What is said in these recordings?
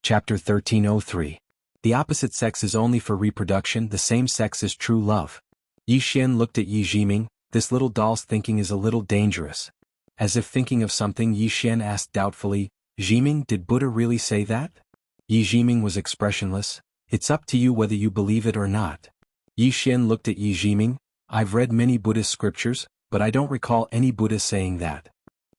Chapter 1303. The opposite sex is only for reproduction, the same sex is true love. Yi Xian looked at Yi Jiming. This little doll's thinking is a little dangerous. As if thinking of something, Yi Xian asked doubtfully, Jiming, did Buddha really say that? Yi Jiming was expressionless. It's up to you whether you believe it or not. Yi Xian looked at Yi Jiming. I've read many Buddhist scriptures, but I don't recall any Buddha saying that.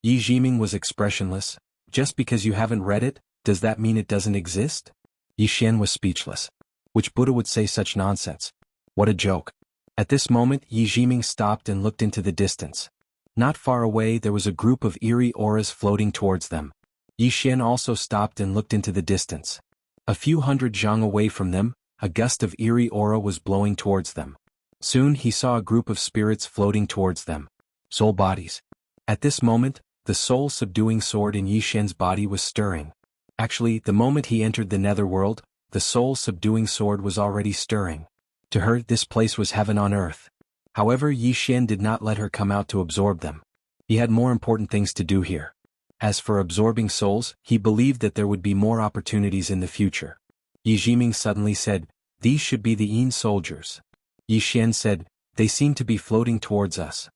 Yi Jiming was expressionless. Just because you haven't read it, does that mean it doesn't exist? Yi Xian was speechless. Which Buddha would say such nonsense? What a joke. At this moment Yi Jiming stopped and looked into the distance. Not far away there was a group of eerie auras floating towards them. Yi Xian also stopped and looked into the distance. A few hundred zhang away from them, a gust of eerie aura was blowing towards them. Soon he saw a group of spirits floating towards them. Soul bodies. At this moment, the soul-subduing sword in Yi Xian's body was stirring. Actually, the moment he entered the netherworld, the soul-subduing sword was already stirring. To her, this place was heaven on earth. However, Yi Xian did not let her come out to absorb them. He had more important things to do here. As for absorbing souls, he believed that there would be more opportunities in the future. Yi Jiming suddenly said, these should be the Yin soldiers. Yi Xian said, they seem to be floating towards us.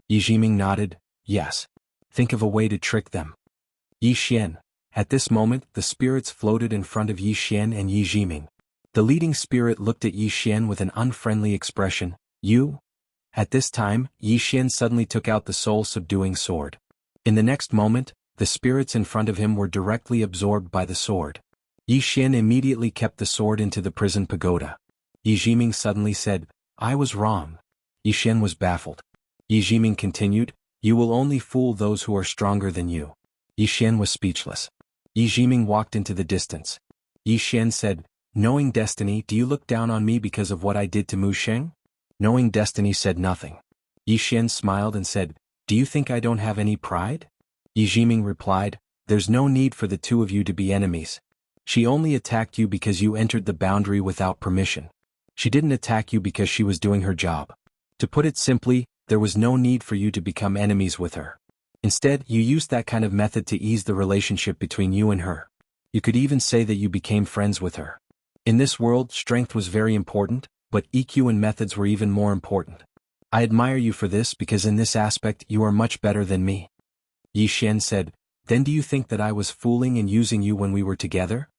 Yi Jiming nodded, yes. Think of a way to trick them. Yi Xian. At this moment, the spirits floated in front of Yi Xian and Yi Jiming. The leading spirit looked at Yi Xian with an unfriendly expression. You? At this time, Yi Xian suddenly took out the soul-subduing sword. In the next moment, the spirits in front of him were directly absorbed by the sword. Yi Xian immediately kept the sword into the prison pagoda. Yi Jiming suddenly said, I was wrong. Yi Xian was baffled. Yi Jiming continued, you will only fool those who are stronger than you. Yi Xian was speechless. Yi Jiming walked into the distance. Yi Xian said, knowing destiny, do you look down on me because of what I did to Mu Sheng? Knowing destiny said nothing. Yi Xian smiled and said, do you think I don't have any pride? Yi Jiming replied, there's no need for the two of you to be enemies. She only attacked you because you entered the boundary without permission. She didn't attack you because she was doing her job. To put it simply, there was no need for you to become enemies with her. Instead, you used that kind of method to ease the relationship between you and her. You could even say that you became friends with her. In this world, strength was very important, but EQ and methods were even more important. I admire you for this because in this aspect you are much better than me. Yi Xian said, then do you think that I was fooling and using you when we were together?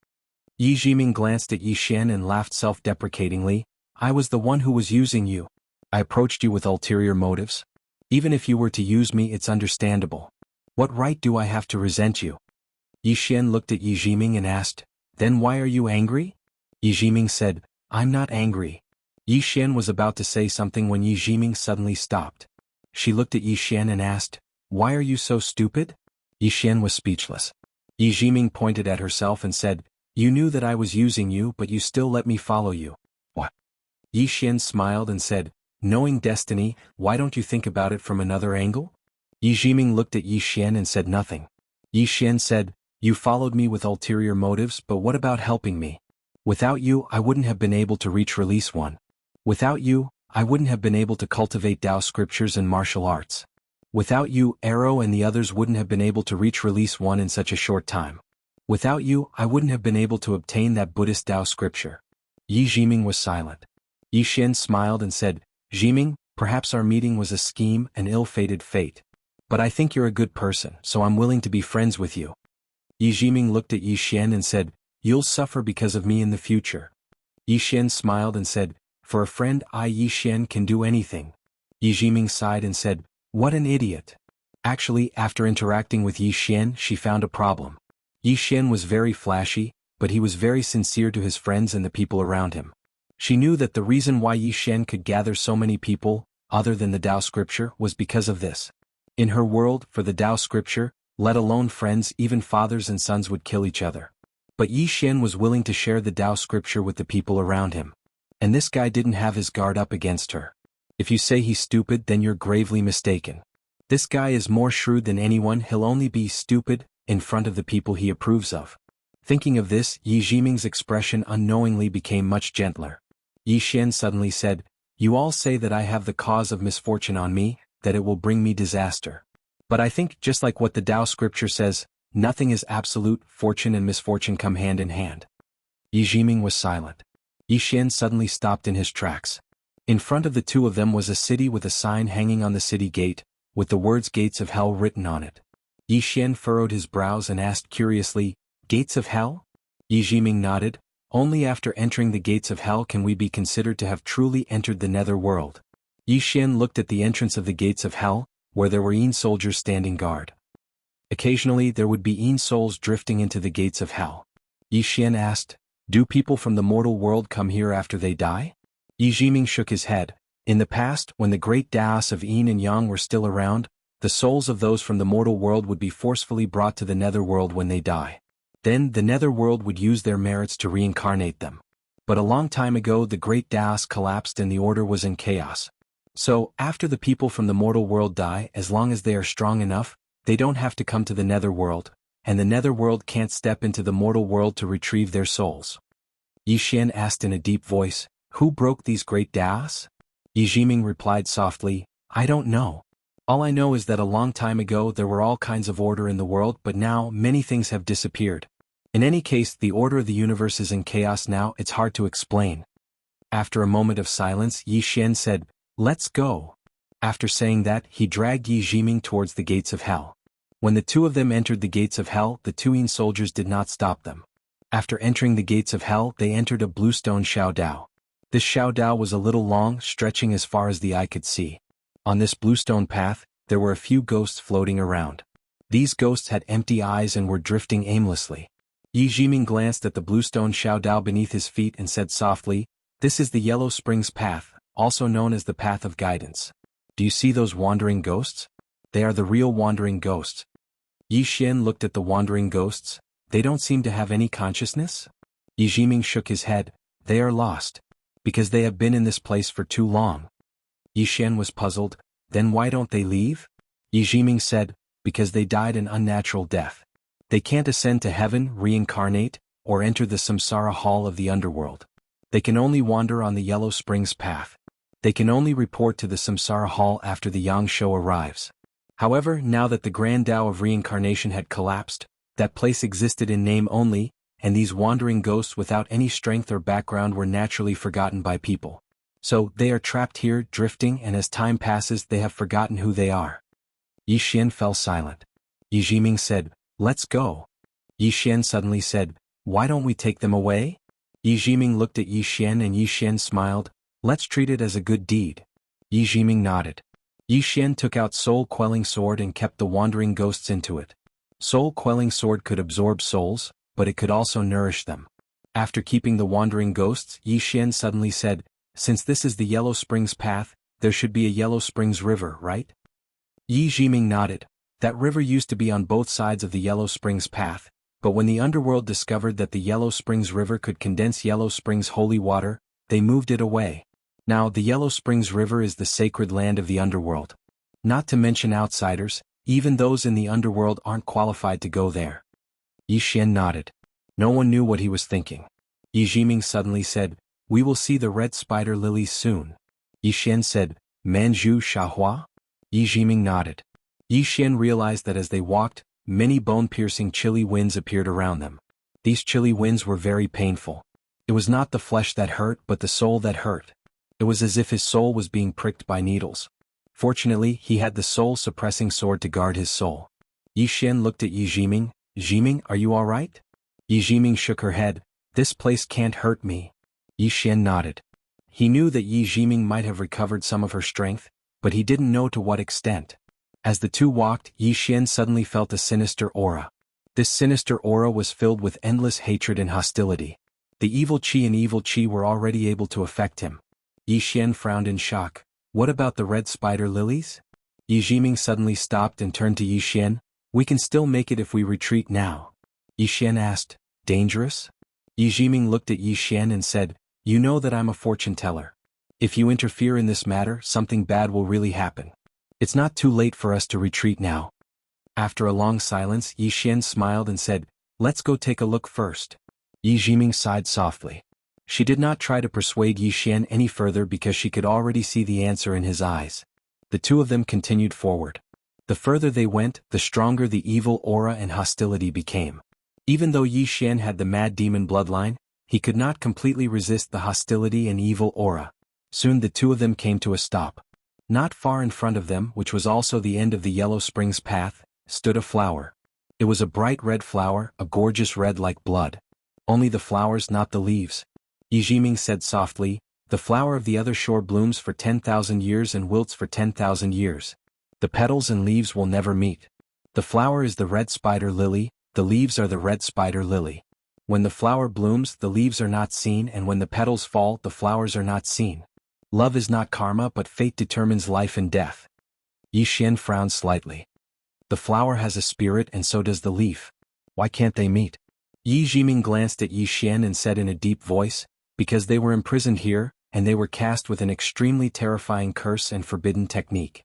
Yi Jiming glanced at Yi Xian and laughed self-deprecatingly, I was the one who was using you. I approached you with ulterior motives. Even if you were to use me, it's understandable. What right do I have to resent you? Yi Xian looked at Yi Jiming and asked, then why are you angry? Yi Jiming said, I'm not angry. Yi Xian was about to say something when Yi Jiming suddenly stopped. She looked at Yi Xian and asked, why are you so stupid? Yi Xian was speechless. Yi Jiming pointed at herself and said, you knew that I was using you but you still let me follow you. What? Yi Xian smiled and said, knowing destiny, why don't you think about it from another angle? Yi Jiming looked at Yi Xian and said nothing. Yi Xian said, you followed me with ulterior motives, but what about helping me? Without you, I wouldn't have been able to reach release 1. Without you, I wouldn't have been able to cultivate Tao scriptures and martial arts. Without you, Arrow and the others wouldn't have been able to reach release 1 in such a short time. Without you, I wouldn't have been able to obtain that Buddhist Tao scripture. Yi Jiming was silent. Yi Xian smiled and said, Jiming, perhaps our meeting was a scheme, an ill-fated fate. But I think you're a good person, so I'm willing to be friends with you. Yi Jiming looked at Yi Xian and said, you'll suffer because of me in the future. Yi Xian smiled and said, for a friend Yi Xian can do anything. Yi Jiming sighed and said, what an idiot. Actually, after interacting with Yi Xian, she found a problem. Yi Xian was very flashy, but he was very sincere to his friends and the people around him. She knew that the reason why Yi Xian could gather so many people, other than the Tao scripture, was because of this. In her world, for the Tao scripture, let alone friends, even fathers and sons would kill each other. But Yi Xian was willing to share the Tao scripture with the people around him. And this guy didn't have his guard up against her. If you say he's stupid, then you're gravely mistaken. This guy is more shrewd than anyone, he'll only be stupid in front of the people he approves of. Thinking of this, Yi Jiming's expression unknowingly became much gentler. Yi Xian suddenly said, you all say that I have the cause of misfortune on me, that it will bring me disaster. But I think, just like what the Tao scripture says, Nothing is absolute, fortune and misfortune come hand in hand. Yi Jiming was silent. Yi Xian suddenly stopped in his tracks. In front of the two of them was a city with a sign hanging on the city gate, with the words Gates of Hell written on it. Yi Xian furrowed his brows and asked curiously, Gates of Hell? Yi Jiming nodded. Only after entering the gates of hell can we be considered to have truly entered the nether world. Yi Xian looked at the entrance of the gates of hell, where there were Yin soldiers standing guard. Occasionally there would be Yin souls drifting into the gates of hell. Yi Xian asked, do people from the mortal world come here after they die? Yi Jiming shook his head. In the past, when the great Daos of Yin and Yang were still around, the souls of those from the mortal world would be forcefully brought to the nether world when they die. Then the nether world would use their merits to reincarnate them. But a long time ago the great Daos collapsed and the order was in chaos. So, after the people from the mortal world die, as long as they are strong enough, they don't have to come to the nether world, and the nether world can't step into the mortal world to retrieve their souls. Yi Xian asked in a deep voice, who broke these great Daos? Yi Jiming replied softly, I don't know. All I know is that a long time ago there were all kinds of order in the world, but now many things have disappeared. In any case, the order of the universe is in chaos now, it's hard to explain. After a moment of silence, Yi Xian said, let's go. After saying that, he dragged Yi Jiming towards the gates of hell. When the two of them entered the gates of hell, the two Yin soldiers did not stop them. After entering the gates of hell, they entered a bluestone Xiaodao. This Xiaodao was a little long, stretching as far as the eye could see. On this bluestone path, there were a few ghosts floating around. These ghosts had empty eyes and were drifting aimlessly. Yi Jiming glanced at the bluestone Xiaodao beneath his feet and said softly, this is the Yellow Springs Path, also known as the Path of Guidance. Do you see those wandering ghosts? They are the real wandering ghosts. Yi Xian looked at the wandering ghosts. They don't seem to have any consciousness? Yi Jiming shook his head. They are lost. Because they have been in this place for too long. Yi Xian was puzzled. Then why don't they leave? Yi Jiming said, because they died an unnatural death. They can't ascend to heaven, reincarnate, or enter the samsara hall of the underworld. They can only wander on the Yellow Springs Path. They can only report to the samsara hall after the Yang Shou arrives. However, now that the Grand Tao of reincarnation had collapsed, that place existed in name only, and these wandering ghosts without any strength or background were naturally forgotten by people. So, they are trapped here, drifting, and as time passes they have forgotten who they are. Yi Xian fell silent. Yi Jiming said, let's go. Yi Xian suddenly said, why don't we take them away? Yi Jiming looked at Yi Xian and Yi Xian smiled, let's treat it as a good deed. Yi Jiming nodded. Yi Xian took out soul-quelling sword and kept the wandering ghosts into it. Soul-quelling sword could absorb souls, but it could also nourish them. After keeping the wandering ghosts, Yi Xian suddenly said, since this is the Yellow Springs Path, there should be a Yellow Springs River, right? Yi Jiming nodded. That river used to be on both sides of the Yellow Springs Path, but when the underworld discovered that the Yellow Springs River could condense Yellow Springs holy water, they moved it away. Now the Yellow Springs River is the sacred land of the underworld. Not to mention outsiders, even those in the underworld aren't qualified to go there. Yi Xian nodded. No one knew what he was thinking. Yi Jiming suddenly said, we will see the red spider lilies soon. Yi Xian said, Manju Shahua? Yi Jiming nodded. Yi Xian realized that as they walked, many bone-piercing chilly winds appeared around them. These chilly winds were very painful. It was not the flesh that hurt but the soul that hurt. It was as if his soul was being pricked by needles. Fortunately, he had the soul-suppressing sword to guard his soul. Yi Xian looked at Yi Jiming. Jiming, are you alright? Yi Jiming shook her head. This place can't hurt me. Yi Xian nodded. He knew that Yi Jiming might have recovered some of her strength, but he didn't know to what extent. As the two walked, Yi Xian suddenly felt a sinister aura. This sinister aura was filled with endless hatred and hostility. The evil qi and evil qi were already able to affect him. Yi Xian frowned in shock. What about the red spider lilies? Yi Jiming suddenly stopped and turned to Yi Xian. We can still make it if we retreat now. Yi Xian asked, dangerous? Yi Jiming looked at Yi Xian and said, you know that I'm a fortune teller. If you interfere in this matter, something bad will really happen. It's not too late for us to retreat now. After a long silence, Yi Xian smiled and said, let's go take a look first. Yi Jiming sighed softly. She did not try to persuade Yi Xian any further because she could already see the answer in his eyes. The two of them continued forward. The further they went, the stronger the evil aura and hostility became. Even though Yi Xian had the mad demon bloodline, he could not completely resist the hostility and evil aura. Soon the two of them came to a stop. Not far in front of them, which was also the end of the Yellow Springs path, stood a flower. It was a bright red flower, a gorgeous red like blood. Only the flowers, not the leaves. Yi Jiming said softly, "The flower of the other shore blooms for 10,000 years and wilts for 10,000 years. The petals and leaves will never meet. The flower is the red spider lily, the leaves are the red spider lily. When the flower blooms, the leaves are not seen, and when the petals fall, the flowers are not seen. Love is not karma, but fate determines life and death." Yi Xian frowned slightly. The flower has a spirit and so does the leaf. Why can't they meet? Yi Jiming glanced at Yi Xian and said in a deep voice, "Because they were imprisoned here, and they were cast with an extremely terrifying curse and forbidden technique."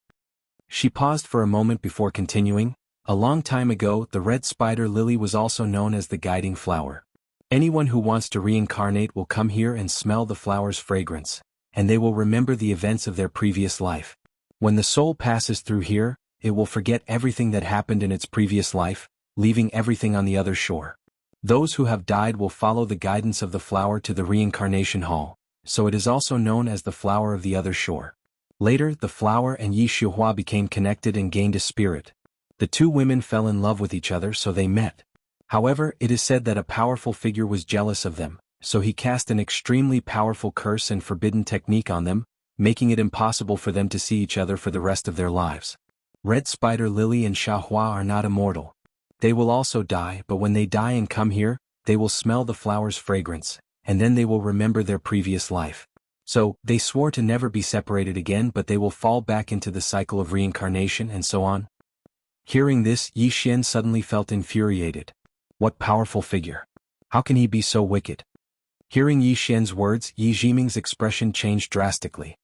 She paused for a moment before continuing, "A long time ago, the red spider lily was also known as the guiding flower. Anyone who wants to reincarnate will come here and smell the flower's fragrance, and they will remember the events of their previous life. When the soul passes through here, it will forget everything that happened in its previous life, leaving everything on the other shore. Those who have died will follow the guidance of the flower to the reincarnation hall, so it is also known as the flower of the other shore." Later, the flower and Yi Shuhua became connected and gained a spirit. The two women fell in love with each other, so they met. However, it is said that a powerful figure was jealous of them, so he cast an extremely powerful curse and forbidden technique on them, making it impossible for them to see each other for the rest of their lives. Red Spider Lily and Shahua are not immortal. They will also die, but when they die and come here, they will smell the flower's fragrance, and then they will remember their previous life. So, they swore to never be separated again, but they will fall back into the cycle of reincarnation and so on. Hearing this, Yi Xian suddenly felt infuriated. What powerful figure! How can he be so wicked? Hearing Yi Xian's words, Yi Jiming's expression changed drastically.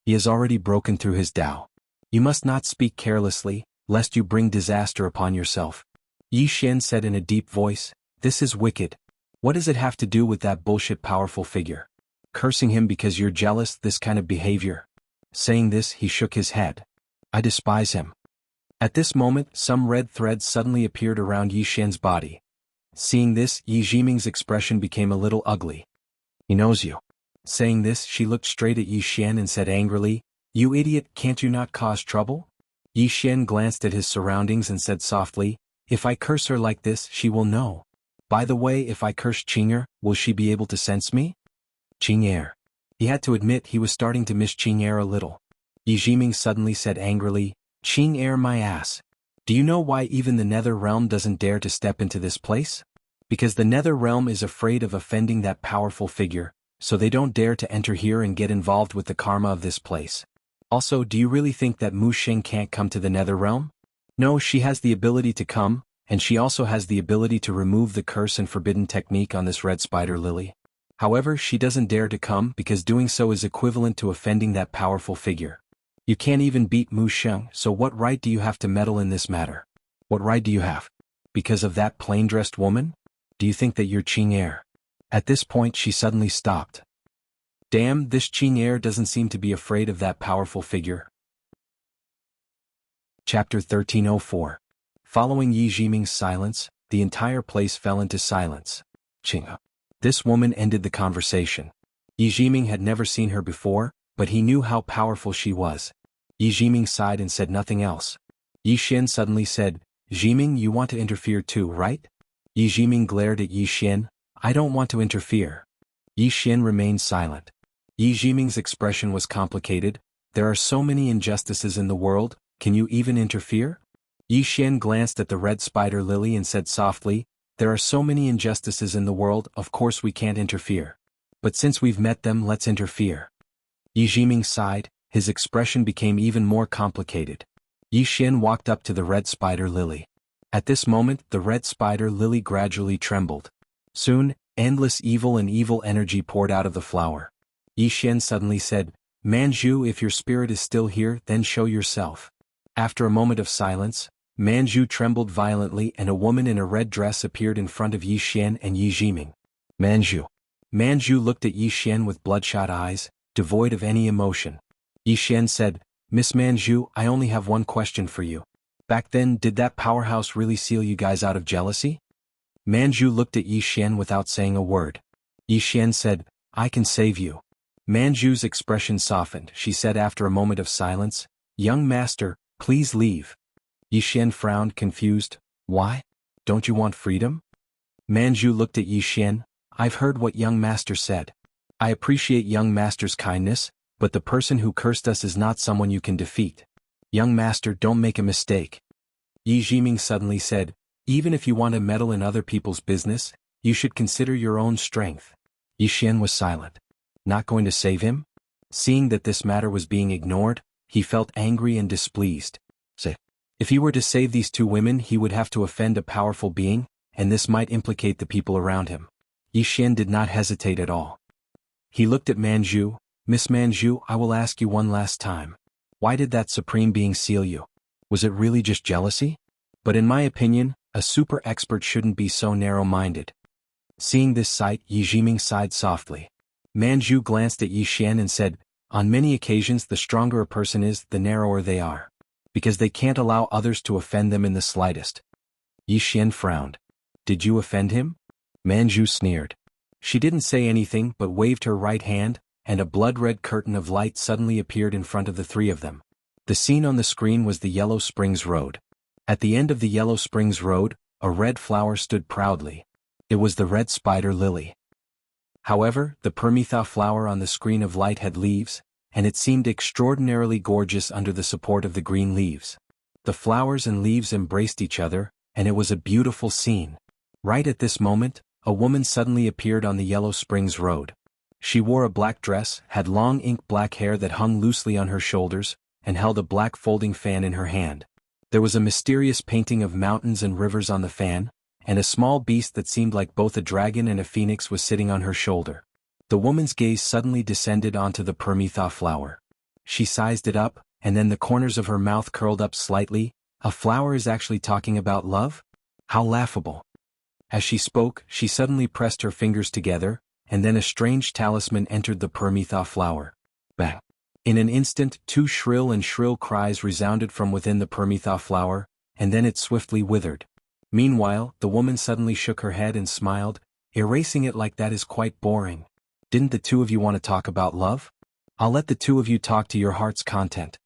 He has already broken through his Tao. You must not speak carelessly, lest you bring disaster upon yourself. Yi Xian said in a deep voice, "This is wicked. What does it have to do with that bullshit powerful figure? Cursing him because you're jealous, this kind of behavior?" Saying this, he shook his head. "I despise him." At this moment, some red threads suddenly appeared around Yi Xian's body. Seeing this, Yi Jiming's expression became a little ugly. "He knows you." Saying this, she looked straight at Yi Xian and said angrily, "You idiot, can't you not cause trouble?" Yi Xian glanced at his surroundings and said softly, "If I curse her like this, she will know. By the way, if I curse Qing'er, will she be able to sense me?" Qing'er. He had to admit he was starting to miss Qing'er a little. Yi Jiming suddenly said angrily, "Qing'er my ass. Do you know why even the Nether Realm doesn't dare to step into this place? Because the Nether Realm is afraid of offending that powerful figure, so they don't dare to enter here and get involved with the karma of this place. Also, do you really think that Mu Sheng can't come to the Nether Realm? No, she has the ability to come, and she also has the ability to remove the curse and forbidden technique on this red spider lily. However, she doesn't dare to come because doing so is equivalent to offending that powerful figure. You can't even beat Mu Sheng, so what right do you have to meddle in this matter? What right do you have? Because of that plain-dressed woman? Do you think that you're Qing'er?" At this point she suddenly stopped. Damn, this Qing'er doesn't seem to be afraid of that powerful figure. Chapter 1304. Following Yi Jiming's silence, the entire place fell into silence. Qing'er. This woman ended the conversation. Yi Jiming had never seen her before, but he knew how powerful she was. Yi Jiming sighed and said nothing else. Yi Xian suddenly said, "Jiming, you want to interfere too, right?" Yi Jiming glared at Yi Xian. "I don't want to interfere." Yi Xian remained silent. Yi Jiming's expression was complicated. "There are so many injustices in the world, can you even interfere?" Yi Xian glanced at the red spider lily and said softly, "There are so many injustices in the world, of course we can't interfere. But since we've met them, let's interfere." Yi Jiming sighed, his expression became even more complicated. Yi Xian walked up to the red spider lily. At this moment, the red spider lily gradually trembled. Soon, endless evil and evil energy poured out of the flower. Yi Xian suddenly said, "Manju, if your spirit is still here, then show yourself." After a moment of silence, Manju trembled violently and a woman in a red dress appeared in front of Yi Xian and Yi Jiming. Manju. Manju looked at Yi Xian with bloodshot eyes, devoid of any emotion. Yi Xian said, "Miss Manju, I only have one question for you. Back then, did that powerhouse really seal you guys out of jealousy? Manju looked at Yi Xian without saying a word. Yi Xian said, I can save you. Manju's expression softened. She said after a moment of silence, Young master, please leave. Yi Xian frowned, confused. Why? Don't you want freedom? Manju looked at Yi Xian. I've heard what young master said. I appreciate young master's kindness, but the person who cursed us is not someone you can defeat. Young master, don't make a mistake. Yi Jiming suddenly said, even if you want to meddle in other people's business, you should consider your own strength. Yi Xian was silent. Not going to save him? Seeing that this matter was being ignored, he felt angry and displeased. If he were to save these two women, he would have to offend a powerful being, and this might implicate the people around him. Yi Xian did not hesitate at all. He looked at Manju. Miss Manju, I will ask you one last time. Why did that supreme being seal you? Was it really just jealousy? But in my opinion, a super expert shouldn't be so narrow-minded. Seeing this sight, Yi Jiming sighed softly. Manju glanced at Yi Xian and said, on many occasions the stronger a person is, the narrower they are. Because they can't allow others to offend them in the slightest. Yi Xian frowned. Did you offend him? Manju sneered. She didn't say anything but waved her right hand, and a blood-red curtain of light suddenly appeared in front of the three of them. The scene on the screen was the Yellow Springs Road. At the end of the Yellow Springs Road, a red flower stood proudly. It was the red spider lily. However, the Permitha flower on the screen of light had leaves, and it seemed extraordinarily gorgeous under the support of the green leaves. The flowers and leaves embraced each other, and it was a beautiful scene. Right at this moment, a woman suddenly appeared on the Yellow Springs Road. She wore a black dress, had long ink-black hair that hung loosely on her shoulders, and held a black folding fan in her hand. There was a mysterious painting of mountains and rivers on the fan, and a small beast that seemed like both a dragon and a phoenix was sitting on her shoulder. The woman's gaze suddenly descended onto the Permitha flower. She sized it up, and then the corners of her mouth curled up slightly. A flower is actually talking about love? How laughable. As she spoke, she suddenly pressed her fingers together, and then a strange talisman entered the Permitha flower. Bang! In an instant, two shrill cries resounded from within the Permitha flower, and then it swiftly withered. Meanwhile, the woman suddenly shook her head and smiled. Erasing it like that is quite boring. Didn't the two of you want to talk about love? I'll let the two of you talk to your heart's content.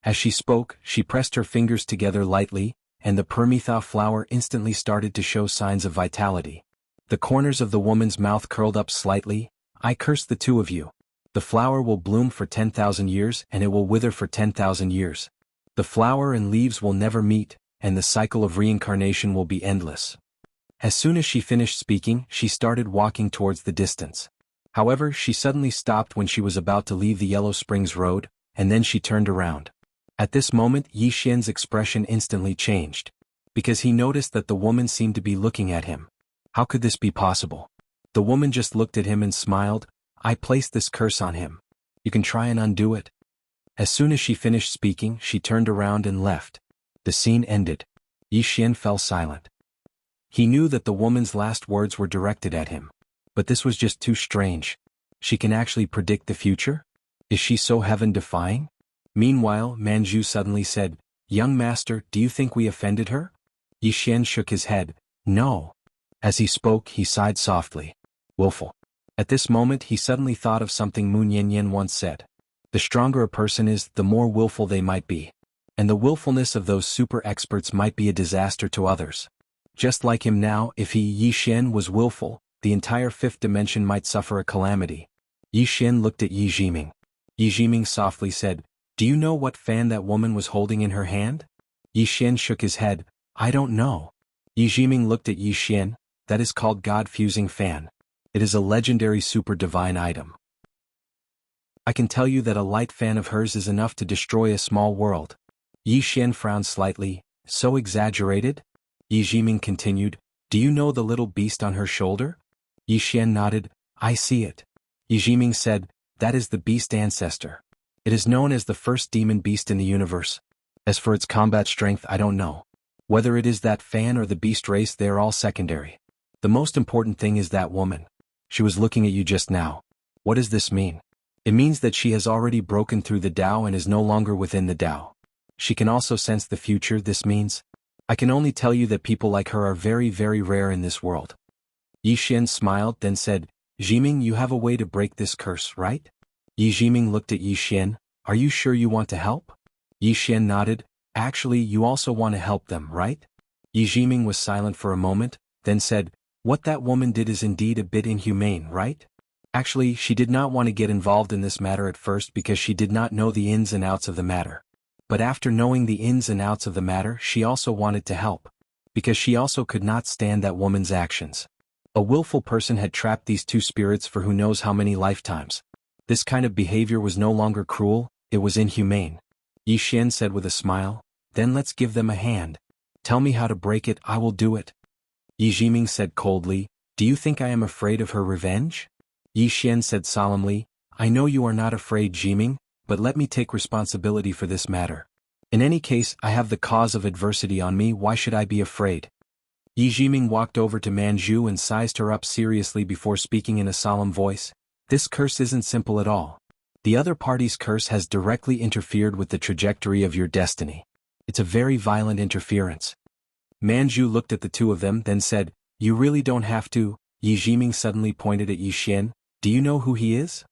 As she spoke, she pressed her fingers together lightly, and the Permitha flower instantly started to show signs of vitality. The corners of the woman's mouth curled up slightly. I curse the two of you. The flower will bloom for 10,000 years and it will wither for 10,000 years. The flower and leaves will never meet, and the cycle of reincarnation will be endless. As soon as she finished speaking, she started walking towards the distance. However, she suddenly stopped when she was about to leave the Yellow Springs Road, and then she turned around. At this moment, Yi Xian's expression instantly changed. Because he noticed that the woman seemed to be looking at him. How could this be possible? The woman just looked at him and smiled. I placed this curse on him. You can try and undo it. As soon as she finished speaking, she turned around and left. The scene ended. Yi Xian fell silent. He knew that the woman's last words were directed at him. But this was just too strange. She can actually predict the future? Is she so heaven-defying? Meanwhile, Manju suddenly said, Young master, do you think we offended her? Yi Xian shook his head. No. As he spoke, he sighed softly. Willful. At this moment he suddenly thought of something Mu Nianyan once said. The stronger a person is, the more willful they might be. And the willfulness of those super experts might be a disaster to others. Just like him now, if he, Yi Xian, was willful, the entire fifth dimension might suffer a calamity. Yi Xian looked at Yi Jiming. Yi Jiming softly said, Do you know what fan that woman was holding in her hand? Yi Xian shook his head. I don't know. Yi Jiming looked at Yi Xian. That is called God-fusing fan. It is a legendary super-divine item. I can tell you that a light fan of hers is enough to destroy a small world. Yi Xian frowned slightly. So exaggerated? Yi Jiming continued, Do you know the little beast on her shoulder? Yi Xian nodded. I see it. Yi Jiming said, That is the beast ancestor. It is known as the first demon beast in the universe. As for its combat strength, I don't know. Whether it is that fan or the beast race, they are all secondary. The most important thing is that woman. She was looking at you just now. What does this mean? It means that she has already broken through the Tao and is no longer within the Tao. She can also sense the future. This means, I can only tell you that people like her are very, very rare in this world. Yixin smiled, then said, Jiming, you have a way to break this curse, right? Yi Jiming looked at Yixin. Are you sure you want to help? Yixin nodded. Actually, you also want to help them, right? Yi Jiming was silent for a moment, then said, what that woman did is indeed a bit inhumane, right? Actually, she did not want to get involved in this matter at first because she did not know the ins and outs of the matter. But after knowing the ins and outs of the matter, she also wanted to help. Because she also could not stand that woman's actions. A willful person had trapped these two spirits for who knows how many lifetimes. This kind of behavior was no longer cruel, it was inhumane. Yi Xian said with a smile, then let's give them a hand. Tell me how to break it, I will do it. Yi Jiming said coldly, do you think I am afraid of her revenge? Yi Xian said solemnly, I know you are not afraid, Jiming, but let me take responsibility for this matter. In any case, I have the cause of adversity on me, why should I be afraid? Yi Jiming walked over to Manju and sized her up seriously before speaking in a solemn voice. This curse isn't simple at all. The other party's curse has directly interfered with the trajectory of your destiny. It's a very violent interference. Manju looked at the two of them, then said, you really don't have to. Yi Jiming suddenly pointed at Yi Xian. Do you know who he is?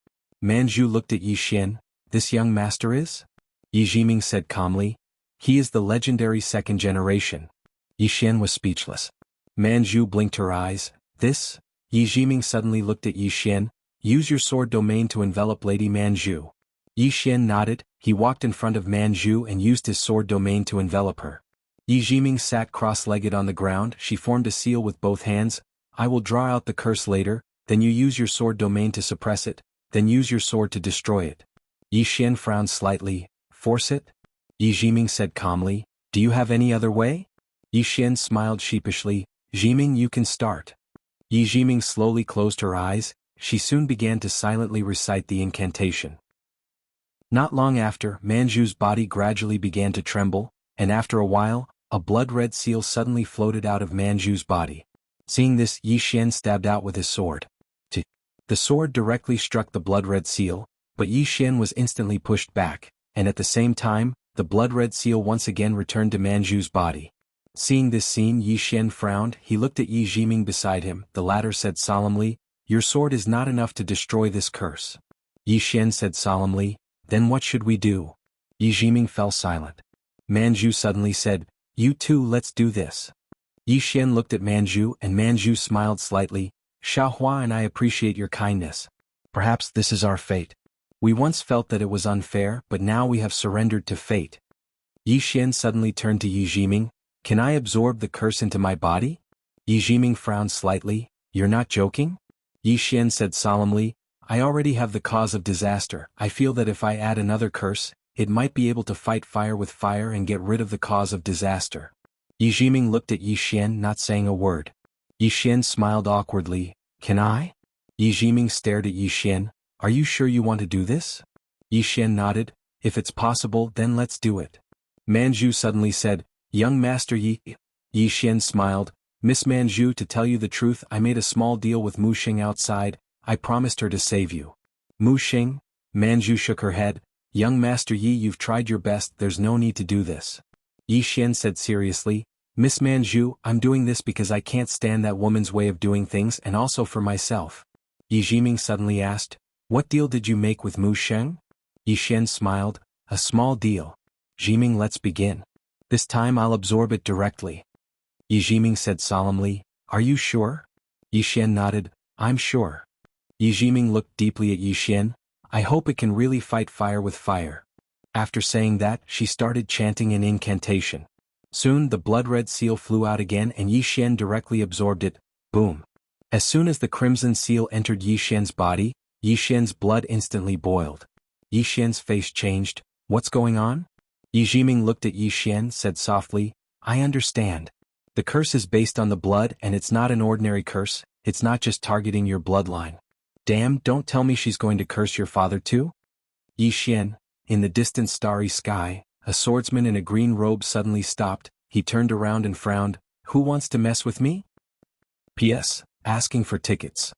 Manju looked at Yi Xian. This young master is? Yi Jiming said calmly. He is the legendary second generation. Yi Xian was speechless. Manju blinked her eyes. This? Yi Jiming suddenly looked at Yi Xian. Use your sword domain to envelop Lady Manju. Yi Xian nodded. He walked in front of Manju and used his sword domain to envelop her. Yi Jiming sat cross-legged on the ground. She formed a seal with both hands. I will draw out the curse later, then you use your sword domain to suppress it, then use your sword to destroy it. Yi Xian frowned slightly. Force it? Yi Jiming said calmly. Do you have any other way? Yi Xian smiled sheepishly. Jiming, you can start. Yi Jiming slowly closed her eyes. She soon began to silently recite the incantation. Not long after, Manju's body gradually began to tremble, and after a while, a blood-red seal suddenly floated out of Manju's body. Seeing this, Yi Xian stabbed out with his sword. The sword directly struck the blood-red seal, but Yi Xian was instantly pushed back, and at the same time, the blood-red seal once again returned to Manju's body. Seeing this scene, Yi Xian frowned. He looked at Yi Jiming beside him. The latter said solemnly, your sword is not enough to destroy this curse. Yi Xian said solemnly, then what should we do? Yi Jiming fell silent. Manju suddenly said, you two, let's do this. Yi Xian looked at Manju and Manju smiled slightly. Xiaohua and I appreciate your kindness. Perhaps this is our fate. We once felt that it was unfair, but now we have surrendered to fate. Yi Xian suddenly turned to Yi Jiming. Can I absorb the curse into my body? Yi Jiming frowned slightly. You're not joking? Yi Xian said solemnly, I already have the cause of disaster. I feel that if I add another curse, it might be able to fight fire with fire and get rid of the cause of disaster. Yi Jiming looked at Yi Xian, not saying a word. Yi Xian smiled awkwardly. Can I? Yi Jiming stared at Yi Xian. Are you sure you want to do this? Yi Xian nodded. If it's possible, then let's do it. Manju suddenly said, Young Master Yi. Yi Xian smiled. Miss Manju, to tell you the truth, I made a small deal with Mu Xing outside. I promised her to save you. Mu Xing? Manju shook her head. Young Master Yi, you've tried your best, there's no need to do this. Yi Xian said seriously, Miss Manju, I'm doing this because I can't stand that woman's way of doing things and also for myself. Yi Jiming suddenly asked, What deal did you make with Mu Xing? Yi Xian smiled, A small deal. Jiming, let's begin. This time I'll absorb it directly. Yi Jiming said solemnly, Are you sure? Yi Xian nodded, I'm sure. Yi Jiming looked deeply at Yi Xian. I hope it can really fight fire with fire. After saying that, she started chanting an incantation. Soon the blood-red seal flew out again and Yi Xian directly absorbed it. Boom. As soon as the crimson seal entered Yi Xian's body, Yi Xian's blood instantly boiled. Yi Xian's face changed. What's going on? Yi Jiming looked at Yi Xian, said softly, I understand. The curse is based on the blood and it's not an ordinary curse, it's not just targeting your bloodline. Damn, don't tell me she's going to curse your father too? Yi Xian, in the distant starry sky, a swordsman in a green robe suddenly stopped. He turned around and frowned. Who wants to mess with me? P.S. Asking for tickets.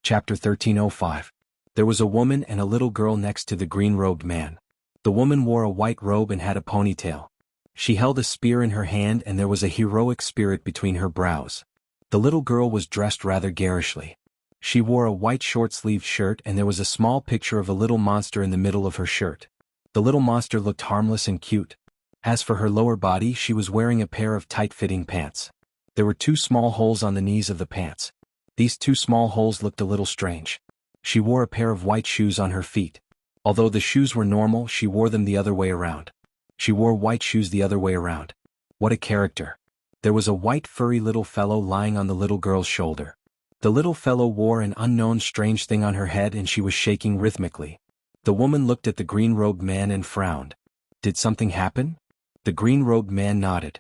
Chapter 1305. There was a woman and a little girl next to the green-robed man. The woman wore a white robe and had a ponytail. She held a spear in her hand and there was a heroic spirit between her brows. The little girl was dressed rather garishly. She wore a white short-sleeved shirt and there was a small picture of a little monster in the middle of her shirt. The little monster looked harmless and cute. As for her lower body, she was wearing a pair of tight-fitting pants. There were 2 small holes on the knees of the pants. These 2 small holes looked a little strange. She wore a pair of white shoes on her feet. Although the shoes were normal, she wore them the other way around. She wore white shoes the other way around. What a character. There was a white furry little fellow lying on the little girl's shoulder. The little fellow wore an unknown strange thing on her head and she was shaking rhythmically. The woman looked at the green-robed man and frowned. Did something happen? The green-robed man nodded.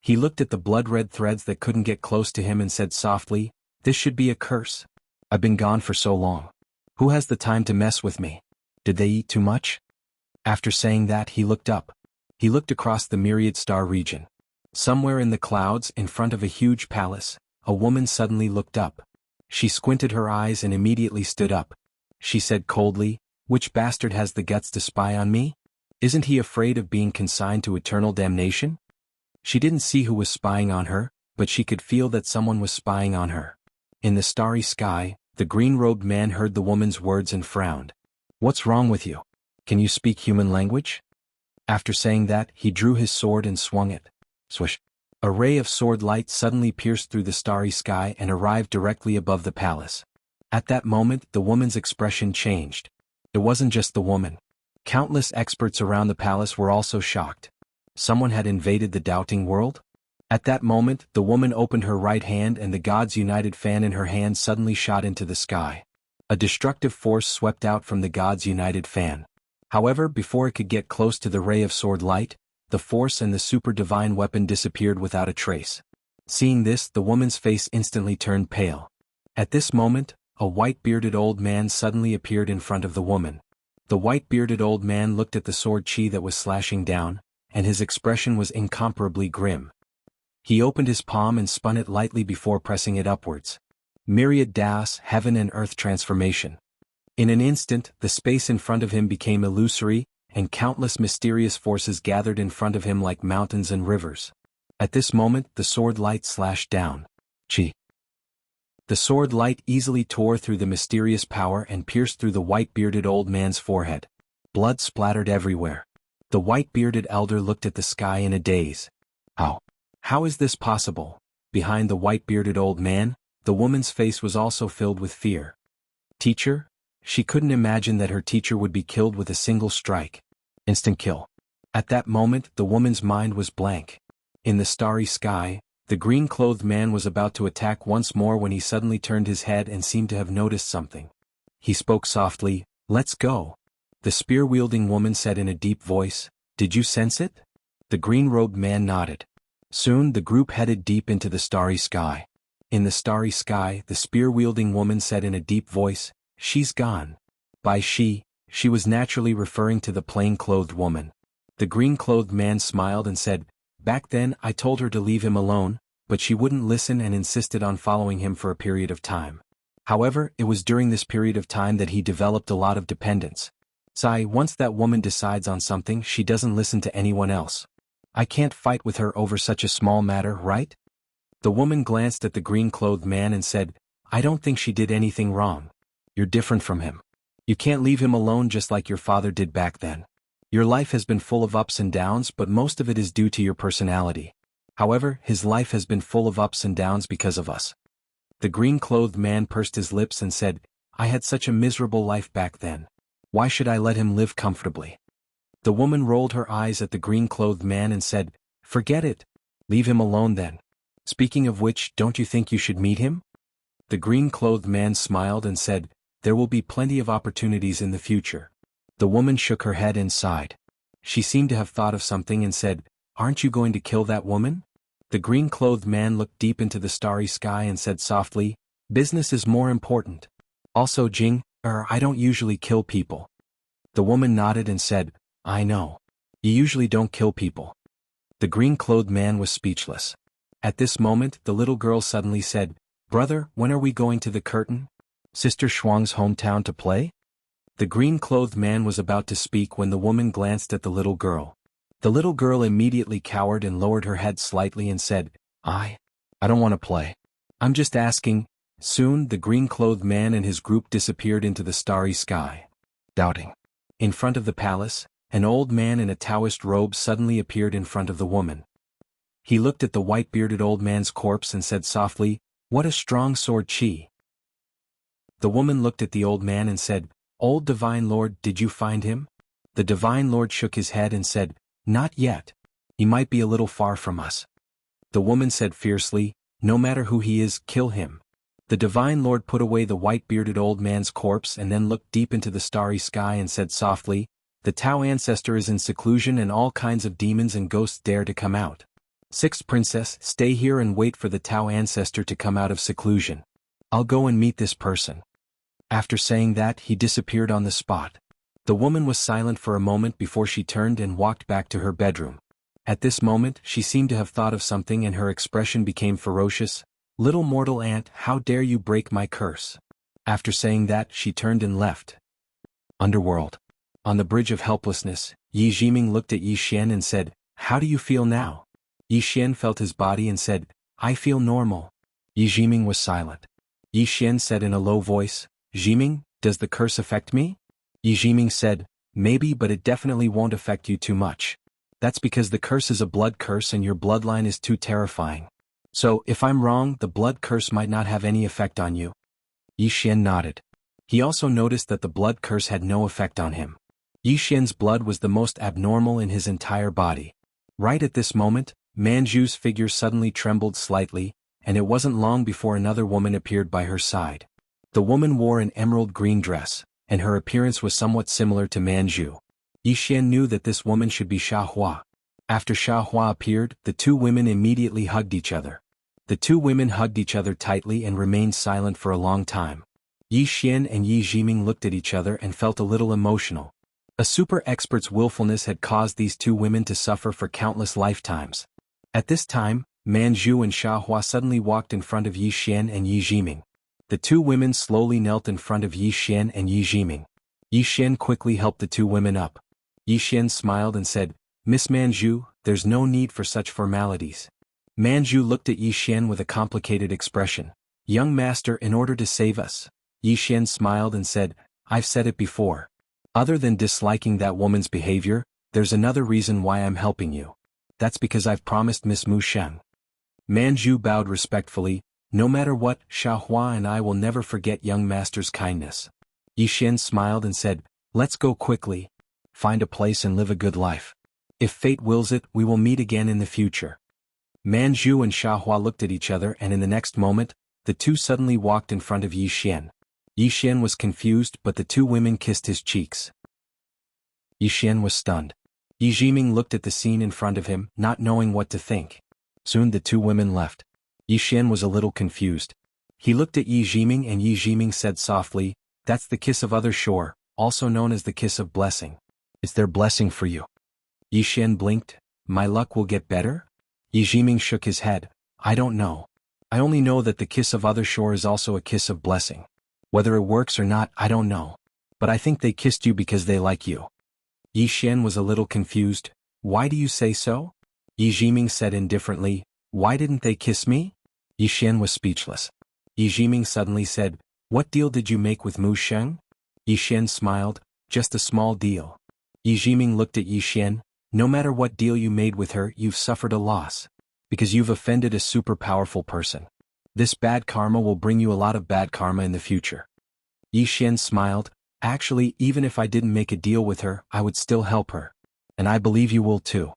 He looked at the blood-red threads that couldn't get close to him and said softly, "This should be a curse. I've been gone for so long. Who has the time to mess with me? Did they eat too much?" After saying that, he looked up. He looked across the myriad star region. Somewhere in the clouds, in front of a huge palace, a woman suddenly looked up. She squinted her eyes and immediately stood up. She said coldly, "Which bastard has the guts to spy on me? Isn't he afraid of being consigned to eternal damnation?" She didn't see who was spying on her, but she could feel that someone was spying on her. In the starry sky, the green-robed man heard the woman's words and frowned. "What's wrong with you? Can you speak human language?" After saying that, he drew his sword and swung it. Swish! A ray of sword light suddenly pierced through the starry sky and arrived directly above the palace. At that moment, the woman's expression changed. It wasn't just the woman. Countless experts around the palace were also shocked. Someone had invaded the doubting world? At that moment, the woman opened her right hand and the gods' united fan in her hand suddenly shot into the sky. A destructive force swept out from the gods' united fan. However, before it could get close to the ray of sword light, the force and the super-divine weapon disappeared without a trace. Seeing this, the woman's face instantly turned pale. At this moment, a white-bearded old man suddenly appeared in front of the woman. The white-bearded old man looked at the sword chi that was slashing down, and his expression was incomparably grim. He opened his palm and spun it lightly before pressing it upwards. Myriad das, heaven and earth transformation. In an instant, the space in front of him became illusory, and countless mysterious forces gathered in front of him like mountains and rivers. At this moment, the sword light slashed down. Chi. The sword light easily tore through the mysterious power and pierced through the white-bearded old man's forehead. Blood splattered everywhere. The white-bearded elder looked at the sky in a daze. How is this possible? Behind the white-bearded old man, the woman's face was also filled with fear. Teacher? She couldn't imagine that her teacher would be killed with a single strike. Instant kill. At that moment, the woman's mind was blank. In the starry sky, the green-clothed man was about to attack once more when he suddenly turned his head and seemed to have noticed something. He spoke softly, "Let's go." The spear-wielding woman said in a deep voice, "Did you sense it?" The green-robed man nodded. Soon the group headed deep into the starry sky. In the starry sky, the spear-wielding woman said in a deep voice, "She's gone." By she was naturally referring to the plain-clothed woman. The green-clothed man smiled and said, "Back then I told her to leave him alone, but she wouldn't listen and insisted on following him for a period of time. However, it was during this period of time that he developed a lot of dependence. Once that woman decides on something, she doesn't listen to anyone else. I can't fight with her over such a small matter, right?" The woman glanced at the green-clothed man and said, "I don't think she did anything wrong. You're different from him. You can't leave him alone just like your father did back then. Your life has been full of ups and downs, but most of it is due to your personality. However, his life has been full of ups and downs because of us." The green-clothed man pursed his lips and said, "I had such a miserable life back then. Why should I let him live comfortably?" The woman rolled her eyes at the green-clothed man and said, "Forget it. Leave him alone then. Speaking of which, don't you think you should meet him?" The green-clothed man smiled and said, "There will be plenty of opportunities in the future." The woman shook her head and sighed. She seemed to have thought of something and said, "Aren't you going to kill that woman?" The green-clothed man looked deep into the starry sky and said softly, "Business is more important. Also I don't usually kill people." The woman nodded and said, "I know. You usually don't kill people." The green-clothed man was speechless. At this moment, the little girl suddenly said, "Brother, when are we going to the curtain? Sister Shuang's hometown to play?" The green-clothed man was about to speak when the woman glanced at the little girl. The little girl immediately cowered and lowered her head slightly and said, I don't want to play. I'm just asking. Soon the green-clothed man and his group disappeared into the starry sky. Doubting. In front of the palace, an old man in a Taoist robe suddenly appeared in front of the woman. He looked at the white-bearded old man's corpse and said softly, "What a strong sword chi." The woman looked at the old man and said, "Old Divine Lord, did you find him?" The Divine Lord shook his head and said, "Not yet. He might be a little far from us." The woman said fiercely, "No matter who he is, kill him." The Divine Lord put away the white-bearded old man's corpse and then looked deep into the starry sky and said softly, "The Tao ancestor is in seclusion and all kinds of demons and ghosts dare to come out. Sixth princess, stay here and wait for the Tao ancestor to come out of seclusion. I'll go and meet this person." After saying that, he disappeared on the spot. The woman was silent for a moment before she turned and walked back to her bedroom. At this moment, she seemed to have thought of something and her expression became ferocious. "Little mortal ant, how dare you break my curse?" After saying that, she turned and left. Underworld. On the bridge of helplessness, Yi Jiming looked at Yi Xian and said, "How do you feel now?" Yi Xian felt his body and said, "I feel normal." Yi Jiming was silent. Yi Xian said in a low voice, "Jiming, does the curse affect me?" Yi Jiming said, "Maybe, but it definitely won't affect you too much. That's because the curse is a blood curse and your bloodline is too terrifying. So, if I'm wrong, the blood curse might not have any effect on you." Yi Xian nodded. He also noticed that the blood curse had no effect on him. Yi Xian's blood was the most abnormal in his entire body. Right at this moment, Manju's figure suddenly trembled slightly, and it wasn't long before another woman appeared by her side. The woman wore an emerald green dress, and her appearance was somewhat similar to Manju. Yi Xian knew that this woman should be Xiahua. After Xiahua appeared, the two women immediately hugged each other. The two women hugged each other tightly and remained silent for a long time. Yi Xian and Yi Jiming looked at each other and felt a little emotional. A super expert's willfulness had caused these two women to suffer for countless lifetimes. At this time, Manju and Xiahua suddenly walked in front of Yi Xian and Yi Jiming. The two women slowly knelt in front of Yi Xian and Yi Jiming. Yi Xian quickly helped the two women up. Yi Xian smiled and said, "Miss Manju, there's no need for such formalities." Manju looked at Yi Xian with a complicated expression. "Young master, in order to save us." Yi Xian smiled and said, "I've said it before. Other than disliking that woman's behavior, there's another reason why I'm helping you. That's because I've promised Miss Mu Sheng." Manju bowed respectfully. "No matter what, Xiahua and I will never forget young master's kindness." Yi Xian smiled and said, "Let's go quickly. Find a place and live a good life. If fate wills it, we will meet again in the future." Manju and Xiahua looked at each other and in the next moment, the two suddenly walked in front of Yi Xian. Yi Xian was confused but the two women kissed his cheeks. Yi Xian was stunned. Yi Jiming looked at the scene in front of him, not knowing what to think. Soon the two women left. Yi Xian was a little confused. He looked at Yi Jiming and Yi Jiming said softly, "That's the kiss of other shore, also known as the kiss of blessing. It's their blessing for you." Yi Xian blinked. "My luck will get better?" Yi Jiming shook his head. "I don't know. I only know that the kiss of other shore is also a kiss of blessing. Whether it works or not, I don't know. But I think they kissed you because they like you." Yi Xian was a little confused. "Why do you say so?" Yi Jiming said indifferently, "Why didn't they kiss me?" Yi Xian was speechless. Yi Jiming suddenly said, "What deal did you make with Mu Sheng?" Yi Xian smiled, "Just a small deal." Yi Jiming looked at Yi Xian. "No matter what deal you made with her, you've suffered a loss. Because you've offended a super powerful person. This bad karma will bring you a lot of bad karma in the future." Yi Xian smiled. "Actually, even if I didn't make a deal with her, I would still help her. And I believe you will too."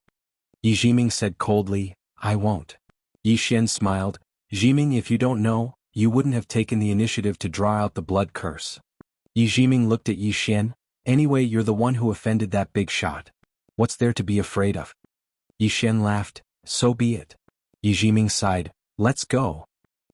Yi Jiming said coldly, "I won't." Yi Xian smiled. "Jiming, if you don't know, you wouldn't have taken the initiative to draw out the blood curse." Yi Jiming looked at Yi Xian. "Anyway, you're the one who offended that big shot. What's there to be afraid of?" Yi Xian laughed. "So be it." Yi Jiming sighed. "Let's go."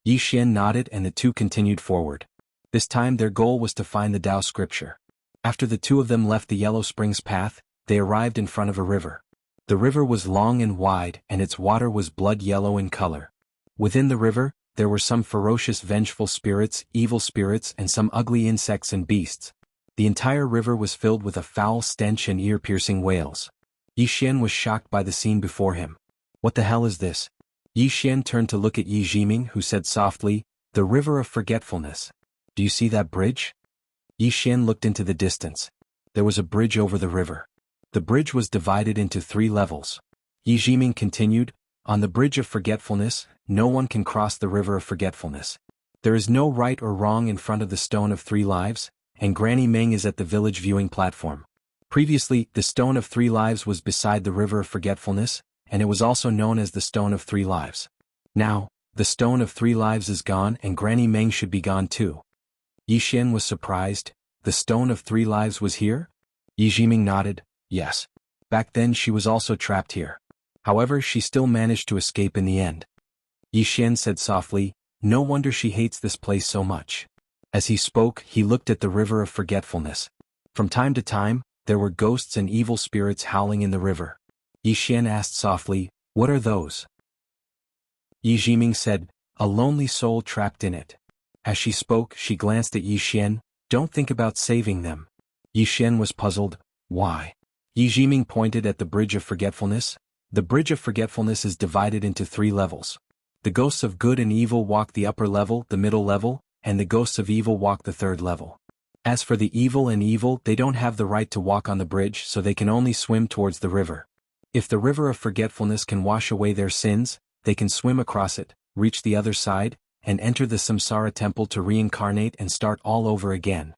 Yi Xian nodded and the two continued forward. This time their goal was to find the Tao scripture. After the two of them left the Yellow Springs path, they arrived in front of a river. The river was long and wide and its water was blood yellow in color. Within the river, there were some ferocious vengeful spirits, evil spirits and some ugly insects and beasts. The entire river was filled with a foul stench and ear-piercing wails. Yi Xian was shocked by the scene before him. What the hell is this? Yi Xian turned to look at Yi Jiming, who said softly, "The river of forgetfulness. Do you see that bridge?" Yi Xian looked into the distance. There was a bridge over the river. The bridge was divided into 3 levels. Yi Jiming continued, "On the bridge of forgetfulness, no one can cross the river of forgetfulness. There is no right or wrong in front of the stone of 3 lives, and Granny Meng is at the village viewing platform." Previously, the stone of 3 lives was beside the river of forgetfulness, and it was also known as the stone of 3 lives. Now, the stone of 3 lives is gone and Granny Meng should be gone too. Yi Xian was surprised. The stone of 3 lives was here? Yi Jiming nodded, yes. Back then she was also trapped here. However, she still managed to escape in the end. Yi Xian said softly, "No wonder she hates this place so much." As he spoke, he looked at the river of forgetfulness. From time to time, there were ghosts and evil spirits howling in the river. Yi Xian asked softly, "What are those?" Yi Jiming said, "A lonely soul trapped in it." As she spoke, she glanced at Yi Xian, "Don't think about saving them." Yi Xian was puzzled, "Why?" Yi Jiming pointed at the bridge of forgetfulness. The bridge of forgetfulness is divided into 3 levels. The ghosts of good and evil walk the upper level, the middle level, and the ghosts of evil walk the 3rd level. As for the evil and evil, they don't have the right to walk on the bridge, so they can only swim towards the river. If the river of forgetfulness can wash away their sins, they can swim across it, reach the other side, and enter the Samsara temple to reincarnate and start all over again.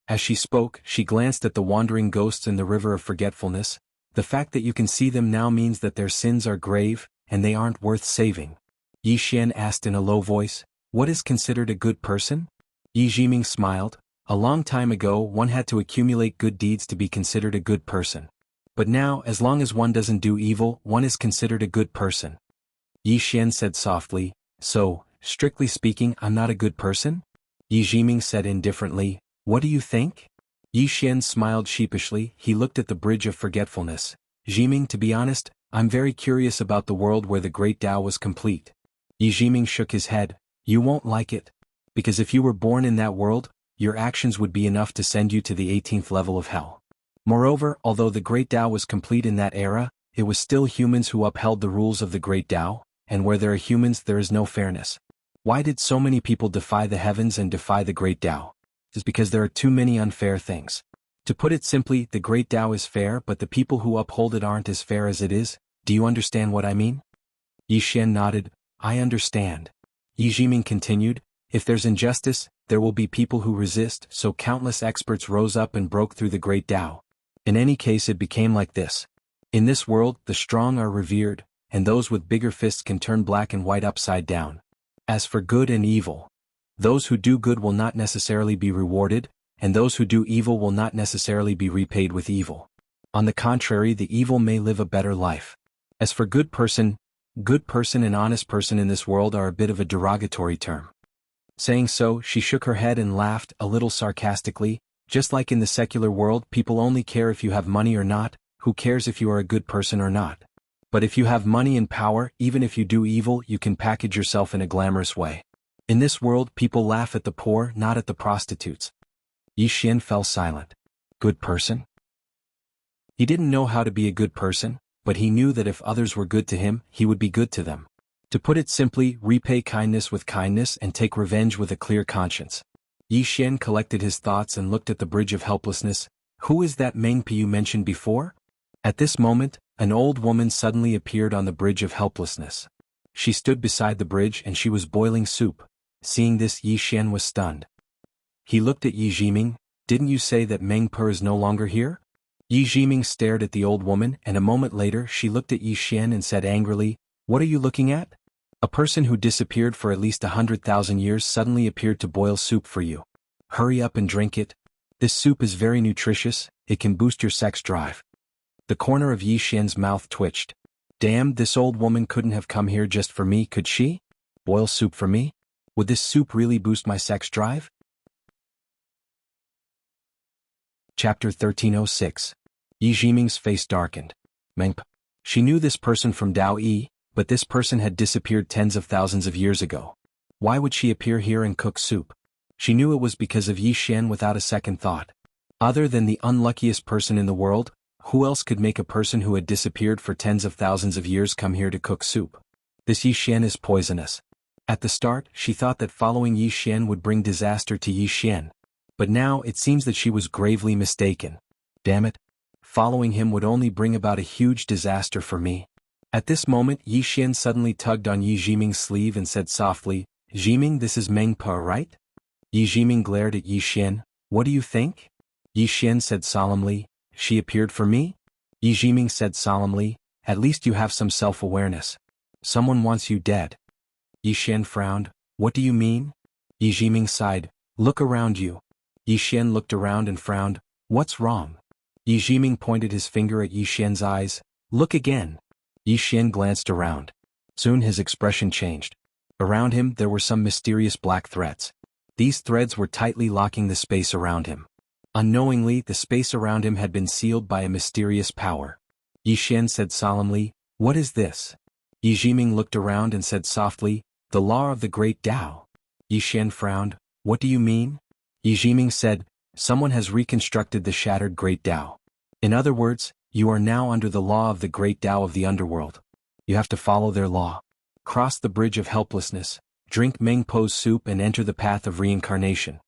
As she spoke, she glanced at the wandering ghosts in the river of forgetfulness. The fact that you can see them now means that their sins are grave, and they aren't worth saving. Yi Xian asked in a low voice, "What is considered a good person?" Yi Jiming smiled. "A long time ago one had to accumulate good deeds to be considered a good person. But now, as long as one doesn't do evil, one is considered a good person." Yi Xian said softly, "So, strictly speaking, I'm not a good person?" Yi Jiming said indifferently, "What do you think?" Yi Xian smiled sheepishly. He looked at the bridge of forgetfulness. "Jiming, to be honest, I'm very curious about the world where the great Tao was complete." Yi Jiming shook his head. "You won't like it. Because if you were born in that world, your actions would be enough to send you to the 18th level of hell. Moreover, although the great Tao was complete in that era, it was still humans who upheld the rules of the great Tao, and where there are humans there is no fairness. Why did so many people defy the heavens and defy the great Tao? It's because there are too many unfair things. To put it simply, the great Tao is fair, but the people who uphold it aren't as fair as it is. Do you understand what I mean?" Yi Xian nodded. "I understand." Yi Jiming continued, "If there's injustice, there will be people who resist, so countless experts rose up and broke through the great Tao. In any case it became like this. In this world, the strong are revered, and those with bigger fists can turn black and white upside down. As for good and evil, those who do good will not necessarily be rewarded, and those who do evil will not necessarily be repaid with evil. On the contrary, the evil may live a better life. As for good person and honest person in this world are a bit of a derogatory term." Saying so, she shook her head and laughed, a little sarcastically. "Just like in the secular world, people only care if you have money or not, who cares if you are a good person or not? But if you have money and power, even if you do evil, you can package yourself in a glamorous way. In this world, people laugh at the poor, not at the prostitutes." Yi Xian fell silent. Good person? He didn't know how to be a good person, but he knew that if others were good to him, he would be good to them. To put it simply, repay kindness with kindness and take revenge with a clear conscience. Yi Xian collected his thoughts and looked at the bridge of helplessness. Who is that Meng Pi you mentioned before? At this moment, an old woman suddenly appeared on the bridge of helplessness. She stood beside the bridge and she was boiling soup. Seeing this, Yi Xian was stunned. He looked at Yi Jiming. "Didn't you say that Meng Per is no longer here?" Yi Jiming stared at the old woman, and a moment later she looked at Yi Xian and said angrily, "What are you looking at? A person who disappeared for at least 100,000 years suddenly appeared to boil soup for you. Hurry up and drink it. This soup is very nutritious, it can boost your sex drive." The corner of Yi Xian's mouth twitched. Damn, this old woman couldn't have come here just for me, could she? Boil soup for me? Would this soup really boost my sex drive? Chapter 1306. Yi Jiming's face darkened. Mengp. She knew this person from Dao Yi, but this person had disappeared tens of thousands of years ago. Why would she appear here and cook soup? She knew it was because of Yi Xian without a second thought. Other than the unluckiest person in the world, who else could make a person who had disappeared for tens of thousands of years come here to cook soup? This Yi Xian is poisonous. At the start, she thought that following Yi Xian would bring disaster to Yi Xian. But now it seems that she was gravely mistaken. Damn it. Following him would only bring about a huge disaster for me. At this moment Yi Xian suddenly tugged on Yi Jiming's sleeve and said softly, Jiming, this is Meng Po, right? Yi Jiming glared at Yi Xian. What do you think? Yi Xian said solemnly, she appeared for me? Yi Jiming said solemnly, at least you have some self-awareness. Someone wants you dead. Yi Xian frowned, what do you mean? Yi Jiming sighed, look around you. Yi Xian looked around and frowned, what's wrong? Yi Jiming pointed his finger at Yi Xian's eyes, look again. Yi Xian glanced around. Soon his expression changed. Around him there were some mysterious black threads. These threads were tightly locking the space around him. Unknowingly, the space around him had been sealed by a mysterious power. Yi Xian said solemnly, what is this? Yi Jiming looked around and said softly, the law of the great Tao. Yi Xian frowned, what do you mean? Yi Jiming said, someone has reconstructed the shattered great Tao. In other words, you are now under the law of the great Tao of the underworld. You have to follow their law. Cross the bridge of helplessness, drink Meng Po's soup and enter the path of reincarnation.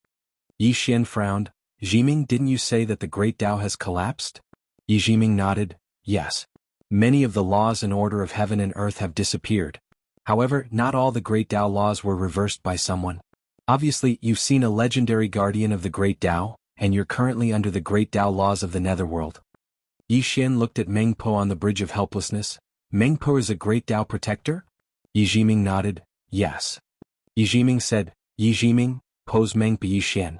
Yi Xian frowned, Jiming, didn't you say that the great Tao has collapsed? Yi Jiming nodded, yes. Many of the laws and order of heaven and earth have disappeared. However, not all the great Tao laws were reversed by someone. Obviously, you've seen a legendary guardian of the great Tao, and you're currently under the great Tao laws of the netherworld. Yi Xian looked at Meng Po on the bridge of helplessness. Meng Po is a great Tao protector? Yi Jiming nodded, yes. Yi Jiming said, Yi Jiming, Po's Meng Po Yi Xian.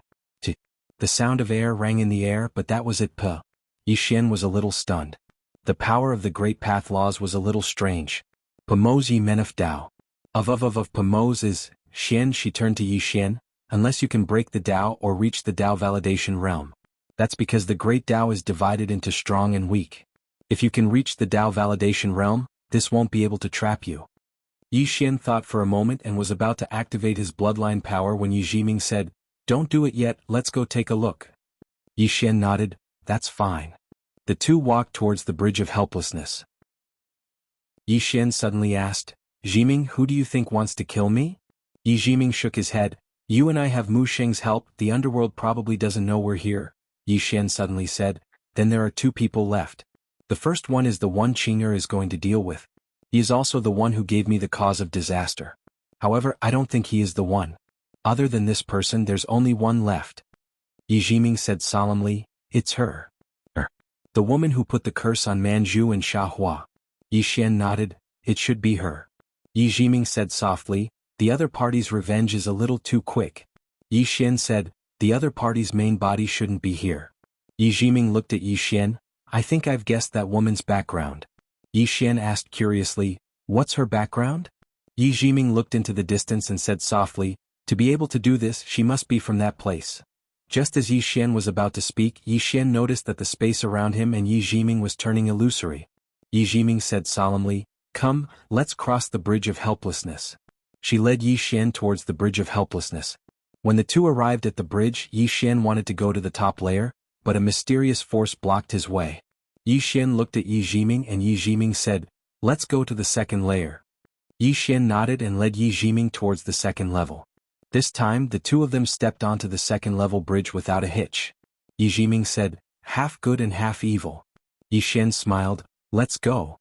The sound of air rang in the air, but that was it. Yi Xian was a little stunned. The power of the great path laws was a little strange. Pomo's Yi Men of Tao. Of Pomo's is, Xian, she turned to Yi Xian, unless you can break the Tao or reach the Tao validation realm. That's because the great Tao is divided into strong and weak. If you can reach the Tao validation realm, this won't be able to trap you. Yi Xian thought for a moment and was about to activate his bloodline power when Yi Jiming said, don't do it yet, let's go take a look. Yi Xian nodded, that's fine. The two walked towards the bridge of helplessness. Yi Xian suddenly asked, Jiming, who do you think wants to kill me? Yi Jiming shook his head, you and I have Mu Sheng's help, the underworld probably doesn't know we're here. Yi Xian suddenly said, then there are two people left. The first one is the one Qing'er is going to deal with. He is also the one who gave me the cause of disaster. However, I don't think he is the one. Other than this person there's only one left. Yi Jiming said solemnly, it's her. The woman who put the curse on Manju and Xiahua. Yi Xian nodded, it should be her. Yi Jiming said softly, the other party's revenge is a little too quick. Yi Xian said, the other party's main body shouldn't be here. Yi Jiming looked at Yi Xian, I think I've guessed that woman's background. Yi Xian asked curiously, what's her background? Yi Jiming looked into the distance and said softly, to be able to do this she must be from that place. Just as Yi Xian was about to speak, Yi Xian noticed that the space around him and Yi Jiming was turning illusory. Yi Jiming said solemnly, come, let's cross the bridge of helplessness. She led Yi Xian towards the bridge of helplessness. When the two arrived at the bridge, Yi Xian wanted to go to the top layer, but a mysterious force blocked his way. Yi Xian looked at Yi Jiming and Yi Jiming said, let's go to the second layer. Yi Xian nodded and led Yi Jiming towards the second level. This time the two of them stepped onto the second level bridge without a hitch. Yi Jiming said, half good and half evil. Yi Xian smiled, let's go.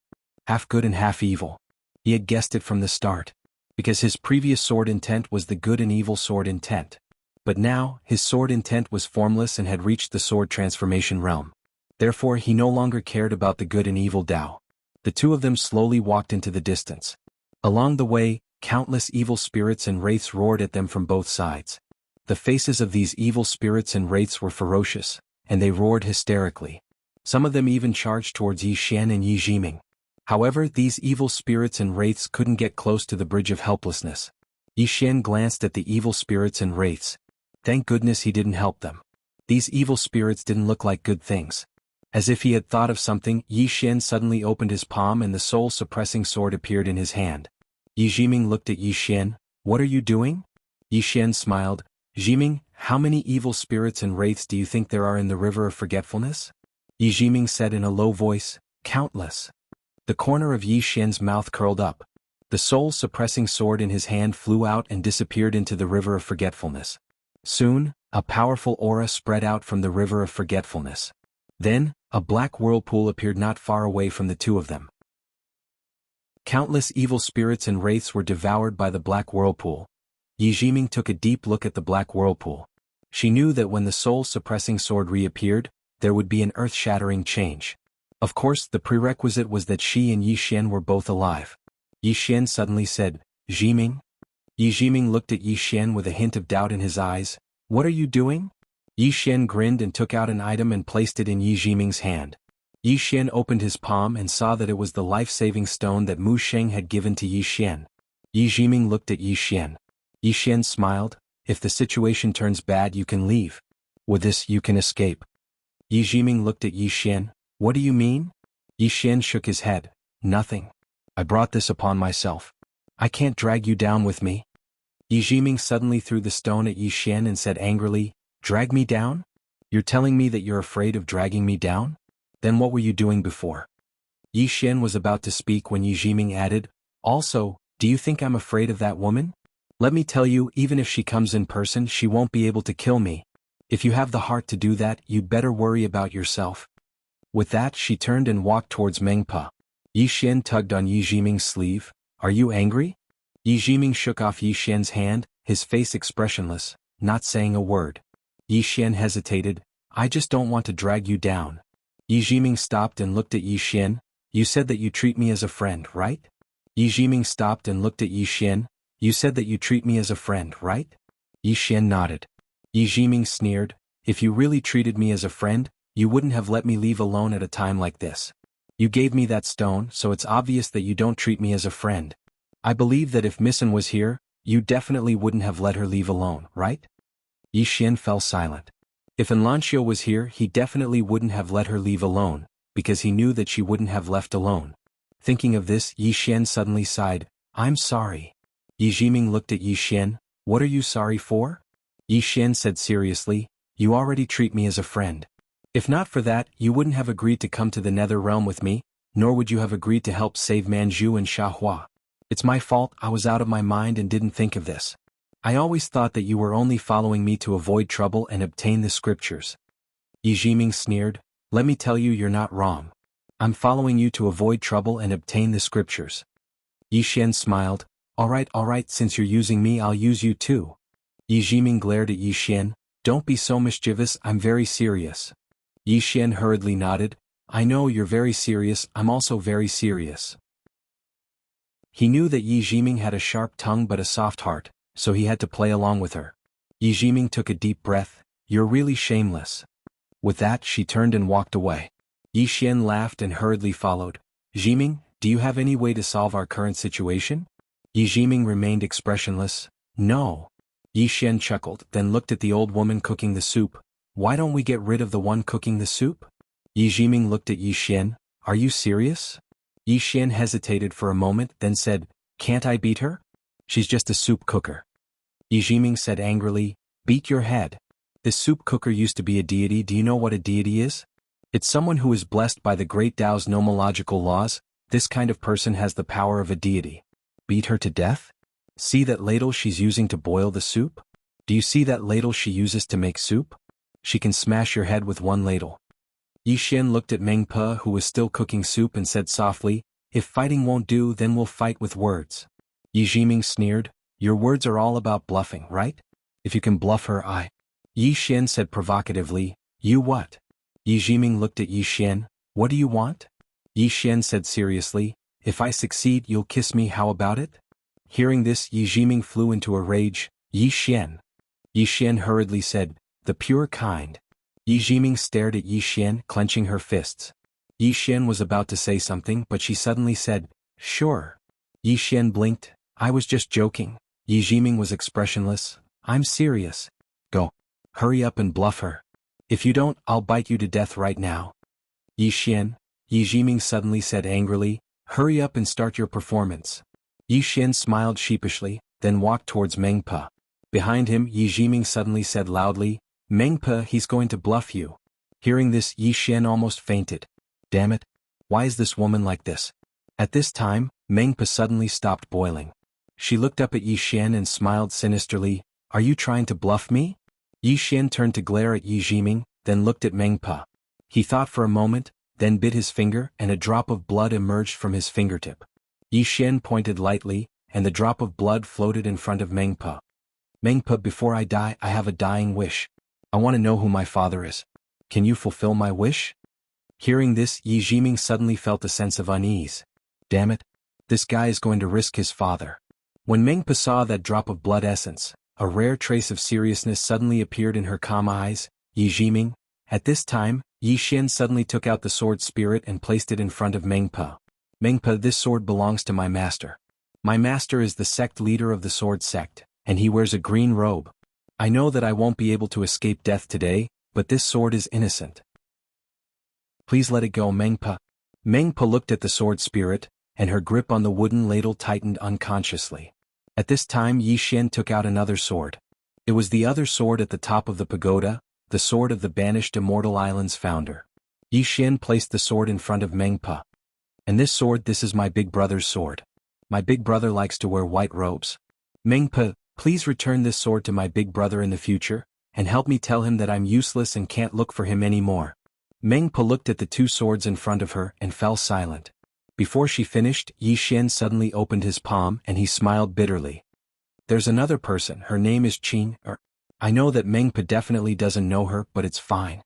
Half good and half evil. He had guessed it from the start. Because his previous sword intent was the good and evil sword intent. But now, his sword intent was formless and had reached the sword transformation realm. Therefore he no longer cared about the good and evil Tao. The two of them slowly walked into the distance. Along the way, countless evil spirits and wraiths roared at them from both sides. The faces of these evil spirits and wraiths were ferocious, and they roared hysterically. Some of them even charged towards Yi Xian and Yi Jiming. However, these evil spirits and wraiths couldn't get close to the bridge of helplessness. Yi Xian glanced at the evil spirits and wraiths. Thank goodness he didn't help them. These evil spirits didn't look like good things. As if he had thought of something, Yi Xian suddenly opened his palm and the soul-suppressing sword appeared in his hand. Yi Jiming looked at Yi Xian, what are you doing? Yi Xian smiled, Jiming, how many evil spirits and wraiths do you think there are in the river of forgetfulness? Yi Jiming said in a low voice, countless. The corner of Yi Xian's mouth curled up. The soul-suppressing sword in his hand flew out and disappeared into the river of forgetfulness. Soon, a powerful aura spread out from the river of forgetfulness. Then, a black whirlpool appeared not far away from the two of them. Countless evil spirits and wraiths were devoured by the black whirlpool. Yi Jiming took a deep look at the black whirlpool. She knew that when the soul-suppressing sword reappeared, there would be an earth-shattering change. Of course, the prerequisite was that she and Yi Xian were both alive. Yi Xian suddenly said, Jiming? Yi Jiming looked at Yi Xian with a hint of doubt in his eyes. What are you doing? Yi Xian grinned and took out an item and placed it in Yi Jiming's hand. Yi Xian opened his palm and saw that it was the life-saving stone that Mu Sheng had given to Yi Xian. Yi Jiming looked at Yi Xian. Yi Xian smiled. If the situation turns bad, you can leave. With this, you can escape. Yi Jiming looked at Yi Xian. What do you mean? Yi Xian shook his head. Nothing. I brought this upon myself. I can't drag you down with me. Yi Jiming suddenly threw the stone at Yi Xian and said angrily, Drag me down? You're telling me that you're afraid of dragging me down? Then what were you doing before? Yi Xian was about to speak when Yi Jiming added, Also, do you think I'm afraid of that woman? Let me tell you, even if she comes in person, she won't be able to kill me. If you have the heart to do that, you'd better worry about yourself. With that, she turned and walked towards Mengpa. Yi Xian tugged on Yi Jiming's sleeve. Are you angry? Yi Jiming shook off Yi Xian's hand, his face expressionless, not saying a word. Yi Xian hesitated. I just don't want to drag you down. Yi Jiming stopped and looked at Yi Xian. You said that you treat me as a friend, right? Yi Jiming stopped and looked at Yi Xian. You said that you treat me as a friend, right? Yi Xian nodded. Yi Jiming sneered. If you really treated me as a friend, you wouldn't have let me leave alone at a time like this. You gave me that stone, so it's obvious that you don't treat me as a friend. I believe that if Missen was here, you definitely wouldn't have let her leave alone, right? Yi Xian fell silent. If Enlancio was here, he definitely wouldn't have let her leave alone, because he knew that she wouldn't have left alone. Thinking of this, Yi Xian suddenly sighed. I'm sorry. Yi Jiming looked at Yi Xian. What are you sorry for? Yi Xian said seriously, You already treat me as a friend. If not for that, you wouldn't have agreed to come to the Nether Realm with me, nor would you have agreed to help save Manju and Xiahua. It's my fault, I was out of my mind and didn't think of this. I always thought that you were only following me to avoid trouble and obtain the scriptures. Yi Jiming sneered. Let me tell you, you're not wrong. I'm following you to avoid trouble and obtain the scriptures. Yi Xian smiled. Alright, since you're using me, I'll use you too. Yi Jiming glared at Yi Xian. Don't be so mischievous, I'm very serious. Yi Xian hurriedly nodded. I know you're very serious, I'm also very serious. He knew that Yi Jiming had a sharp tongue but a soft heart, so he had to play along with her. Yi Jiming took a deep breath. You're really shameless. With that, she turned and walked away. Yi Xian laughed and hurriedly followed. Jiming, do you have any way to solve our current situation? Yi Jiming remained expressionless. No. Yi Xian chuckled, then looked at the old woman cooking the soup. Why don't we get rid of the one cooking the soup? Yi Jiming looked at Yi Xian. Are you serious? Yi Xian hesitated for a moment, then said, Can't I beat her? She's just a soup cooker. Yi Jiming said angrily, Beat your head. This soup cooker used to be a deity. Do you know what a deity is? It's someone who is blessed by the great Tao's nomological laws. This kind of person has the power of a deity. Beat her to death? See that ladle she's using to boil the soup? Do you see that ladle she uses to make soup? She can smash your head with one ladle. Yi Xian looked at Meng Pe, who was still cooking soup, and said softly, If fighting won't do, then we'll fight with words. Yi Jiming sneered. Your words are all about bluffing, right? If you can bluff her, I. Yi Xian said provocatively, You what? Yi Jiming looked at Yi Xian. What do you want? Yi Xian said seriously, If I succeed, you'll kiss me, how about it? Hearing this, Yi Jiming flew into a rage. Yi Xian. Yi Xian hurriedly said, The pure kind. Yi Jiming stared at Yi Xian, clenching her fists. Yi Xian was about to say something, but she suddenly said, Sure. Yi Xian blinked. I was just joking. Yi Jiming was expressionless. I'm serious. Go. Hurry up and bluff her. If you don't, I'll bite you to death right now. Yi Xian. Yi Jiming suddenly said angrily, Hurry up and start your performance. Yi Xian smiled sheepishly, then walked towards Meng Pe. Behind him, Yi Jiming suddenly said loudly, Mengpe, he's going to bluff you. Hearing this, Yi Xian almost fainted. Damn it. Why is this woman like this? At this time, Mengpe suddenly stopped boiling. She looked up at Yi Xian and smiled sinisterly. Are you trying to bluff me? Yi Xian turned to glare at Yi Jiming, then looked at Mengpe. He thought for a moment, then bit his finger and a drop of blood emerged from his fingertip. Yi Xian pointed lightly, and the drop of blood floated in front of Mengpe. Mengpe, before I die, I have a dying wish. I want to know who my father is. Can you fulfill my wish? Hearing this, Yi Jiming suddenly felt a sense of unease. Damn it. This guy is going to risk his father. When Mengpe saw that drop of blood essence, a rare trace of seriousness suddenly appeared in her calm eyes. Yi Jiming. At this time, Yi Xian suddenly took out the sword spirit and placed it in front of Mengpe. Mengpe, this sword belongs to my master. My master is the sect leader of the sword sect, and he wears a green robe. I know that I won't be able to escape death today, but this sword is innocent. Please let it go, Mengpe. Mengpe looked at the sword spirit, and her grip on the wooden ladle tightened unconsciously. At this time, Yi Xian took out another sword. It was the other sword at the top of the pagoda, the sword of the banished Immortal Island's founder. Yi Xian placed the sword in front of Mengpe. And this sword, this is my big brother's sword. My big brother likes to wear white robes. Mengpe, please return this sword to my big brother in the future, and help me tell him that I'm useless and can't look for him anymore. Mengpe looked at the two swords in front of her and fell silent. Before she finished, Yi Xian suddenly opened his palm and he smiled bitterly. There's another person, her name is Qing. I know that Mengpe definitely doesn't know her, but it's fine.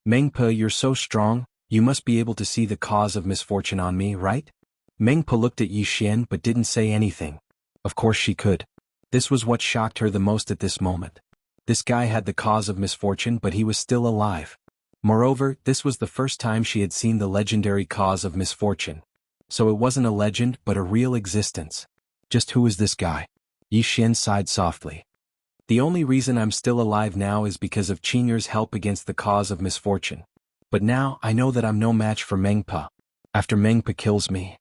Mengpe, you're so strong, you must be able to see the cause of misfortune on me, right? Mengpe looked at Yi Xian but didn't say anything. Of course she could. This was what shocked her the most at this moment. This guy had the cause of misfortune, but he was still alive. Moreover, this was the first time she had seen the legendary cause of misfortune. So it wasn't a legend but a real existence. Just who is this guy? Yi Xian sighed softly. The only reason I'm still alive now is because of Qing'er's help against the cause of misfortune. But now I know that I'm no match for Mengpe. After Mengpe kills me.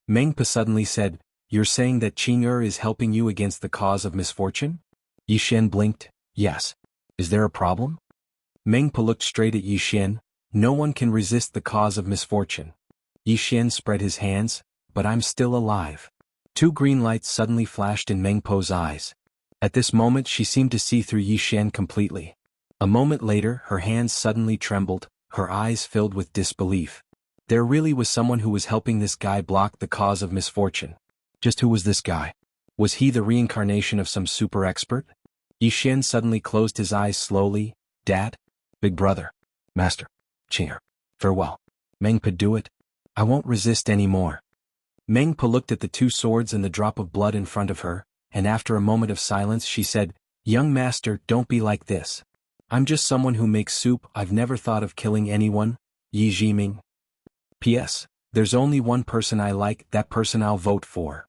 Mengpe suddenly said, You're saying that Qing'er is helping you against the cause of misfortune? Yi Xian blinked. Yes. Is there a problem? Mengpe looked straight at Yi Xian. No one can resist the cause of misfortune. Yi Xian spread his hands, but I'm still alive. Two green lights suddenly flashed in Mengpe's eyes. At this moment she seemed to see through Yi Xian completely. A moment later her hands suddenly trembled, her eyes filled with disbelief. There really was someone who was helping this guy block the cause of misfortune. Just who was this guy? Was he the reincarnation of some super expert? Yi Xian suddenly closed his eyes slowly. Dad? Big brother? Master? Qing'er? Farewell. Mengpe, do it. I won't resist any more. Mengpe looked at the two swords and the drop of blood in front of her, and after a moment of silence she said, Young master, don't be like this. I'm just someone who makes soup. I've never thought of killing anyone. Yi Jiming. P.S. There's only one person I like, that person I'll vote for.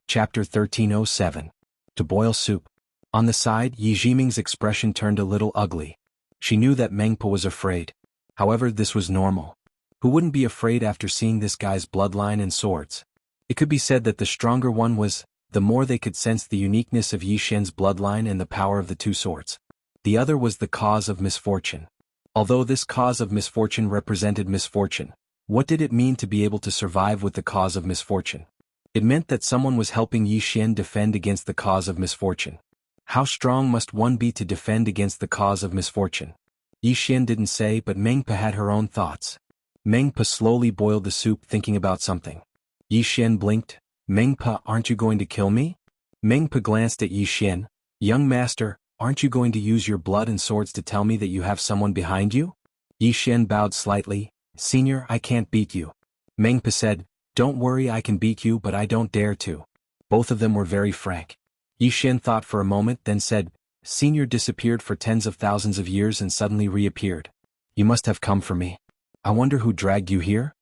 Chapter 1307. To boil soup. On the side, Yi Jiming's expression turned a little ugly. She knew that Mengpe was afraid. However, this was normal. Who wouldn't be afraid after seeing this guy's bloodline and swords? It could be said that the stronger one was, the more they could sense the uniqueness of Yi Xian's bloodline and the power of the two swords. The other was the cause of misfortune. Although this cause of misfortune represented misfortune, what did it mean to be able to survive with the cause of misfortune? It meant that someone was helping Yi Xian defend against the cause of misfortune. How strong must one be to defend against the cause of misfortune? Yi Xian didn't say, but Mengpe had her own thoughts. Mengpe slowly boiled the soup thinking about something. Yi Xian blinked. Mengpe, aren't you going to kill me? Mengpe glanced at Yi Xian. Young master, aren't you going to use your blood and swords to tell me that you have someone behind you? Yi Xian bowed slightly. Senior, I can't beat you. Mengpe said, Don't worry, I can beat you, but I don't dare to. Both of them were very frank. Yi Xian thought for a moment, then said, Senior disappeared for tens of thousands of years and suddenly reappeared. You must have come for me. I wonder who dragged you here?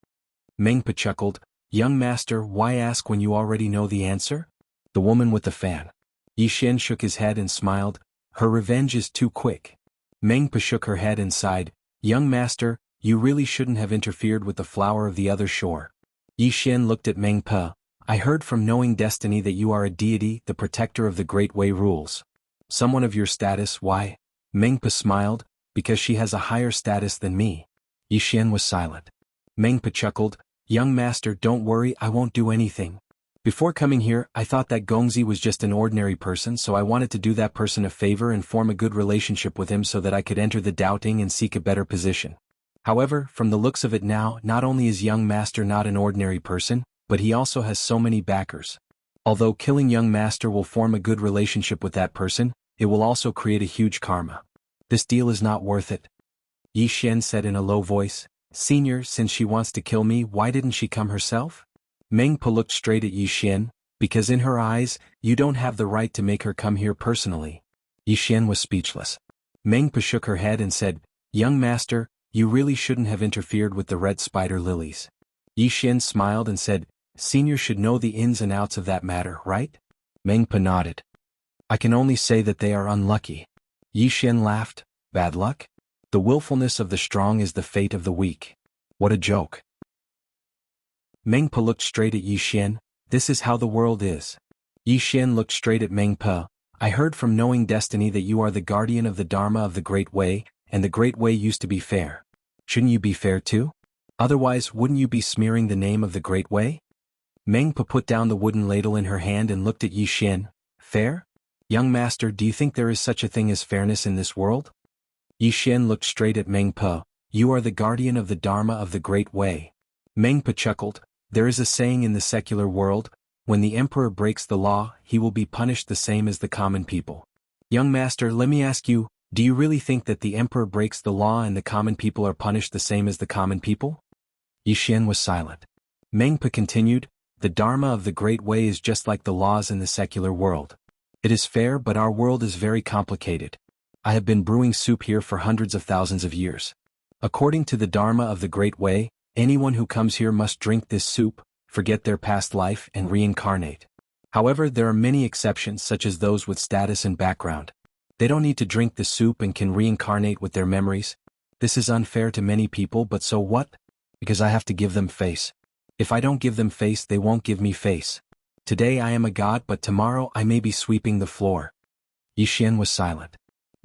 Mengpe chuckled. Young master, why ask when you already know the answer? The woman with the fan. Yi Xian shook his head and smiled. Her revenge is too quick. Mengpe shook her head and sighed. Young master, you really shouldn't have interfered with the flower of the other shore. Yi Xian looked at Mengpe. I heard from knowing destiny that you are a deity, the protector of the Great Way rules. Someone of your status, why? Mengpa smiled, because she has a higher status than me. Yixian was silent. Mengpa chuckled, young master, don't worry, I won't do anything. Before coming here, I thought that Gongzi was just an ordinary person, so I wanted to do that person a favor and form a good relationship with him so that I could enter the doubting and seek a better position. However, from the looks of it now, not only is young master not an ordinary person, but he also has so many backers. Although killing young master will form a good relationship with that person, it will also create a huge karma. This deal is not worth it. Yixian said in a low voice, Senior, since she wants to kill me, why didn't she come herself? Mengpa looked straight at Yixian, because in her eyes, you don't have the right to make her come here personally. Yixian was speechless. Mengpa shook her head and said, young master, you really shouldn't have interfered with the red spider lilies. Yixian smiled and said, Senior should know the ins and outs of that matter, right? Mengpa nodded. I can only say that they are unlucky. Yixian laughed, bad luck? The willfulness of the strong is the fate of the weak. What a joke. Mengpa looked straight at Yixian, this is how the world is. Yixian looked straight at Mengpa, I heard from knowing destiny that you are the guardian of the Dharma of the Great Way, and the Great Way used to be fair. Shouldn't you be fair too? Otherwise, wouldn't you be smearing the name of the Great Way? Mengpa put down the wooden ladle in her hand and looked at Yixian, fair? Young master, do you think there is such a thing as fairness in this world? Yixian looked straight at Mengpa, you are the guardian of the Dharma of the Great Way. Mengpa chuckled, there is a saying in the secular world, when the emperor breaks the law, he will be punished the same as the common people. Young master, let me ask you, do you really think that the emperor breaks the law and the common people are punished the same as the common people? Yixian was silent. Mengpa continued, the Dharma of the Great Way is just like the laws in the secular world. It is fair, but our world is very complicated. I have been brewing soup here for hundreds of thousands of years. According to the Dharma of the Great Way, anyone who comes here must drink this soup, forget their past life and reincarnate. However, there are many exceptions such as those with status and background. They don't need to drink the soup and can reincarnate with their memories. This is unfair to many people, but so what? Because I have to give them face. If I don't give them face, they won't give me face. Today I am a god, but tomorrow I may be sweeping the floor. Yixian was silent.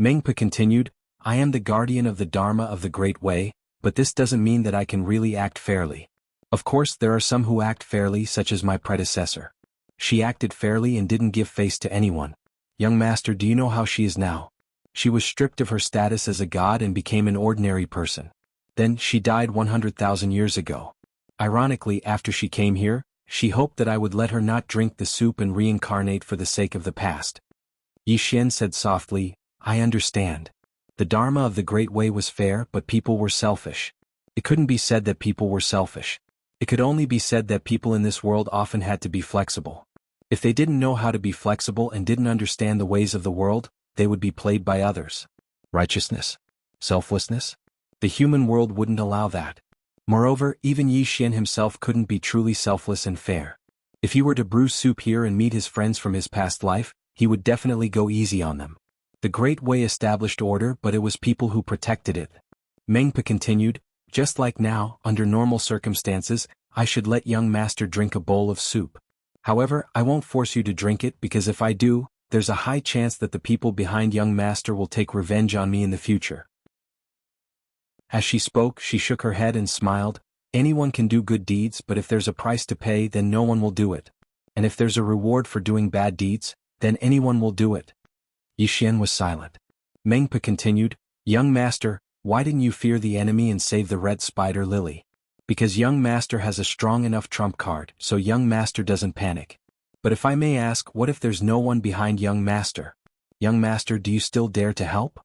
Mengpa continued, I am the guardian of the Dharma of the Great Way, but this doesn't mean that I can really act fairly. Of course, there are some who act fairly, such as my predecessor. She acted fairly and didn't give face to anyone. Young master, do you know how she is now? She was stripped of her status as a god and became an ordinary person. Then, she died 100,000 years ago. Ironically, after she came here, she hoped that I would let her not drink the soup and reincarnate for the sake of the past. Yixian said softly, I understand. The Dharma of the Great Way was fair, but people were selfish. It couldn't be said that people were selfish. It could only be said that people in this world often had to be flexible. If they didn't know how to be flexible and didn't understand the ways of the world, they would be played by others. Righteousness? Selflessness? The human world wouldn't allow that. Moreover, even Yixian himself couldn't be truly selfless and fair. If he were to brew soup here and meet his friends from his past life, he would definitely go easy on them. The Great Way established order, but it was people who protected it. Mengpa continued, just like now, under normal circumstances, I should let young master drink a bowl of soup. However, I won't force you to drink it because if I do, there's a high chance that the people behind young master will take revenge on me in the future. As she spoke, she shook her head and smiled, anyone can do good deeds, but if there's a price to pay, then no one will do it. And if there's a reward for doing bad deeds, then anyone will do it. Yixian was silent. Mengpa continued, young master, why didn't you fear the enemy and save the red spider lily? Because young master has a strong enough trump card, so young master doesn't panic. But if I may ask, what if there's no one behind young master? Young master, do you still dare to help?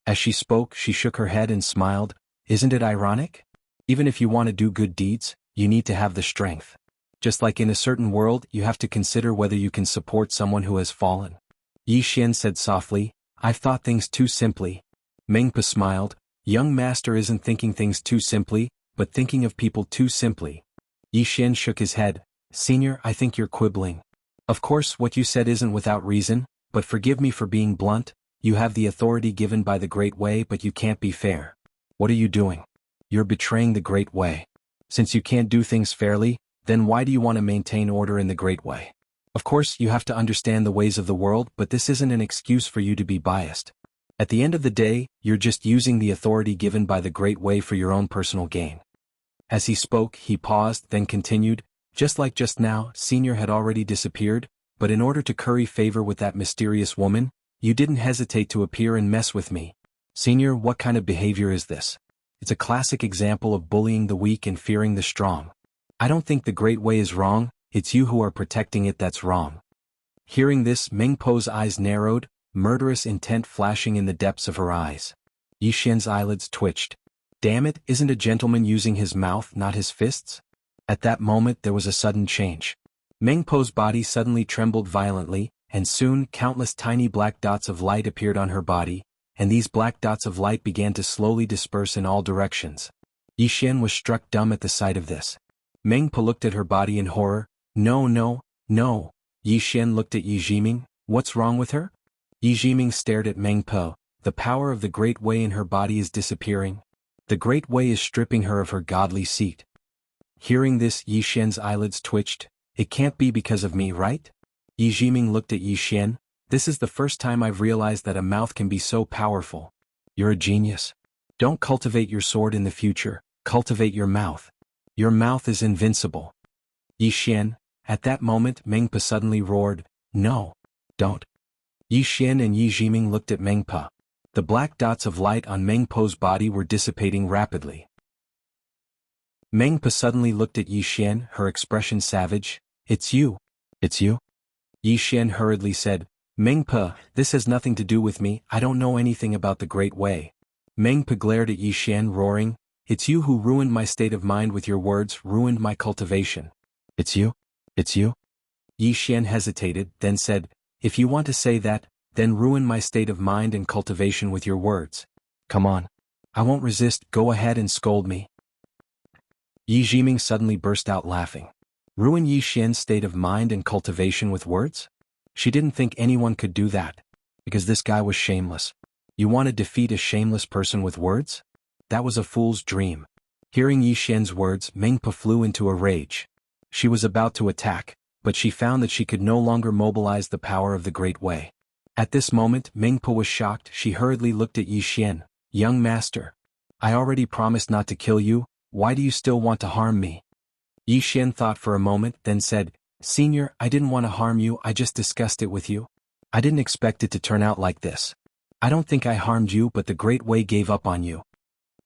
As she spoke, she shook her head and smiled, isn't it ironic? Even if you want to do good deeds, you need to have the strength. Just like in a certain world, you have to consider whether you can support someone who has fallen. Yixian said softly, I've thought things too simply. Mengpa smiled, young master isn't thinking things too simply, but thinking of people too simply. Yixian shook his head, Senior, I think you're quibbling. Of course, what you said isn't without reason, but forgive me for being blunt, you have the authority given by the Great Way, but you can't be fair. What are you doing? You're betraying the Great Way. Since you can't do things fairly, Then why do you want to maintain order in the Great Way? Of course, you have to understand the ways of the world, but this isn't an excuse for you to be biased. At the end of the day, you're just using the authority given by the Great Way for your own personal gain. As he spoke, he paused, then continued, just like just now, Senior had already disappeared, but in order to curry favor with that mysterious woman, you didn't hesitate to appear and mess with me. Senior, what kind of behavior is this? It's a classic example of bullying the weak and fearing the strong. I don't think the Great Way is wrong, it's you who are protecting it that's wrong. Hearing this, Meng Po's eyes narrowed, murderous intent flashing in the depths of her eyes. Yi Xian's eyelids twitched. Damn it, isn't a gentleman using his mouth, not his fists? At that moment there was a sudden change. Meng Po's body suddenly trembled violently, and soon countless tiny black dots of light appeared on her body, and these black dots of light began to slowly disperse in all directions. Yi Xian was struck dumb at the sight of this. Meng Po looked at her body in horror. No, no, no. Yi Xian looked at Yi Jiming. What's wrong with her? Yi Jiming stared at Meng Po. The power of the Great Way in her body is disappearing. The Great Way is stripping her of her godly seat. Hearing this, Yi Xian's eyelids twitched. It can't be because of me, right? Yi Jiming looked at Yi Xian. This is the first time I've realized that a mouth can be so powerful. You're a genius. Don't cultivate your sword in the future, cultivate your mouth. Your mouth is invincible. Yi Xian. At that moment Meng Po suddenly roared, no, don't. Yi Xian and Yi Jiming looked at Meng Po. The black dots of light on Meng Po's body were dissipating rapidly. Meng Po suddenly looked at Yi Xian, her expression savage. It's you. It's you? Yi Xian hurriedly said, Meng Po, this has nothing to do with me, I don't know anything about the Great Way. Meng Po glared at Yi Xian, roaring, it's you who ruined my state of mind with your words, ruined my cultivation. It's you? It's you? Yi Xian hesitated, then said, if you want to say that, then ruin my state of mind and cultivation with your words. Come on. I won't resist, go ahead and scold me. Yi Jiming suddenly burst out laughing. Ruin Yi Xian's state of mind and cultivation with words? She didn't think anyone could do that. Because this guy was shameless. You want to defeat a shameless person with words? That was a fool's dream. Hearing Yi Xian's words, Meng Po flew into a rage. She was about to attack, but she found that she could no longer mobilize the power of the Great Way. At this moment, Meng Po was shocked. She hurriedly looked at Yi Xian. Young master. I already promised not to kill you, why do you still want to harm me? Yi Xian thought for a moment, then said, Senior, I didn't want to harm you, I just discussed it with you. I didn't expect it to turn out like this. I don't think I harmed you, but the Great Way gave up on you.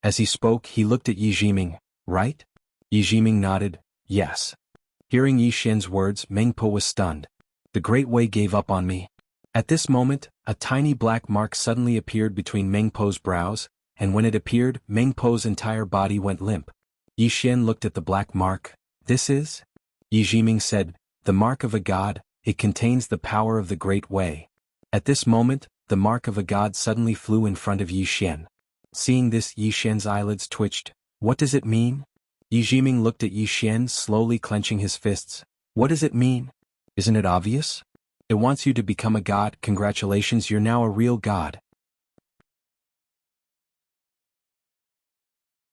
As he spoke, he looked at Yi Jiming, right? Yi Jiming nodded, yes. Hearing Yi Xian's words, Meng Po was stunned. The Great Way gave up on me. At this moment, a tiny black mark suddenly appeared between Meng Po's brows, and when it appeared, Meng Po's entire body went limp. Yi Xian looked at the black mark. This is? Yi Jiming said, the mark of a god, it contains the power of the Great Way. At this moment, the mark of a god suddenly flew in front of Yi Xian. Seeing this, Yi Xian's eyelids twitched. What does it mean? Yi Jiming looked at Yi Xian, slowly clenching his fists. What does it mean? Isn't it obvious? It wants you to become a god. Congratulations, you're now a real god.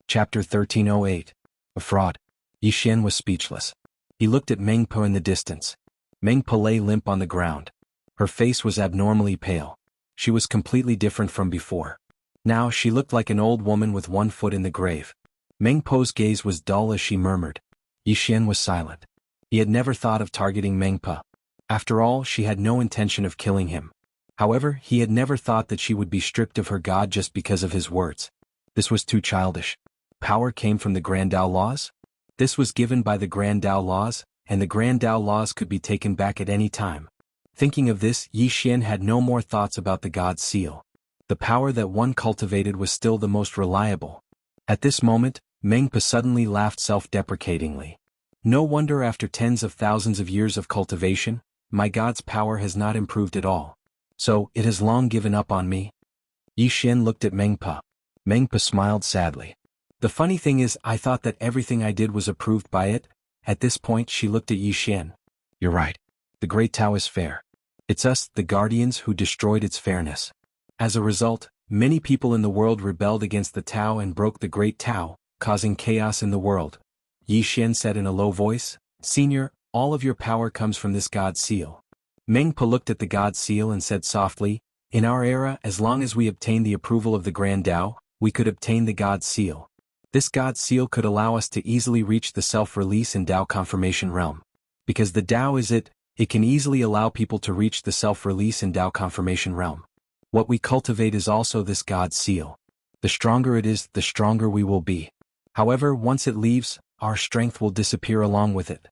Chapter 1308. A fraud. Yi Xian was speechless. He looked at Meng Po in the distance. Meng Po lay limp on the ground. Her face was abnormally pale. She was completely different from before. Now she looked like an old woman with one foot in the grave. Meng Po's gaze was dull as she murmured. Yi Xian was silent. He had never thought of targeting Meng Po. After all, she had no intention of killing him. However, he had never thought that she would be stripped of her god just because of his words. This was too childish. Power came from the Grand Tao laws? This was given by the Grand Tao laws, and the Grand Tao laws could be taken back at any time. Thinking of this, Yi Xian had no more thoughts about the god's seal. The power that one cultivated was still the most reliable. At this moment, Meng Po suddenly laughed self-deprecatingly. No wonder after tens of thousands of years of cultivation, my god's power has not improved at all. So, it has long given up on me? Yi Xian looked at Meng Po. Meng Po smiled sadly. The funny thing is, I thought that everything I did was approved by it. At this point she looked at Yi Xian. You're right. The Great Tao is fair. It's us, the guardians, who destroyed its fairness. As a result, many people in the world rebelled against the Tao and broke the Great Tao, causing chaos in the world. Yi Xian said in a low voice, Senior, all of your power comes from this God seal. Meng Po looked at the God seal and said softly, in our era, as long as we obtain the approval of the Grand Tao, we could obtain the God seal. This God seal could allow us to easily reach the self-release and Tao confirmation realm. Because the Tao is it can easily allow people to reach the self-release and Tao confirmation realm. What we cultivate is also this God seal. The stronger it is, the stronger we will be. However, once it leaves, our strength will disappear along with it.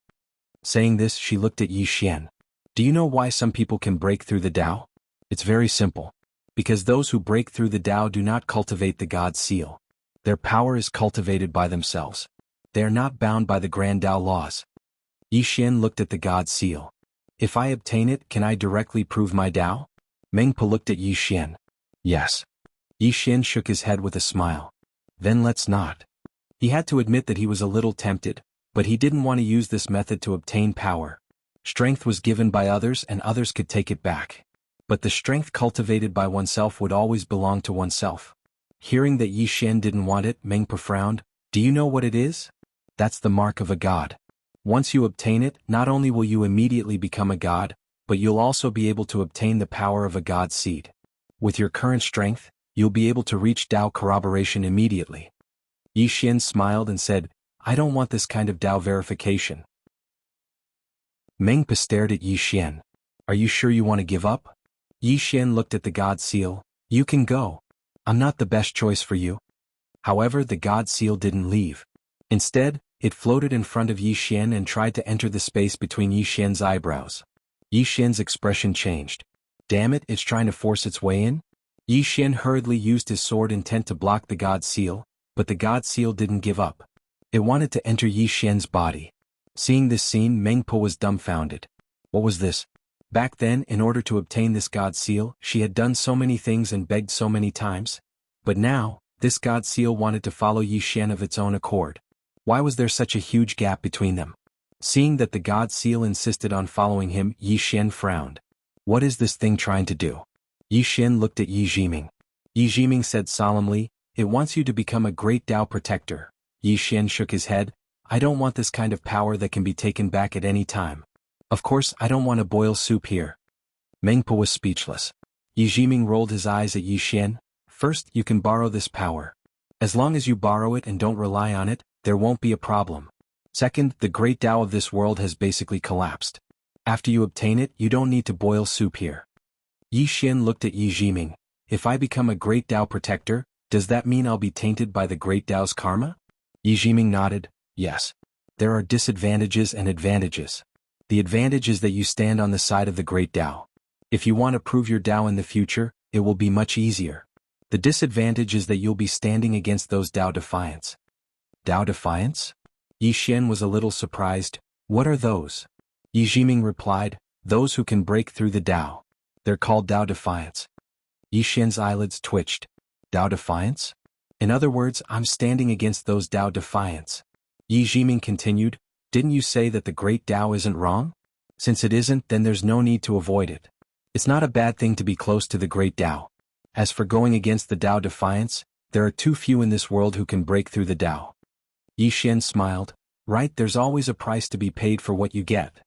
Saying this, she looked at Yi Xian. Do you know why some people can break through the Tao? It's very simple. Because those who break through the Tao do not cultivate the God seal. Their power is cultivated by themselves. They are not bound by the Grand Tao laws. Yi Xian looked at the God seal. If I obtain it, can I directly prove my Tao? Meng Po looked at Yi Xian. Yes. Yi Xian shook his head with a smile. Then let's not. He had to admit that he was a little tempted, but he didn't want to use this method to obtain power. Strength was given by others and others could take it back. But the strength cultivated by oneself would always belong to oneself. Hearing that Yi Xian didn't want it, Meng Po frowned. Do you know what it is? That's the mark of a god. Once you obtain it, not only will you immediately become a god, but you'll also be able to obtain the power of a god seed. With your current strength, you'll be able to reach Tao corroboration immediately. Yi Xian smiled and said, I don't want this kind of Tao verification. Meng Po stared at Yi Xian. Are you sure you want to give up? Yi Xian looked at the God seal. You can go. I'm not the best choice for you. However, the God seal didn't leave. Instead, it floated in front of Yi Xian and tried to enter the space between Yi Xian's eyebrows. Yi Xian's expression changed. Damn it, it's trying to force its way in? Yi Xian hurriedly used his sword intent to block the God seal, but the God seal didn't give up. It wanted to enter Yi Xian's body. Seeing this scene, Meng Po was dumbfounded. What was this? Back then, in order to obtain this God seal, she had done so many things and begged so many times. But now, this God seal wanted to follow Yi Xian of its own accord. Why was there such a huge gap between them? Seeing that the God seal insisted on following him, Yi Xian frowned. What is this thing trying to do? Yi Xian looked at Yi Jiming. Yi Jiming said solemnly, it wants you to become a great Tao protector. Yi Xian shook his head. I don't want this kind of power that can be taken back at any time. Of course, I don't want to boil soup here. Meng Po was speechless. Yi Jiming rolled his eyes at Yi Xian. First, you can borrow this power. As long as you borrow it and don't rely on it, there won't be a problem. Second, the great Tao of this world has basically collapsed. After you obtain it, you don't need to boil soup here. Yi Xian looked at Yi Jiming. If I become a great Tao protector, does that mean I'll be tainted by the great Tao's karma? Yi Jiming nodded. Yes. There are disadvantages and advantages. The advantage is that you stand on the side of the great Tao. If you want to prove your Tao in the future, it will be much easier. The disadvantage is that you'll be standing against those Tao defiants. Tao defiants? Yi Xian was a little surprised. What are those? Yi Jiming replied, those who can break through the Tao. They're called Tao defiants. Yi Xian's eyelids twitched. Tao defiants? In other words, I'm standing against those Tao defiants. Yi Jiming continued, didn't you say that the great Tao isn't wrong? Since it isn't, then there's no need to avoid it. It's not a bad thing to be close to the great Tao. As for going against the Tao defiants, there are too few in this world who can break through the Tao. Yi Xian smiled. Right, there's always a price to be paid for what you get.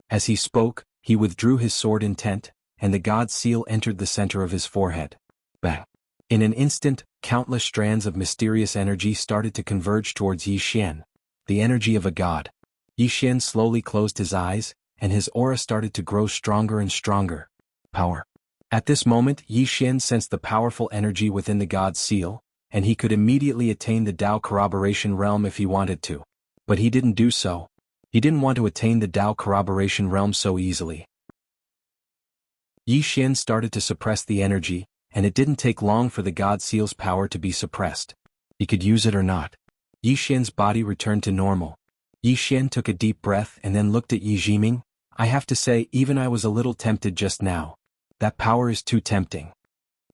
As he spoke, he withdrew his sword intent, and the God seal entered the center of his forehead. Bang! In an instant, countless strands of mysterious energy started to converge towards Yi Xian. The energy of a god. Yi Xian slowly closed his eyes, and his aura started to grow stronger and stronger. Power. At this moment, Yi Xian sensed the powerful energy within the God seal, and he could immediately attain the Tao corroboration realm if he wanted to. But he didn't do so. He didn't want to attain the Tao corroboration realm so easily. Yi Xian started to suppress the energy, and it didn't take long for the God seal's power to be suppressed. He could use it or not. Yi Xian's body returned to normal. Yi Xian took a deep breath and then looked at Yi Jiming. I have to say, even I was a little tempted just now. That power is too tempting.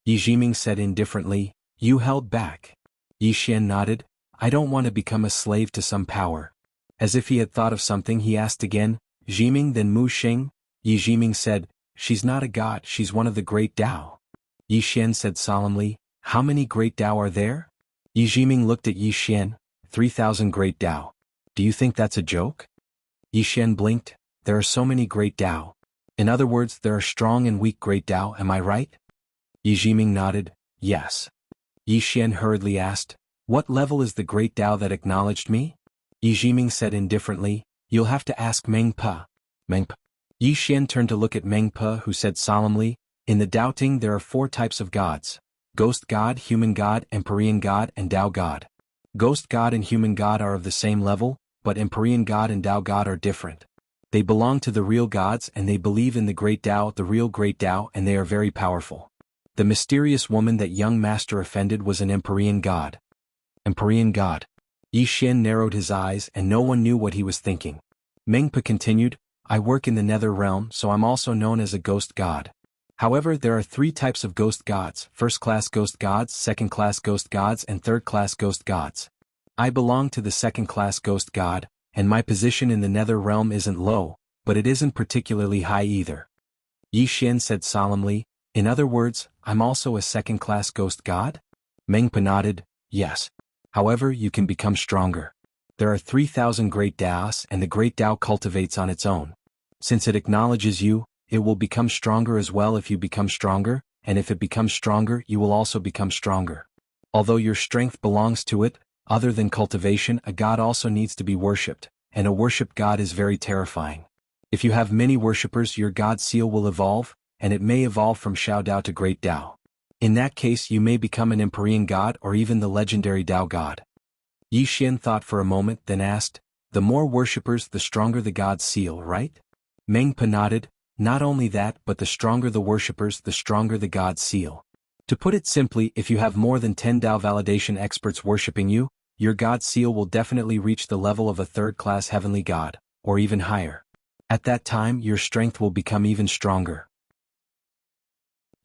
Yi Jiming said indifferently, you held back. Yi Xian nodded. I don't want to become a slave to some power. As if he had thought of something, he asked again, Jiming then Mu Xing? Yi Jiming said, she's not a god, she's one of the great Tao. Yi Xian said solemnly, how many great Tao are there? Yi Jiming looked at Yi Xian, 3,000 great Tao. Do you think that's a joke? Yixian blinked. There are so many great Tao. In other words, there are strong and weak great Tao, am I right? Yi Jiming nodded, yes. Yixian hurriedly asked, what level is the great Tao that acknowledged me? Yi Jiming said indifferently, you'll have to ask Meng Pe. Meng Pe. Yixian turned to look at Meng Pe, who said solemnly, in the Tao Ting there are 4 types of gods: Ghost God, Human God, Empyrean God, and Tao God. Ghost God and Human God are of the same level, but Empyrean God and Tao God are different. They belong to the real gods and they believe in the great Tao, the real great Tao, and they are very powerful. The mysterious woman that young master offended was an Empyrean God. Empyrean God. Yixian narrowed his eyes and no one knew what he was thinking. Meng Pe continued, I work in the nether realm, so I'm also known as a ghost god. However, there are 3 types of ghost gods: first-class ghost gods, second-class ghost gods, and third-class ghost gods. I belong to the second-class ghost god, and my position in the nether realm isn't low, but it isn't particularly high either. Yixian said solemnly, in other words, I'm also a second-class ghost god? Meng Pe nodded, yes. However, you can become stronger. There are 3,000 great Taos and the great Tao cultivates on its own. Since it acknowledges you, it will become stronger as well if you become stronger, and if it becomes stronger you will also become stronger. Although your strength belongs to it, other than cultivation, a god also needs to be worshipped, and a worshipped god is very terrifying. If you have many worshippers, your god seal will evolve, and it may evolve from Shao Dao to Great Tao. In that case you may become an Empyrean god or even the legendary Tao god. Yixian thought for a moment, then asked, the more worshippers the stronger the god's seal, right? Meng Pe nodded, not only that but the stronger the worshippers the stronger the god's seal. To put it simply, if you have more than 10 Tao validation experts worshipping you, your god's seal will definitely reach the level of a third-class heavenly god, or even higher. At that time your strength will become even stronger.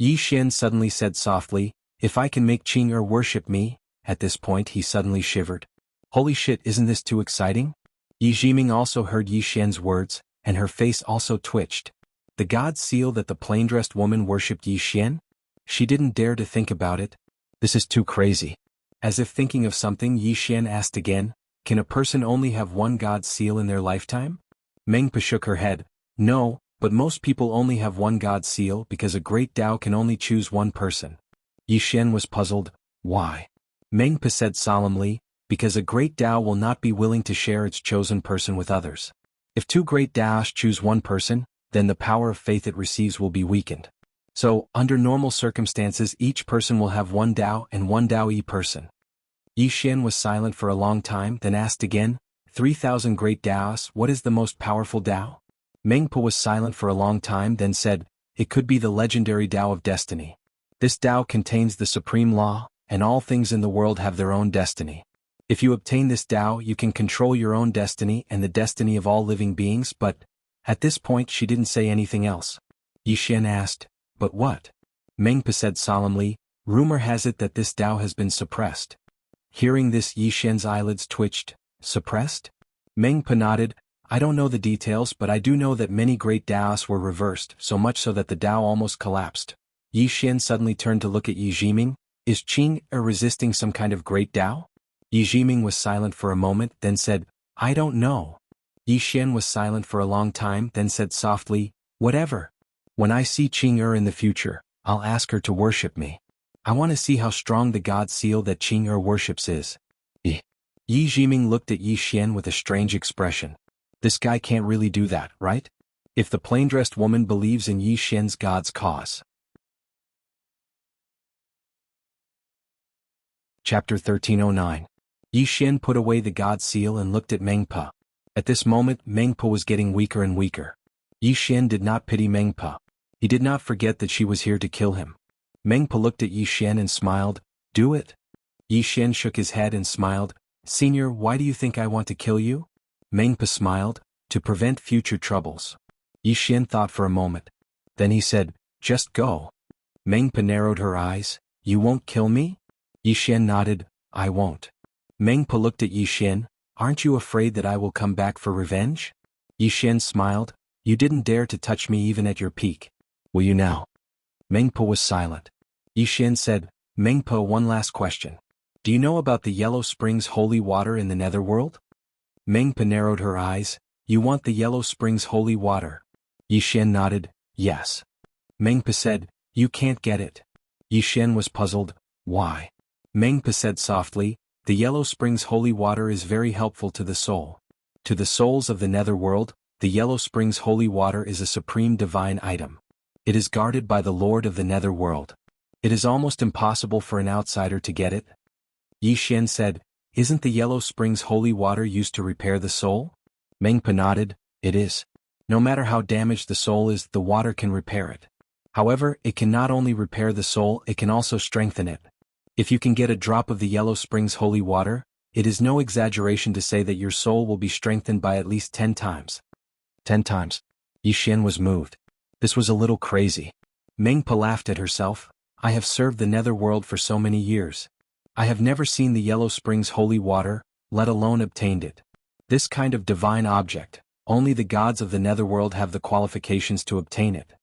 Yixian suddenly said softly, if I can make Qing worship me. At this point he suddenly shivered. Holy shit, isn't this too exciting? Yi Jiming also heard Yixian's words, and her face also twitched. The god's seal that the plain-dressed woman worshipped Yixian? She didn't dare to think about it. This is too crazy. As if thinking of something, Yixian asked again, can a person only have one god's seal in their lifetime? Meng Pe shook her head, no, but most people only have one god's seal because a great Tao can only choose one person. Yixian was puzzled, why? Meng Pe said solemnly, because a great Tao will not be willing to share its chosen person with others. If 2 great Taos choose one person, then the power of faith it receives will be weakened. So, under normal circumstances each person will have one Tao and one Tao-y person. Yixian was silent for a long time, then asked again, 3,000 great Taos, what is the most powerful Tao? Meng Pe was silent for a long time, then said, it could be the legendary Tao of destiny. This Tao contains the supreme law, and all things in the world have their own destiny. If you obtain this Tao you can control your own destiny and the destiny of all living beings, but, at this point she didn't say anything else. Yixian asked, but what? Meng Pe said solemnly, rumor has it that this Tao has been suppressed. Hearing this, Yixian's eyelids twitched. Suppressed? Meng Pe nodded, I don't know the details but I do know that many great Taos were reversed, so much so that the Tao almost collapsed. Yixian suddenly turned to look at Yi Jiming, is Qing resisting some kind of great Tao? Yi Jiming was silent for a moment, then said, I don't know. Yixian was silent for a long time, then said softly, whatever. When I see Qing in the future, I'll ask her to worship me. I want to see how strong the god seal that Qing worships is. Yi Jiming looked at Yixian with a strange expression. This guy can't really do that, right? If the plain-dressed woman believes in Yixian's god's cause. Chapter 1309. Yixian put away the god seal and looked at Meng Pe. At this moment Meng Pe was getting weaker and weaker. Yixian did not pity Meng Pe. He did not forget that she was here to kill him. Meng Pe looked at Yixian and smiled, do it? Yixian shook his head and smiled, Senior, why do you think I want to kill you? Meng Pe smiled, to prevent future troubles. Yixian thought for a moment. Then he said, just go. Meng Pe narrowed her eyes, you won't kill me? Yixian nodded, I won't. Meng Pe looked at Yixian, aren't you afraid that I will come back for revenge? Yixian smiled, you didn't dare to touch me even at your peak. Will you now? Meng Pe was silent. Yixian said, Meng Pe, one last question. Do you know about the Yellow Springs holy water in the netherworld? Meng Pe narrowed her eyes, You want the Yellow Springs holy water? Yixian nodded, yes. Mengpa said, you can't get it. Yixian was puzzled, why? Mengpa said softly, the Yellow Springs holy water is very helpful to the soul. To the souls of the netherworld, the Yellow Springs holy water is a supreme divine item. It is guarded by the Lord of the netherworld. It is almost impossible for an outsider to get it. Yixian said, isn't the Yellow Springs holy water used to repair the soul? Mengpa nodded, it is. No matter how damaged the soul is, the water can repair it. However, it can not only repair the soul, it can also strengthen it. If you can get a drop of the Yellow Springs holy water, it is no exaggeration to say that your soul will be strengthened by at least 10 times. 10 times. Yixian was moved. This was a little crazy. Mengpa laughed at herself. I have served the netherworld for so many years. I have never seen the Yellow Springs holy water, let alone obtained it. This kind of divine object, only the gods of the netherworld have the qualifications to obtain it.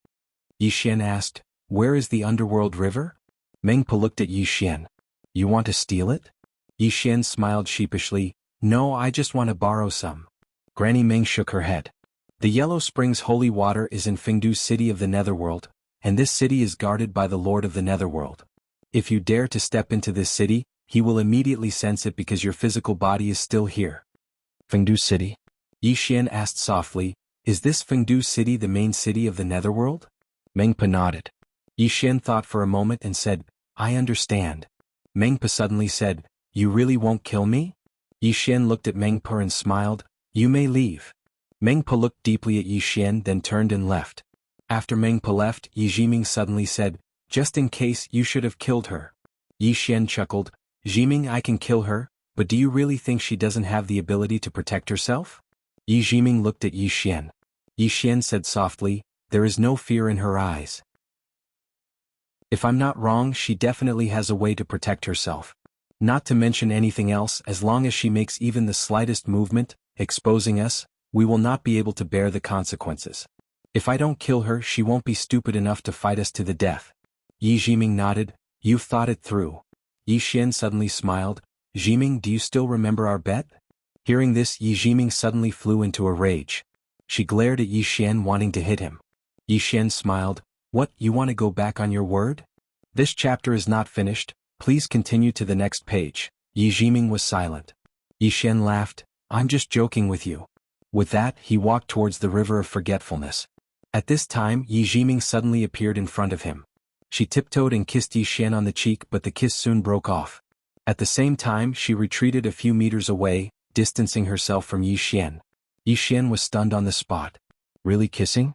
Yixian asked, where is the underworld river? Mengpa looked at Yixian. You want to steal it? Yixian smiled sheepishly, no, I just want to borrow some. Granny Meng shook her head. The Yellow Springs holy water is in Fengdu city of the netherworld, and this city is guarded by the Lord of the netherworld. If you dare to step into this city, he will immediately sense it because your physical body is still here. Fengdu city? Yixian asked softly, is this Fengdu city the main city of the netherworld? Mengpa nodded. Yixian thought for a moment and said, I understand. Mengpa suddenly said, you really won't kill me? Yixian looked at Mengpa and smiled, you may leave. Mengpa looked deeply at Yixian, then turned and left. After Mengpa left, Yijiming suddenly said, just in case, you should have killed her. Yixian chuckled, Jiming, I can kill her, but do you really think she doesn't have the ability to protect herself? Yijiming looked at Yixian. Yixian said softly, there is no fear in her eyes. If I'm not wrong, she definitely has a way to protect herself. Not to mention anything else, as long as she makes even the slightest movement, exposing us, we will not be able to bear the consequences. If I don't kill her, she won't be stupid enough to fight us to the death. Yijiming nodded, you've thought it through. Yixian suddenly smiled, Jiming, do you still remember our bet? Hearing this, Yijiming suddenly flew into a rage. She glared at Yixian, wanting to hit him. Yixian smiled, what, you want to go back on your word? This chapter is not finished, please continue to the next page. Yijiming was silent. Yixian laughed, I'm just joking with you. With that, he walked towards the river of forgetfulness. At this time, Yijiming suddenly appeared in front of him. She tiptoed and kissed Yixian on the cheek, but the kiss soon broke off. At the same time, she retreated a few meters away, distancing herself from Yixian. Yixian was stunned on the spot. Really kissing?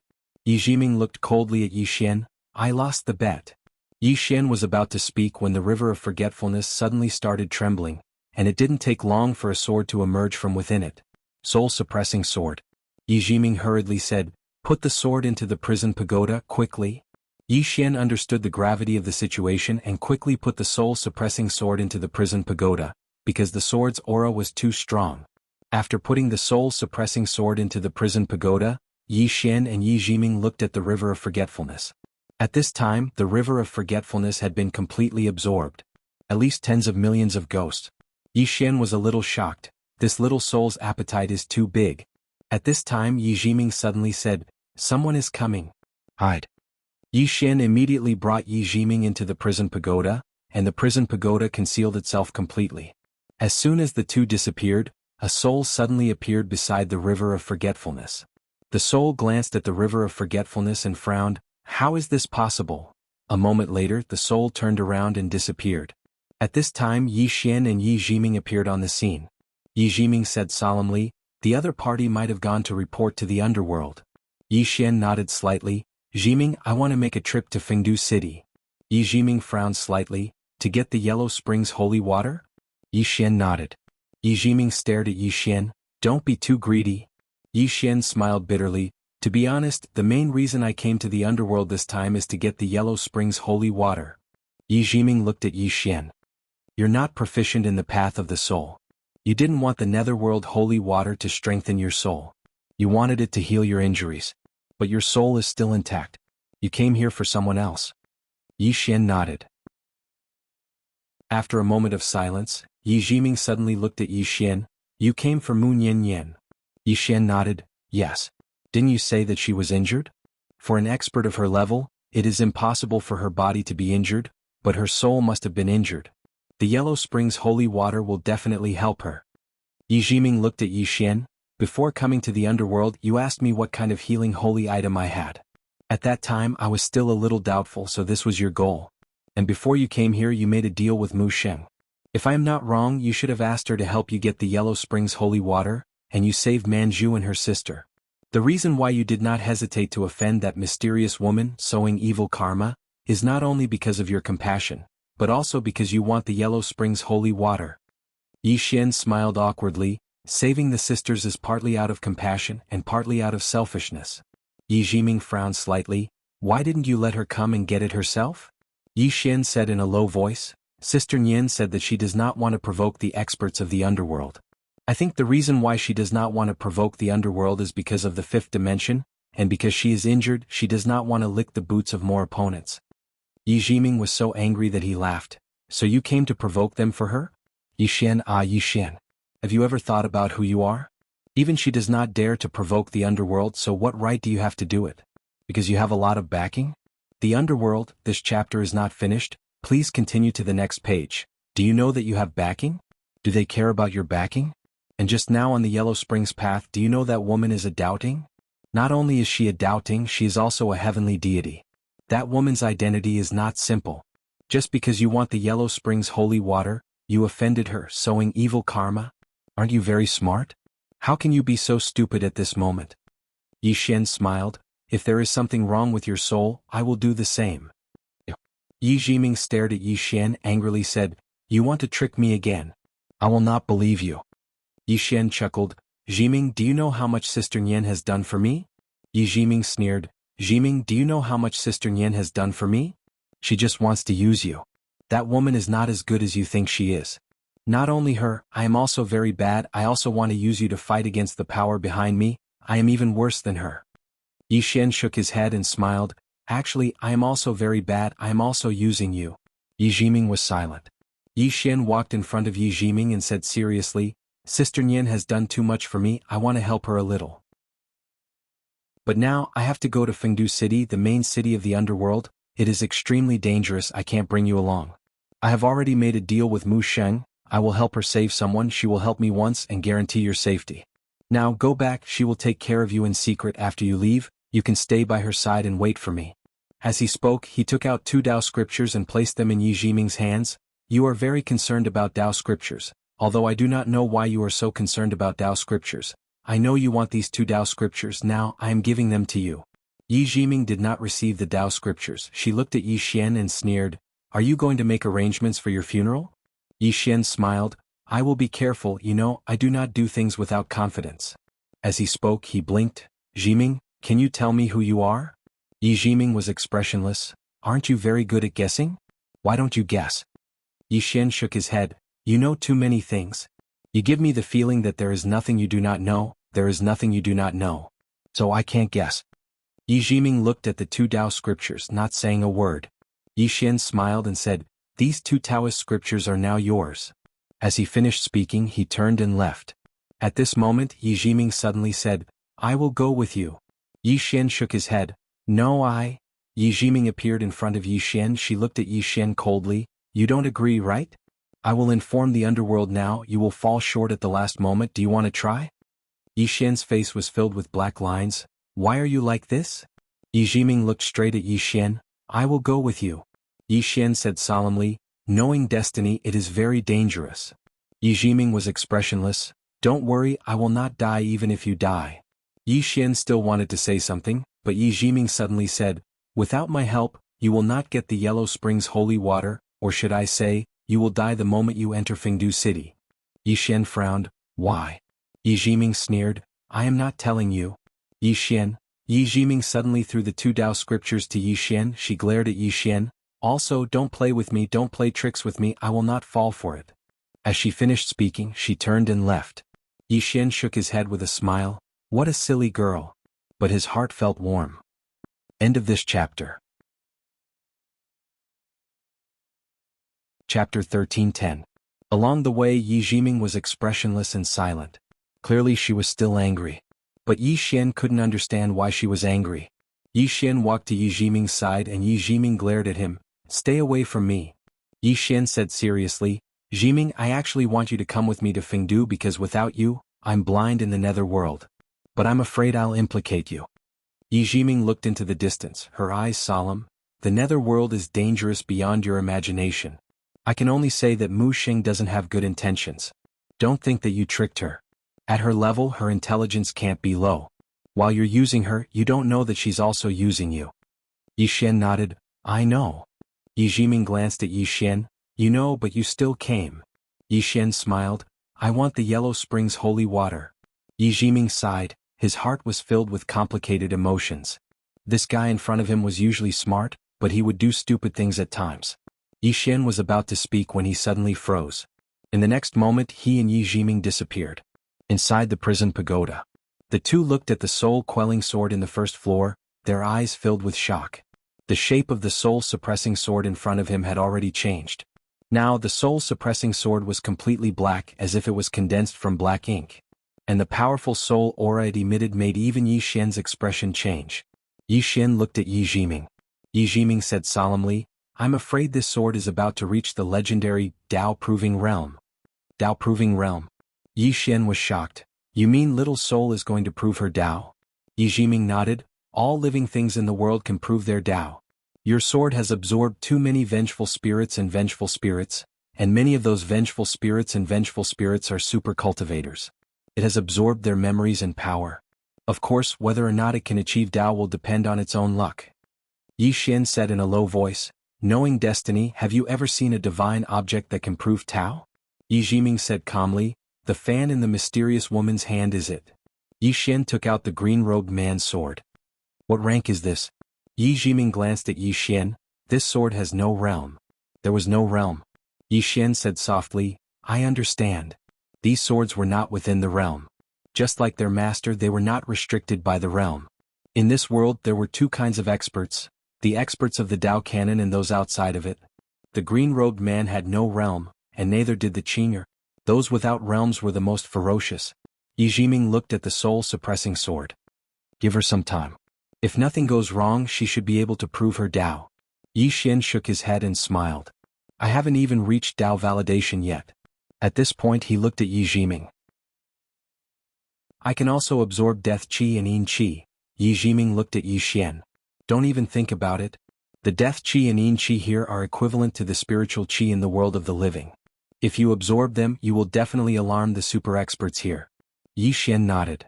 Yijiming looked coldly at Yixian, I lost the bet. Yixian was about to speak when the river of forgetfulness suddenly started trembling, and it didn't take long for a sword to emerge from within it. Soul-suppressing sword. Yijiming hurriedly said, put the sword into the prison pagoda, quickly. Yixian understood the gravity of the situation and quickly put the soul-suppressing sword into the prison pagoda, because the sword's aura was too strong. After putting the soul-suppressing sword into the prison pagoda, Yixian and Yijiming looked at the river of forgetfulness. At this time, the river of forgetfulness had been completely absorbed. At least tens of millions of ghosts. Yixian was a little shocked. This little soul's appetite is too big. At this time, Yijiming suddenly said, someone is coming. Hide. Yixian immediately brought Yijiming into the prison pagoda, and the prison pagoda concealed itself completely. As soon as the two disappeared, a soul suddenly appeared beside the river of forgetfulness. The soul glanced at the river of forgetfulness and frowned, how is this possible? A moment later, the soul turned around and disappeared. At this time, Yixian and Yijiming appeared on the scene. Yijiming said solemnly, the other party might have gone to report to the underworld. Yixian nodded slightly, Jiming, I want to make a trip to Fengdu City. Yijiming frowned slightly, to get the Yellow Springs holy water? Yixian nodded. Yijiming stared at Yixian, don't be too greedy. Yixian smiled bitterly, to be honest, the main reason I came to the underworld this time is to get the Yellow Springs holy water. Yijiming looked at Yixian. You're not proficient in the path of the soul. You didn't want the netherworld holy water to strengthen your soul. You wanted it to heal your injuries. But your soul is still intact. You came here for someone else. Yixian nodded. After a moment of silence, Yijiming suddenly looked at Yixian, you came for Mu Nian Yan. Yixian nodded, Yes. Didn't you say that she was injured? For an expert of her level, it is impossible for her body to be injured, but her soul must have been injured. The Yellow Springs holy water will definitely help her. Yi Jiming looked at Yi Xian. Before coming to the underworld, you asked me what kind of healing holy item I had. At that time I was still a little doubtful, so this was your goal. And before you came here you made a deal with Mu Sheng. If I am not wrong, you should have asked her to help you get the Yellow Springs holy water, and you saved Manju and her sister. The reason why you did not hesitate to offend that mysterious woman sowing evil karma is not only because of your compassion, but also because you want the Yellow Springs holy water. Yi Xian smiled awkwardly. Saving the sisters is partly out of compassion and partly out of selfishness. Yi Jiming frowned slightly. Why didn't you let her come and get it herself? Yi Xian said in a low voice. Sister Nian said that she does not want to provoke the experts of the underworld. I think the reason why she does not want to provoke the underworld is because of the fifth dimension, and because she is injured, she does not want to lick the boots of more opponents. Yi Jiming was so angry that he laughed. So you came to provoke them for her? Yi Xian, Yi Xian. Have you ever thought about who you are? Even she does not dare to provoke the underworld, so what right do you have to do it? Because you have a lot of backing? The underworld, this chapter is not finished. Please continue to the next page. Do you know that you have backing? Do they care about your backing? And just now on the Yellow Springs path, do you know that woman is a doubting? Not only is she a doubting, she is also a heavenly deity. That woman's identity is not simple. Just because you want the Yellow Springs holy water, you offended her, sowing evil karma? Aren't you very smart? How can you be so stupid at this moment? Yi Xian smiled. If there is something wrong with your soul, I will do the same. Yi Jiming stared at Yi Xian angrily said, You want to trick me again? I will not believe you. Yi Xian chuckled. Jiming, do you know how much Sister Nian has done for me? Yi Jiming sneered. Jiming, do you know how much Sister Nian has done for me? She just wants to use you. That woman is not as good as you think she is. Not only her, I am also very bad. I also want to use you to fight against the power behind me. I am even worse than her. Yi Xian shook his head and smiled. Actually, I am also very bad. I am also using you. Yi Jiming was silent. Yi Xian walked in front of Yi Jiming and said seriously, Sister Nian has done too much for me. I want to help her a little. But now, I have to go to Fengdu City, the main city of the underworld. It is extremely dangerous. I can't bring you along. I have already made a deal with Mu Sheng. I will help her save someone. She will help me once and guarantee your safety. Now go back. She will take care of you in secret after you leave. You can stay by her side and wait for me. As he spoke, he took out 2 Tao scriptures and placed them in Yi Jiming's hands. You are very concerned about Tao scriptures. Although I do not know why you are so concerned about Tao scriptures. I know you want these 2 Tao scriptures. Now I am giving them to you. Yi Jiming did not receive the Tao scriptures. She looked at Yi Xian and sneered. Are you going to make arrangements for your funeral? Yi Xian smiled. I will be careful. You know, I do not do things without confidence. As he spoke, he blinked. Jiming, can you tell me who you are? Yi Jiming was expressionless. Aren't you very good at guessing? Why don't you guess? Yi Xian shook his head. You know too many things. You give me the feeling that there is nothing you do not know. There is nothing you do not know. So I can't guess. Yi Jiming looked at the 2 Tao scriptures, not saying a word. Yi Xian smiled and said, These 2 Taoist scriptures are now yours. As he finished speaking, he turned and left. At this moment, Yi Jiming suddenly said, I will go with you. Yi Xian shook his head. No, I. Yi Jiming appeared in front of Yi Xian. She looked at Yi Xian coldly. You don't agree, right? I will inform the underworld now. You will fall short at the last moment. Do you want to try? Yi Xian's face was filled with black lines. Why are you like this? Yi Jiming looked straight at Yi Xian. I will go with you. Yi Xian said solemnly, knowing destiny, it is very dangerous. Yi Jiming was expressionless. Don't worry, I will not die even if you die. Yi Xian still wanted to say something, but Yi Jiming suddenly said, without my help, you will not get the Yellow Springs holy water, or should I say, you will die the moment you enter Fengdu City. Yi Xian frowned. Why? Yi Jiming sneered. I am not telling you. Yi Xian. Yi Jiming suddenly threw the 2 Tao scriptures to Yi Xian. She glared at Yi Xian. Also, don't play with me, don't play tricks with me, I will not fall for it. As she finished speaking, she turned and left. Yi Xian shook his head with a smile. What a silly girl. But his heart felt warm. End of this chapter. Chapter 13:10. Along the way, Yi Jiming was expressionless and silent. Clearly she was still angry. But Yi Xian couldn't understand why she was angry. Yi Xian walked to Yi Jiming's side and Yi Jiming glared at him. "Stay away from me." Yi Xian said seriously, "Jiming, I actually want you to come with me to Fengdu because without you, I'm blind in the nether world. But I'm afraid I'll implicate you." Yi Jiming looked into the distance, her eyes solemn. "The nether world is dangerous beyond your imagination. I can only say that Mu Xing doesn't have good intentions. Don't think that you tricked her. At her level, her intelligence can't be low. While you're using her, you don't know that she's also using you." Yi Xian nodded, "I know." Yi Jiming glanced at Yi Xian, "You know, but you still came." Yi Xian smiled, "I want the Yellow Springs holy water." Yi Jiming sighed, his heart was filled with complicated emotions. This guy in front of him was usually smart, but he would do stupid things at times. Yi Xian was about to speak when he suddenly froze. In the next moment he and Yi Jiming disappeared. Inside the prison pagoda. The two looked at the soul-quelling sword in the first floor, their eyes filled with shock. The shape of the soul-suppressing sword in front of him had already changed. Now the soul-suppressing sword was completely black as if it was condensed from black ink. And the powerful soul aura it emitted made even Yi Xian's expression change. Yi Xian looked at Yi Jiming. Yi Jiming said solemnly, "I'm afraid this sword is about to reach the legendary Dao-proving realm." Dao-proving realm? Yi Xian was shocked. "You mean little soul is going to prove her Dao?" Yi Jiming nodded, "All living things in the world can prove their Dao. Your sword has absorbed too many vengeful spirits, and many of those vengeful spirits are super cultivators. It has absorbed their memories and power. Of course, whether or not it can achieve Dao will depend on its own luck." Yi Xian said in a low voice, "Knowing destiny, have you ever seen a divine object that can prove Tao?" Yi Jiming said calmly, "The fan in the mysterious woman's hand is it." Yi Xian took out the green-robed man's sword. "What rank is this?" Yi Jiming glanced at Yi Xian. "This sword has no realm." There was no realm. Yi Xian said softly, "I understand. These swords were not within the realm. Just like their master, they were not restricted by the realm. In this world there were two kinds of experts, the experts of the Dao canon and those outside of it. The green-robed man had no realm, and neither did the Qing'er. Those without realms were the most ferocious." Yi Jiming looked at the soul-suppressing sword. "Give her some time. If nothing goes wrong, she should be able to prove her Dao." Yi Xian shook his head and smiled. "I haven't even reached Dao validation yet." At this point he looked at Yi Jiming. "I can also absorb death qi and yin qi." Yi Jiming looked at Yi Xian. "Don't even think about it. The death qi and yin qi here are equivalent to the spiritual qi in the world of the living. If you absorb them, you will definitely alarm the super experts here." Yi Xian nodded.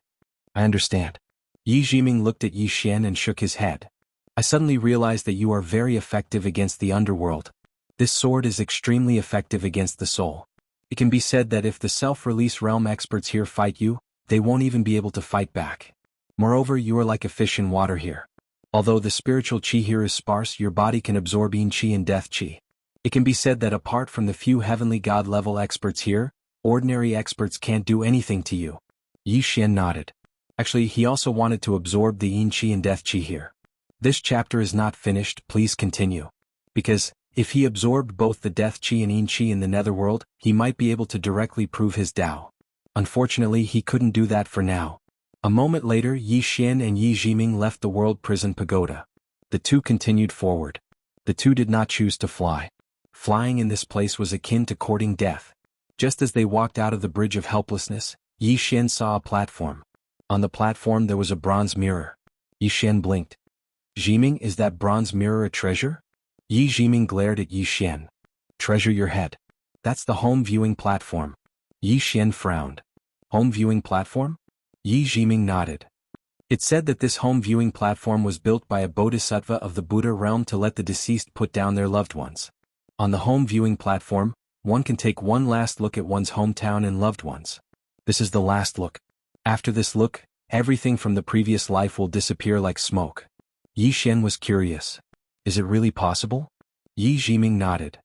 "I understand." Yi Jiming looked at Yi Xian and shook his head. "I suddenly realized that you are very effective against the underworld. This sword is extremely effective against the soul. It can be said that if the self-release realm experts here fight you, they won't even be able to fight back. Moreover, you are like a fish in water here. Although the spiritual qi here is sparse, your body can absorb yin qi and death qi. It can be said that apart from the few heavenly god-level experts here, ordinary experts can't do anything to you." Yi Xian nodded. Actually, he also wanted to absorb the yin qi and death qi here. "This chapter is not finished, please continue. Because, if he absorbed both the death qi and yin qi in the netherworld, he might be able to directly prove his Dao. Unfortunately, he couldn't do that for now." A moment later, Yi Xian and Yi Jiming left the World Prison Pagoda. The two continued forward. The two did not choose to fly. Flying in this place was akin to courting death. Just as they walked out of the Bridge of Helplessness, Yi Xian saw a platform. On the platform there was a bronze mirror. Yi Xian blinked. "Jiming, is that bronze mirror a treasure?" Yi Jiming glared at Yi Xian. "Treasure your head. That's the home viewing platform." Yi Xian frowned. "Home viewing platform?" Yi Jiming nodded. It said that this home viewing platform was built by a bodhisattva of the Buddha realm to let the deceased put down their loved ones. On the home viewing platform, one can take one last look at one's hometown and loved ones. This is the last look. After this look, everything from the previous life will disappear like smoke. Yi Xian was curious. "Is it really possible?" Yi Jiming nodded.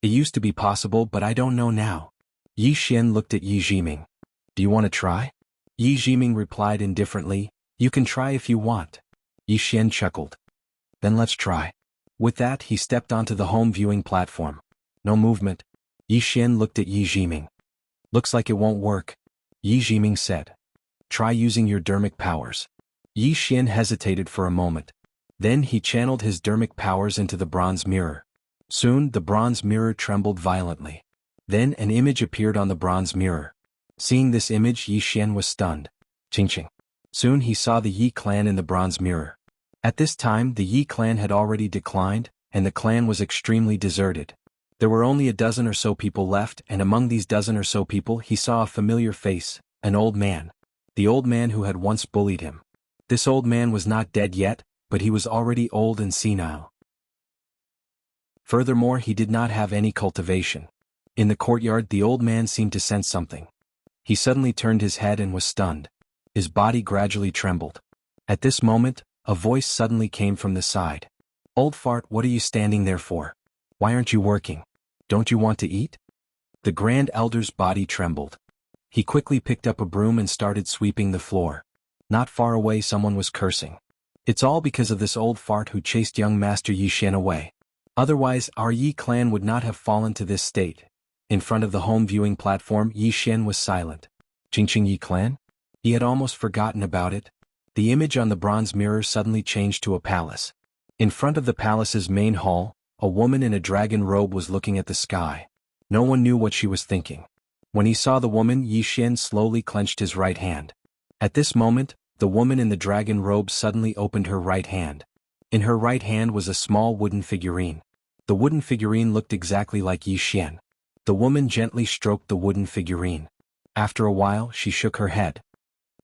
"It used to be possible, but I don't know now." Yi Xian looked at Yi Jiming. "Do you want to try?" Yi Jiming replied indifferently, "You can try if you want." Yi Xian chuckled. "Then let's try." With that, he stepped onto the home viewing platform. No movement. Yi Xian looked at Yi Jiming. "Looks like it won't work," Yi Jiming said. Try using your dermic powers. Yi Xian hesitated for a moment. Then he channeled his dermic powers into the bronze mirror. Soon the bronze mirror trembled violently. Then an image appeared on the bronze mirror. Seeing this image, Yi Xian was stunned. Ching. Soon he saw the Yi clan in the bronze mirror. At this time the Yi clan had already declined, and the clan was extremely deserted. There were only a dozen or so people left, and among these dozen or so people he saw a familiar face, an old man. The old man who had once bullied him. This old man was not dead yet, but he was already old and senile. Furthermore, he did not have any cultivation. In the courtyard the old man seemed to sense something. He suddenly turned his head and was stunned. His body gradually trembled. At this moment, a voice suddenly came from the side. Old fart, what are you standing there for? Why aren't you working? Don't you want to eat? The Grand Elder's body trembled. He quickly picked up a broom and started sweeping the floor. Not far away someone was cursing. It's all because of this old fart who chased young Master Yi Xian away. Otherwise our Yi clan would not have fallen to this state. In front of the home viewing platform Yi Xian was silent. Qingqing Yi clan? He had almost forgotten about it. The image on the bronze mirror suddenly changed to a palace. In front of the palace's main hall, a woman in a dragon robe was looking at the sky. No one knew what she was thinking. When he saw the woman, Yi Xian slowly clenched his right hand. At this moment, the woman in the dragon robe suddenly opened her right hand. In her right hand was a small wooden figurine. The wooden figurine looked exactly like Yi Xian. The woman gently stroked the wooden figurine. After a while, she shook her head.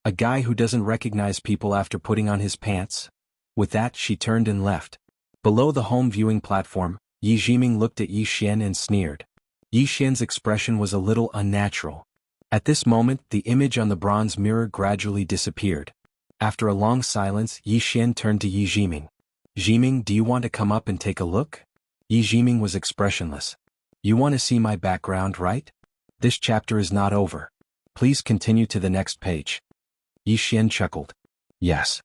A guy who doesn't recognize people after putting on his pants? With that, she turned and left. Below the home viewing platform, Yi Jiming looked at Yi Xian and sneered. Yi Xian's expression was a little unnatural. At this moment, the image on the bronze mirror gradually disappeared. After a long silence, Yi Xian turned to Yi Jiming. Jiming, do you want to come up and take a look? Yi Jiming was expressionless. You want to see my background, right? This chapter is not over. Please continue to the next page. Yi Xian chuckled. Yes.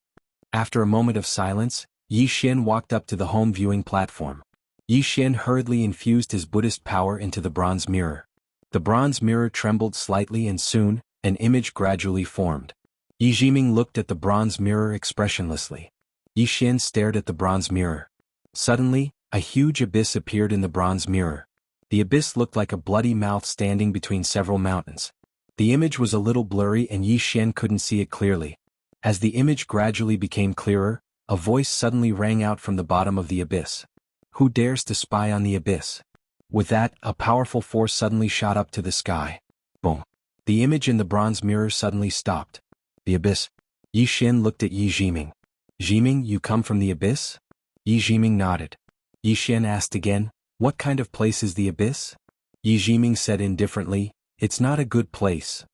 After a moment of silence, Yi Xian walked up to the home viewing platform. Yi Xian hurriedly infused his Buddhist power into the bronze mirror. The bronze mirror trembled slightly and soon, an image gradually formed. Yi Jiming looked at the bronze mirror expressionlessly. Yi Xian stared at the bronze mirror. Suddenly, a huge abyss appeared in the bronze mirror. The abyss looked like a bloody mouth standing between several mountains. The image was a little blurry and Yi Xian couldn't see it clearly. As the image gradually became clearer, a voice suddenly rang out from the bottom of the abyss. Who dares to spy on the abyss? With that, a powerful force suddenly shot up to the sky. Boom. The image in the bronze mirror suddenly stopped. The abyss. Yi Xian looked at Yi Jiming. Jiming, you come from the abyss? Yi Jiming nodded. Yi Xian asked again, what kind of place is the abyss? Yi Jiming said indifferently, it's not a good place.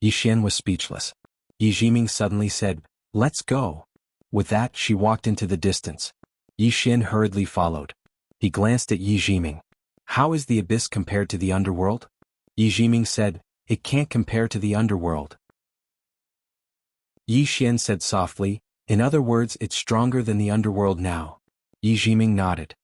Yi Xian was speechless. Yi Jiming suddenly said, let's go. With that, she walked into the distance. Yi Xian hurriedly followed. He glanced at Yi Jiming. How is the abyss compared to the underworld? Yi Jiming said, it can't compare to the underworld. Yi Xian said softly, in other words, it's stronger than the underworld now. Yi Jiming nodded.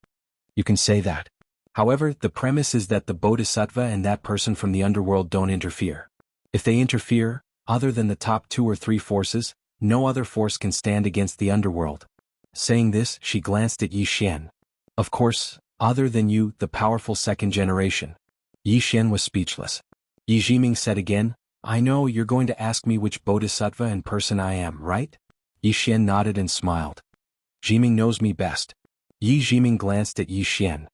You can say that. However, the premise is that the Bodhisattva and that person from the underworld don't interfere. If they interfere, other than the top 2 or 3 forces, no other force can stand against the underworld. Saying this, she glanced at Yi Xian. Of course, other than you, the powerful second generation. Yi Xian was speechless. Yi Jiming said again, I know you're going to ask me which Bodhisattva and person I am, right? Yi Xian nodded and smiled. Jiming knows me best. Yi Jiming glanced at Yi Xian.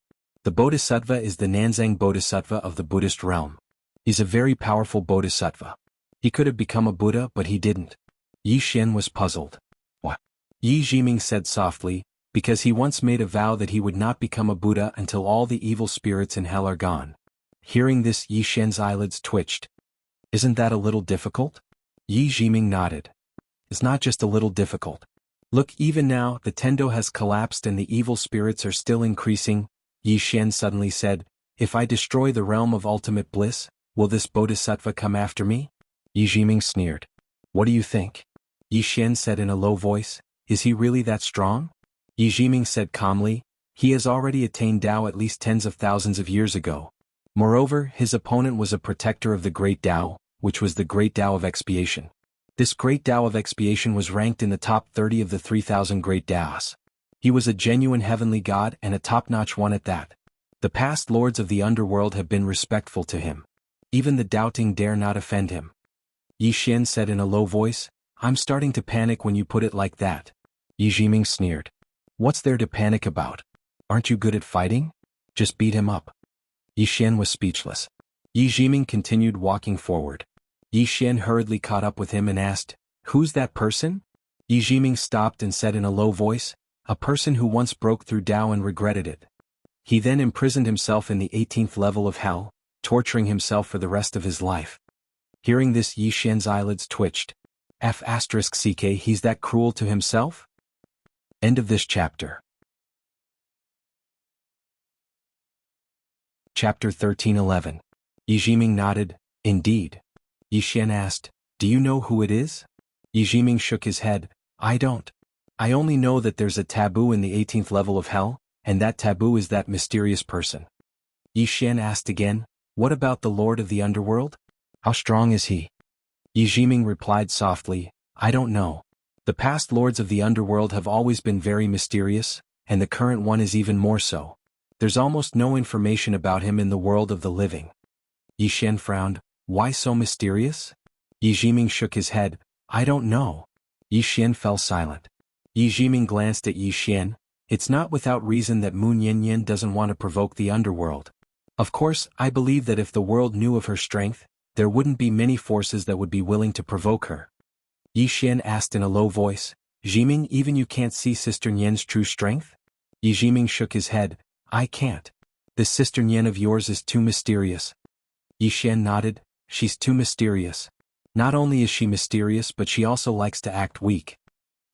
The Bodhisattva is the Nanzang Bodhisattva of the Buddhist realm. He's a very powerful Bodhisattva. He could have become a Buddha, but he didn't. Yi Xian was puzzled. What? Yi Jiming said softly, because he once made a vow that he would not become a Buddha until all the evil spirits in hell are gone. Hearing this, Yi Xian's eyelids twitched. Isn't that a little difficult? Yi Jiming nodded. It's not just a little difficult. Look, even now, the Tendo has collapsed and the evil spirits are still increasing. Yi Xian suddenly said, if I destroy the realm of ultimate bliss, will this Bodhisattva come after me? Yi Jiming sneered. What do you think? Yi Xian said in a low voice, is he really that strong? Yi Jiming said calmly, he has already attained Tao at least tens of thousands of years ago. Moreover, his opponent was a protector of the Great Tao, which was the Great Tao of expiation. This great Tao of expiation was ranked in the top 30 of the 3,000 great Taos. He was a genuine heavenly god and a top-notch one at that. The past lords of the underworld have been respectful to him. Even the doubting dare not offend him. Yi Xian said in a low voice, "I'm starting to panic when you put it like that." Yi Jiming sneered. "What's there to panic about? Aren't you good at fighting? Just beat him up." Yi Xian was speechless. Yi Jiming continued walking forward. Yi Xian hurriedly caught up with him and asked, "Who's that person?" Yi Jiming stopped and said in a low voice, "A person who once broke through Tao and regretted it. He then imprisoned himself in the 18th level of hell, torturing himself for the rest of his life." Hearing this, Yi Xian's eyelids twitched. F***ck, he's that cruel to himself? End of this chapter. Chapter 13:11. Yi Jiming nodded, "Indeed." Yi Xian asked, "Do you know who it is?" Yi Jiming shook his head, "I don't. I only know that there's a taboo in the 18th level of hell, and that taboo is that mysterious person." Yi Xian asked again, "What about the Lord of the Underworld? How strong is he?" Yi Jiming replied softly, "I don't know. The past lords of the underworld have always been very mysterious, and the current one is even more so. There's almost no information about him in the world of the living." Yi Xian frowned, "Why so mysterious?" Yi Jiming shook his head, "I don't know." Yi Xian fell silent. Yi Jiming glanced at Yi Xian. "It's not without reason that Moon Yin doesn't want to provoke the underworld. Of course, I believe that if the world knew of her strength, there wouldn't be many forces that would be willing to provoke her." Yi Xian asked in a low voice, "Jiming, even you can't see Sister Nian's true strength?" Yi Jiming shook his head, "I can't. This Sister Nian of yours is too mysterious." Yi Xian nodded, "She's too mysterious. Not only is she mysterious but she also likes to act weak."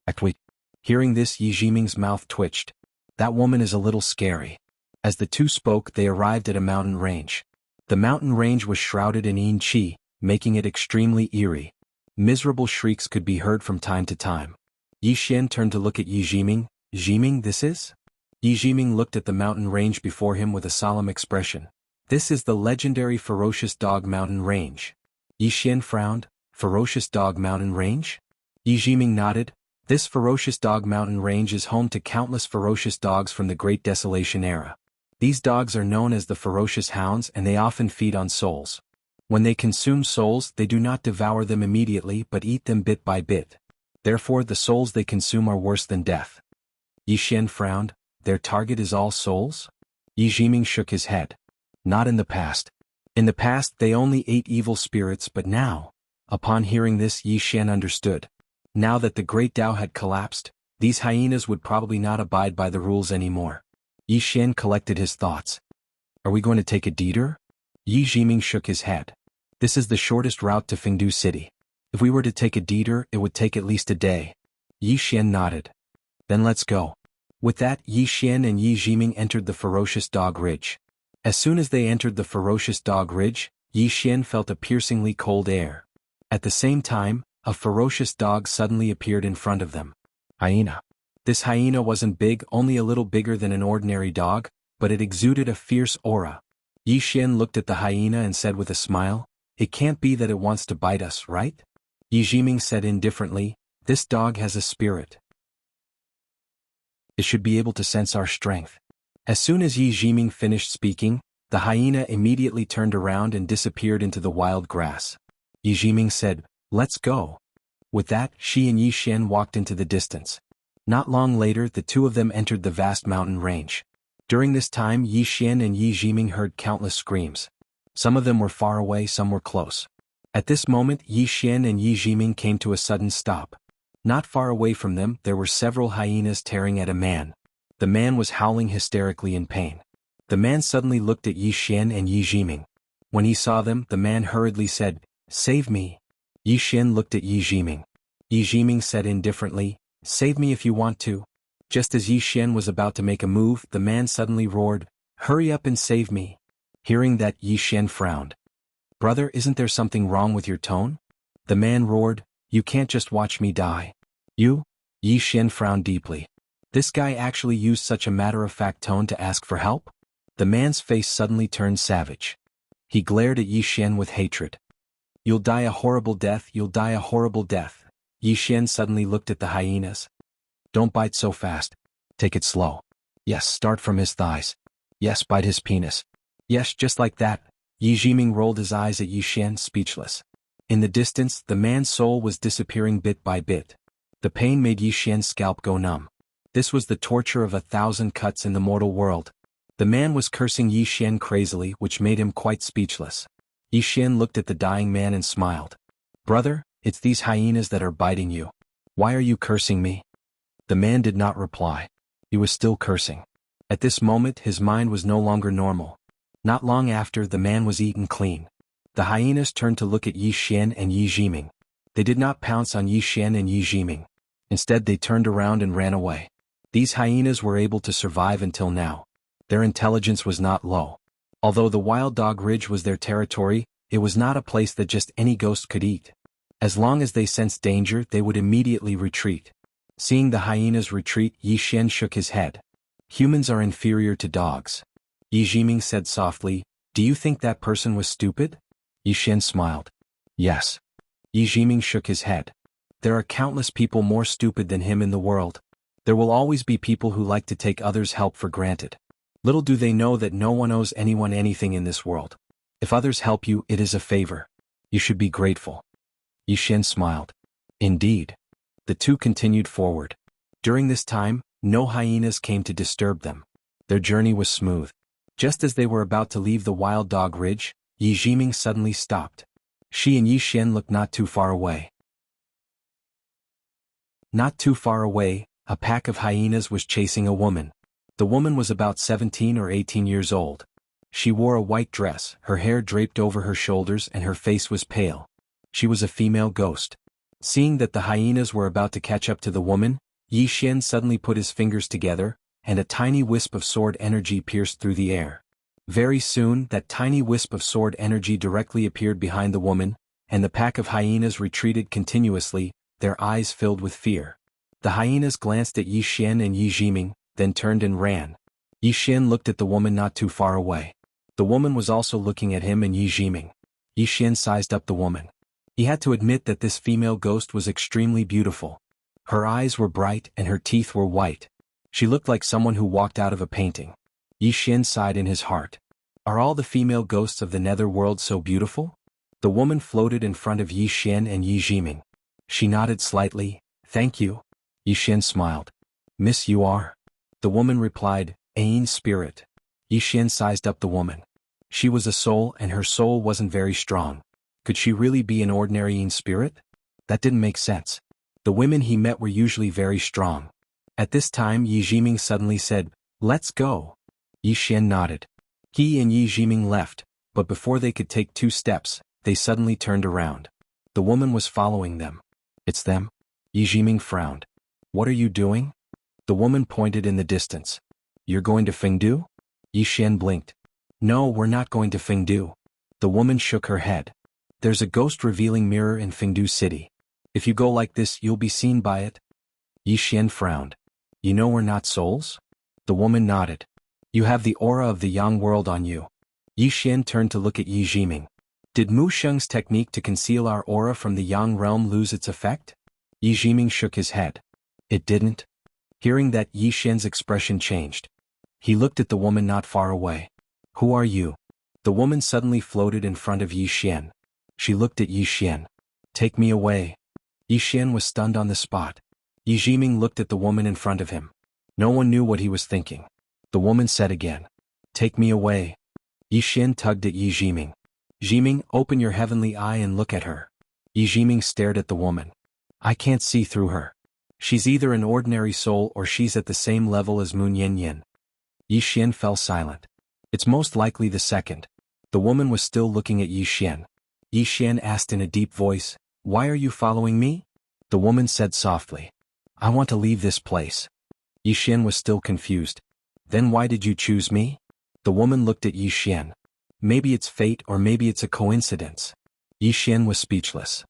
Act weak. Hearing this, Yi Jiming's mouth twitched. That woman is a little scary. As the two spoke, they arrived at a mountain range. The mountain range was shrouded in yin qi, making it extremely eerie. Miserable shrieks could be heard from time to time. Yi Xian turned to look at Yi Jiming. "Jiming, this is?" Yi Jiming looked at the mountain range before him with a solemn expression. "This is the legendary Ferocious Dog Mountain Range." Yi Xian frowned. "Ferocious Dog Mountain Range?" Yi Jiming nodded. "This Ferocious Dog Mountain Range is home to countless ferocious dogs from the Great Desolation era. These dogs are known as the Ferocious Hounds and they often feed on souls. When they consume souls, they do not devour them immediately but eat them bit by bit. Therefore the souls they consume are worse than death." Yi Xian frowned. "Their target is all souls?" Yi Jiming shook his head. "Not in the past. In the past they only ate evil spirits but now..." Upon hearing this, Yi Xian understood. Now that the Great Tao had collapsed, these hyenas would probably not abide by the rules anymore. Yi Xian collected his thoughts. "Are we going to take a detour?" Yi Jiming shook his head. "This is the shortest route to Fengdu City. If we were to take a detour, it would take at least a day." Yi Xian nodded. "Then let's go." With that, Yi Xian and Yi Jiming entered the Ferocious Dog Ridge. As soon as they entered the Ferocious Dog Ridge, Yi Xian felt a piercingly cold air. At the same time, a ferocious dog suddenly appeared in front of them. Hyena. This hyena wasn't big, only a little bigger than an ordinary dog, but it exuded a fierce aura. Yi Xian looked at the hyena and said with a smile, "It can't be that it wants to bite us, right?" Yi Jiming said indifferently, "This dog has a spirit. It should be able to sense our strength." As soon as Yi Jiming finished speaking, the hyena immediately turned around and disappeared into the wild grass. Yi Jiming said, "Let's go." With that, she and Yi Xian walked into the distance. Not long later, the two of them entered the vast mountain range. During this time, Yi Xian and Yi Jiming heard countless screams. Some of them were far away, some were close. At this moment, Yi Xian and Yi Jiming came to a sudden stop. Not far away from them, there were several hyenas tearing at a man. The man was howling hysterically in pain. The man suddenly looked at Yi Xian and Yi Jiming. When he saw them, the man hurriedly said, "Save me." Yi Xian looked at Yi Jiming. Yi Jiming said indifferently, "Save me if you want to." Just as Yi Xian was about to make a move, the man suddenly roared, "Hurry up and save me." Hearing that, Yi Xian frowned. "Brother, isn't there something wrong with your tone?" The man roared, "You can't just watch me die." "You?" Yi Xian frowned deeply. This guy actually used such a matter-of-fact tone to ask for help? The man's face suddenly turned savage. He glared at Yi Xian with hatred. You'll die a horrible death, you'll die a horrible death. Yi Xian suddenly looked at the hyenas. Don't bite so fast. Take it slow. Yes, start from his thighs. Yes, bite his penis. Yes, just like that. Yi Jiming rolled his eyes at Yi Xian, speechless. In the distance, the man's soul was disappearing bit by bit. The pain made Yi Xian's scalp go numb. This was the torture of 1,000 cuts in the mortal world. The man was cursing Yi Xian crazily, which made him quite speechless. Yi Xian looked at the dying man and smiled. Brother, it's these hyenas that are biting you. Why are you cursing me? The man did not reply. He was still cursing. At this moment his mind was no longer normal. Not long after, the man was eaten clean. The hyenas turned to look at Yi Xian and Yi Jiming. They did not pounce on Yi Xian and Yi Jiming. Instead they turned around and ran away. These hyenas were able to survive until now. Their intelligence was not low. Although the Wild Dog Ridge was their territory, it was not a place that just any ghost could eat. As long as they sensed danger, they would immediately retreat. Seeing the hyenas retreat, Yi Xian shook his head. Humans are inferior to dogs. Yi Jiming said softly, do you think that person was stupid? Yi Xian smiled. Yes. Yi Jiming shook his head. There are countless people more stupid than him in the world. There will always be people who like to take others' help for granted. Little do they know that no one owes anyone anything in this world. If others help you, it is a favor. You should be grateful. Yi Xian smiled. Indeed. The two continued forward. During this time, no hyenas came to disturb them. Their journey was smooth. Just as they were about to leave the Wild Dog Ridge, Yi Jiming suddenly stopped. She and Yi Xian looked not too far away. Not too far away, a pack of hyenas was chasing a woman. The woman was about 17 or 18 years old. She wore a white dress, her hair draped over her shoulders, and her face was pale. She was a female ghost. Seeing that the hyenas were about to catch up to the woman, Yi Xian suddenly put his fingers together, and a tiny wisp of sword energy pierced through the air. Very soon, that tiny wisp of sword energy directly appeared behind the woman, and the pack of hyenas retreated continuously, their eyes filled with fear. The hyenas glanced at Yi Xian and Yi Jiming, then turned and ran. Yi Xian looked at the woman not too far away. The woman was also looking at him and Yi Jiming. Yi Xian sized up the woman. He had to admit that this female ghost was extremely beautiful. Her eyes were bright and her teeth were white. She looked like someone who walked out of a painting. Yi Xian sighed in his heart. Are all the female ghosts of the nether world so beautiful? The woman floated in front of Yi Xian and Yi Jiming. She nodded slightly. Thank you. Yi Xian smiled. Miss, you are? The woman replied, Ain spirit. Yi Xian sized up the woman. She was a soul and her soul wasn't very strong. Could she really be an ordinary Ain spirit? That didn't make sense. The women he met were usually very strong. At this time Yi Jiming suddenly said, Let's go. Yi Xian nodded. He and Yi Jiming left, but before they could take 2 steps, they suddenly turned around. The woman was following them. It's them? Yi Jiming frowned. What are you doing? The woman pointed in the distance. You're going to Fengdu? Yi Xian blinked. No, we're not going to Fengdu. The woman shook her head. There's a ghost-revealing mirror in Fengdu City. If you go like this, you'll be seen by it. Yi Xian frowned. You know we're not souls? The woman nodded. You have the aura of the Yang world on you. Yi Xian turned to look at Yi Jiming. Did Mu Sheng's technique to conceal our aura from the Yang realm lose its effect? Yi Jiming shook his head. It didn't. Hearing that, Yi Xian's expression changed. He looked at the woman not far away. Who are you? The woman suddenly floated in front of Yi Xian. She looked at Yi Xian. Take me away. Yi Xian was stunned on the spot. Yi Jiming looked at the woman in front of him. No one knew what he was thinking. The woman said again. Take me away. Yi Xian tugged at Yi Jiming. Jiming, open your heavenly eye and look at her. Yi Jiming stared at the woman. I can't see through her. She's either an ordinary soul or she's at the same level as Moon Yin Yin. Yi Xian fell silent. It's most likely the second. The woman was still looking at Yi Xian. Yi Xian asked in a deep voice, Why are you following me? The woman said softly. I want to leave this place. Yi Xian was still confused. Then why did you choose me? The woman looked at Yi Xian. Maybe it's fate or maybe it's a coincidence. Yi Xian was speechless.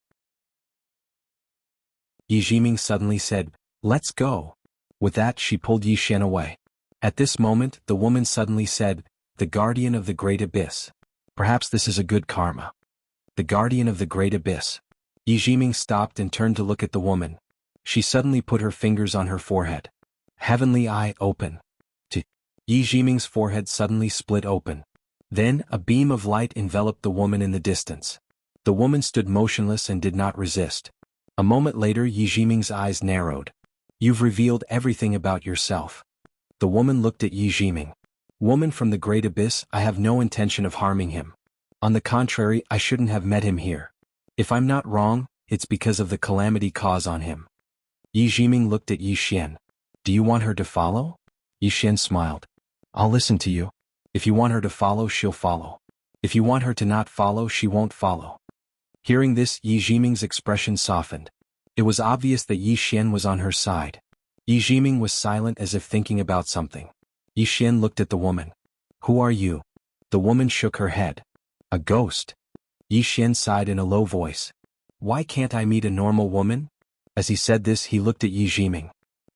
Yi Jiming suddenly said, Let's go. With that she pulled Yi Xian away. At this moment the woman suddenly said, The guardian of the great abyss. Perhaps this is a good karma. the guardian of the great abyss. Yi Jiming stopped and turned to look at the woman. She suddenly put her fingers on her forehead. Heavenly eye open. Yi Jiming's forehead suddenly split open. Then, a beam of light enveloped the woman in the distance. The woman stood motionless and did not resist. A moment later Yi Jiming's eyes narrowed. You've revealed everything about yourself. The woman looked at Yi Jiming. Woman from the great abyss, I have no intention of harming him. On the contrary, I shouldn't have met him here. If I'm not wrong, it's because of the calamity caused on him. Yi Jiming looked at Yi Xian. Do you want her to follow? Yi Xian smiled. I'll listen to you. If you want her to follow, she'll follow. If you want her to not follow, she won't follow. Hearing this, Yi Jiming's expression softened. It was obvious that Yi Xian was on her side. Yi Jiming was silent as if thinking about something. Yi Xian looked at the woman. Who are you? The woman shook her head. A ghost. Yi Xian sighed in a low voice. Why can't I meet a normal woman? As he said this, he looked at Yi Jiming.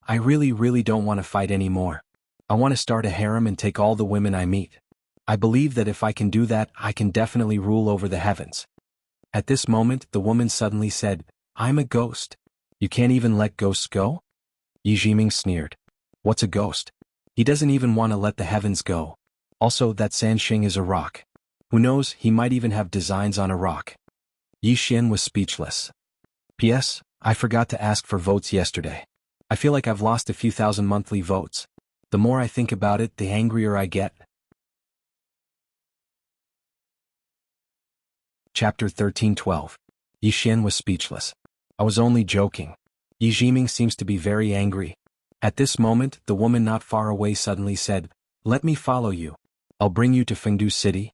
I really don't want to fight anymore. I want to start a harem and take all the women I meet. I believe that if I can do that, I can definitely rule over the heavens. At this moment, the woman suddenly said, I'm a ghost. You can't even let ghosts go? Yi Jiming sneered. What's a ghost? He doesn't even want to let the heavens go. Also, that Sanxing is a rock. Who knows, he might even have designs on a rock. Yi Xian was speechless. P.S. I forgot to ask for votes yesterday. I feel like I've lost a few thousand monthly votes. The more I think about it, the angrier I get. Chapter 13:12. Yi Xian was speechless. I was only joking. Yi Jiming seems to be very angry. At this moment, the woman not far away suddenly said, Let me follow you. I'll bring you to Fengdu City.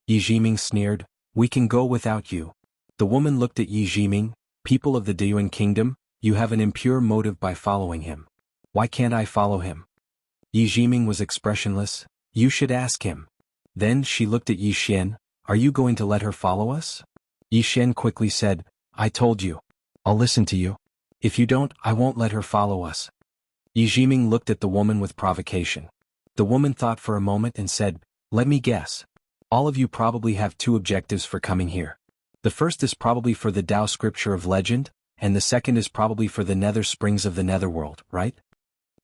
Yi Jiming sneered, We can go without you. The woman looked at Yi Jiming. People of the Deyuan kingdom, you have an impure motive by following him. Why can't I follow him? Yi Jiming was expressionless. You should ask him. Then she looked at Yi Xian. Are you going to let her follow us? Yi Xian quickly said, I told you. I'll listen to you. If you don't, I won't let her follow us. Yi Jiming looked at the woman with provocation. The woman thought for a moment and said, Let me guess. All of you probably have two objectives for coming here. The first is probably for the Tao scripture of legend, and the second is probably for the nether springs of the netherworld, right?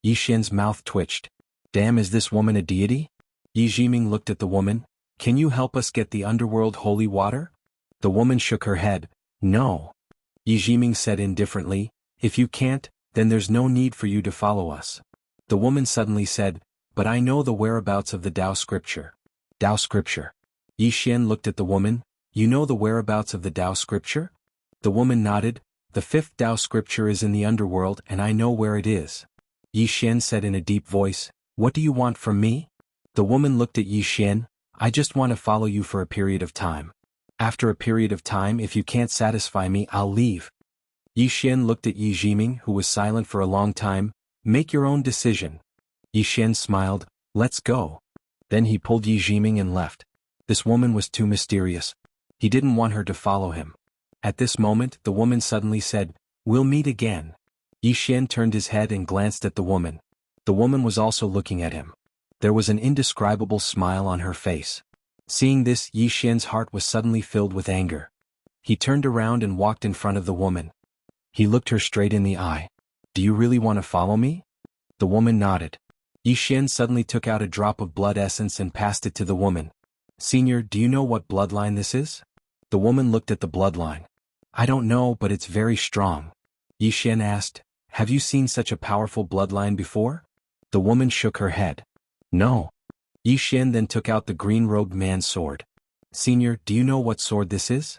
Yi Xian's mouth twitched. Damn, is this woman a deity? Yi Jiming looked at the woman. Can you help us get the underworld holy water? The woman shook her head. No. Yi Jiming said indifferently, If you can't, then there's no need for you to follow us. The woman suddenly said, But I know the whereabouts of the Tao scripture. Tao scripture. Yi Xian looked at the woman. You know the whereabouts of the Tao scripture? The woman nodded. The fifth Tao scripture is in the underworld and I know where it is. Yi Xian said in a deep voice, What do you want from me? The woman looked at Yi Xian. I just want to follow you for a period of time. After a period of time, if you can't satisfy me, I'll leave. Yi Xian looked at Yi Jiming, who was silent for a long time. Make your own decision. Yi Xian smiled. Let's go. Then he pulled Yi Jiming and left. This woman was too mysterious. He didn't want her to follow him. At this moment, the woman suddenly said, We'll meet again. Yi Xian turned his head and glanced at the woman. The woman was also looking at him. There was an indescribable smile on her face. Seeing this, Yi Xian's heart was suddenly filled with anger. He turned around and walked in front of the woman. He looked her straight in the eye. Do you really want to follow me? The woman nodded. Yi Xian suddenly took out a drop of blood essence and passed it to the woman. Senior, do you know what bloodline this is? The woman looked at the bloodline. I don't know, but it's very strong. Yi Xian asked, Have you seen such a powerful bloodline before? The woman shook her head. No. Yi Xian then took out the green-robed man's sword. Senior, do you know what sword this is?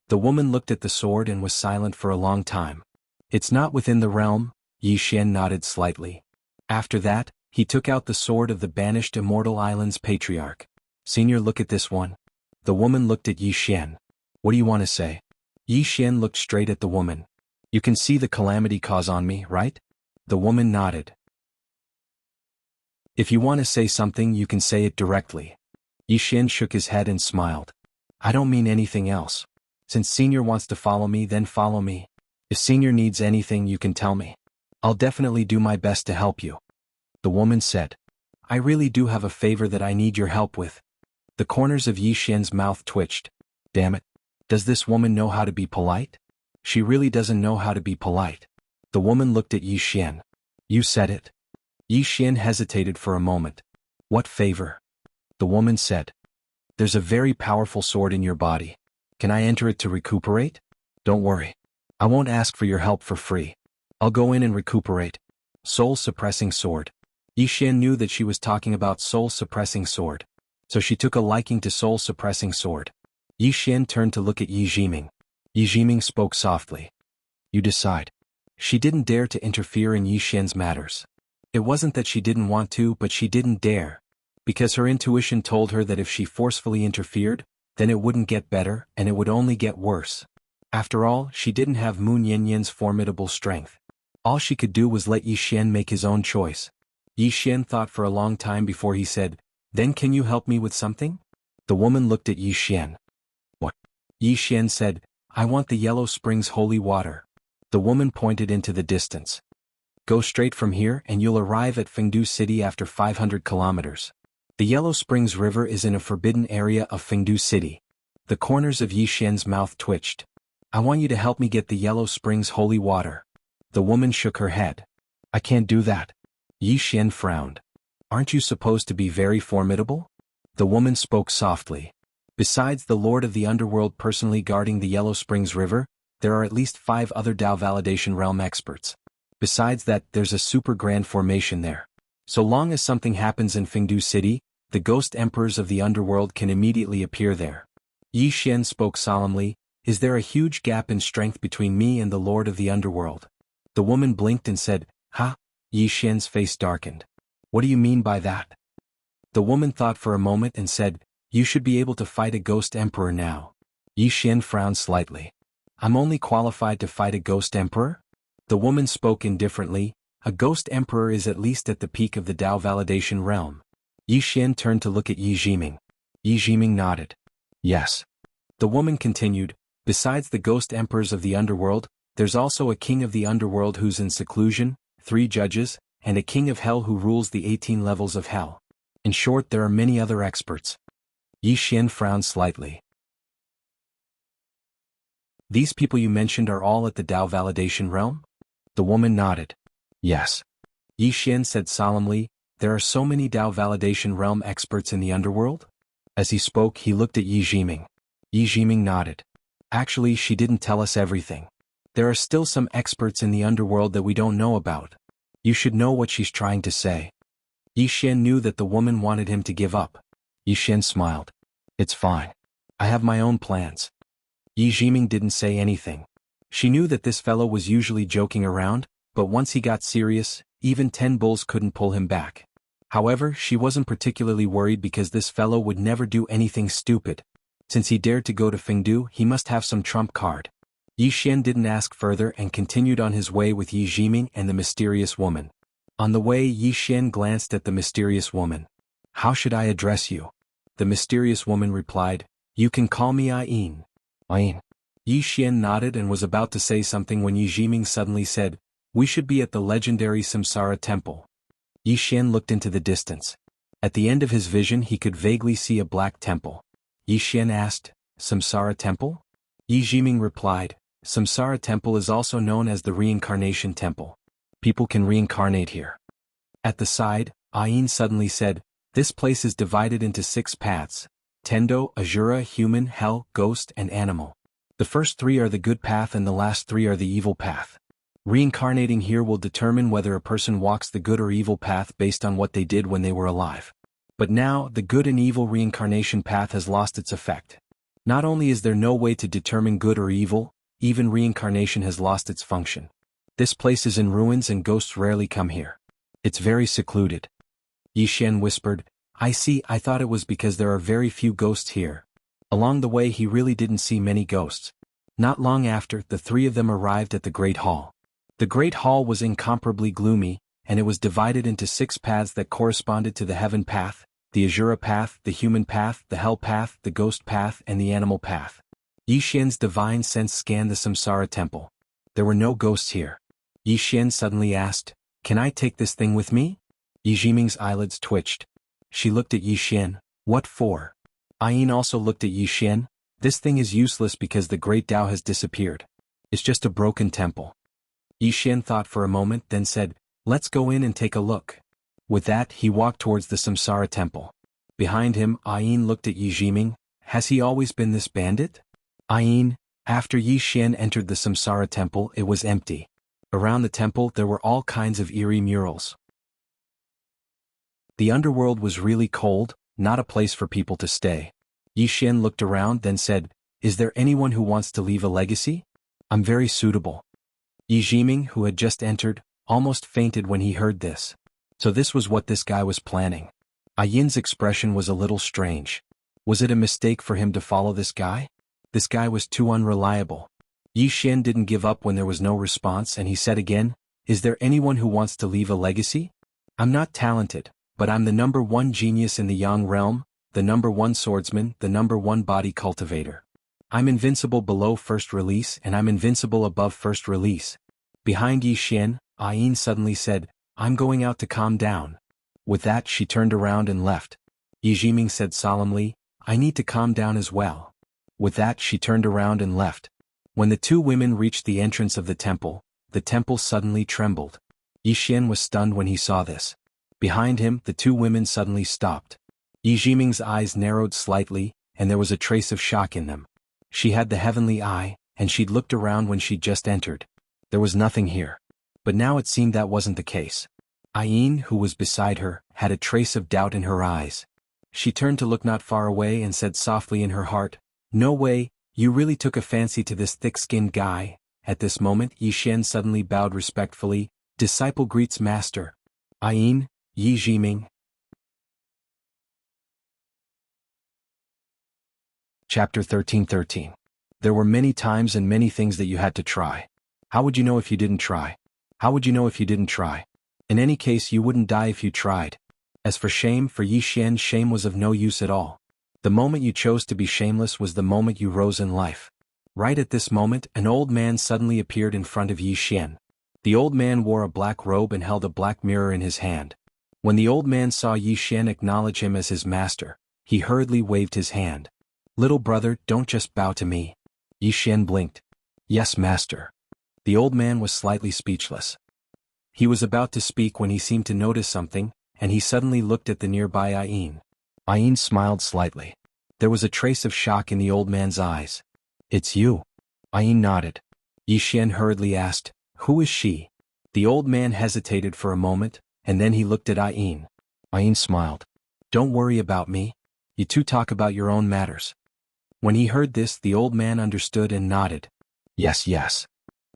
The woman looked at the sword and was silent for a long time. It's not within the realm. Yi Xian nodded slightly. After that, he took out the sword of the banished Immortal Island's patriarch. Senior, look at this one. The woman looked at Yi Xian. What do you want to say? Yi Xian looked straight at the woman. You can see the calamity caused on me, right? The woman nodded. If you want to say something, you can say it directly. Yi Xian shook his head and smiled. I don't mean anything else. Since Senior wants to follow me, then follow me. If Senior needs anything, you can tell me. I'll definitely do my best to help you. The woman said. I really do have a favor that I need your help with. The corners of Yi Xian's mouth twitched. Damn it. Does this woman know how to be polite? She really doesn't know how to be polite. The woman looked at Yi Xian. You said it. Yi Xian hesitated for a moment. What favor? The woman said. There's a very powerful sword in your body. Can I enter it to recuperate? Don't worry. I won't ask for your help for free. I'll go in and recuperate. Soul-suppressing sword. Yi Xian knew that she was talking about soul-suppressing sword. So she took a liking to soul-suppressing sword. Yi Xian turned to look at Yi Jiming. Yi Jiming spoke softly. You decide. She didn't dare to interfere in Yi Xian's matters. It wasn't that she didn't want to, but she didn't dare. Because her intuition told her that if she forcefully interfered, then it wouldn't get better, and it would only get worse. After all, she didn't have Mu Yanyan's formidable strength. All she could do was let Yi Xian make his own choice. Yi Xian thought for a long time before he said, Then can you help me with something? The woman looked at Yi Xian. What? Yi Xian said, I want the Yellow Springs holy water. The woman pointed into the distance. Go straight from here and you'll arrive at Fengdu City after 500 kilometers. The Yellow Springs River is in a forbidden area of Fengdu City. The corners of Yi Xian's mouth twitched. I want you to help me get the Yellow Springs holy water. The woman shook her head. I can't do that. Yi Xian frowned. Aren't you supposed to be very formidable? The woman spoke softly. Besides the Lord of the Underworld personally guarding the Yellow Springs River, there are at least 5 other Dao Validation Realm experts. Besides that, there's a super grand formation there. So long as something happens in Fengdu City, the ghost emperors of the underworld can immediately appear there. Yi Xian spoke solemnly, Is there a huge gap in strength between me and the Lord of the Underworld? The woman blinked and said, Ha? Yi Xian's face darkened. What do you mean by that? The woman thought for a moment and said, You should be able to fight a ghost emperor now. Yi Xian frowned slightly. I'm only qualified to fight a ghost emperor? The woman spoke indifferently, A ghost emperor is at least at the peak of the Dao Validation Realm. Yi Xian turned to look at Yi Jiming. Yi Jiming nodded. Yes. The woman continued, Besides the ghost emperors of the underworld, there's also a king of the underworld who's in seclusion, 3 judges, and a king of hell who rules the 18 levels of hell. In short, there are many other experts. Yi Xian frowned slightly. These people you mentioned are all at the Dao Validation Realm? The woman nodded. Yes. Yi Xian said solemnly, There are so many Dao Validation Realm experts in the underworld? As he spoke, he looked at Yi Jiming. Yi Jiming nodded. Actually, she didn't tell us everything. There are still some experts in the underworld that we don't know about. You should know what she's trying to say. Yi Xian knew that the woman wanted him to give up. Yi Xian smiled. It's fine. I have my own plans. Yi Jiming didn't say anything. She knew that this fellow was usually joking around, but once he got serious, even 10 bulls couldn't pull him back. However, she wasn't particularly worried because this fellow would never do anything stupid. Since he dared to go to Fengdu, he must have some trump card. Yi Xian didn't ask further and continued on his way with Yi Jiming and the mysterious woman. On the way, Yi Xian glanced at the mysterious woman. How should I address you? The mysterious woman replied, You can call me Ayin. Ayin. Yi Xian nodded and was about to say something when Yi Jiming suddenly said, We should be at the legendary Samsara Temple. Yi Xian looked into the distance. At the end of his vision he could vaguely see a black temple. Yi Xian asked, Samsara Temple? Yi Jiming replied, Samsara Temple is also known as the Reincarnation Temple. People can reincarnate here. At the side, Ayin suddenly said, This place is divided into 6 paths. Tendo, Azura, human, hell, ghost, and animal. The first 3 are the good path and the last 3 are the evil path. Reincarnating here will determine whether a person walks the good or evil path based on what they did when they were alive. But now, the good and evil reincarnation path has lost its effect. Not only is there no way to determine good or evil, even reincarnation has lost its function. This place is in ruins and ghosts rarely come here. It's very secluded. Yi Xian whispered, I see, I thought it was because there are very few ghosts here. Along the way he really didn't see many ghosts. Not long after, the 3 of them arrived at the Great Hall. The Great Hall was incomparably gloomy, and it was divided into 6 paths that corresponded to the heaven path, the Azura path, the human path, the hell path, the ghost path, and the animal path. Yi Xian's divine sense scanned the Samsara Temple. There were no ghosts here. Yi Xian suddenly asked, Can I take this thing with me? Yi Jiming's eyelids twitched. She looked at Yi Xian. What for? Ayin also looked at Yi Xian. This thing is useless because the great Tao has disappeared. It's just a broken temple. Yixian thought for a moment, then said, let's go in and take a look. With that, he walked towards the Samsara temple. Behind him, Ayin looked at Yi Jiming. Has he always been this bandit? Ayin, after Yixian entered the Samsara temple, it was empty. Around the temple there were all kinds of eerie murals. The underworld was really cold, not a place for people to stay. Yixian looked around, then said, is there anyone who wants to leave a legacy? I'm very suitable. Yi Jiming, who had just entered, almost fainted when he heard this. So this was what this guy was planning. Ayin's expression was a little strange. Was it a mistake for him to follow this guy? This guy was too unreliable. Yixian didn't give up when there was no response, and he said again, is there anyone who wants to leave a legacy? I'm not talented, but I'm the #1 genius in the Yang realm, the #1 swordsman, the #1 body cultivator. I'm invincible below first release and I'm invincible above first release. Behind Yixian, Ayin suddenly said, I'm going out to calm down. With that she turned around and left. Yi Jiming said solemnly, I need to calm down as well. With that she turned around and left. When the two women reached the entrance of the temple suddenly trembled. Yixian was stunned when he saw this. Behind him, the two women suddenly stopped. Yi Jiming's eyes narrowed slightly, and there was a trace of shock in them. She had the heavenly eye, and she'd looked around when she'd just entered. There was nothing here. But now it seemed that wasn't the case. Ayin, who was beside her, had a trace of doubt in her eyes. She turned to look not far away and said softly in her heart, no way, you really took a fancy to this thick-skinned guy. At this moment Yixian suddenly bowed respectfully, disciple greets master. Ayin, Yi Jiming. Chapter 13:13. There were many times and many things that you had to try. How would you know if you didn't try? How would you know if you didn't try? In any case you wouldn't die if you tried. As for Yixian, shame was of no use at all. The moment you chose to be shameless was the moment you rose in life. Right at this moment, an old man suddenly appeared in front of Yixian. The old man wore a black robe and held a black mirror in his hand. When the old man saw Yixian acknowledge him as his master, he hurriedly waved his hand. Little brother, don't just bow to me. Yixian blinked. Yes, master. The old man was slightly speechless. He was about to speak when he seemed to notice something, and he suddenly looked at the nearby Ayin. Ayin smiled slightly. There was a trace of shock in the old man's eyes. It's you. Ayin nodded. Yixian hurriedly asked, who is she? The old man hesitated for a moment, and then he looked at Ayin. Ayin smiled. Don't worry about me. You two talk about your own matters. When he heard this, the old man understood and nodded. Yes, yes.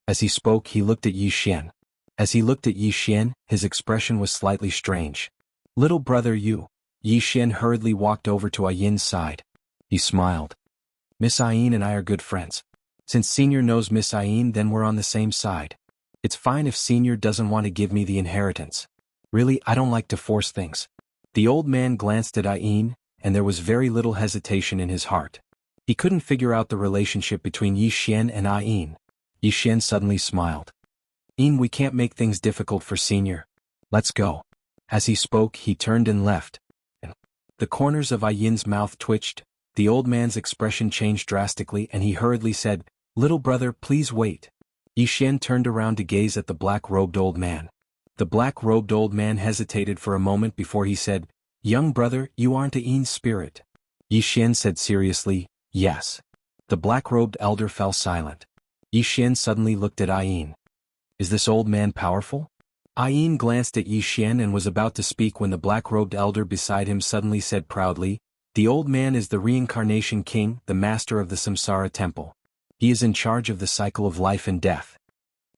As he spoke, he looked at Yixian. As he looked at Yixian, his expression was slightly strange. Little brother, you. Yixian hurriedly walked over to Ayin's side. He smiled. Miss Ayin and I are good friends. Since Senior knows Miss Ayin, then we're on the same side. It's fine if Senior doesn't want to give me the inheritance. Really, I don't like to force things. The old man glanced at Ayin, and there was very little hesitation in his heart. He couldn't figure out the relationship between Yixian and Ayin. Yixian suddenly smiled. Ayin, we can't make things difficult for Senior. Let's go. As he spoke, he turned and left. The corners of Ayin's mouth twitched, the old man's expression changed drastically, and he hurriedly said, Little brother, please wait. Yixian turned around to gaze at the black-robed old man. The black-robed old man hesitated for a moment before he said, Young brother, you aren't Ayin's spirit. Yixian said seriously, Yes. The black-robed elder fell silent. Yixian suddenly looked at Ayin. Is this old man powerful? Ayin glanced at Yixian and was about to speak when the black-robed elder beside him suddenly said proudly, The old man is the reincarnation king, the master of the Samsara temple. He is in charge of the cycle of life and death.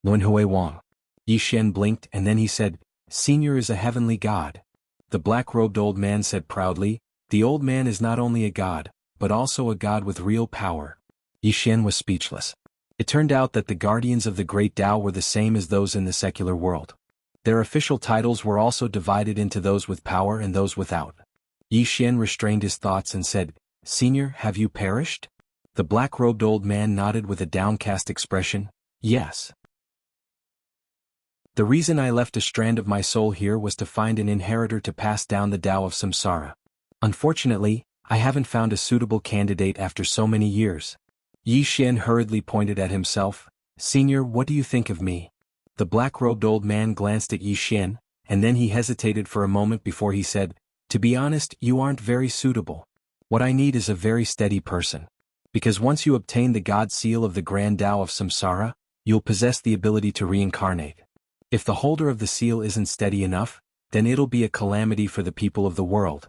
Luanhui Wang. Yixian blinked and then he said, Senior is a heavenly god. The black-robed old man said proudly, The old man is not only a god, but also a god with real power. Yixian was speechless. It turned out that the guardians of the great Tao were the same as those in the secular world. Their official titles were also divided into those with power and those without. Yixian restrained his thoughts and said, Senior, have you perished? The black-robed old man nodded with a downcast expression, Yes. The reason I left a strand of my soul here was to find an inheritor to pass down the Tao of Samsara. Unfortunately, I haven't found a suitable candidate after so many years. Yi Xian hurriedly pointed at himself. Senior, what do you think of me? The black-robed old man glanced at Yi Xian, and then he hesitated for a moment before he said, to be honest, you aren't very suitable. What I need is a very steady person. Because once you obtain the God Seal of the Grand Tao of Samsara, you'll possess the ability to reincarnate. If the holder of the seal isn't steady enough, then it'll be a calamity for the people of the world.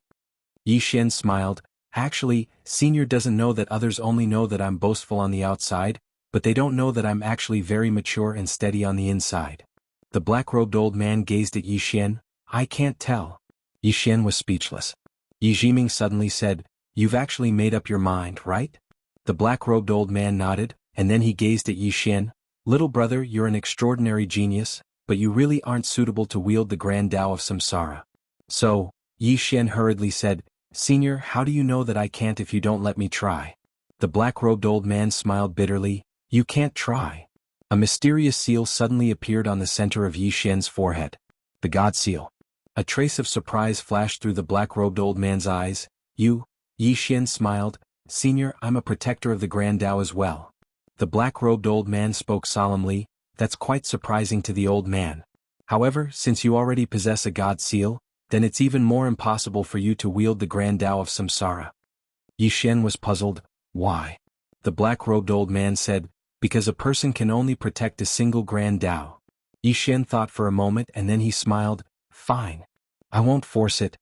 Yi Xian smiled. Actually, Senior doesn't know that others only know that I'm boastful on the outside, but they don't know that I'm actually very mature and steady on the inside. The black-robed old man gazed at Yi Xian. I can't tell. Yi Xian was speechless. Yi Jiming suddenly said, you've actually made up your mind, right? The black-robed old man nodded, and then he gazed at Yi Xian. Little brother, you're an extraordinary genius, but you really aren't suitable to wield the Grand Tao of Samsara. So, Yi Xian hurriedly said, Senior, how do you know that I can't if you don't let me try? The black-robed old man smiled bitterly. You can't try. A mysterious seal suddenly appeared on the center of Yi Xian's forehead. The God Seal. A trace of surprise flashed through the black-robed old man's eyes. You? Yi Xian smiled. Senior, I'm a protector of the Grand Tao as well. The black-robed old man spoke solemnly. That's quite surprising to the old man. However, since you already possess a God Seal, then it's even more impossible for you to wield the Grand Tao of Samsara. Yi Xian was puzzled. Why? The black-robed old man said, because a person can only protect a single Grand Tao. Yi Xian thought for a moment and then he smiled. Fine. I won't force it.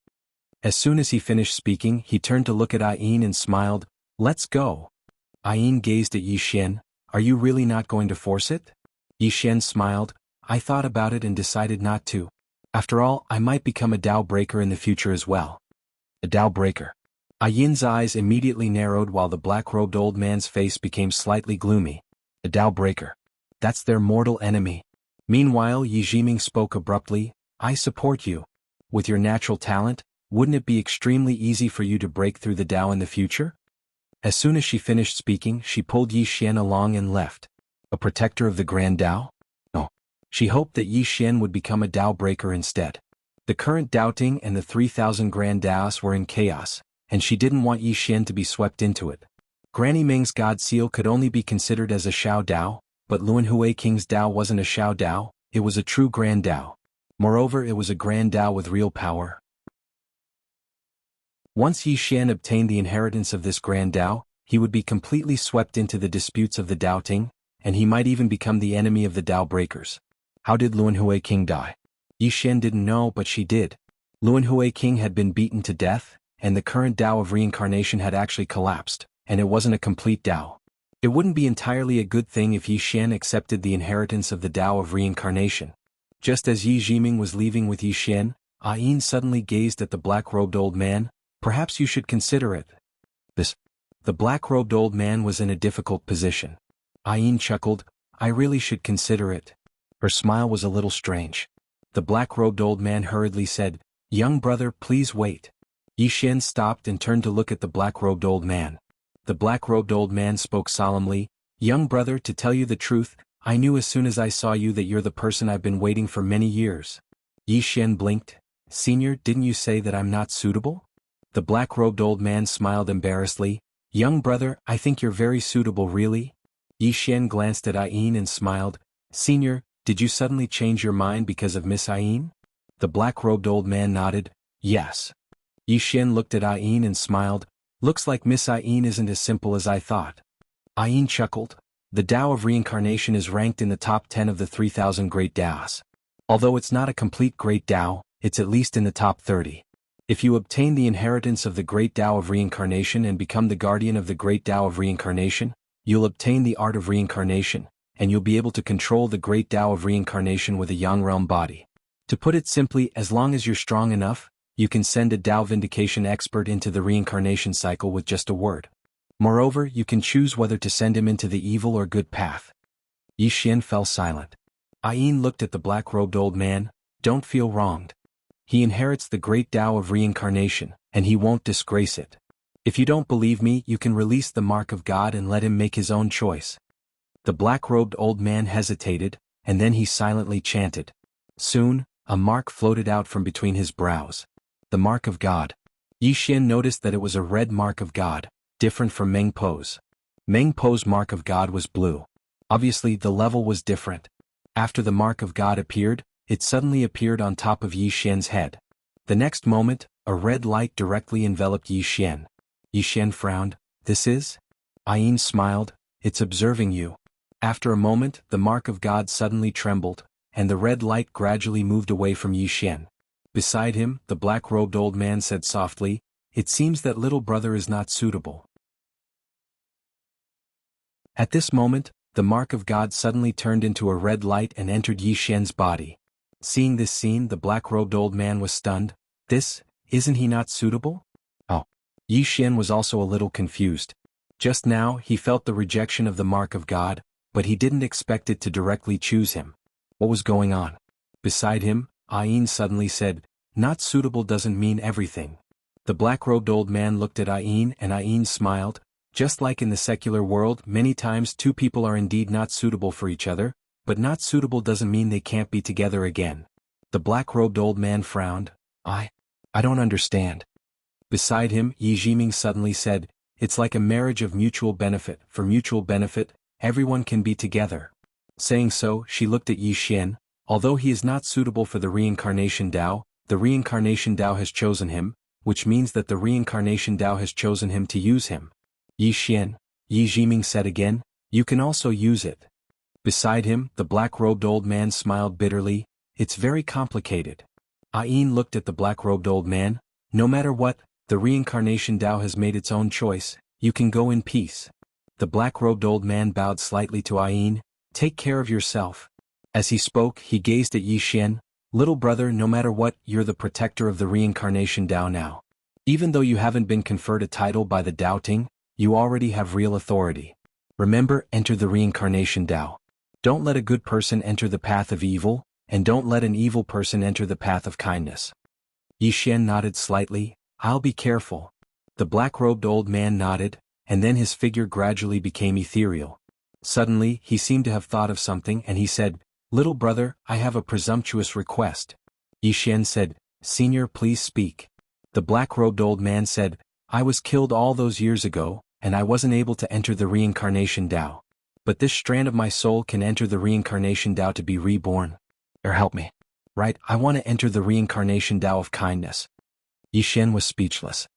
As soon as he finished speaking, he turned to look at Ayin and smiled. Let's go. Ayin gazed at Yi Xian. Are you really not going to force it? Yi Xian smiled. I thought about it and decided not to. After all, I might become a Tao breaker in the future as well. A Tao breaker. Ayin's eyes immediately narrowed while the black-robed old man's face became slightly gloomy. A Tao breaker. That's their mortal enemy. Meanwhile, Yi Jiming spoke abruptly. I support you. With your natural talent, wouldn't it be extremely easy for you to break through the Tao in the future? As soon as she finished speaking, she pulled Yi Xian along and left. A protector of the Grand Tao? No. She hoped that Yi Xian would become a Tao breaker instead. The current doubting and the 3,000 Grand Taos were in chaos, and she didn't want Yi Xian to be swept into it. Granny Ming's God Seal could only be considered as a Shao Dao, but Luan Hui King's Dao wasn't a Shao Dao, it was a true Grand Dao. Moreover, it was a Grand Dao with real power. Once Yi Xian obtained the inheritance of this Grand Dao, he would be completely swept into the disputes of the doubting, and he might even become the enemy of the Tao breakers. How did Luan Hui King die? Yi Xian didn't know, but she did. Luan Hui King had been beaten to death, and the current Tao of reincarnation had actually collapsed, and it wasn't a complete Tao. It wouldn't be entirely a good thing if Yi Xian accepted the inheritance of the Tao of reincarnation. Just as Yi Jiming was leaving with Yi Xian, Ayin suddenly gazed at the black-robed old man. Perhaps you should consider it. The black-robed old man was in a difficult position. Ayin chuckled. I really should consider it. Her smile was a little strange. The black-robed old man hurriedly said, Young brother, please wait. Yi Xian stopped and turned to look at the black-robed old man. The black-robed old man spoke solemnly. Young brother, to tell you the truth, I knew as soon as I saw you that you're the person I've been waiting for many years. Yi Xian blinked. Senior, didn't you say that I'm not suitable? The black-robed old man smiled embarrassedly. Young brother, I think you're very suitable really. Yi Xian glanced at Ayin and smiled. Senior, did you suddenly change your mind because of Miss Ayin? The black-robed old man nodded. Yes. Yi Xian looked at Ayin and smiled. Looks like Miss Ayin isn't as simple as I thought. Ayin chuckled. The Tao of reincarnation is ranked in the top 10 of the 3,000 great Taos. Although it's not a complete great Tao, it's at least in the top 30. If you obtain the inheritance of the great Tao of reincarnation and become the guardian of the great Tao of reincarnation, you'll obtain the art of reincarnation, and you'll be able to control the great Tao of reincarnation with a Yang realm body. To put it simply, as long as you're strong enough, you can send a Tao vindication expert into the reincarnation cycle with just a word. Moreover, you can choose whether to send him into the evil or good path. Yi Xian fell silent. Ayin looked at the black-robed old man. Don't feel wronged. He inherits the great Tao of reincarnation, and he won't disgrace it. If you don't believe me, you can release the mark of God and let him make his own choice. The black-robed old man hesitated, and then he silently chanted. Soon, a mark floated out from between his brows. The mark of God. Yi Xian noticed that it was a red mark of God, different from Meng Po's. Meng Po's mark of God was blue. Obviously the level was different. After the mark of God appeared, it suddenly appeared on top of Yi Xian's head. The next moment, a red light directly enveloped Yi Xian. Yi Xian frowned. This is? Ayin smiled. It's observing you. After a moment, the mark of God suddenly trembled, and the red light gradually moved away from Yi Xian. Beside him, the black-robed old man said softly, "It seems that little brother is not suitable." At this moment, the mark of God suddenly turned into a red light and entered Yi Xian's body. Seeing this scene, the black-robed old man was stunned. Isn't he not suitable? Oh. Yi Xian was also a little confused. Just now, he felt the rejection of the mark of God, but he didn't expect it to directly choose him. What was going on? Beside him, Ayin suddenly said, "Not suitable doesn't mean everything." The black-robed old man looked at Ayin and Ayin smiled. Just like in the secular world, many times two people are indeed not suitable for each other, but not suitable doesn't mean they can't be together again. The black-robed old man frowned. I don't understand. Beside him, Yi Jiming suddenly said, "It's like a marriage of mutual benefit. For mutual benefit, everyone can be together." Saying so, she looked at Yi Xian. Although he is not suitable for the reincarnation Tao, the reincarnation Tao has chosen him, which means that the reincarnation Tao has chosen him to use him. Yi Xian, Yi Jiming said again, "You can also use it." Beside him, the black-robed old man smiled bitterly. "It's very complicated." Ayin looked at the black-robed old man. "No matter what, the reincarnation Tao has made its own choice. You can go in peace." The black-robed old man bowed slightly to Ayin. "Take care of yourself." As he spoke, he gazed at Yi Xian. "Little brother, no matter what, you're the protector of the reincarnation Tao now. Even though you haven't been conferred a title by the Tao Ting, you already have real authority. Remember, enter the reincarnation Tao. Don't let a good person enter the path of evil, and don't let an evil person enter the path of kindness." Yi Xian nodded slightly. "I'll be careful." The black-robed old man nodded, and then his figure gradually became ethereal. Suddenly, he seemed to have thought of something and he said, "Little brother, I have a presumptuous request." Yi Xian said, "Senior, please speak." The black-robed old man said, "I was killed all those years ago, and I wasn't able to enter the reincarnation Tao. But this strand of my soul can enter the reincarnation Tao to be reborn. Help me. Right, I want to enter the reincarnation Tao of kindness." Yi Xian was speechless.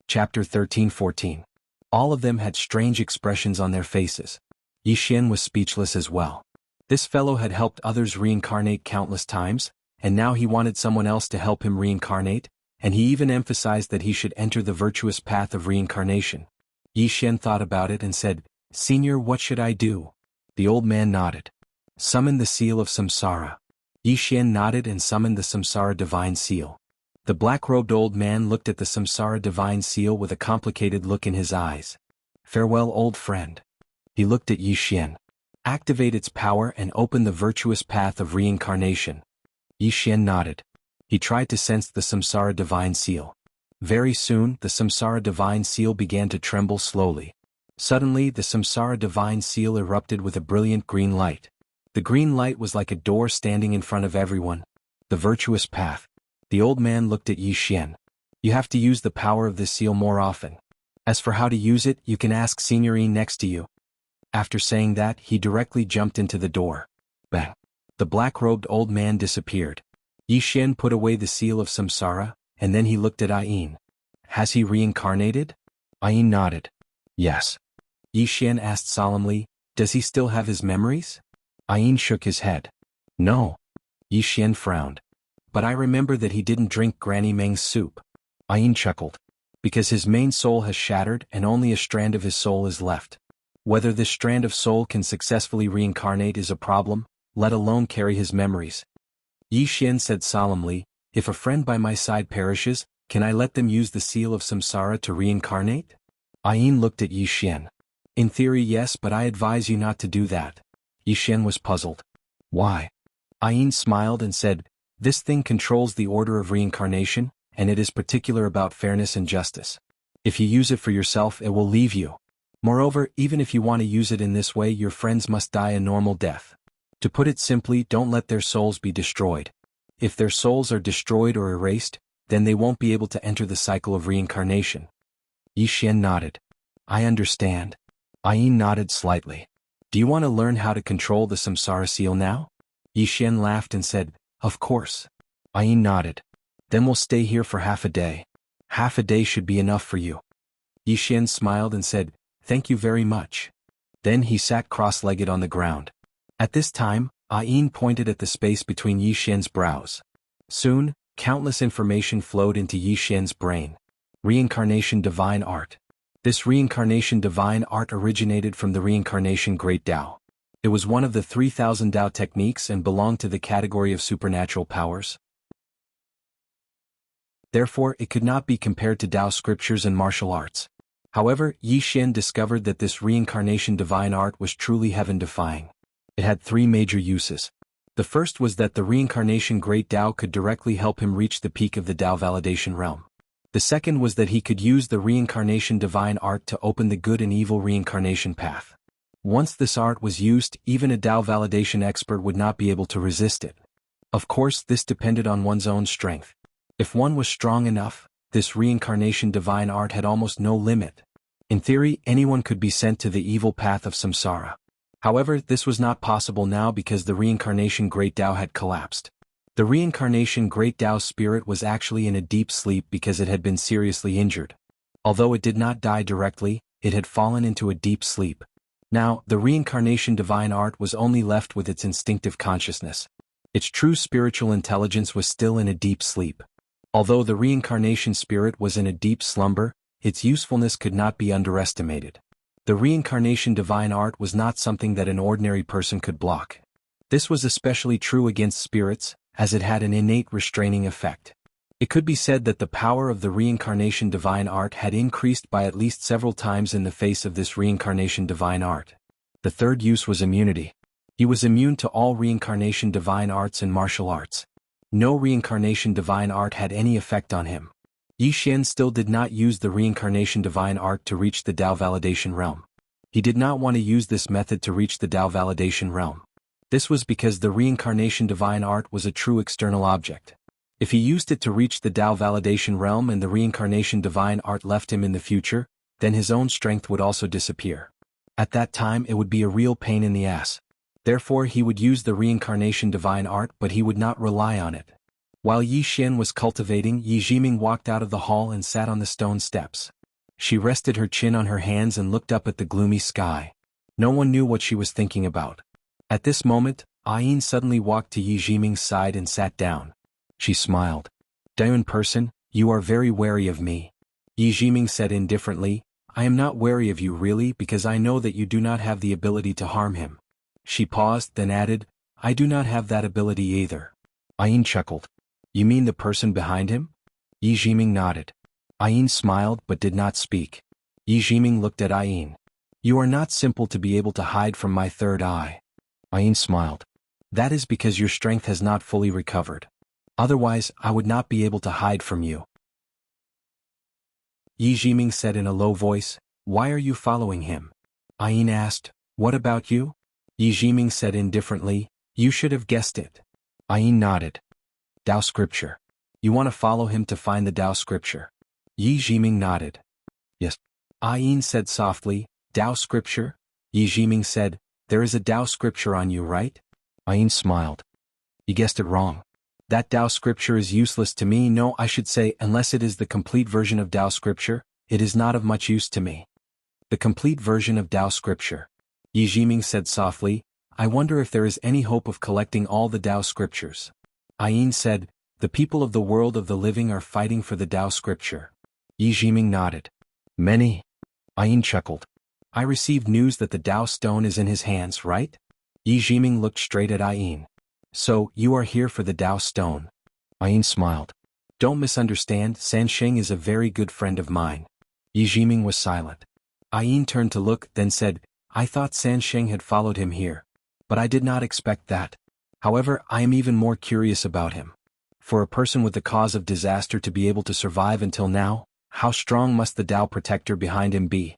Chapter 13-14. All of them had strange expressions on their faces. Yi Xian was speechless as well. This fellow had helped others reincarnate countless times, and now he wanted someone else to help him reincarnate, and he even emphasized that he should enter the virtuous path of reincarnation. Yi Xian thought about it and said, "Senior, what should I do?" The old man nodded. "Summon the seal of samsara." Yi Xian nodded and summoned the samsara divine seal. The black-robed old man looked at the samsara divine seal with a complicated look in his eyes. "Farewell, old friend." He looked at Yi Xian. "Activate its power and open the virtuous path of reincarnation." Yi Xian nodded. He tried to sense the samsara divine seal. Very soon, the samsara divine seal began to tremble slowly. Suddenly, the samsara divine seal erupted with a brilliant green light. The green light was like a door standing in front of everyone. The virtuous path. The old man looked at Yi Xian. "You have to use the power of this seal more often. As for how to use it, you can ask Signorine next to you." After saying that, he directly jumped into the door. Bang! The black-robed old man disappeared. Yi Xian put away the seal of samsara, and then he looked at Ayin. "Has he reincarnated?" Ayin nodded. "Yes." Yi Xian asked solemnly, "Does he still have his memories?" Ayin shook his head. "No." Yi Xian frowned. "But I remember that he didn't drink Granny Meng's soup." Ayin chuckled. "Because his main soul has shattered and only a strand of his soul is left. Whether this strand of soul can successfully reincarnate is a problem, let alone carry his memories." Yi Xian said solemnly, "If a friend by my side perishes, can I let them use the seal of samsara to reincarnate?" Ayin looked at Yi Xian. "In theory yes, but I advise you not to do that." Yi Xian was puzzled. "Why?" Ayin smiled and said, "This thing controls the order of reincarnation, and it is particular about fairness and justice. If you use it for yourself, it will leave you. Moreover, even if you want to use it in this way, your friends must die a normal death. To put it simply, don't let their souls be destroyed. If their souls are destroyed or erased, then they won't be able to enter the cycle of reincarnation. Yixian nodded. I understand. Ayin nodded slightly. Do you want to learn how to control the samsara seal now? Yixian laughed and said, Of course. Ayin nodded. Then we'll stay here for half a day. Half a day should be enough for you. Yixian smiled and said, Thank you very much. Then he sat cross-legged on the ground. At this time, Ayin pointed at the space between Yixian's brows. Soon, countless information flowed into Yixian's brain. Reincarnation Divine Art. This Reincarnation Divine Art originated from the Reincarnation Great Tao. It was one of the 3,000 Tao techniques and belonged to the category of supernatural powers. Therefore, it could not be compared to Tao scriptures and martial arts. However, Yixian discovered that this Reincarnation Divine Art was truly heaven-defying. It had three major uses. The first was that the Reincarnation Great Tao could directly help him reach the peak of the Tao validation realm. The second was that he could use the Reincarnation Divine Art to open the good and evil reincarnation path. Once this art was used, even a Tao validation expert would not be able to resist it. Of course, this depended on one's own strength. If one was strong enough, this Reincarnation Divine Art had almost no limit. In theory, anyone could be sent to the evil path of samsara. However, this was not possible now because the Reincarnation Great Tao had collapsed. The Reincarnation Great Tao spirit was actually in a deep sleep because it had been seriously injured. Although it did not die directly, it had fallen into a deep sleep. Now, the Reincarnation Divine Art was only left with its instinctive consciousness. Its true spiritual intelligence was still in a deep sleep. Although the Reincarnation spirit was in a deep slumber, its usefulness could not be underestimated. The Reincarnation Divine Art was not something that an ordinary person could block. This was especially true against spirits, as it had an innate restraining effect. It could be said that the power of the Reincarnation Divine Art had increased by at least several times in the face of this Reincarnation Divine Art. The third use was immunity. He was immune to all Reincarnation Divine Arts and martial arts. No Reincarnation Divine Art had any effect on him. Yixian still did not use the Reincarnation Divine Art to reach the Tao validation realm. He did not want to use this method to reach the Tao validation realm. This was because the Reincarnation Divine Art was a true external object. If he used it to reach the Tao validation realm and the Reincarnation Divine Art left him in the future, then his own strength would also disappear. At that time it would be a real pain in the ass. Therefore he would use the Reincarnation Divine Art but he would not rely on it. While Yixian was cultivating, Yi Jiming walked out of the hall and sat on the stone steps. She rested her chin on her hands and looked up at the gloomy sky. No one knew what she was thinking about. At this moment, Ayin suddenly walked to Yi Jiming's side and sat down. She smiled. Daoyuan person, you are very wary of me. Yi Jiming said indifferently, I am not wary of you really because I know that you do not have the ability to harm him. She paused, then added, I do not have that ability either. Ayin chuckled. You mean the person behind him? Yi Jiming nodded. Ayin smiled but did not speak. Yi Jiming looked at Ayin. You are not simple to be able to hide from my third eye. Ayin smiled. That is because your strength has not fully recovered. Otherwise, I would not be able to hide from you. Yi Jiming said in a low voice, Why are you following him? Ayin asked, What about you? Yi Jiming said indifferently, You should have guessed it. Ayin nodded. Tao scripture. You want to follow him to find the Tao scripture? Yi Jiming nodded. Yes. Ayin said softly, Tao scripture? Yi Jiming said, There is a Tao scripture on you, right? Ayin smiled. You guessed it wrong. That Tao scripture is useless to me. No, I should say, unless it is the complete version of Tao scripture, it is not of much use to me. The complete version of Tao scripture. Yi Jiming said softly, I wonder if there is any hope of collecting all the Tao scriptures. Ayin said, The people of the world of the living are fighting for the Tao scripture. Yi Jiming nodded. Many? Ayin chuckled. I received news that the Tao stone is in his hands, right? Yi Jiming looked straight at Ayin. So, you are here for the Tao stone. Ayin smiled. Don't misunderstand, Sansheng is a very good friend of mine. Yi Jiming was silent. Ayin turned to look, then said, I thought Sansheng had followed him here. But I did not expect that. However, I am even more curious about him. For a person with the cause of disaster to be able to survive until now, how strong must the Tao protector behind him be?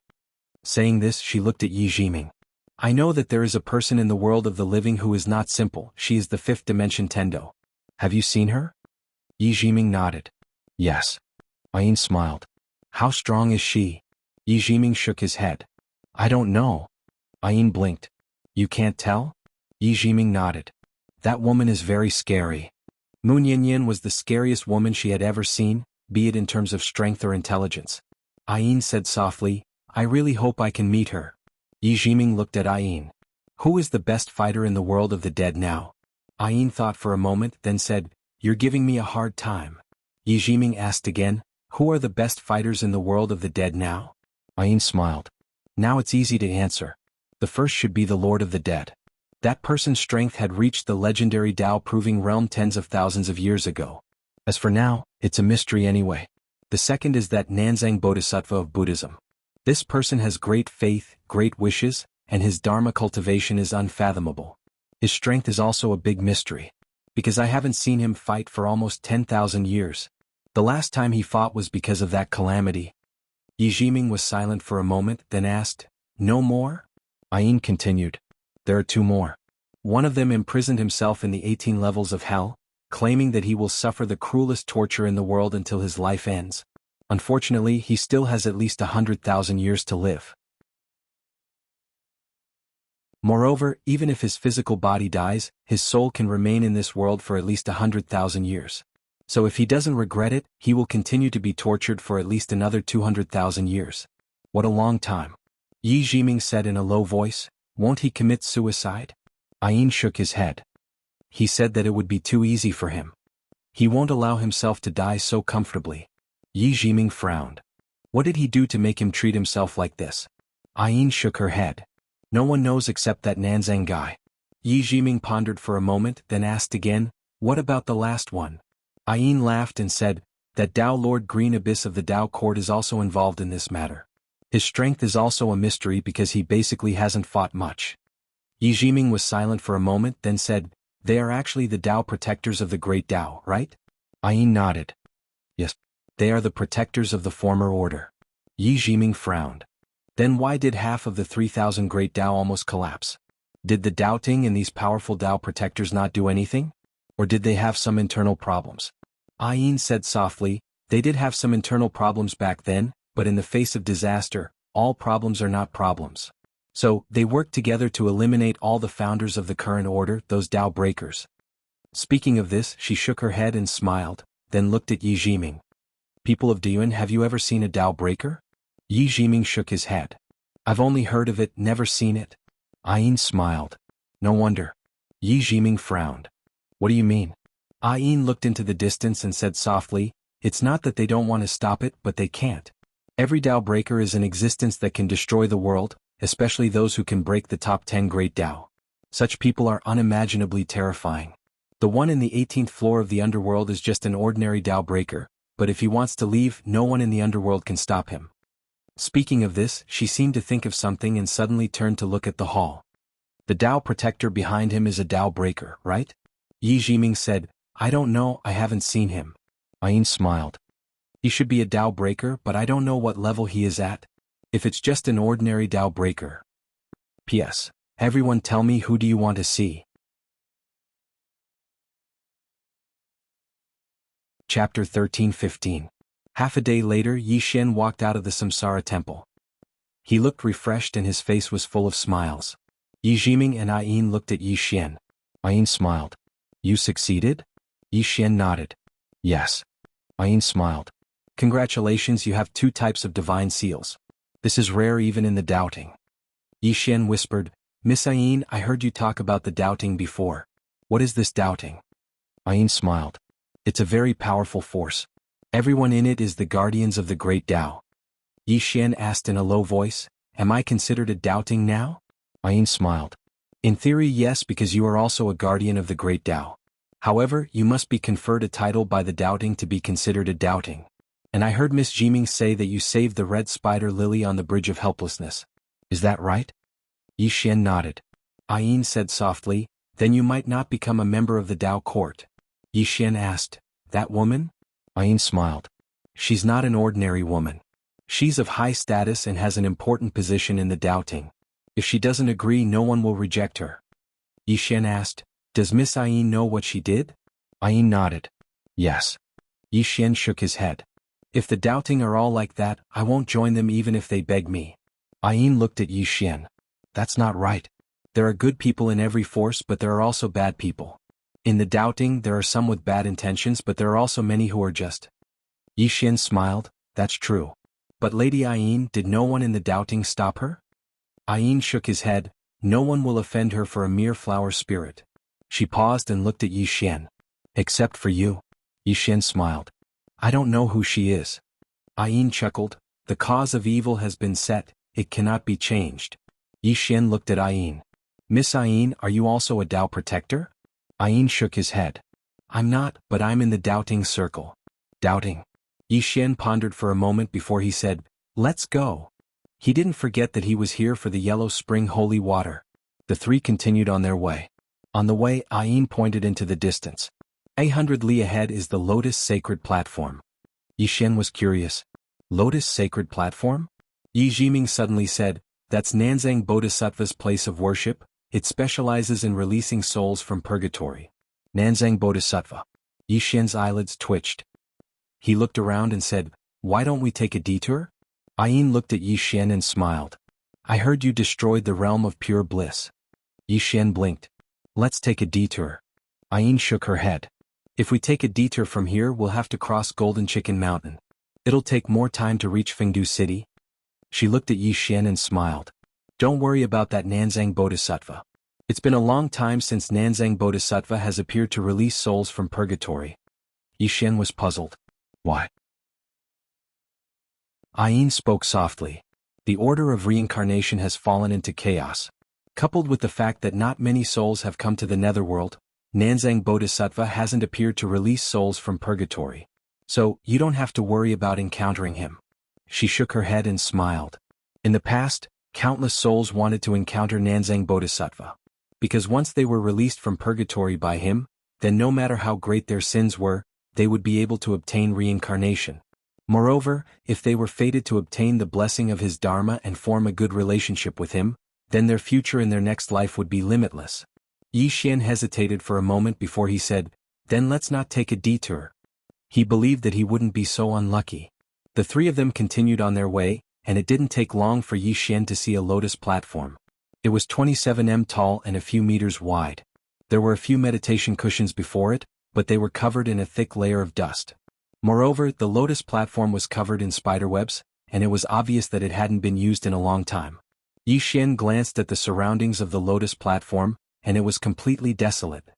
Saying this, she looked at Yi Jiming. I know that there is a person in the world of the living who is not simple, she is the fifth dimension Tendo. Have you seen her? Yi Jiming nodded. Yes. Ayin smiled. How strong is she? Yi Jiming shook his head. I don't know. Ayin blinked. You can't tell? Yi Jiming nodded. That woman is very scary. Mu Yanyan was the scariest woman she had ever seen, be it in terms of strength or intelligence. Ayin said softly, I really hope I can meet her. Yi Jiming looked at Ayin. Who is the best fighter in the world of the dead now? Ayin thought for a moment, then said, You're giving me a hard time. Yi Jiming asked again, Who are the best fighters in the world of the dead now? Ayin smiled. Now it's easy to answer. The first should be the Lord of the Dead. That person's strength had reached the legendary Tao-proving realm tens of thousands of years ago. As for now, it's a mystery anyway. The second is that Nanzang Bodhisattva of Buddhism. This person has great faith, great wishes, and his Dharma cultivation is unfathomable. His strength is also a big mystery. Because I haven't seen him fight for almost 10,000 years. The last time he fought was because of that calamity. Yi Jiming was silent for a moment, then asked, No more? Ayin continued. There are two more. One of them imprisoned himself in the 18 levels of hell, claiming that he will suffer the cruelest torture in the world until his life ends. Unfortunately, he still has at least 100,000 years to live. Moreover, even if his physical body dies, his soul can remain in this world for at least 100,000 years. So if he doesn't regret it, he will continue to be tortured for at least another 200,000 years. What a long time. Yi Jiming said in a low voice, Won't he commit suicide? Ayin shook his head. He said that it would be too easy for him. He won't allow himself to die so comfortably. Yi Jiming frowned. What did he do to make him treat himself like this? Ayin shook her head. No one knows except that Nanzang guy. Yi Jiming pondered for a moment, then asked again, What about the last one? Ayin laughed and said, That Tao Lord Green Abyss of the Tao Court is also involved in this matter. His strength is also a mystery because he basically hasn't fought much. Yi Jiming was silent for a moment, then said, They are actually the Tao protectors of the Great Tao, right? Ayin nodded. Yes. They are the protectors of the former order. Yi Jiming frowned. Then why did half of the 3,000 Great Tao almost collapse? Did the Tao Ting and these powerful Tao protectors not do anything? Or did they have some internal problems? Ayin said softly, They did have some internal problems back then, but in the face of disaster, all problems are not problems. So, they worked together to eliminate all the founders of the current order, those Tao breakers. Speaking of this, she shook her head and smiled, then looked at Yi Jiming. People of Diyuan, have you ever seen a Tao breaker? Yi Jiming shook his head. I've only heard of it, never seen it. Ayin smiled. No wonder. Yi Jiming frowned. What do you mean? Ayin looked into the distance and said softly, It's not that they don't want to stop it, but they can't. Every Tao breaker is an existence that can destroy the world, especially those who can break the top 10 great Tao. Such people are unimaginably terrifying. The one in the 18th floor of the underworld is just an ordinary Tao breaker, but if he wants to leave, no one in the underworld can stop him. Speaking of this, she seemed to think of something and suddenly turned to look at the hall. The Tao protector behind him is a Tao breaker, right? Yi Jiming said, I don't know, I haven't seen him. Ayin smiled. He should be a Tao breaker, but I don't know what level he is at. If it's just an ordinary Tao breaker. P.S. Everyone tell me, who do you want to see? Chapter 13-15. Half a day later, Yi Xian walked out of the Samsara temple. He looked refreshed and his face was full of smiles. Yi Jiming and Ayin looked at Yi Xian. Ayin smiled. You succeeded? Yi Xian nodded. Yes. Ayin smiled. Congratulations, you have 2 types of divine seals. This is rare even in the doubting. Yi Xian whispered, Miss Ayin, I heard you talk about the doubting before. What is this doubting? Ayin smiled. It's a very powerful force. Everyone in it is the guardians of the great Tao. Yi Xian asked in a low voice, Am I considered a doubting now? Ayin smiled. In theory, yes, because you are also a guardian of the great Tao. However, you must be conferred a title by the doubting to be considered a doubting. And I heard Miss Jiming say that you saved the red spider lily on the Bridge of Helplessness. Is that right? Yi Xian nodded. Ayin said softly, Then you might not become a member of the Tao court. Yi Xian asked, That woman? Ayin smiled. She's not an ordinary woman. She's of high status and has an important position in the doubting. If she doesn't agree, no one will reject her. Yi Xian asked, Does Miss Ayin know what she did? Ayin nodded. Yes. Yi Xian shook his head. If the doubting are all like that, I won't join them even if they beg me. Ayin looked at Yi Xian. That's not right. There are good people in every force, but there are also bad people. In the doubting, there are some with bad intentions, but there are also many who are just. Yi Xian smiled. That's true. But Lady Ayin, did no one in the doubting stop her? Ayin shook his head. No one will offend her for a mere flower spirit. She paused and looked at Yi Xian. Except for you. Yi Xian smiled. I don't know who she is. Ayin chuckled. The cause of evil has been set, it cannot be changed. Yi Xian looked at Ayin. Miss Ayin, are you also a Tao protector? Ayin shook his head. I'm not, but I'm in the doubting circle. Doubting? Yi Xian pondered for a moment before he said, let's go. He didn't forget that he was here for the Yellow Spring holy water. The three continued on their way. On the way, Ayin pointed into the distance. 800 li ahead is the Lotus Sacred Platform. Yi Xian was curious. Lotus Sacred Platform? Yi Jiming suddenly said, that's Nanzang Bodhisattva's place of worship. It specializes in releasing souls from purgatory. Nanzang Bodhisattva. Yi Xian's eyelids twitched. He looked around and said, why don't we take a detour? Ayin looked at Yi Xian and smiled. I heard you destroyed the realm of pure bliss. Yi Xian blinked. Let's take a detour. Ayin shook her head. If we take a detour from here, we'll have to cross Golden Chicken Mountain. It'll take more time to reach Fengdu City. She looked at Yi Xian and smiled. Don't worry about that Nanzang Bodhisattva. It's been a long time since Nanzang Bodhisattva has appeared to release souls from purgatory. Yi Xian was puzzled. Why? Ayin spoke softly. The order of reincarnation has fallen into chaos. Coupled with the fact that not many souls have come to the netherworld, Nanzang Bodhisattva hasn't appeared to release souls from purgatory. So, you don't have to worry about encountering him. She shook her head and smiled. In the past, countless souls wanted to encounter Nanzang Bodhisattva. Because once they were released from purgatory by him, then no matter how great their sins were, they would be able to obtain reincarnation. Moreover, if they were fated to obtain the blessing of his dharma and form a good relationship with him, then their future in their next life would be limitless. Yi Xian hesitated for a moment before he said, then let's not take a detour. He believed that he wouldn't be so unlucky. The three of them continued on their way, and it didn't take long for Yi Xian to see a lotus platform. It was 27 m tall and a few meters wide. There were a few meditation cushions before it, but they were covered in a thick layer of dust. Moreover, the lotus platform was covered in spiderwebs, and it was obvious that it hadn't been used in a long time. Yi Xian glanced at the surroundings of the lotus platform, and it was completely desolate.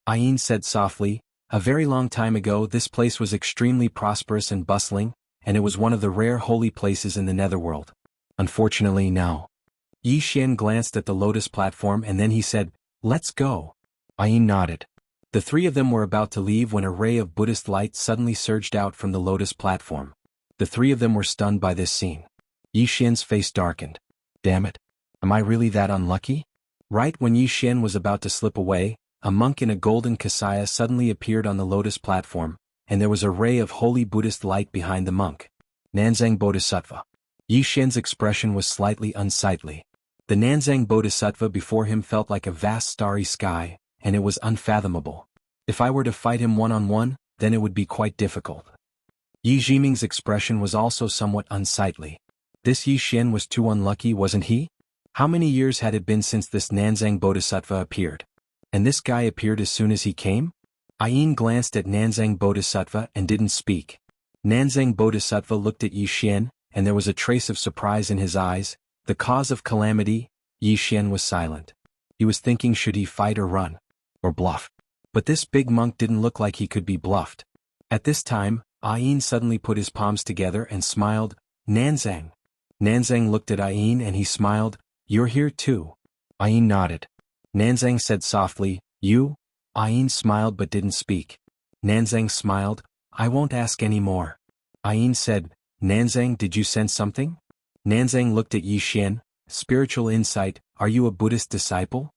Ayin said softly, a very long time ago this place was extremely prosperous and bustling, and it was one of the rare holy places in the netherworld. Unfortunately now. Yi Xian glanced at the lotus platform and then he said, let's go. Ayin nodded. The three of them were about to leave when a ray of Buddhist light suddenly surged out from the lotus platform. The three of them were stunned by this scene. Yi Xian's face darkened. Damn it. Am I really that unlucky? Right when Yi Xian was about to slip away, a monk in a golden kasaya suddenly appeared on the lotus platform, and there was a ray of holy Buddhist light behind the monk. Nanzang Bodhisattva. Yi Xian's expression was slightly unsightly. The Nanzang Bodhisattva before him felt like a vast starry sky, and it was unfathomable. If I were to fight him one-on-one, then it would be quite difficult. Yi Jiming's expression was also somewhat unsightly. This Yi Xian was too unlucky, wasn't he? How many years had it been since this Nanzang Bodhisattva appeared? And this guy appeared as soon as he came? Ayin glanced at Nanzang Bodhisattva and didn't speak. Nanzang Bodhisattva looked at Yi Xian, and there was a trace of surprise in his eyes. The cause of calamity? Yi Xian was silent. He was thinking, should he fight or run? Or bluff? But this big monk didn't look like he could be bluffed. At this time, Ayin suddenly put his palms together and smiled. Nanzang. Nanzang looked at Ayin and he smiled. You're here too. Ayin nodded. Nanzang said softly, you? Ayin smiled but didn't speak. Nanzang smiled. I won't ask any more. Ayin said, Nanzang, did you sense something? Nanzang looked at Yi Xian. Spiritual insight, are you a Buddhist disciple?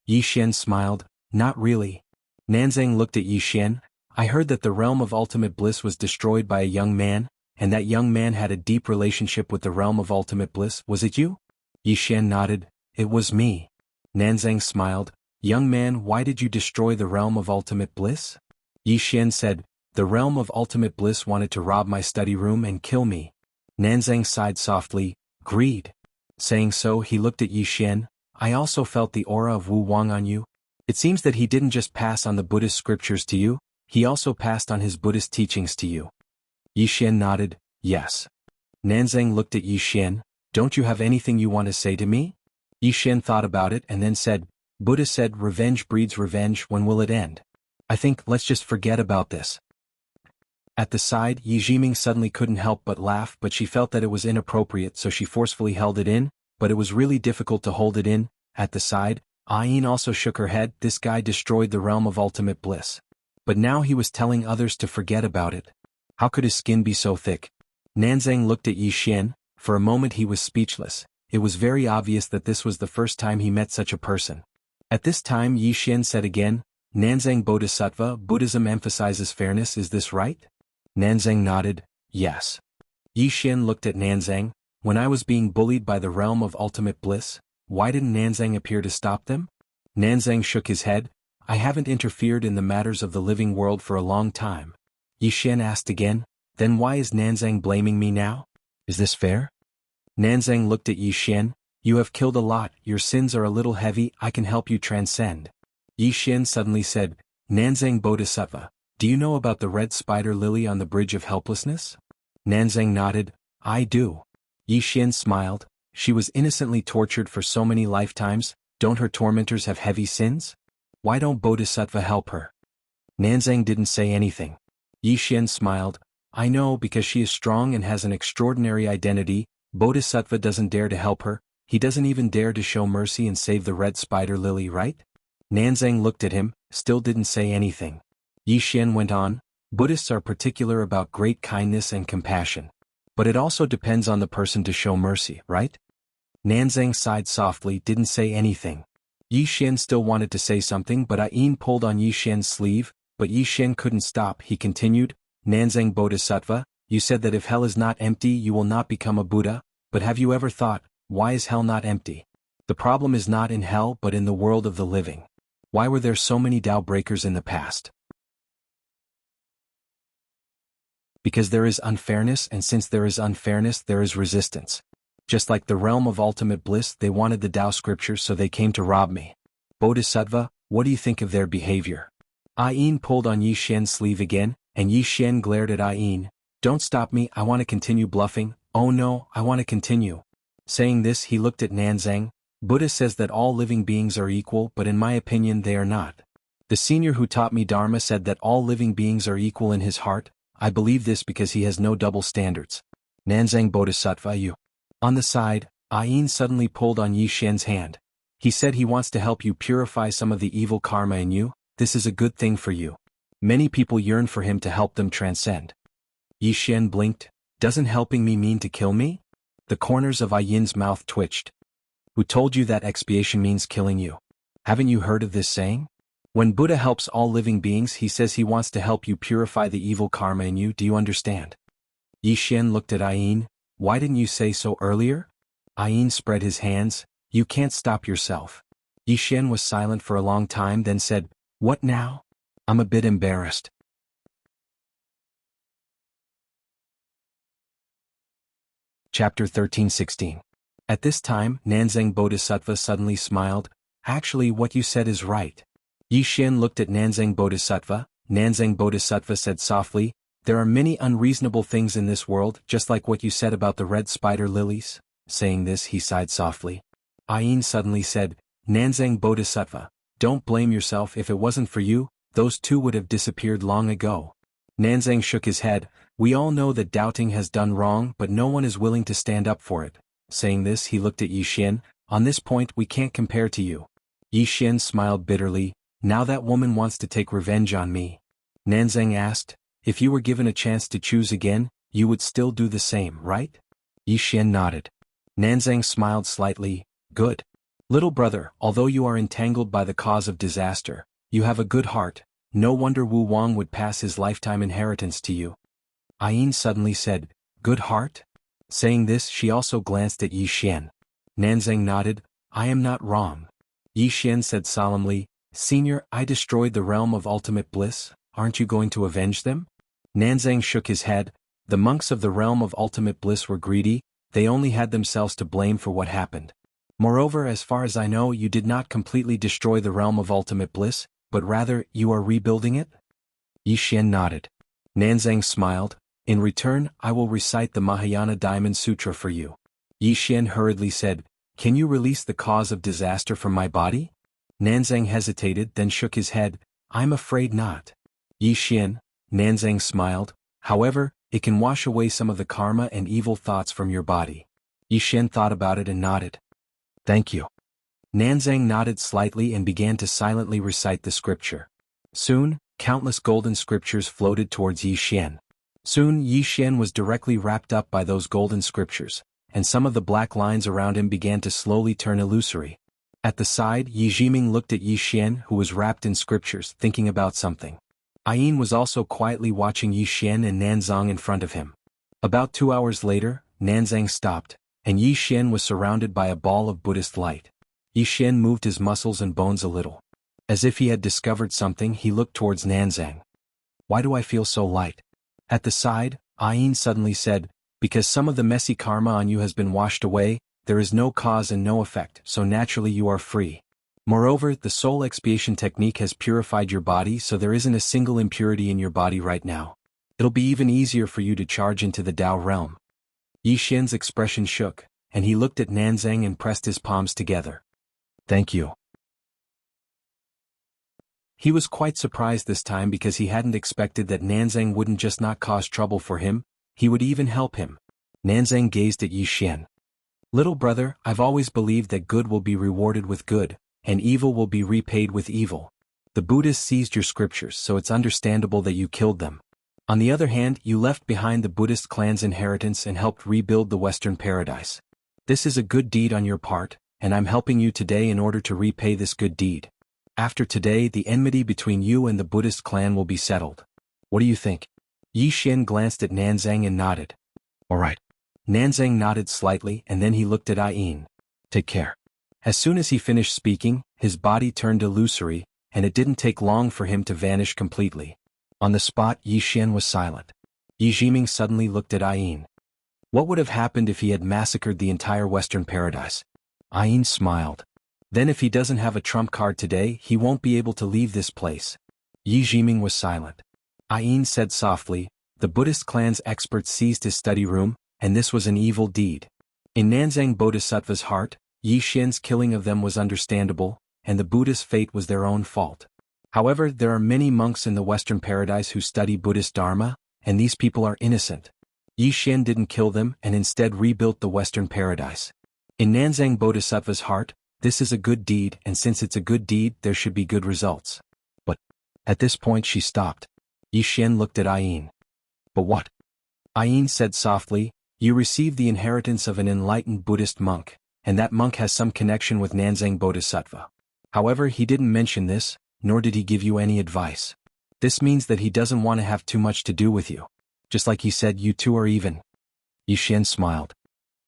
Yi Xian smiled, not really. Nanzang looked at Yi Xian. I heard that the realm of ultimate bliss was destroyed by a young man, and that young man had a deep relationship with the realm of ultimate bliss. Was it you? Yi Xian nodded. It was me. Nanzang smiled. Young man, why did you destroy the realm of ultimate bliss? Yi Xian said, the realm of ultimate bliss wanted to rob my study room and kill me. Nanzang sighed softly, greed. Saying so, he looked at Yi Xian. I also felt the aura of Wu Wang on you. It seems that he didn't just pass on the Buddhist scriptures to you, he also passed on his Buddhist teachings to you. Yi Xian nodded, yes. Nanzang looked at Yi Xian, don't you have anything you want to say to me? Yi Xian thought about it and then said, Buddha said revenge breeds revenge, when will it end? I think let's just forget about this. At the side, Yi Jiming suddenly couldn't help but laugh, but she felt that it was inappropriate, so she forcefully held it in, but it was really difficult to hold it in. At the side, Ayin also shook her head. This guy destroyed the realm of ultimate bliss. But now he was telling others to forget about it. How could his skin be so thick? Nanzang looked at Yi Xian. For a moment he was speechless. It was very obvious that this was the first time he met such a person. At this time Yi Xian said again, Nanzang Bodhisattva, Buddhism emphasizes fairness, is this right? Nanzang nodded, yes. Yi Xian looked at Nanzang. When I was being bullied by the realm of ultimate bliss, why didn't Nanzang appear to stop them? Nanzang shook his head. I haven't interfered in the matters of the living world for a long time. Yi Xian asked again, then why is Nanzang blaming me now? Is this fair? Nanzang looked at Yi Xian. You have killed a lot, your sins are a little heavy, I can help you transcend. Yi Xian suddenly said, Nanzang Bodhisattva, do you know about the red spider lily on the bridge of helplessness? Nanzang nodded, I do. Yi Xian smiled. She was innocently tortured for so many lifetimes, don't her tormentors have heavy sins? Why don't Bodhisattva help her? Nanzang didn't say anything. Yi Xian smiled. I know, because she is strong and has an extraordinary identity. Bodhisattva doesn't dare to help her, he doesn't even dare to show mercy and save the red spider lily, right? Nanzang looked at him, still didn't say anything. Yi Xian went on, Buddhists are particular about great kindness and compassion. But it also depends on the person to show mercy, right? Nanzang sighed softly, didn't say anything. Yi Xian still wanted to say something, but Ayin pulled on Yi Xian's sleeve, but Yi Xian couldn't stop. He continued, Nanzang Bodhisattva, you said that if hell is not empty you will not become a Buddha, but have you ever thought, why is hell not empty? The problem is not in hell but in the world of the living. Why were there so many Tao breakers in the past? Because there is unfairness, and since there is unfairness there is resistance. Just like the realm of ultimate bliss, they wanted the Tao scriptures, so they came to rob me. Bodhisattva, what do you think of their behavior? Ayin pulled on Yi Xian's sleeve again, and Yi Xian glared at Ayin. Don't stop me, I want to continue bluffing. Oh no, I want to continue. Saying this he looked at Nanzang. Buddha says that all living beings are equal, but in my opinion they are not. The senior who taught me Dharma said that all living beings are equal in his heart. I believe this because he has no double standards. Nanzang Bodhisattva, you. On the side, Ayin suddenly pulled on Yi Xian's hand. He said he wants to help you purify some of the evil karma in you. This is a good thing for you. Many people yearn for him to help them transcend. Yi Xian blinked. Doesn't helping me mean to kill me? The corners of Ayin's mouth twitched. Who told you that expiation means killing you? Haven't you heard of this saying? When Buddha helps all living beings, he says he wants to help you purify the evil karma in you. Do you understand? Yi Xian looked at Ayin. Why didn't you say so earlier? Ayin spread his hands. You can't stop yourself. Yi Xian was silent for a long time, then said, What now? I'm a bit embarrassed. Chapter 13:16. At this time, Nanzang Bodhisattva suddenly smiled. Actually, what you said is right. Yi Xian looked at Nanzang Bodhisattva. Nanzang Bodhisattva said softly, There are many unreasonable things in this world, just like what you said about the red spider lilies. Saying this he sighed softly. Ayin suddenly said, Nanzang Bodhisattva, don't blame yourself. If it wasn't for you, those two would have disappeared long ago. Nanzang shook his head. We all know that doubting has done wrong, but no one is willing to stand up for it. Saying this he looked at Yi Xian. On this point we can't compare to you. Yi Xian smiled bitterly. Now that woman wants to take revenge on me. Nanzang asked, If you were given a chance to choose again, you would still do the same, right? Yi Xian nodded. Nanzang smiled slightly. Good. Little brother, although you are entangled by the cause of disaster, you have a good heart. No wonder Wu Wang would pass his lifetime inheritance to you. Ayin suddenly said, Good heart? Saying this she also glanced at Yi Xian. Nanzang nodded. I am not wrong. Yi Xian said solemnly, Senior, I destroyed the realm of ultimate bliss, aren't you going to avenge them? Nanzang shook his head. The monks of the realm of ultimate bliss were greedy, they only had themselves to blame for what happened. Moreover, as far as I know, you did not completely destroy the realm of ultimate bliss, but rather, you are rebuilding it? Yi Xian nodded. Nanzang smiled. In return, I will recite the Mahayana Diamond Sutra for you. Yi Xian hurriedly said, Can you release the cause of disaster from my body? Nanzang hesitated, then shook his head. I'm afraid not. Yi Xian, Nanzang smiled. However, it can wash away some of the karma and evil thoughts from your body. Yi Xian thought about it and nodded. Thank you. Nanzang nodded slightly and began to silently recite the scripture. Soon, countless golden scriptures floated towards Yi Xian. Soon Yi Xian was directly wrapped up by those golden scriptures, and some of the black lines around him began to slowly turn illusory. At the side, Yi Jiming looked at Yi Xian, who was wrapped in scriptures, thinking about something. Ayin was also quietly watching Yi Xian and Nanzang in front of him. About 2 hours later, Nanzang stopped, and Yi Xian was surrounded by a ball of Buddhist light. Yi Xian moved his muscles and bones a little. As if he had discovered something, he looked towards Nanzang. Why do I feel so light? At the side, Ayin suddenly said, Because some of the messy karma on you has been washed away, there is no cause and no effect, so naturally you are free. Moreover, the soul expiation technique has purified your body, so there isn't a single impurity in your body right now. It'll be even easier for you to charge into the Tao realm. Yi Xian's expression shook, and he looked at Nanzang and pressed his palms together. Thank you. He was quite surprised this time because he hadn't expected that Nanzang wouldn't just not cause trouble for him, he would even help him. Nanzang gazed at Yi Xian. Little brother, I've always believed that good will be rewarded with good, and evil will be repaid with evil. The Buddhists seized your scriptures, so it's understandable that you killed them. On the other hand, you left behind the Buddhist clan's inheritance and helped rebuild the Western paradise. This is a good deed on your part, and I'm helping you today in order to repay this good deed. After today, the enmity between you and the Buddhist clan will be settled. What do you think? Yi Xian glanced at Nanzang and nodded. All right. Nanzang nodded slightly and then he looked at Ayin. Take care. As soon as he finished speaking, his body turned illusory, and it didn't take long for him to vanish completely. On the spot, Yi Xian was silent. Yi Jiming suddenly looked at Ayin. What would have happened if he had massacred the entire Western paradise? Ayin smiled. Then if he doesn't have a trump card today, he won't be able to leave this place. Yi Jiming was silent. Ayin said softly, the Buddhist clan's experts seized his study room, and this was an evil deed. In Nanzang Bodhisattva's heart, Yi Xian's killing of them was understandable, and the Buddhist fate was their own fault. However, there are many monks in the Western paradise who study Buddhist Dharma, and these people are innocent. Yi Xian didn't kill them and instead rebuilt the Western paradise. In Nanzang Bodhisattva's heart, this is a good deed, and since it's a good deed, there should be good results. But, at this point she stopped. Yi Xian looked at Ayin. But what? Ayin said softly, you received the inheritance of an enlightened Buddhist monk, and that monk has some connection with Nanzang Bodhisattva. However, he didn't mention this, nor did he give you any advice. This means that he doesn't want to have too much to do with you. Just like he said, you two are even. Yi Xian smiled.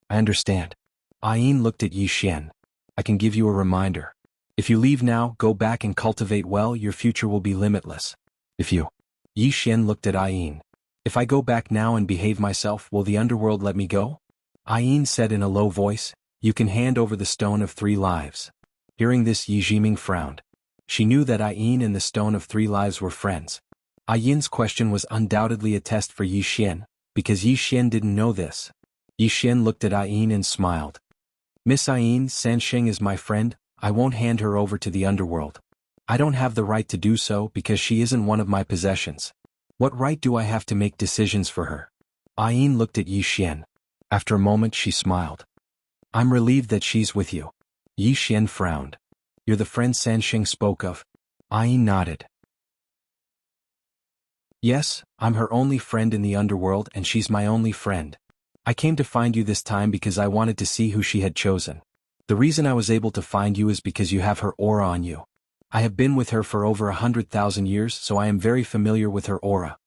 I understand. Ayin looked at Yi Xian. I can give you a reminder. If you leave now, go back and cultivate well, your future will be limitless. If you... Yi Xian looked at Ayin. If I go back now and behave myself, will the underworld let me go? Ayin said in a low voice, you can hand over the stone of 3 lives. Hearing this, Yi Jiming frowned. She knew that Ayin and the stone of 3 lives were friends. Ayin's question was undoubtedly a test for Yi Xian, because Yi Xian didn't know this. Yi Xian looked at Ayin and smiled. Miss Ayin, Sansheng is my friend, I won't hand her over to the underworld. I don't have the right to do so because she isn't one of my possessions. What right do I have to make decisions for her? Ayin looked at Yi Xian. After a moment she smiled. I'm relieved that she's with you. Yi Xian frowned. You're the friend Sansheng spoke of? Ayin nodded. Yes, I'm her only friend in the underworld and she's my only friend. I came to find you this time because I wanted to see who she had chosen. The reason I was able to find you is because you have her aura on you. I have been with her for over 100,000 years, so I am very familiar with her aura.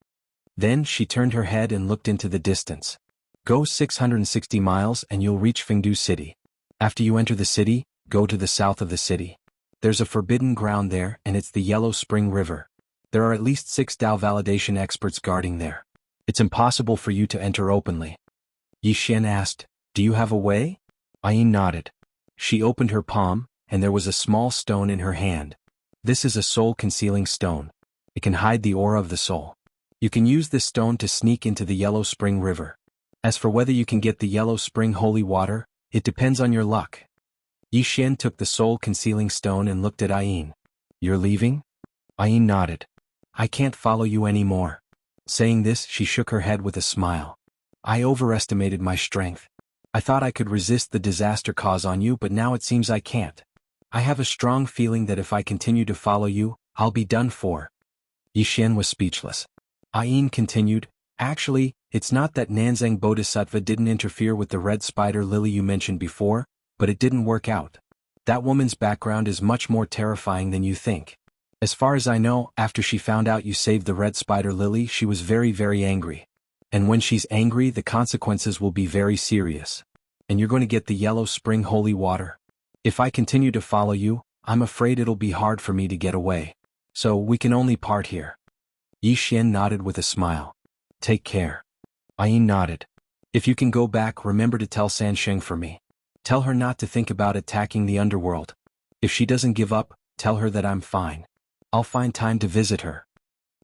Then she turned her head and looked into the distance. Go 660 miles and you'll reach Fengdu City. After you enter the city, go to the south of the city. There's a forbidden ground there and it's the Yellow Spring River. There are at least 6 Dao validation experts guarding there. It's impossible for you to enter openly. Yi Xian asked, do you have a way? Ayin nodded. She opened her palm, and there was a small stone in her hand. This is a soul-concealing stone. It can hide the aura of the soul. You can use this stone to sneak into the Yellow Spring River. As for whether you can get the Yellow Spring holy water, it depends on your luck. Yi Xian took the soul-concealing stone and looked at Ayin. You're leaving? Ayin nodded. I can't follow you anymore. Saying this, she shook her head with a smile. I overestimated my strength. I thought I could resist the disaster cause on you, but now it seems I can't. I have a strong feeling that if I continue to follow you, I'll be done for. Yi Xian was speechless. Ayin continued, actually, it's not that Nanzang Bodhisattva didn't interfere with the red spider lily you mentioned before, but it didn't work out. That woman's background is much more terrifying than you think. As far as I know, after she found out you saved the red spider lily, she was very, very angry. And when she's angry, the consequences will be very serious. And you're going to get the Yellow Spring holy water. If I continue to follow you, I'm afraid it'll be hard for me to get away. So we can only part here. Yi Xian nodded with a smile. Take care. Ayin nodded. If you can go back, remember to tell Sansheng for me. Tell her not to think about attacking the underworld. If she doesn't give up, tell her that I'm fine. I'll find time to visit her.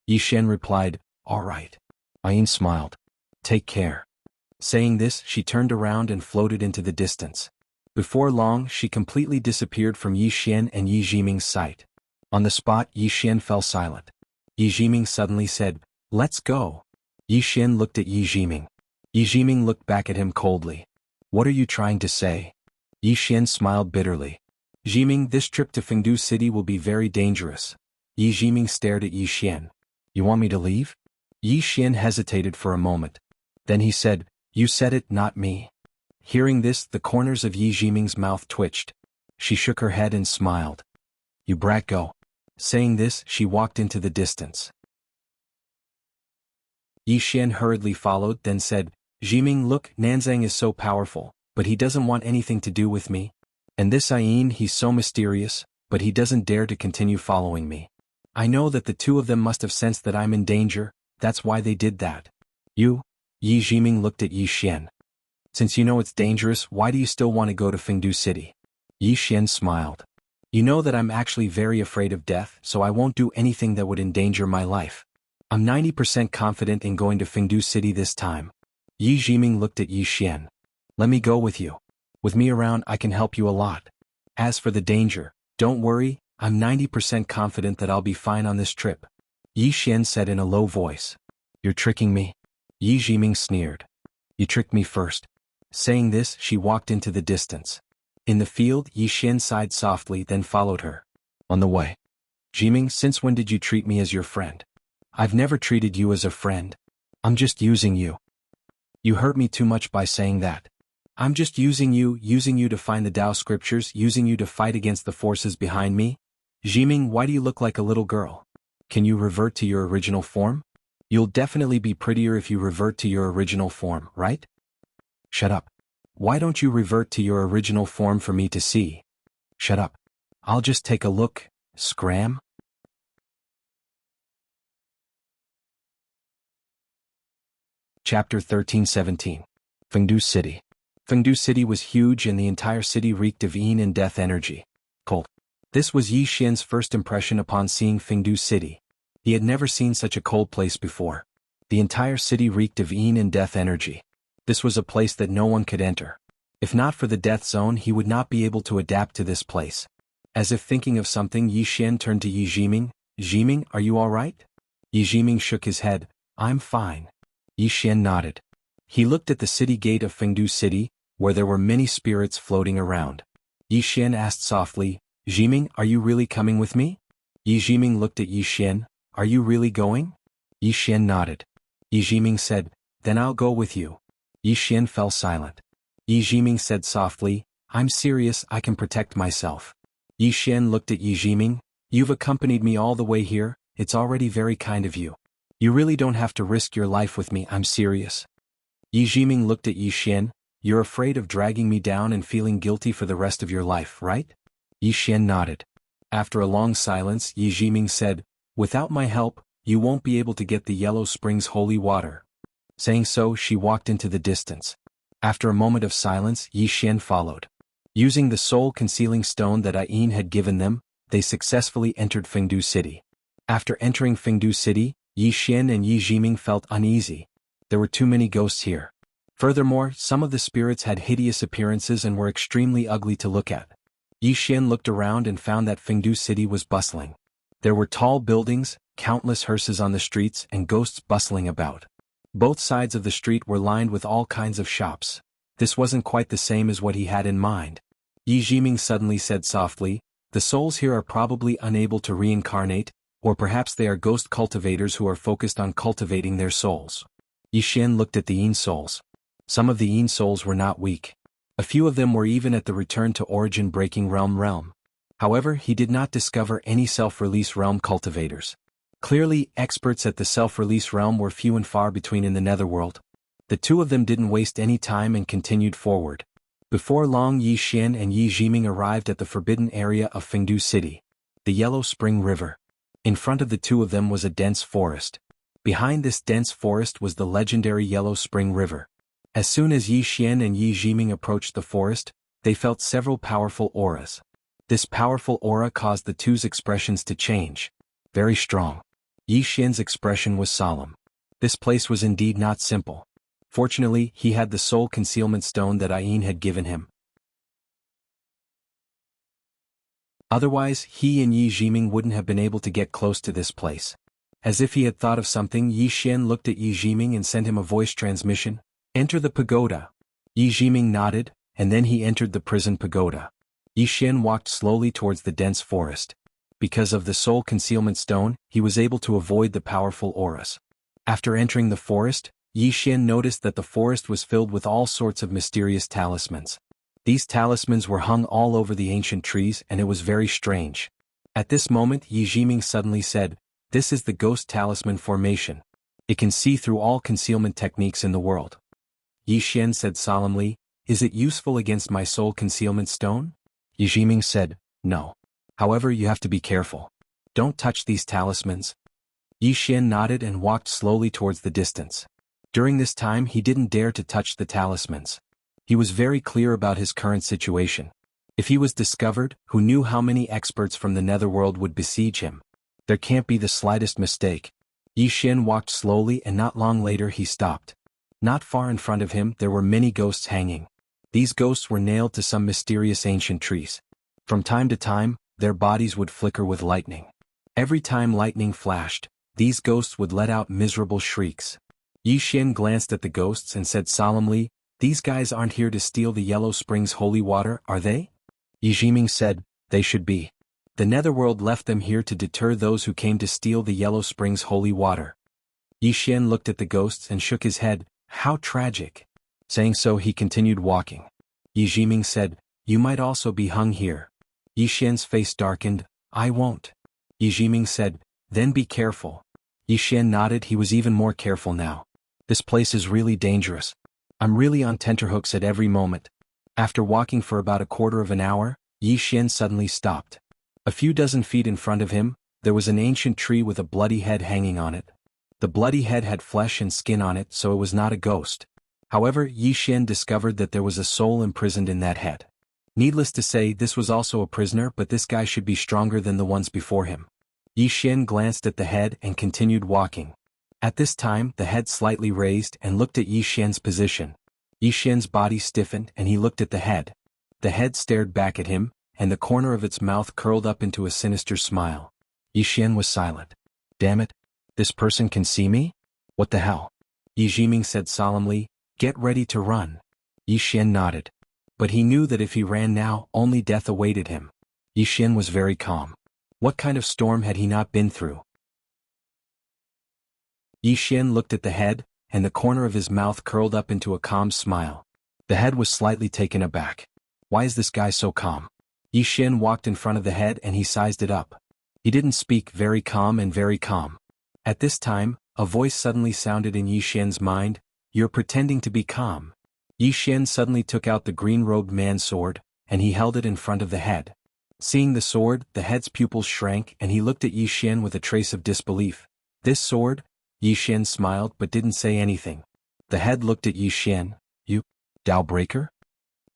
Yi Xian replied, all right. Ayin smiled. Take care. Saying this, she turned around and floated into the distance. Before long, she completely disappeared from Yi Xian and Yi Jiming's sight. On the spot, Yi Xian fell silent. Yi Jiming suddenly said, let's go. Yi Xian looked at Yi Jiming. Yi Jiming looked back at him coldly. What are you trying to say? Yi Xian smiled bitterly. Jiming, this trip to Fengdu City will be very dangerous. Yi Jiming stared at Yi Xian. You want me to leave? Yi Xian hesitated for a moment. Then he said, you said it, not me. Hearing this, the corners of Yi Jiming's mouth twitched. She shook her head and smiled. You brat, go. Saying this, she walked into the distance. Yi Xian hurriedly followed, then said, Jiming, look, Nanzang is so powerful, but he doesn't want anything to do with me. And this Ayin, he's so mysterious, but he doesn't dare to continue following me. I know that the two of them must have sensed that I'm in danger, that's why they did that. You? Yi Jiming looked at Yi Xian. Since you know it's dangerous, why do you still want to go to Fengdu City? Yi Xian smiled. You know that I'm actually very afraid of death, so I won't do anything that would endanger my life. I'm 90% confident in going to Fengdu City this time. Yi Jiming looked at Yi Xian. Let me go with you. With me around, I can help you a lot. As for the danger, don't worry, I'm 90% confident that I'll be fine on this trip. Yi Xian said in a low voice. You're tricking me? Yi Jiming sneered. You tricked me first. Saying this, she walked into the distance. In the field, Yi Xian sighed softly, then followed her. On the way. Jiming, since when did you treat me as your friend? I've never treated you as a friend. I'm just using you. You hurt me too much by saying that. I'm just using you to find the Tao scriptures, using you to fight against the forces behind me. Jiming, why do you look like a little girl? Can you revert to your original form? You'll definitely be prettier if you revert to your original form, right? Shut up. Why don't you revert to your original form for me to see? Shut up. I'll just take a look, scram. Chapter 13-17. Fengdu City. Fengdu City was huge and the entire city reeked of yin and death energy. Cold. This was Yi Xian's first impression upon seeing Fengdu City. He had never seen such a cold place before. The entire city reeked of yin and death energy. This was a place that no one could enter. If not for the death zone, he would not be able to adapt to this place. As if thinking of something, Yi Xian turned to Yi Jiming. Jiming, are you all right? Yi Jiming shook his head. I'm fine. Yi Xian nodded. He looked at the city gate of Fengdu City, where there were many spirits floating around. Yi Xian asked softly, Jiming, are you really coming with me? Yi Jiming looked at Yi Xian. Are you really going? Yi Xian nodded. Yi Jiming said, then I'll go with you. Yi Xian fell silent. Yi Jiming said softly, I'm serious, I can protect myself. Yi Xian looked at Yi Jiming. You've accompanied me all the way here, it's already very kind of you. You really don't have to risk your life with me, I'm serious. Yi Jiming looked at Yi Xian. You're afraid of dragging me down and feeling guilty for the rest of your life, right? Yi Xian nodded. After a long silence, Yi Jiming said, "Without my help, you won't be able to get the Yellow Springs holy water." Saying so, she walked into the distance. After a moment of silence, Yi Xian followed. Using the soul-concealing stone that Ayin had given them, they successfully entered Fengdu City. After entering Fengdu City, Yi Xian and Yi Jiming felt uneasy. There were too many ghosts here. Furthermore, some of the spirits had hideous appearances and were extremely ugly to look at. Yi Xian looked around and found that Fengdu City was bustling. There were tall buildings, countless hearses on the streets, and ghosts bustling about. Both sides of the street were lined with all kinds of shops. This wasn't quite the same as what he had in mind. Yi Jiming suddenly said softly, "The souls here are probably unable to reincarnate, or perhaps they are ghost cultivators who are focused on cultivating their souls." Yi Xian looked at the Yin souls. Some of the Yin souls were not weak. A few of them were even at the return to origin breaking realm. However, he did not discover any self-release realm cultivators. Clearly, experts at the self-release realm were few and far between in the netherworld. The two of them didn't waste any time and continued forward. Before long, Yi Xian and Yi Jiming arrived at the forbidden area of Fengdu City, the Yellow Spring River. In front of the two of them was a dense forest. Behind this dense forest was the legendary Yellow Spring River. As soon as Yi Xian and Yi Jiming approached the forest, they felt several powerful auras. This powerful aura caused the two's expressions to change. Very strong. Yi Xian's expression was solemn. This place was indeed not simple. Fortunately, he had the soul concealment stone that Ayin had given him. Otherwise, he and Yi Jiming wouldn't have been able to get close to this place. As if he had thought of something, Yi Xian looked at Yi Jiming and sent him a voice transmission. "Enter the pagoda." Yi Jiming nodded, and then he entered the prison pagoda. Yi Xian walked slowly towards the dense forest. Because of the soul concealment stone, he was able to avoid the powerful auras. After entering the forest, Yi Xian noticed that the forest was filled with all sorts of mysterious talismans. These talismans were hung all over the ancient trees and it was very strange. At this moment, Yi Jiming suddenly said, "This is the ghost talisman formation. It can see through all concealment techniques in the world." Yi Xian said solemnly, "Is it useful against my soul concealment stone?" Yi Jiming said, "No. However, you have to be careful. Don't touch these talismans." Yi Xian nodded and walked slowly towards the distance. During this time he didn't dare to touch the talismans. He was very clear about his current situation. If he was discovered, who knew how many experts from the netherworld would besiege him? There can't be the slightest mistake. Yi Xian walked slowly and not long later he stopped. Not far in front of him there were many ghosts hanging. These ghosts were nailed to some mysterious ancient trees. From time to time, their bodies would flicker with lightning. Every time lightning flashed, these ghosts would let out miserable shrieks. Yi Xian glanced at the ghosts and said solemnly, "These guys aren't here to steal the Yellow Springs holy water, are they?" Yi Jiming said, "They should be. The netherworld left them here to deter those who came to steal the Yellow Springs holy water." Yi Xian looked at the ghosts and shook his head, "How tragic." Saying so he continued walking. Yi Jiming said, "You might also be hung here." Yi Xian's face darkened, "I won't." Yi Jiming said, "Then be careful." Yi Xian nodded. He was even more careful now. "This place is really dangerous. I'm really on tenterhooks at every moment." After walking for about a quarter of an hour, Yi Xian suddenly stopped. A few dozen feet in front of him, there was an ancient tree with a bloody head hanging on it. The bloody head had flesh and skin on it, so it was not a ghost. However, Yi Xian discovered that there was a soul imprisoned in that head. Needless to say, this was also a prisoner, but this guy should be stronger than the ones before him. Yi Xian glanced at the head and continued walking. At this time, the head slightly raised and looked at Yi Xian's position. Yi Xian's body stiffened and he looked at the head. The head stared back at him, and the corner of its mouth curled up into a sinister smile. Yi Xian was silent. "Damn it. This person can see me? What the hell?" Yi Jiming said solemnly, "Get ready to run." Yi Xian nodded. But he knew that if he ran now, only death awaited him. Yi Xian was very calm. What kind of storm had he not been through? Yi Xian looked at the head, and the corner of his mouth curled up into a calm smile. The head was slightly taken aback. Why is this guy so calm? Yi Xian walked in front of the head and he sized it up. He didn't speak, very calm and very calm. At this time, a voice suddenly sounded in Yi Xian's mind, "You're pretending to be calm." Yi Xian suddenly took out the green-robed man's sword, and he held it in front of the head. Seeing the sword, the head's pupils shrank and he looked at Yi Xian with a trace of disbelief. This sword? Yi Xian smiled but didn't say anything. The head looked at Yi Xian. You, Dao Breaker?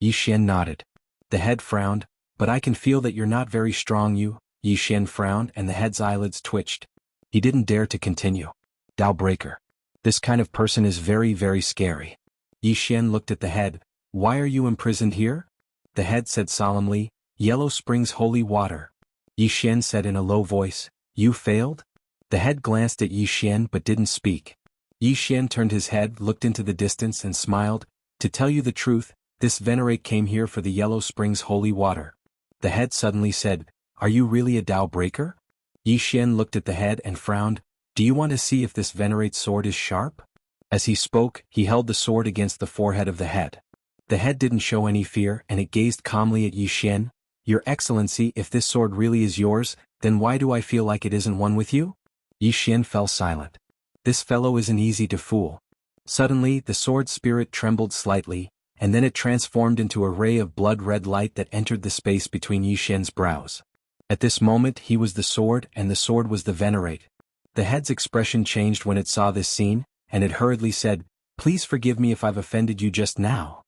Yi Xian nodded. The head frowned, but I can feel that you're not very strong. Yi Xian frowned and the head's eyelids twitched. He didn't dare to continue. Dao Breaker. This kind of person is very, very scary. Yi Xian looked at the head. Why are you imprisoned here? The head said solemnly, Yellow Spring's holy water. Yi Xian said in a low voice, You failed? The head glanced at Yi Xian but didn't speak. Yi Xian turned his head, looked into the distance and smiled. To tell you the truth, this venerate came here for the Yellow Spring's holy water. The head suddenly said, Are you really a Dao Breaker? Yi Xian looked at the head and frowned. Do you want to see if this venerate's sword is sharp? As he spoke, he held the sword against the forehead of the head. The head didn't show any fear and it gazed calmly at Yi Xian. Your Excellency, if this sword really is yours, then why do I feel like it isn't one with you? Yi Xian fell silent. This fellow isn't easy to fool. Suddenly, the sword spirit trembled slightly, and then it transformed into a ray of blood-red light that entered the space between Yi Xian's brows. At this moment he was the sword and the sword was the venerate. The head's expression changed when it saw this scene, and it hurriedly said, Please forgive me if I've offended you just now.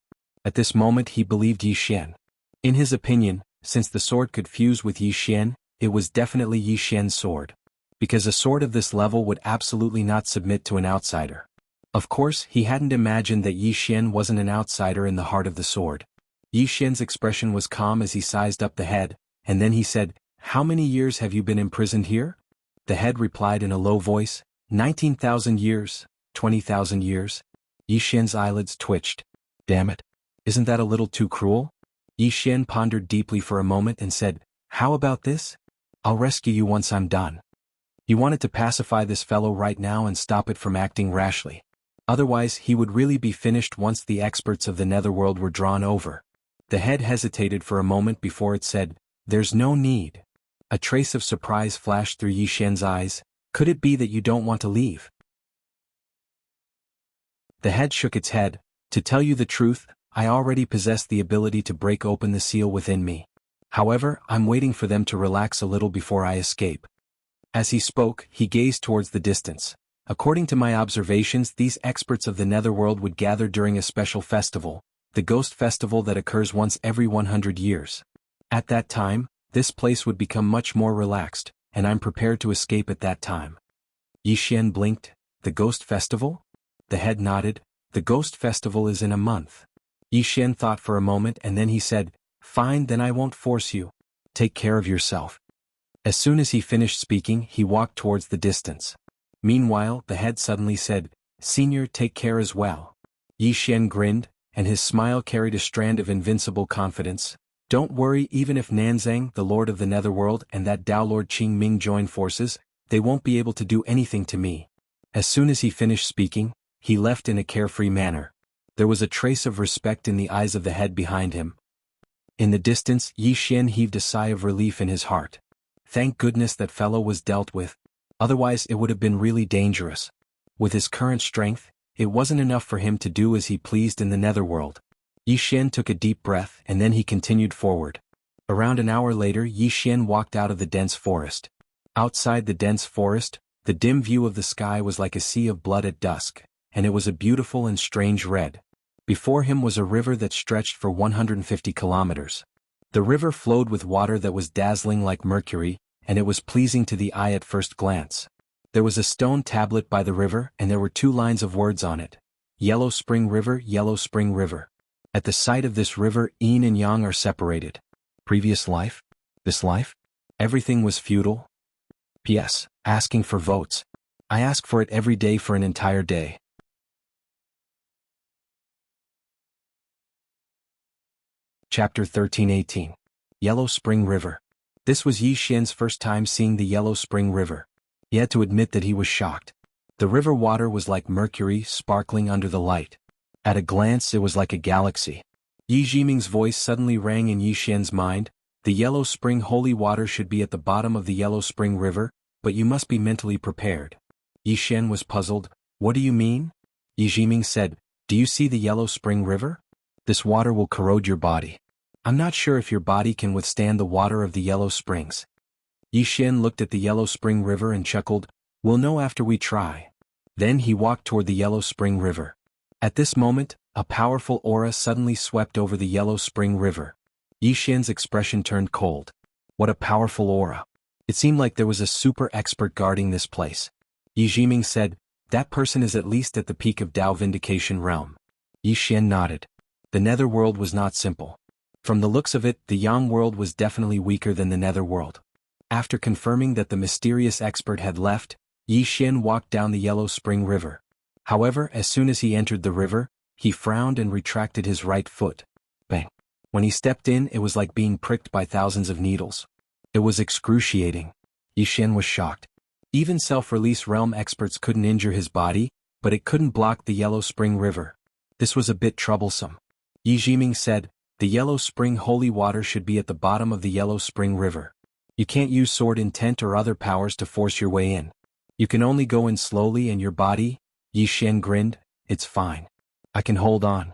At this moment he believed Yi Xian. In his opinion, since the sword could fuse with Yi Xian, it was definitely Yi Xian's sword. Because a sword of this level would absolutely not submit to an outsider. Of course, he hadn't imagined that Yi Xian wasn't an outsider in the heart of the sword. Yi Xian's expression was calm as he sized up the head, and then he said, How many years have you been imprisoned here? The head replied in a low voice, 19,000 years, 20,000 years. Yi Xian's eyelids twitched. Damn it. Isn't that a little too cruel? Yi Xian pondered deeply for a moment and said, How about this? I'll rescue you once I'm done. He wanted to pacify this fellow right now and stop it from acting rashly. Otherwise he would really be finished once the experts of the netherworld were drawn over. The head hesitated for a moment before it said, There's no need. A trace of surprise flashed through Yi Xian's eyes. Could it be that you don't want to leave? The head shook its head. To tell you the truth, I already possess the ability to break open the seal within me. However, I'm waiting for them to relax a little before I escape. As he spoke, he gazed towards the distance. According to my observations, these experts of the netherworld would gather during a special festival, the Ghost Festival that occurs once every 100 years. At that time, this place would become much more relaxed, and I'm prepared to escape at that time. Yi Xian blinked. The Ghost Festival? The head nodded. The Ghost Festival is in a month. Yi Xian thought for a moment and then he said, Fine, then I won't force you. Take care of yourself. As soon as he finished speaking, he walked towards the distance. Meanwhile, the head suddenly said, Senior, take care as well. Yi Xian grinned, and his smile carried a strand of invincible confidence. Don't worry, even if Nanzang, the Lord of the Netherworld, and that Dao Lord Qing Ming join forces, they won't be able to do anything to me. As soon as he finished speaking, he left in a carefree manner. There was a trace of respect in the eyes of the head behind him. In the distance, Yi Xian heaved a sigh of relief in his heart. Thank goodness that fellow was dealt with. Otherwise it would have been really dangerous. With his current strength, it wasn't enough for him to do as he pleased in the netherworld. Yi Xian took a deep breath and then he continued forward. Around an hour later, Yi Xian walked out of the dense forest. Outside the dense forest, the dim view of the sky was like a sea of blood at dusk, and it was a beautiful and strange red. Before him was a river that stretched for 150 kilometers. The river flowed with water that was dazzling like mercury, and it was pleasing to the eye at first glance. There was a stone tablet by the river and there were 2 lines of words on it. Yellow Spring River, Yellow Spring River. At the sight of this river, yin and yang are separated. Previous life? This life? Everything was futile. P.S. Asking for votes. I ask for it every day for an entire day. Chapter 13:18. Yellow Spring River. This was Yi Xian's first time seeing the Yellow Spring River. He had to admit that he was shocked. The river water was like mercury sparkling under the light. At a glance it was like a galaxy. Yi Jiming's voice suddenly rang in Yi Xian's mind. The Yellow Spring holy water should be at the bottom of the Yellow Spring River, but you must be mentally prepared. Yi Xian was puzzled. What do you mean? Yi Jiming said, Do you see the Yellow Spring River? This water will corrode your body. I'm not sure if your body can withstand the water of the yellow springs. Yixin looked at the yellow spring river and chuckled, we'll know after we try. Then he walked toward the yellow spring river. At this moment, a powerful aura suddenly swept over the yellow spring river. Yixin's expression turned cold. What a powerful aura. It seemed like there was a super expert guarding this place. Yijiming said, that person is at least at the peak of Dao Vindication realm. Yixin nodded. The netherworld was not simple. From the looks of it, the Yang world was definitely weaker than the netherworld. After confirming that the mysterious expert had left, Yixin walked down the yellow spring river. However, as soon as he entered the river, he frowned and retracted his right foot. Bang. When he stepped in, it was like being pricked by thousands of needles. It was excruciating. Yixin was shocked. Even self-release realm experts couldn't injure his body, but it couldn't block the yellow spring river. This was a bit troublesome. Yijiming said, the yellow spring holy water should be at the bottom of the yellow spring river. You can't use sword intent or other powers to force your way in. You can only go in slowly and your body. Yixin grinned, it's fine. I can hold on.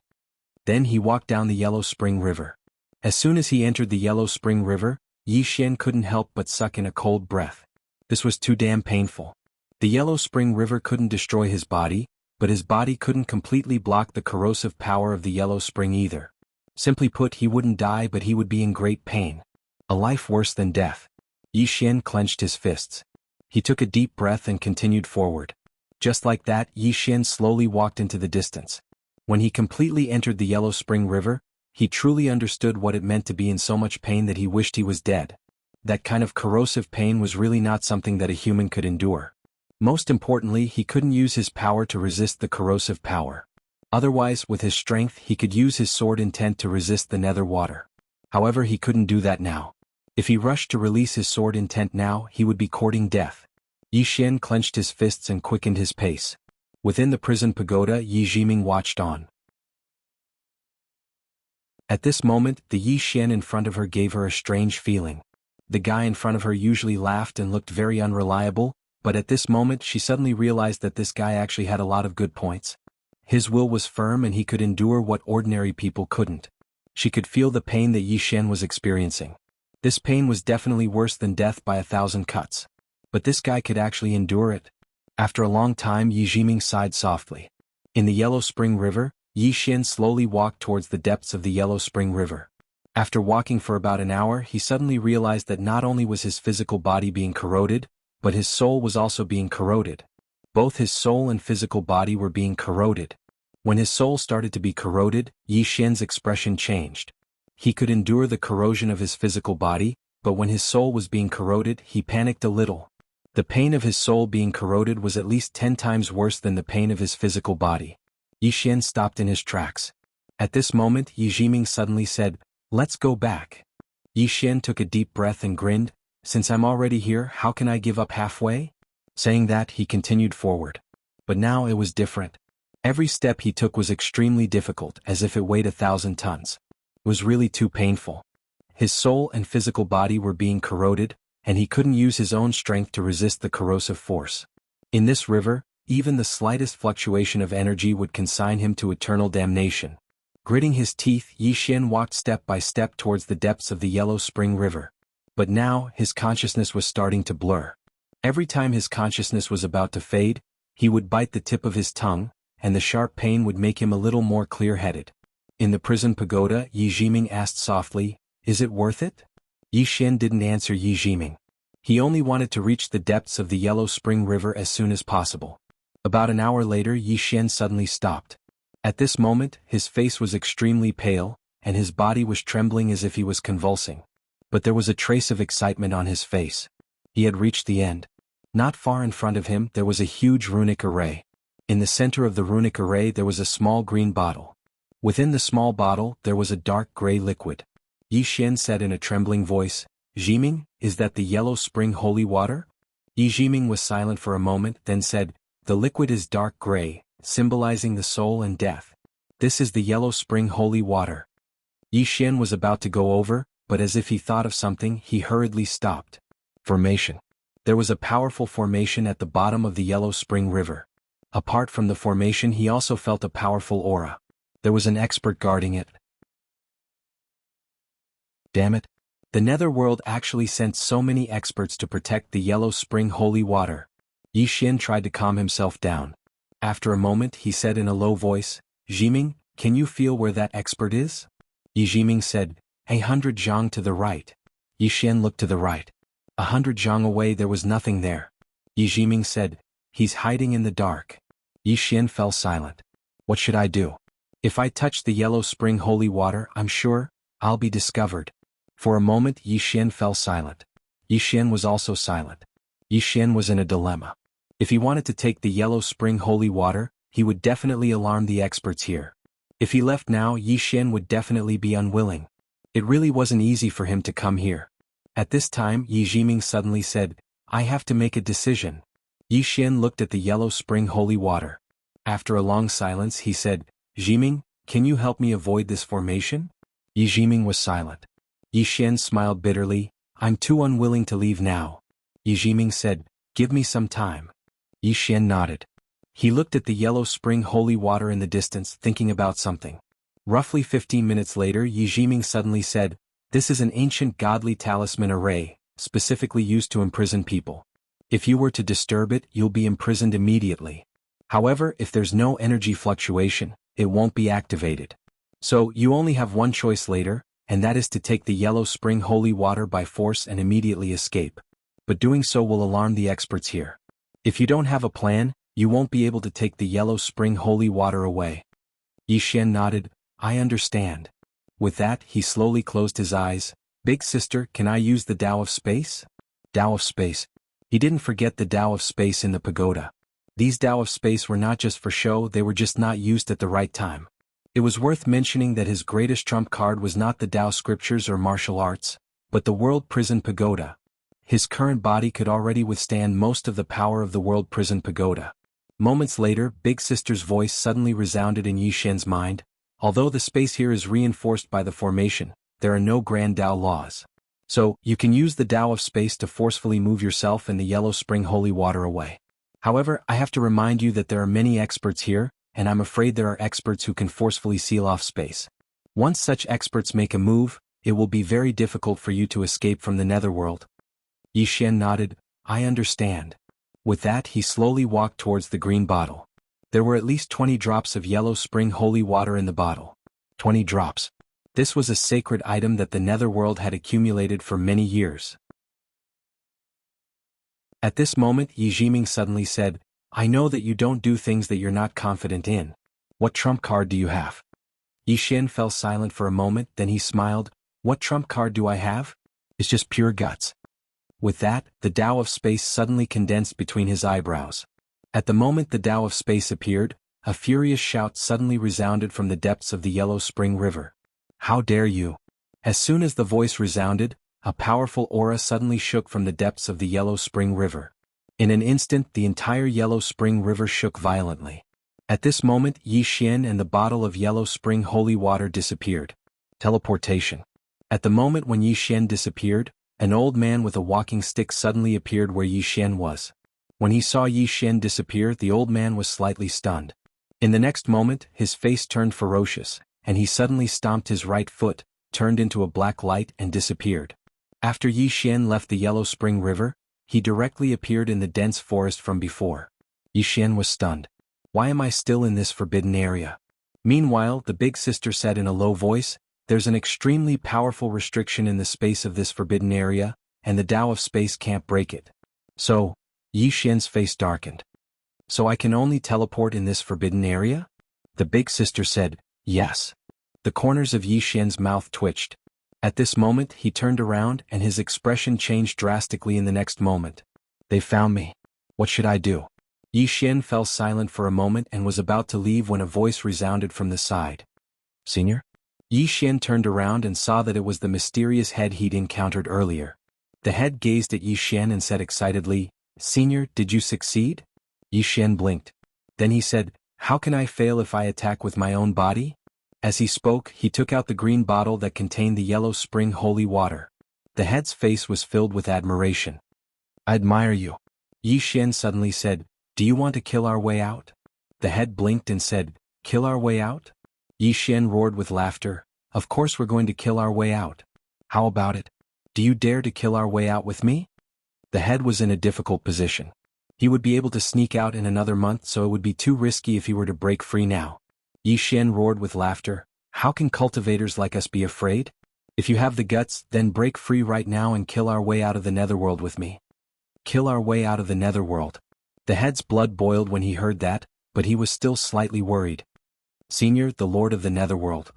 Then he walked down the yellow spring river. As soon as he entered the yellow spring river, Yixin couldn't help but suck in a cold breath. This was too damn painful. The yellow spring river couldn't destroy his body, but his body couldn't completely block the corrosive power of the yellow spring either. Simply put, he wouldn't die, but he would be in great pain. A life worse than death. Yixin clenched his fists. He took a deep breath and continued forward. Just like that, Yixin slowly walked into the distance. When he completely entered the yellow spring river, he truly understood what it meant to be in so much pain that he wished he was dead. That kind of corrosive pain was really not something that a human could endure. Most importantly, he couldn't use his power to resist the corrosive power. Otherwise, with his strength, he could use his sword intent to resist the nether water. However, he couldn't do that now. If he rushed to release his sword intent now, he would be courting death. Yixin clenched his fists and quickened his pace. Within the prison pagoda, Yijiming watched on. At this moment, the Yixin in front of her gave her a strange feeling. The guy in front of her usually laughed and looked very unreliable, but at this moment she suddenly realized that this guy actually had a lot of good points. His will was firm and he could endure what ordinary people couldn't. She could feel the pain that Yixin was experiencing. This pain was definitely worse than death by 1,000 cuts. But this guy could actually endure it. After a long time, Yijiming sighed softly. In the Yellow Spring River, Yixin slowly walked towards the depths of the Yellow Spring River. After walking for about an hour, he suddenly realized that not only was his physical body being corroded, but his soul was also being corroded. Both his soul and physical body were being corroded. When his soul started to be corroded, Yixin's expression changed. He could endure the corrosion of his physical body, but when his soul was being corroded, he panicked a little. The pain of his soul being corroded was at least 10 times worse than the pain of his physical body. Yixin stopped in his tracks. At this moment, Yijiming suddenly said, "Let's go back." Yixin took a deep breath and grinned, "Since I'm already here, how can I give up halfway?" Saying that, he continued forward. But now it was different. Every step he took was extremely difficult, as if it weighed 1,000 tons. It was really too painful. His soul and physical body were being corroded, and he couldn't use his own strength to resist the corrosive force. In this river, even the slightest fluctuation of energy would consign him to eternal damnation. Gritting his teeth, Yixin walked step by step towards the depths of the Yellow Spring River. But now, his consciousness was starting to blur. Every time his consciousness was about to fade, he would bite the tip of his tongue, and the sharp pain would make him a little more clear-headed. In the prison pagoda, Yijiming asked softly, "Is it worth it?" Yixin didn't answer Yijiming. He only wanted to reach the depths of the Yellow Spring River as soon as possible. About an hour later, Yixin suddenly stopped. At this moment, his face was extremely pale, and his body was trembling as if he was convulsing. But there was a trace of excitement on his face. He had reached the end. Not far in front of him, there was a huge runic array. In the center of the runic array, there was a small green bottle. Within the small bottle, there was a dark gray liquid. Yixin said in a trembling voice, "Jiming, is that the Yellow Spring holy water?" Yijiming was silent for a moment, then said, "The liquid is dark gray, symbolizing the soul and death. This is the Yellow Spring holy water." Yixin was about to go over, but as if he thought of something, he hurriedly stopped. Formation. There was a powerful formation at the bottom of the Yellow Spring River. Apart from the formation, he also felt a powerful aura. There was an expert guarding it. Damn it. The netherworld actually sent so many experts to protect the Yellow Spring holy water. Yi Xian tried to calm himself down. After a moment he said in a low voice, Jiming, can you feel where that expert is? Yi Jiming said, 100 zhang to the right. Yi Xian looked to the right. 100 zhang away there was nothing there. Yi Jiming said, he's hiding in the dark. Yi Xian fell silent. What should I do? If I touch the Yellow Spring holy water, I'm sure I'll be discovered. For a moment Yi Xian fell silent. Yi Xian was also silent. Yi Xian was in a dilemma. If he wanted to take the Yellow Spring holy water, he would definitely alarm the experts here. If he left now, Yi Xian would definitely be unwilling. It really wasn't easy for him to come here. At this time Yi Jiming suddenly said, I have to make a decision. Yi Xian looked at the Yellow Spring holy water. After a long silence he said, Jiming, can you help me avoid this formation? Yi Jiming was silent. Yi Xian smiled bitterly, I'm too unwilling to leave now. Yi Jiming said, give me some time. Yi Xian nodded. He looked at the Yellow Spring holy water in the distance, thinking about something. Roughly 15 minutes later Yi Jiming suddenly said, this is an ancient godly talisman array, specifically used to imprison people. If you were to disturb it, you'll be imprisoned immediately. However, if there's no energy fluctuation, it won't be activated. So, you only have one choice later, and that is to take the Yellow Spring holy water by force and immediately escape. But doing so will alarm the experts here. If you don't have a plan, you won't be able to take the Yellow Spring holy water away. Yi Xian nodded, I understand. With that, he slowly closed his eyes. Big sister, can I use the Tao of Space? Tao of Space. He didn't forget the Tao of Space in the pagoda. These Tao of Space were not just for show, they were just not used at the right time. It was worth mentioning that his greatest trump card was not the Tao scriptures or martial arts, but the World Prison Pagoda. His current body could already withstand most of the power of the World Prison Pagoda. Moments later, Big Sister's voice suddenly resounded in Yi Xian's mind. Although the space here is reinforced by the formation, there are no grand Tao laws. So, you can use the Tao of Space to forcefully move yourself and the Yellow Spring holy water away. However, I have to remind you that there are many experts here, and I'm afraid there are experts who can forcefully seal off space. Once such experts make a move, it will be very difficult for you to escape from the netherworld. Yi Xian nodded, I understand. With that he slowly walked towards the green bottle. There were at least 20 drops of Yellow Spring holy water in the bottle. 20 drops. This was a sacred item that the netherworld had accumulated for many years. At this moment Yi Jiming suddenly said, I know that you don't do things that you're not confident in. What trump card do you have? Yi Xian fell silent for a moment, then he smiled, what trump card do I have? It's just pure guts. With that, the Tao of Space suddenly condensed between his eyebrows. At the moment the Tao of Space appeared, a furious shout suddenly resounded from the depths of the Yellow Spring River. How dare you? As soon as the voice resounded, a powerful aura suddenly shook from the depths of the Yellow Spring River. In an instant the entire Yellow Spring River shook violently. At this moment Yi Xian and the bottle of Yellow Spring holy water disappeared. Teleportation. At the moment when Yi Xian disappeared, an old man with a walking stick suddenly appeared where Yi Xian was. When he saw Yi Xian disappear, the old man was slightly stunned. In the next moment, his face turned ferocious, and he suddenly stomped his right foot, turned into a black light and disappeared. After Yi Xian left the Yellow Spring River, he directly appeared in the dense forest from before. Yi Xian was stunned. Why am I still in this forbidden area? Meanwhile, the big sister said in a low voice, there's an extremely powerful restriction in the space of this forbidden area, and the Tao of Space can't break it. So, Yi Xian's face darkened. So I can only teleport in this forbidden area? The big sister said, yes. The corners of Yi Xian's mouth twitched. At this moment he turned around and his expression changed drastically in the next moment. They found me. What should I do? Yi Xian fell silent for a moment and was about to leave when a voice resounded from the side. Senior? Yi Xian turned around and saw that it was the mysterious head he'd encountered earlier. The head gazed at Yi Xian and said excitedly, Senior, did you succeed? Yi Xian blinked. Then he said, how can I fail if I attack with my own body? As he spoke, he took out the green bottle that contained the Yellow Spring holy water. The head's face was filled with admiration. I admire you. Yi Xian suddenly said, do you want to kill our way out? The head blinked and said, kill our way out? Yi Xian roared with laughter, of course we're going to kill our way out. How about it? Do you dare to kill our way out with me? The head was in a difficult position. He would be able to sneak out in another month, so it would be too risky if he were to break free now. Yi Xian roared with laughter. How can cultivators like us be afraid? If you have the guts, then break free right now and kill our way out of the netherworld with me. Kill our way out of the netherworld. The head's blood boiled when he heard that, but he was still slightly worried. Senior, the Lord of the Netherworld.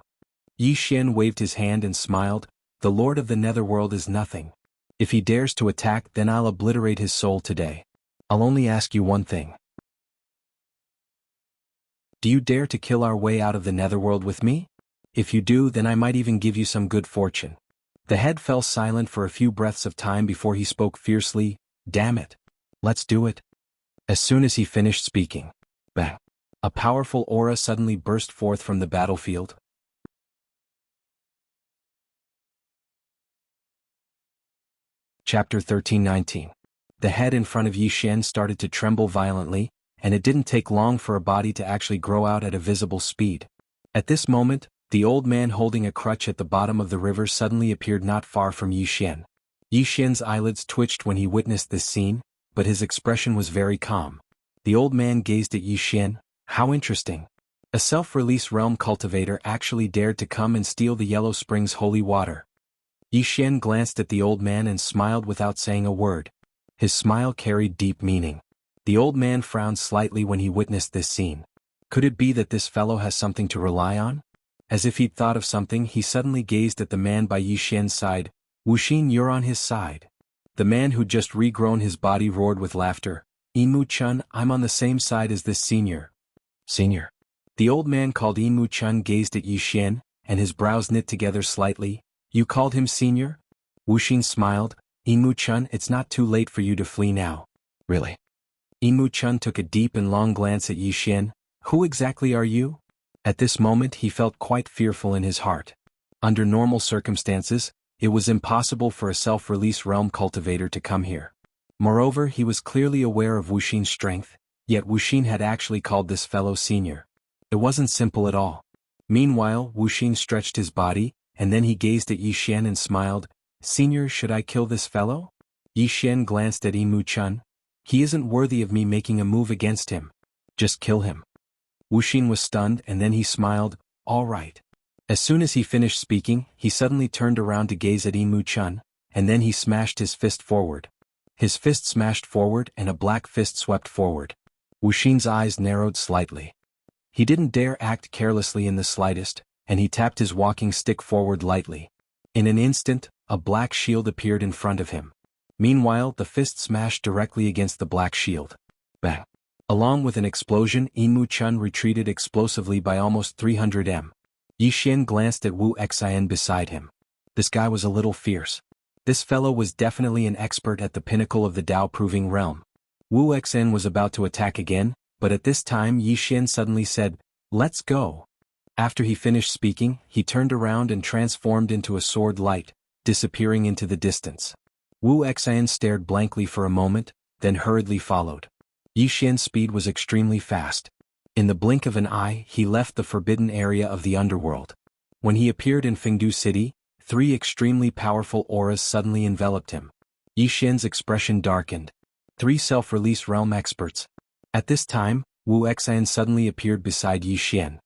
Yi Xian waved his hand and smiled. The Lord of the Netherworld is nothing. If he dares to attack, then I'll obliterate his soul today. I'll only ask you one thing. Do you dare to kill our way out of the netherworld with me? If you do, then I might even give you some good fortune. The head fell silent for a few breaths of time before he spoke fiercely. Damn it. Let's do it. As soon as he finished speaking, bang! A powerful aura suddenly burst forth from the battlefield. Chapter 13-19. The head in front of Yi Xian started to tremble violently, and it didn't take long for a body to actually grow out at a visible speed. At this moment, the old man holding a crutch at the bottom of the river suddenly appeared not far from Yi Xian. Yi Xian's eyelids twitched when he witnessed this scene, but his expression was very calm. The old man gazed at Yi Xian. How interesting. A self-release realm cultivator actually dared to come and steal the Yellow Springs holy water. Yi Xian glanced at the old man and smiled without saying a word. His smile carried deep meaning. The old man frowned slightly when he witnessed this scene. Could it be that this fellow has something to rely on? As if he'd thought of something, he suddenly gazed at the man by Yi Xian's side. Wuxia, you're on his side. The man who'd just regrown his body roared with laughter. Imu-chun, I'm on the same side as this senior. Senior. The old man called Imu-chun gazed at Yi Xian, and his brows knit together slightly. You called him senior? Wuxia smiled. Imu-chun, it's not too late for you to flee now. Really? Imu-chun took a deep and long glance at Yi Xian. Who exactly are you? At this moment he felt quite fearful in his heart. Under normal circumstances, it was impossible for a self-release realm cultivator to come here. Moreover, he was clearly aware of Wuxia's strength, yet Wuxia had actually called this fellow senior. It wasn't simple at all. Meanwhile, Wuxia stretched his body, and then he gazed at Yi Xian and smiled. Senior, should I kill this fellow? Yi Xian glanced at Imu-chun. He isn't worthy of me making a move against him. Just kill him. Wuxia was stunned, and then he smiled. All right. As soon as he finished speaking, he suddenly turned around to gaze at Imu-chun, and then he smashed his fist forward. His fist smashed forward and a black fist swept forward. Wuxia's eyes narrowed slightly. He didn't dare act carelessly in the slightest, and he tapped his walking stick forward lightly. In an instant, a black shield appeared in front of him. Meanwhile, the fist smashed directly against the black shield. Bang! Along with an explosion, Imu-chun retreated explosively by almost 300 m. Yi Xian glanced at Wuxia beside him. This guy was a little fierce. This fellow was definitely an expert at the pinnacle of the Tao-proving realm. Wuxia was about to attack again, but at this time Yi Xian suddenly said, "Let's go." After he finished speaking, he turned around and transformed into a sword light, disappearing into the distance. Wuxia stared blankly for a moment, then hurriedly followed. Yi Xian's speed was extremely fast. In the blink of an eye, he left the forbidden area of the underworld. When he appeared in Fengdu City, 3 extremely powerful auras suddenly enveloped him. Yi Xian's expression darkened. 3 self-release realm experts. At this time, Wuxia suddenly appeared beside Yi Xian.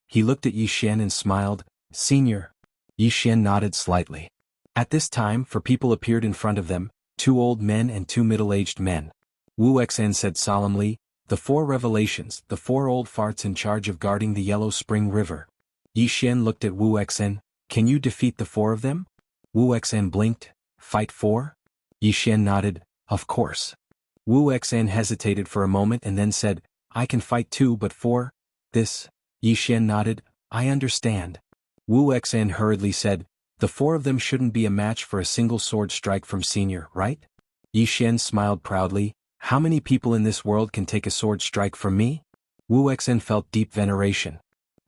He looked at Yi Xian and smiled. Senior. Yi Xian nodded slightly. At this time, 4 people appeared in front of them, 2 old men and 2 middle-aged men. Wuxia said solemnly, "The 4 revelations, the 4 old farts in charge of guarding the Yellow Spring River." Yi Xian looked at Wuxia. "Can you defeat the 4 of them?" Wuxia blinked. "Fight 4?" Yi Xian nodded. "Of course." Wuxia hesitated for a moment and then said, "I can fight 2, but 4? This?" Yi Xian nodded. "I understand." Wuxia hurriedly said, "The 4 of them shouldn't be a match for a single sword strike from Senior, right?" Yi Xian smiled proudly. "How many people in this world can take a sword strike from me?" Wuxia felt deep veneration.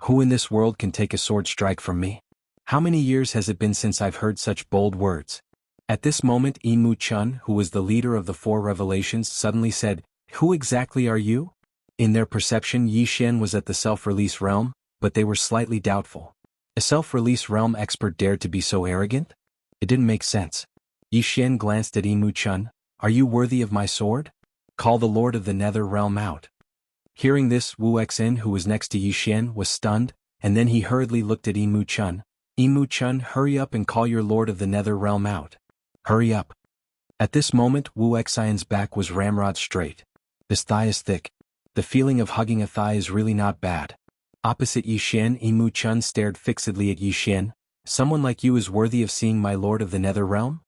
"Who in this world can take a sword strike from me? How many years has it been since I've heard such bold words?" At this moment Imu-chun, who was the leader of the 4 revelations, suddenly said, "Who exactly are you?" In their perception Yi Xian was at the self-release realm, but they were slightly doubtful. A self-release realm expert dared to be so arrogant? It didn't make sense. Yi Xian glanced at Yimu Chun. Are you worthy of my sword? Call the Lord of the Nether Realm out. Hearing this, Wu Xin, who was next to Yi Xian, was stunned, and then he hurriedly looked at Yimu Chun. Yimu Chun, hurry up and call your Lord of the Nether Realm out. Hurry up. At this moment, Wu Xian's back was ramrod straight. His thigh is thick. The feeling of hugging a thigh is really not bad. Opposite Yi Xian, Yimu Chun stared fixedly at Yi Xian. Someone like you is worthy of seeing my Lord of the Nether Realm?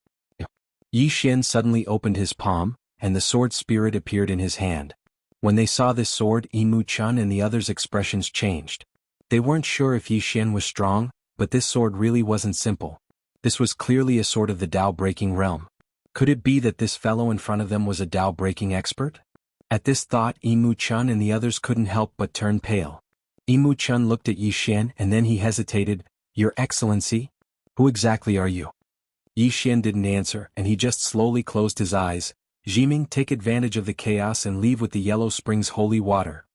Yi Xian suddenly opened his palm, and the sword spirit appeared in his hand. When they saw this sword, Yimu Chun and the others' expressions changed. They weren't sure if Yi Xian was strong, but this sword really wasn't simple. This was clearly a sword of the Tao-breaking realm. Could it be that this fellow in front of them was a Tao-breaking expert? At this thought, Yimu Chun and the others couldn't help but turn pale. Yimu Chun looked at Yi Xian and then he hesitated. Your Excellency? Who exactly are you? Yi Xian didn't answer and he just slowly closed his eyes. Jiming, take advantage of the chaos and leave with the Yellow Springs holy water.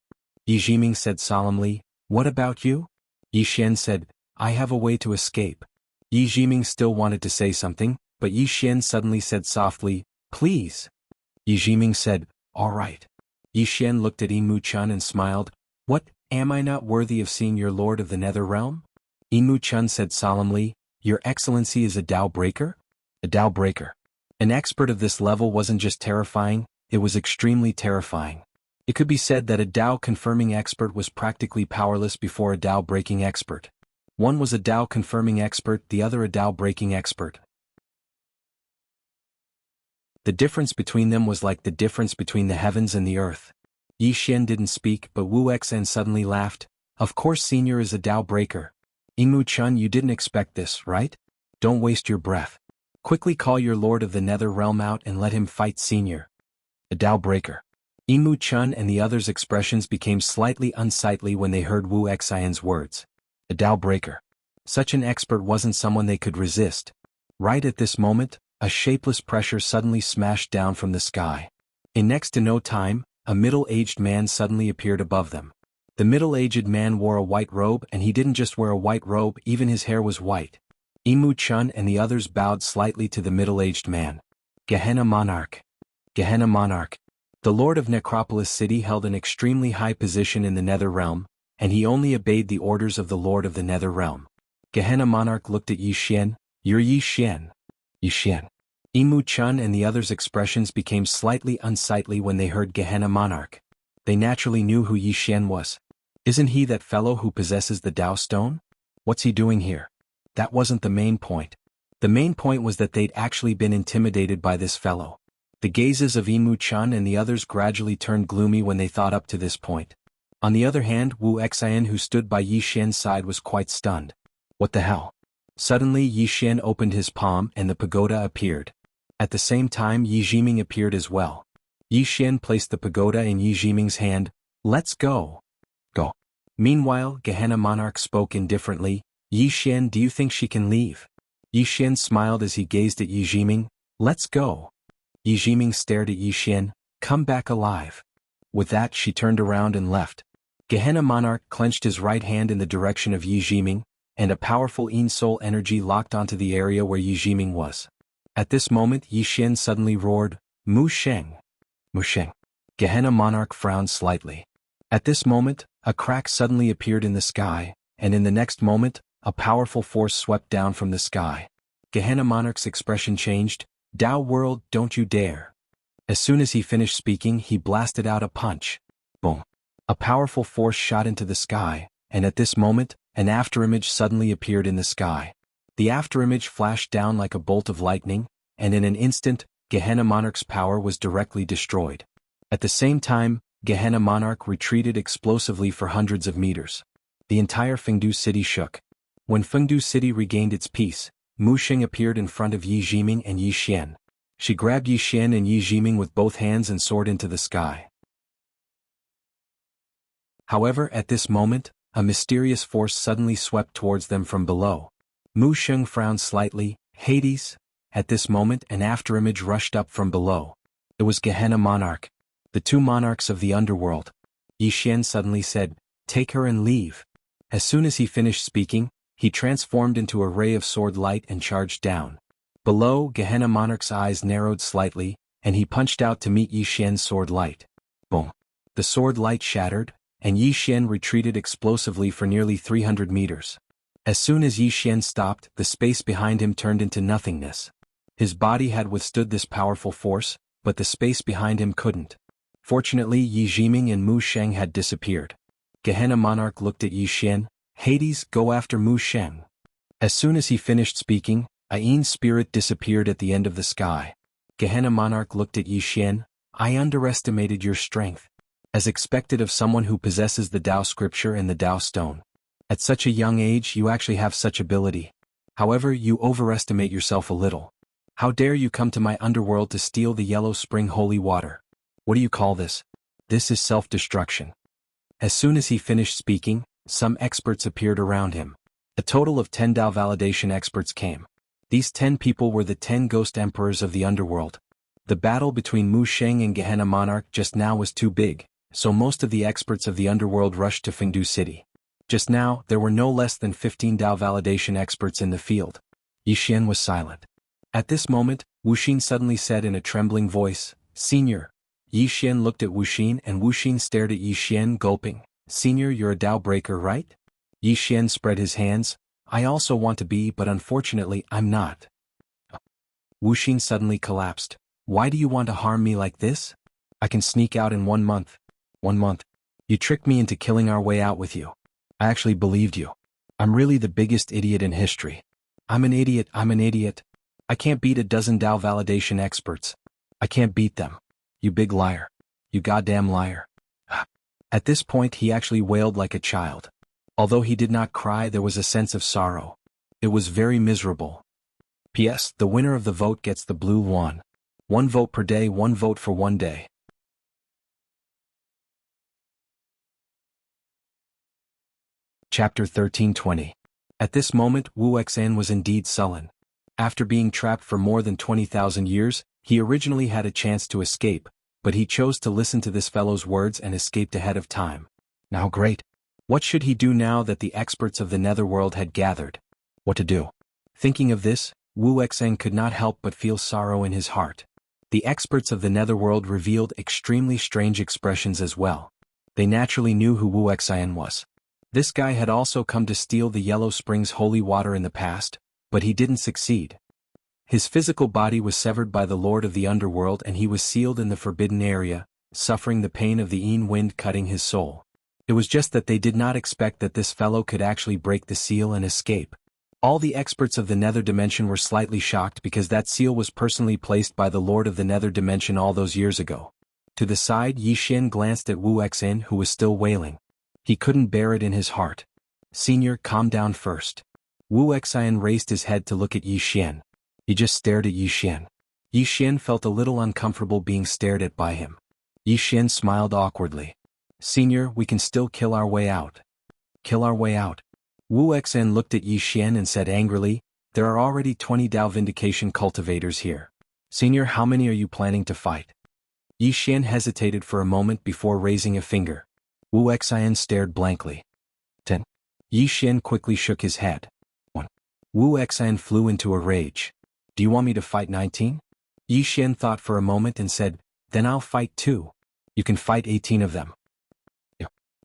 Yi Jiming said solemnly. What about you? Yi Xian said, I have a way to escape. Yi Jiming still wanted to say something, but Yi Xian suddenly said softly, please. Yi Jiming said, all right. Yi Xian looked at Yimu Chun and smiled. What, am I not worthy of seeing your Lord of the Nether Realm? Yimu Chun said solemnly, Your Excellency is a Tao breaker? A Tao breaker. An expert of this level wasn't just terrifying, it was extremely terrifying. It could be said that a Tao confirming expert was practically powerless before a Tao breaking expert. One was a Tao confirming expert, the other a Tao breaking expert. The difference between them was like the difference between the heavens and the earth. Yi Xian didn't speak, but Wu Xen suddenly laughed. Of course Senior is a Tao breaker. Yimu Chun, you didn't expect this, right? Don't waste your breath. Quickly call your Lord of the Nether Realm out and let him fight Senior. A Tao breaker. Yimu Chun and the others' expressions became slightly unsightly when they heard Wu Xian's words. A Tao breaker. Such an expert wasn't someone they could resist. Right at this moment, a shapeless pressure suddenly smashed down from the sky. In next to no time, a middle-aged man suddenly appeared above them. The middle-aged man wore a white robe, and he didn't just wear a white robe, even his hair was white. Yimu Chun and the others bowed slightly to the middle-aged man. Gehenna Monarch. Gehenna Monarch. The Lord of Necropolis City held an extremely high position in the Nether Realm, and he only obeyed the orders of the Lord of the Nether Realm. Gehenna Monarch looked at Yi Xian. You're Yi Xian. Yi Xian. Yimu Chun and the others' expressions became slightly unsightly when they heard Gehenna Monarch. They naturally knew who Yi Xian was. Isn't he that fellow who possesses the Tao Stone? What's he doing here? That wasn't the main point. The main point was that they'd actually been intimidated by this fellow. The gazes of Yimu Chun and the others gradually turned gloomy when they thought up to this point. On the other hand, Wu Xian, who stood by Yi Xian's side, was quite stunned. What the hell? Suddenly Yi Xian opened his palm and the pagoda appeared. At the same time Yi Jiming appeared as well. Yi Xian placed the pagoda in Yi Jiming's hand. Let's go. Go. Meanwhile, Gehenna Monarch spoke indifferently. Yi Xian, do you think she can leave? Yi Xian smiled as he gazed at Yi Jiming. Let's go. Yi Jiming stared at Yi Xian. Come back alive. With that she turned around and left. Gehenna Monarch clenched his right hand in the direction of Yi Jiming, and a powerful Yin Soul energy locked onto the area where Yi Jiming was. At this moment Yi Xian suddenly roared, Mu Sheng. Mu Sheng. Gehenna Monarch frowned slightly. At this moment, a crack suddenly appeared in the sky, and in the next moment, a powerful force swept down from the sky. Gehenna Monarch's expression changed. Tao world, don't you dare. As soon as he finished speaking, he blasted out a punch. Boom. A powerful force shot into the sky, and at this moment, an afterimage suddenly appeared in the sky. The afterimage flashed down like a bolt of lightning, and in an instant, Gehenna Monarch's power was directly destroyed. At the same time, Gehenna Monarch retreated explosively for hundreds of meters. The entire Fengdu city shook. When Fengdu city regained its peace, Mu Sheng appeared in front of Yi Jiming and Yi Xian. She grabbed Yi Xian and Yi Jiming with both hands and soared into the sky. However, at this moment, a mysterious force suddenly swept towards them from below. Mu Sheng frowned slightly. Hades? At this moment an afterimage rushed up from below. It was Gehenna Monarch. The two monarchs of the underworld. Yi Xian suddenly said, Take her and leave. As soon as he finished speaking, He transformed into a ray of sword light and charged down. Below, Gehenna Monarch's eyes narrowed slightly, and he punched out to meet Yi Xian's sword light. Boom. The sword light shattered, and Yi Xian retreated explosively for nearly 300 meters. As soon as Yi Xian stopped, the space behind him turned into nothingness. His body had withstood this powerful force, but the space behind him couldn't. Fortunately, Yi Jiming and Mu Sheng had disappeared. Gehenna Monarch looked at Yi Xian. Hades, go after Mu Sheng. As soon as he finished speaking, Ain's spirit disappeared at the end of the sky. Gehenna Monarch looked at Yi Xian. I underestimated your strength. As expected of someone who possesses the Tao scripture and the Tao stone. At such a young age you actually have such ability. However, you overestimate yourself a little. How dare you come to my underworld to steal the Yellow Spring holy water? What do you call this? This is self-destruction. As soon as he finished speaking, some experts appeared around him. A total of 10 Tao validation experts came. These 10 people were the 10 ghost emperors of the underworld. The battle between Mu Sheng and Gehenna Monarch just now was too big, so most of the experts of the underworld rushed to Fengdu City. Just now, there were no less than 15 Tao validation experts in the field. Yi Xian was silent. At this moment, Wu Xin suddenly said in a trembling voice, Senior. Yi Xian looked at Wu Xin and Wu Xin stared at Yi Xian gulping. Senior, you're a Tao breaker, right? Yi Xian spread his hands. I also want to be, but unfortunately, I'm not. Wu Xin suddenly collapsed. Why do you want to harm me like this? I can sneak out in 1 month. 1 month. You tricked me into killing our way out with you. I actually believed you. I'm really the biggest idiot in history. I'm an idiot. I can't beat a dozen Tao validation experts. I can't beat them. You big liar. You goddamn liar. At this point he actually wailed like a child. Although he did not cry, there was a sense of sorrow. It was very miserable. P.S. The winner of the vote gets the blue wand. 1 vote per day, 1 vote for 1 day. Chapter 1320. At this moment, Wu Xan was indeed sullen. After being trapped for more than 20,000 years, he originally had a chance to escape, but he chose to listen to this fellow's words and escaped ahead of time. Now great. What should he do now that the experts of the netherworld had gathered? What to do? Thinking of this, Wu Xan could not help but feel sorrow in his heart. The experts of the netherworld revealed extremely strange expressions as well. They naturally knew who Wu Xan was. This guy had also come to steal the Yellow Springs holy water in the past, but he didn't succeed. His physical body was severed by the Lord of the Underworld and he was sealed in the forbidden area, suffering the pain of the Yin wind cutting his soul. It was just that they did not expect that this fellow could actually break the seal and escape. All the experts of the nether dimension were slightly shocked because that seal was personally placed by the Lord of the nether dimension all those years ago. To the side, Yi Xian glanced at Wu Xan who was still wailing. He couldn't bear it in his heart. Senior, calm down first. Wu Xan raised his head to look at Yi Xian. He just stared at Yi Xian. Yi Xian felt a little uncomfortable being stared at by him. Yi Xian smiled awkwardly. Senior, we can still kill our way out. Kill our way out. Wu Xan looked at Yi Xian and said angrily, there are already 20 Tao Vindication cultivators here. Senior, how many are you planning to fight? Yi Xian hesitated for a moment before raising a finger. Wu Xan stared blankly. 10. Yi Xian quickly shook his head. 1. Wu Xan flew into a rage. Do you want me to fight 19? Yi Xian thought for a moment and said, then I'll fight 2. You can fight 18 of them.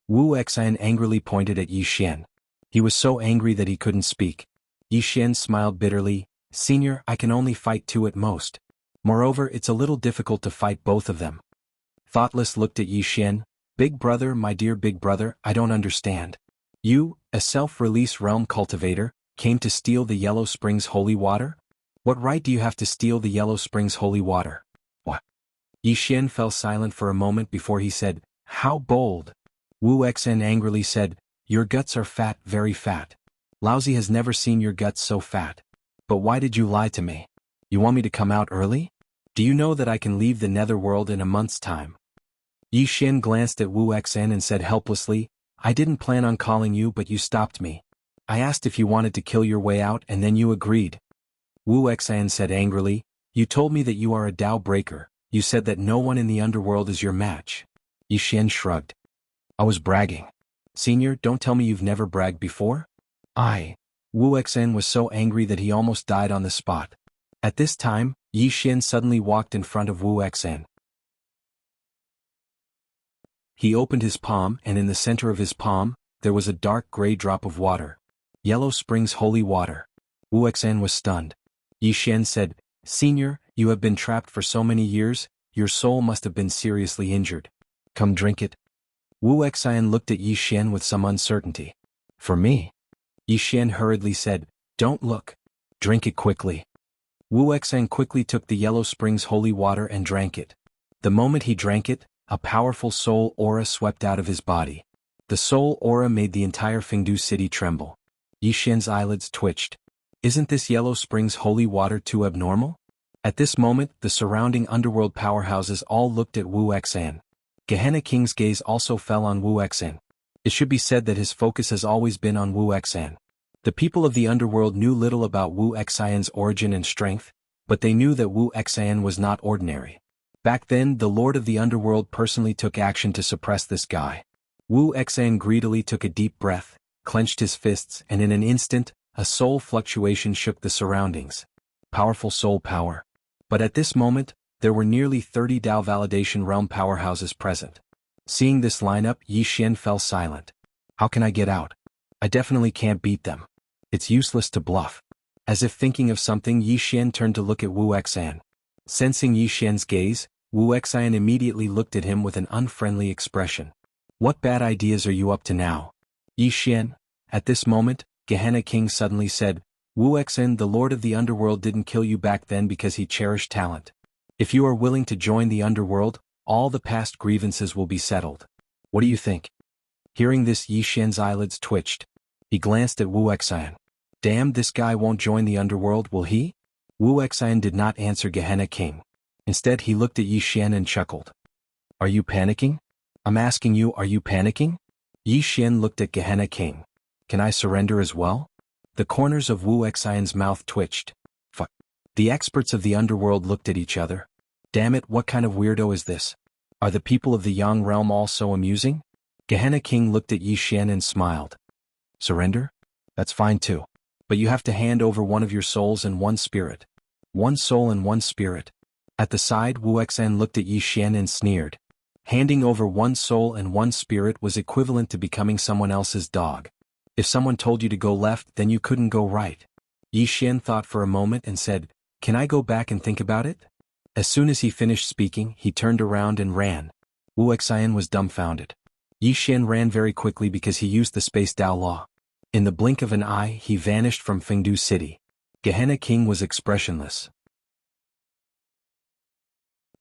Wu Xan angrily pointed at Yi Xian. He was so angry that he couldn't speak. Yi Xian smiled bitterly. Senior, I can only fight 2 at most. Moreover, it's a little difficult to fight both of them. Thoughtless looked at Yi Xian. Big brother, my dear big brother, I don't understand. You, a self-release realm cultivator, came to steal the Yellow Springs holy water? What right do you have to steal the Yellow Springs holy water? What? Yi Xian fell silent for a moment before he said, how bold. Wu Xan angrily said, your guts are fat, very fat. Lousy has never seen your guts so fat. But why did you lie to me? You want me to come out early? Do you know that I can leave the netherworld in a month's time? Yi Xian glanced at Wu Xan and said helplessly, I didn't plan on calling you but you stopped me. I asked if you wanted to kill your way out and then you agreed. Wu Xan said angrily, you told me that you are a Tao breaker, you said that no one in the underworld is your match. Yi Xian shrugged. I was bragging. Senior, don't tell me you've never bragged before? Wu Wu Xan was so angry that he almost died on the spot. At this time, Yi Xian suddenly walked in front of Wu Xan. He opened his palm, and in the center of his palm, there was a dark gray drop of water. Yellow Springs holy water. Wu Xan was stunned. Yi Xian said, "Senior, you have been trapped for so many years, your soul must have been seriously injured. Come drink it." Wu Xan looked at Yi Xian with some uncertainty. "For me?" Yi Xian hurriedly said, "Don't look. Drink it quickly." Wu Xan quickly took the Yellow Springs holy water and drank it. The moment he drank it, a powerful soul aura swept out of his body. The soul aura made the entire Fengdu city tremble. Yi Xian's eyelids twitched. Isn't this Yellow Springs holy water too abnormal? At this moment, the surrounding underworld powerhouses all looked at Wu Xan. Gehenna King's gaze also fell on Wu Xan. It should be said that his focus has always been on Wu Xan. The people of the underworld knew little about Wu Xan's origin and strength, but they knew that Wu Xan was not ordinary. Back then, the Lord of the Underworld personally took action to suppress this guy. Wu Xan greedily took a deep breath, clenched his fists, and in an instant, a soul fluctuation shook the surroundings. Powerful soul power. But at this moment, there were nearly 30 Dao Validation Realm powerhouses present. Seeing this lineup, Yi Xian fell silent. How can I get out? I definitely can't beat them. It's useless to bluff. As if thinking of something, Yi Xian turned to look at Wu Xan. Sensing Yi Xian's gaze, Wu Xan immediately looked at him with an unfriendly expression. What bad ideas are you up to now? Yi Xian. At this moment, Gehenna King suddenly said, Wu Xan, the Lord of the Underworld didn't kill you back then because he cherished talent. If you are willing to join the Underworld, all the past grievances will be settled. What do you think? Hearing this, Yi Xian's eyelids twitched. He glanced at Wu Xan. Damn, this guy won't join the Underworld, will he? Wu Xan did not answer Gehenna King. Instead, he looked at Yi Xian and chuckled. Are you panicking? I'm asking you, are you panicking? Yi Xian looked at Gehenna King. Can I surrender as well? The corners of Wu Xan's mouth twitched. Fuck. The experts of the Underworld looked at each other. Damn it, what kind of weirdo is this? Are the people of the Yang realm all so amusing? Gehenna King looked at Yi Xian and smiled. Surrender? That's fine too. But you have to hand over one of your souls and one spirit. One soul and one spirit. At the side, Wu Xan looked at Yi Xian and sneered. Handing over one soul and one spirit was equivalent to becoming someone else's dog. If someone told you to go left, then you couldn't go right. Yi Xian thought for a moment and said, Can I go back and think about it? As soon as he finished speaking, he turned around and ran. Wu Xan was dumbfounded. Yi Xian ran very quickly because he used the Space Dao Law. In the blink of an eye, he vanished from Fengdu City. Gehenna King was expressionless.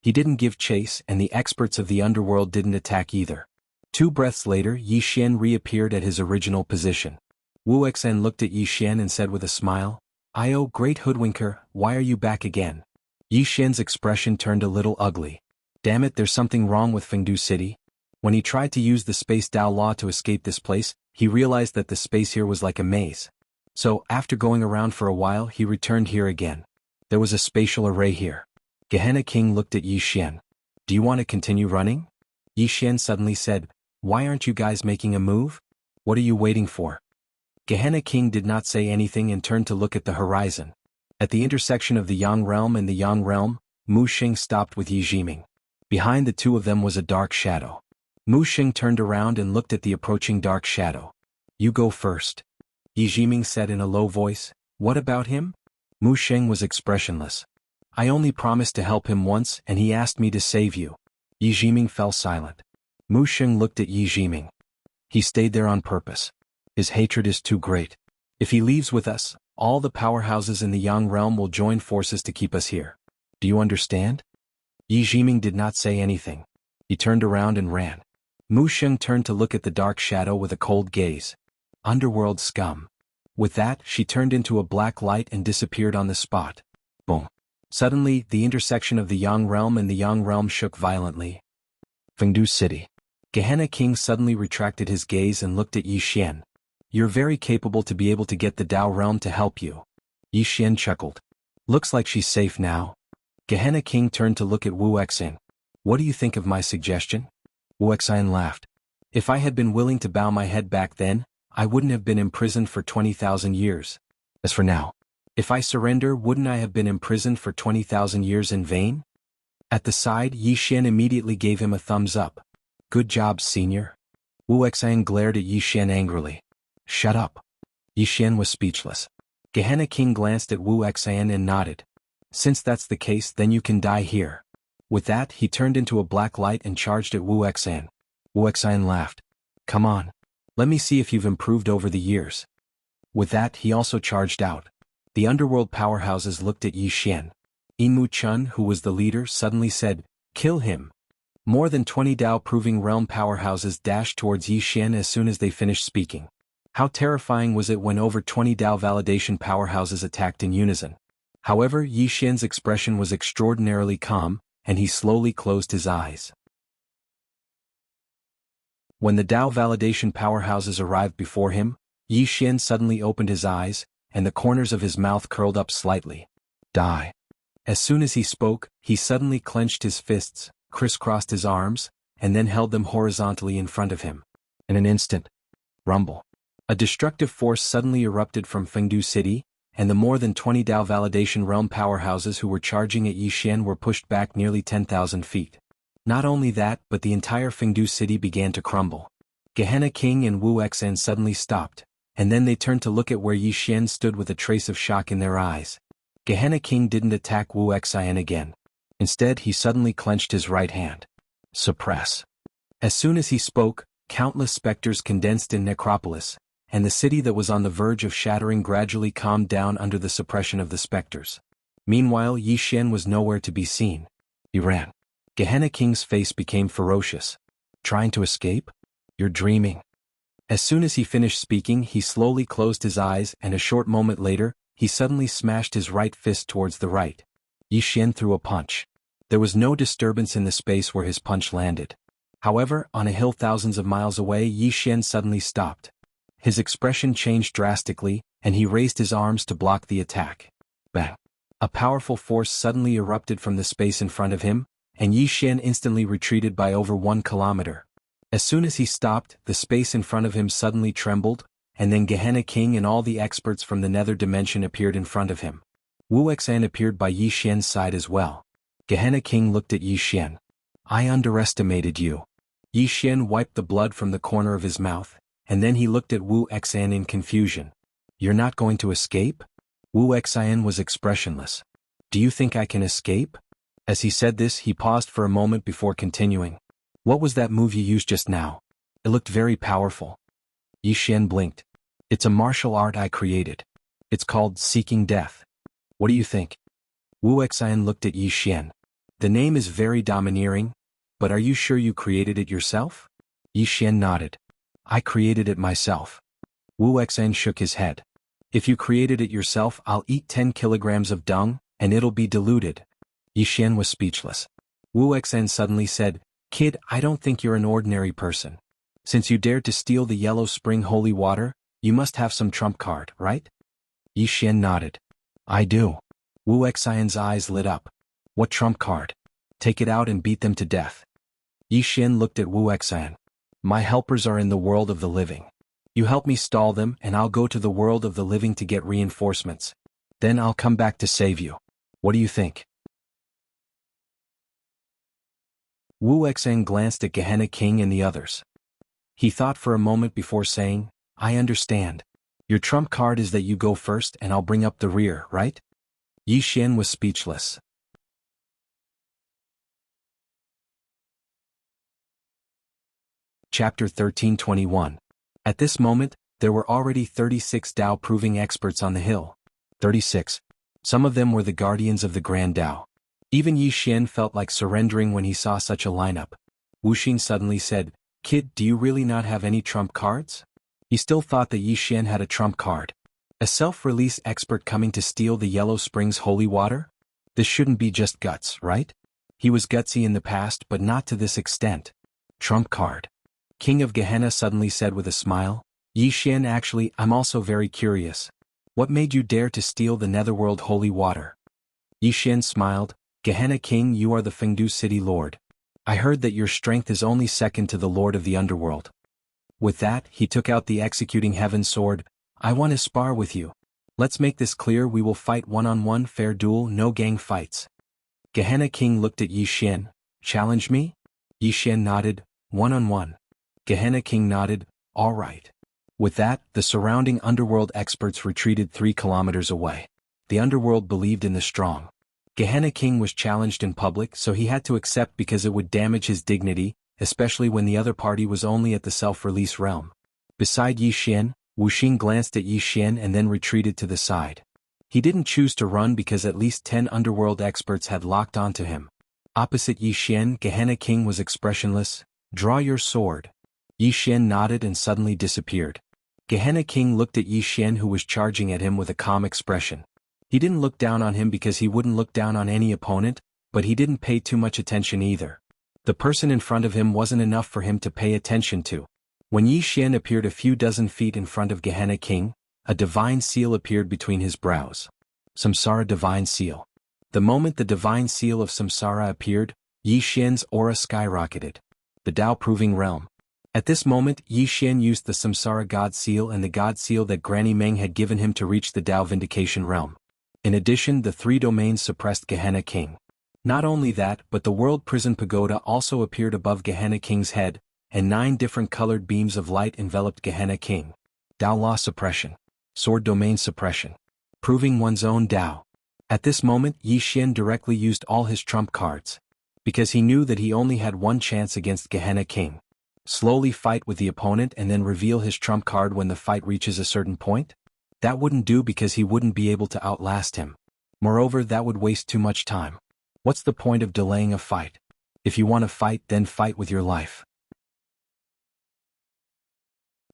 He didn't give chase, and the experts of the underworld didn't attack either. 2 breaths later, Yi Xian reappeared at his original position. Wu Xan looked at Yi Xian and said with a smile, "Io, great hoodwinker, why are you back again?" Yi Xian's expression turned a little ugly. Damn it, there's something wrong with Fengdu City. When he tried to use the Space Dao Law to escape this place, he realized that the space here was like a maze. So, after going around for a while, he returned here again. There was a spatial array here. Gehenna King looked at Yi Xian. Do you want to continue running? Yi Xian suddenly said, Why aren't you guys making a move? What are you waiting for? Gehenna King did not say anything and turned to look at the horizon. At the intersection of the Yang realm and the Yang realm, Mu Xing stopped with Yi Jiming. Behind the two of them was a dark shadow. Mu Xing turned around and looked at the approaching dark shadow. You go first. Yi Jiming said in a low voice. What about him? Mu Xing was expressionless. I only promised to help him once and he asked me to save you. Yi Jiming fell silent. Mu Xing looked at Yi Jiming. He stayed there on purpose. His hatred is too great. If he leaves with us, all the powerhouses in the Yang realm will join forces to keep us here. Do you understand? Yi Jiming did not say anything. He turned around and ran. Mu Xing turned to look at the dark shadow with a cold gaze. Underworld scum. With that, she turned into a black light and disappeared on the spot. Boom. Suddenly, the intersection of the Yang realm and the Yang realm shook violently. Fengdu City. Gehenna King suddenly retracted his gaze and looked at Yi Xian. You're very capable to be able to get the Dao realm to help you. Yi Xian chuckled. Looks like she's safe now. Gehenna King turned to look at Wu Xan. What do you think of my suggestion? Wu Xan laughed. If I had been willing to bow my head back then, I wouldn't have been imprisoned for 20,000 years. As for now, if I surrender, wouldn't I have been imprisoned for 20,000 years in vain? At the side, Yi Xian immediately gave him a thumbs up. Good job, senior. Wu Exan glared at Yi Xian angrily. Shut up. Yi Xian was speechless. Gehenna King glanced at Wu Exan and nodded. Since that's the case, then you can die here. With that, he turned into a black light and charged at Wu Exan. Wu Exan laughed. Come on. Let me see if you've improved over the years. With that, he also charged out. The underworld powerhouses looked at Yi Xian. Yimu Chun, who was the leader, suddenly said, Kill him. More than 20 Dao-proving realm powerhouses dashed towards Yi Xian as soon as they finished speaking. How terrifying was it when over 20 Dao validation powerhouses attacked in unison. However, Yi Xian's expression was extraordinarily calm, and he slowly closed his eyes. When the Dao validation powerhouses arrived before him, Yi Xian suddenly opened his eyes, and the corners of his mouth curled up slightly. Die. As soon as he spoke, he suddenly clenched his fists, crisscrossed his arms, and then held them horizontally in front of him. In an instant, rumble. A destructive force suddenly erupted from Fengdu City, and the more than 20 Dao validation realm powerhouses who were charging at Yi Xian were pushed back nearly 10,000 feet. Not only that, but the entire Fengdu City began to crumble. Gehenna King and Wu Exan suddenly stopped, and then they turned to look at where Yi Xian stood with a trace of shock in their eyes. Gehenna King didn't attack Wu Exan again. Instead, he suddenly clenched his right hand. Suppress. As soon as he spoke, countless specters condensed in Necropolis, and the city that was on the verge of shattering gradually calmed down under the suppression of the specters. Meanwhile, Yi Xian was nowhere to be seen. He ran. Gehenna King's face became ferocious. Trying to escape? You're dreaming. As soon as he finished speaking, he slowly closed his eyes, and a short moment later, he suddenly smashed his right fist towards the right. Yi Xian threw a punch. There was no disturbance in the space where his punch landed. However, on a hill thousands of miles away, Yi Xian suddenly stopped. His expression changed drastically, and he raised his arms to block the attack. Bang! A powerful force suddenly erupted from the space in front of him, and Yi Xian instantly retreated by over 1 kilometer. As soon as he stopped, the space in front of him suddenly trembled, and then Gehenna King and all the experts from the nether dimension appeared in front of him. Wu Exan appeared by Yi Xian's side as well. Gehenna King looked at Yi Xian. I underestimated you. Yi Xian wiped the blood from the corner of his mouth, and then he looked at Wu Exan in confusion. You're not going to escape? Wu Exan was expressionless. Do you think I can escape? As he said this, he paused for a moment before continuing. What was that move you used just now? It looked very powerful. Yi Xian blinked. It's a martial art I created. It's called Seeking Death. What do you think? Wu Exan looked at Yi Xian. The name is very domineering, but are you sure you created it yourself? Yi Xian nodded. I created it myself. Wu Exan shook his head. If you created it yourself, I'll eat 10 kilograms of dung, and it'll be diluted. Yi Xian was speechless. Wu Exan suddenly said, Kid, I don't think you're an ordinary person. Since you dared to steal the Yellow Spring holy water, you must have some trump card, right? Yi Xian nodded. I do. Wu Exan's eyes lit up. What trump card? Take it out and beat them to death. Yi Xian looked at Wu Exan. My helpers are in the world of the living. You help me stall them, and I'll go to the world of the living to get reinforcements. Then I'll come back to save you. What do you think? Wu Exan glanced at Gehenna King and the others. He thought for a moment before saying, I understand. Your trump card is that you go first and I'll bring up the rear, right? Yi Xian was speechless. Chapter 13:21. At this moment, there were already 36 Dao-proving experts on the hill. 36. Some of them were the guardians of the Grand Dao. Even Yi Xian felt like surrendering when he saw such a lineup. Wuxia suddenly said, Kid, do you really not have any trump cards? He still thought that Yi Xian had a trump card. A self-release expert coming to steal the Yellow Springs holy water? This shouldn't be just guts, right? He was gutsy in the past, but not to this extent. Trump card. King of Gehenna suddenly said with a smile, Yi Xian, actually, I'm also very curious. What made you dare to steal the Netherworld holy water? Yi Xian smiled, Gehenna King, you are the Fengdu City Lord. I heard that your strength is only second to the Lord of the Underworld. With that, he took out the Executing Heaven sword. I want to spar with you. Let's make this clear, we will fight one-on-one, fair duel, no gang fights. Gehenna King looked at Yi Xian. Challenge me? Yi Xian nodded. One-on-one. Gehenna King nodded. All right. With that, the surrounding underworld experts retreated 3 kilometers away. The underworld believed in the strong. Gehenna King was challenged in public, so he had to accept because it would damage his dignity, especially when the other party was only at the self-release realm. Beside Yi Xian, Wuxia glanced at Yi Xian and then retreated to the side. He didn't choose to run because at least 10 underworld experts had locked onto him. Opposite Yi Xian, Gehenna King was expressionless. Draw your sword. Yi Xian nodded and suddenly disappeared. Gehenna King looked at Yi Xian, who was charging at him with a calm expression. He didn't look down on him because he wouldn't look down on any opponent, but he didn't pay too much attention either. The person in front of him wasn't enough for him to pay attention to. When Yi Xian appeared a few dozen feet in front of Gehenna King, a divine seal appeared between his brows. Samsara Divine Seal. The moment the divine seal of Samsara appeared, Yi Xian's aura skyrocketed. The Tao Proving Realm. At this moment, Yi Xian used the Samsara God Seal and the God Seal that Granny Meng had given him to reach the Tao Vindication Realm. In addition, the 3 domains suppressed Gehenna King. Not only that, but the World Prison Pagoda also appeared above Gehenna King's head, and 9 different colored beams of light enveloped Gehenna King. Tao Law Suppression. Sword Domain Suppression. Proving one's own Tao. At this moment, Yi Xian directly used all his trump cards. Because he knew that he only had one chance against Gehenna King. Slowly fight with the opponent and then reveal his trump card when the fight reaches a certain point? That wouldn't do because he wouldn't be able to outlast him. Moreover, that would waste too much time. What's the point of delaying a fight? If you want to fight, then fight with your life.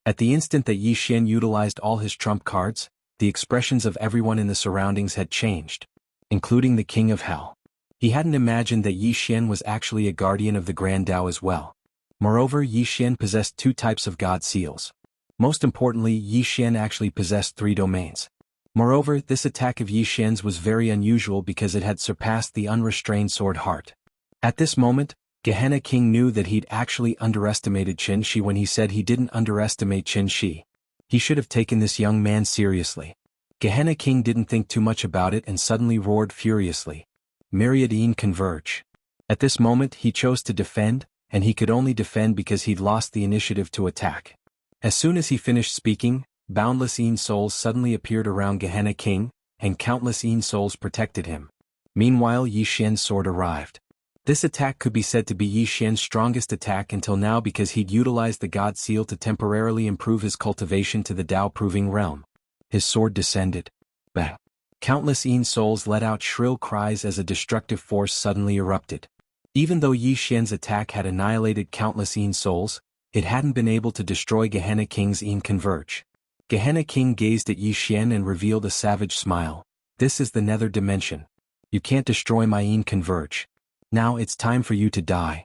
At the instant that Yi Xian utilized all his trump cards, the expressions of everyone in the surroundings had changed, including the King of Hell. He hadn't imagined that Yi Xian was actually a guardian of the Grand Tao as well. Moreover, Yi Xian possessed 2 types of God Seals. Most importantly, Yi Xian actually possessed 3 domains. Moreover, this attack of Yi Xian's was very unusual because it had surpassed the unrestrained sword heart. At this moment, Gehenna King knew that he'd actually underestimated Qin Shi when he said he didn't underestimate Qin Shi. He should have taken this young man seriously. Gehenna King didn't think too much about it and suddenly roared furiously. Myriad converge. At this moment he chose to defend, and he could only defend because he'd lost the initiative to attack. As soon as he finished speaking, boundless souls suddenly appeared around Gehenna King, and countless souls protected him. Meanwhile, Yi Xian's sword arrived. This attack could be said to be Yi Xian's strongest attack until now because he'd utilized the God Seal to temporarily improve his cultivation to the Tao Proving Realm. His sword descended. Bang! Countless souls let out shrill cries as a destructive force suddenly erupted. Even though Yi Xian's attack had annihilated countless souls, it hadn't been able to destroy Gehenna King's converge. Gehenna King gazed at Yi Xian and revealed a savage smile. This is the nether dimension. You can't destroy my converge. Now it's time for you to die.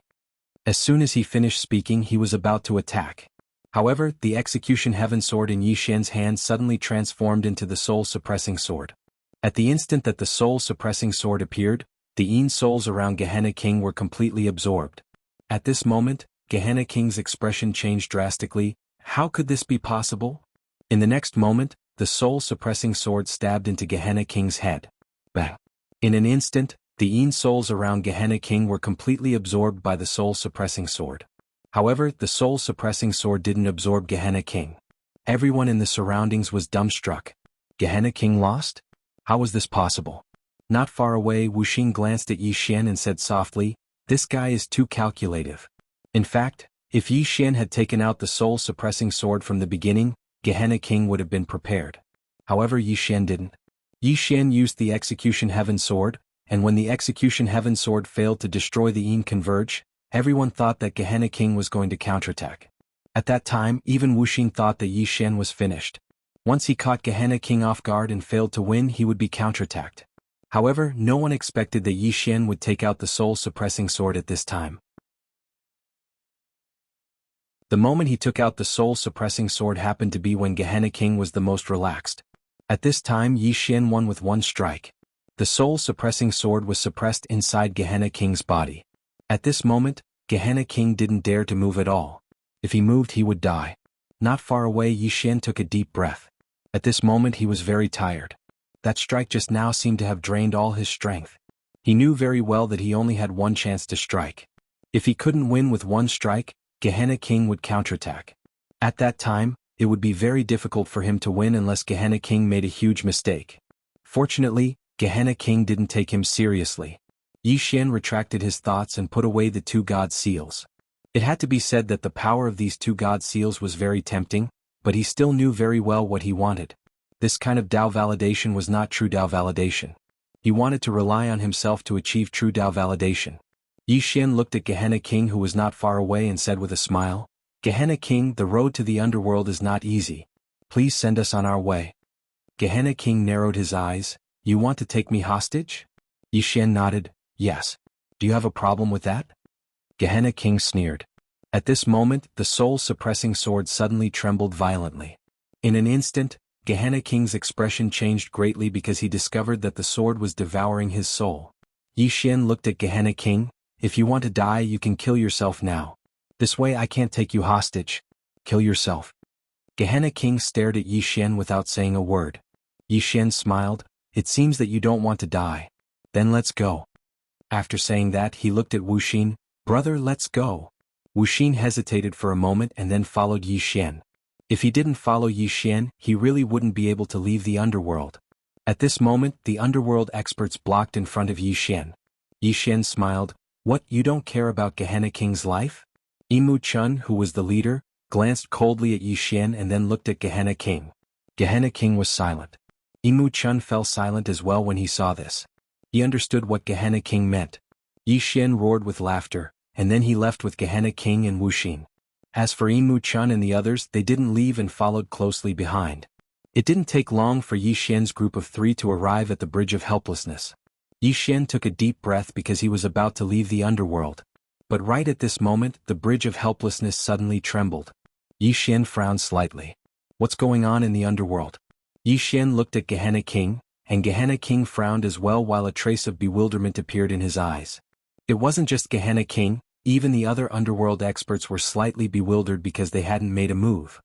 As soon as he finished speaking, he was about to attack. However, the Execution Heaven Sword in Yi Xian's hand suddenly transformed into the Soul-Suppressing Sword. At the instant that the Soul-Suppressing Sword appeared, the souls around Gehenna King were completely absorbed. At this moment, Gehenna King's expression changed drastically. How could this be possible? In the next moment, the Soul-Suppressing Sword stabbed into Gehenna King's head. Bang! In an instant, the souls around Gehenna King were completely absorbed by the Soul-Suppressing Sword. However, the Soul-Suppressing Sword didn't absorb Gehenna King. Everyone in the surroundings was dumbstruck. Gehenna King lost? How was this possible? Not far away, Wuxia glanced at Yi Xian and said softly, "This guy is too calculative." In fact, if Yi Xian had taken out the Soul-Suppressing Sword from the beginning, Gehenna King would have been prepared. However, Yi Xian didn't. Yi Xian used the Execution Heaven Sword, and when the Execution Heaven Sword failed to destroy the converge, everyone thought that Gehenna King was going to counterattack. At that time, even Wuxia thought that Yi Xian was finished. Once he caught Gehenna King off guard and failed to win, he would be counterattacked. However, no one expected that Yi Xian would take out the Soul-Suppressing Sword at this time. The moment he took out the Soul-Suppressing Sword happened to be when Gehenna King was the most relaxed. At this time, Yi Xian won with one strike. The Soul-Suppressing Sword was suppressed inside Gehenna King's body. At this moment, Gehenna King didn't dare to move at all. If he moved, he would die. Not far away, Yi Xian took a deep breath. At this moment he was very tired. That strike just now seemed to have drained all his strength. He knew very well that he only had one chance to strike. If he couldn't win with one strike, Gehenna King would counterattack. At that time, it would be very difficult for him to win unless Gehenna King made a huge mistake. Fortunately, Gehenna King didn't take him seriously. Yi Xian retracted his thoughts and put away the two god seals. It had to be said that the power of these two god seals was very tempting, but he still knew very well what he wanted. This kind of Dao validation was not true Dao validation. He wanted to rely on himself to achieve true Dao validation. Yi Xian looked at Gehenna King who was not far away and said with a smile, "Gehenna King, the road to the underworld is not easy. Please send us on our way." Gehenna King narrowed his eyes. "You want to take me hostage?" Yi Xian nodded, "Yes. Do you have a problem with that?" Gehenna King sneered. At this moment, the soul-suppressing sword suddenly trembled violently. In an instant, Gehenna King's expression changed greatly because he discovered that the sword was devouring his soul. Yi Xian looked at Gehenna King, "If you want to die you can kill yourself now. This way I can't take you hostage. Kill yourself." Gehenna King stared at Yi Xian without saying a word. Yi Xian smiled, "It seems that you don't want to die. Then let's go." After saying that he looked at Wuxia, "Brother, let's go." Wuxia hesitated for a moment and then followed Yi Xian. If he didn't follow Yi Xian, he really wouldn't be able to leave the underworld. At this moment, the underworld experts blocked in front of Yi Xian. Yi Xian smiled, "What, you don't care about Gehenna King's life?" Imu Chun, who was the leader, glanced coldly at Yi Xian and then looked at Gehenna King. Gehenna King was silent. Imu Chun fell silent as well when he saw this. He understood what Gehenna King meant. Yi Xian roared with laughter, and then he left with Gehenna King and Wuxia. As for Imu Chun and the others, they didn't leave and followed closely behind. It didn't take long for Yi Xian's group of 3 to arrive at the Bridge of Helplessness. Yi Xian took a deep breath because he was about to leave the underworld. But right at this moment, the Bridge of Helplessness suddenly trembled. Yi Xian frowned slightly. "What's going on in the underworld?" Yi Xian looked at Gehenna King, and Gehenna King frowned as well while a trace of bewilderment appeared in his eyes. It wasn't just Gehenna King, even the other underworld experts were slightly bewildered because they hadn't made a move.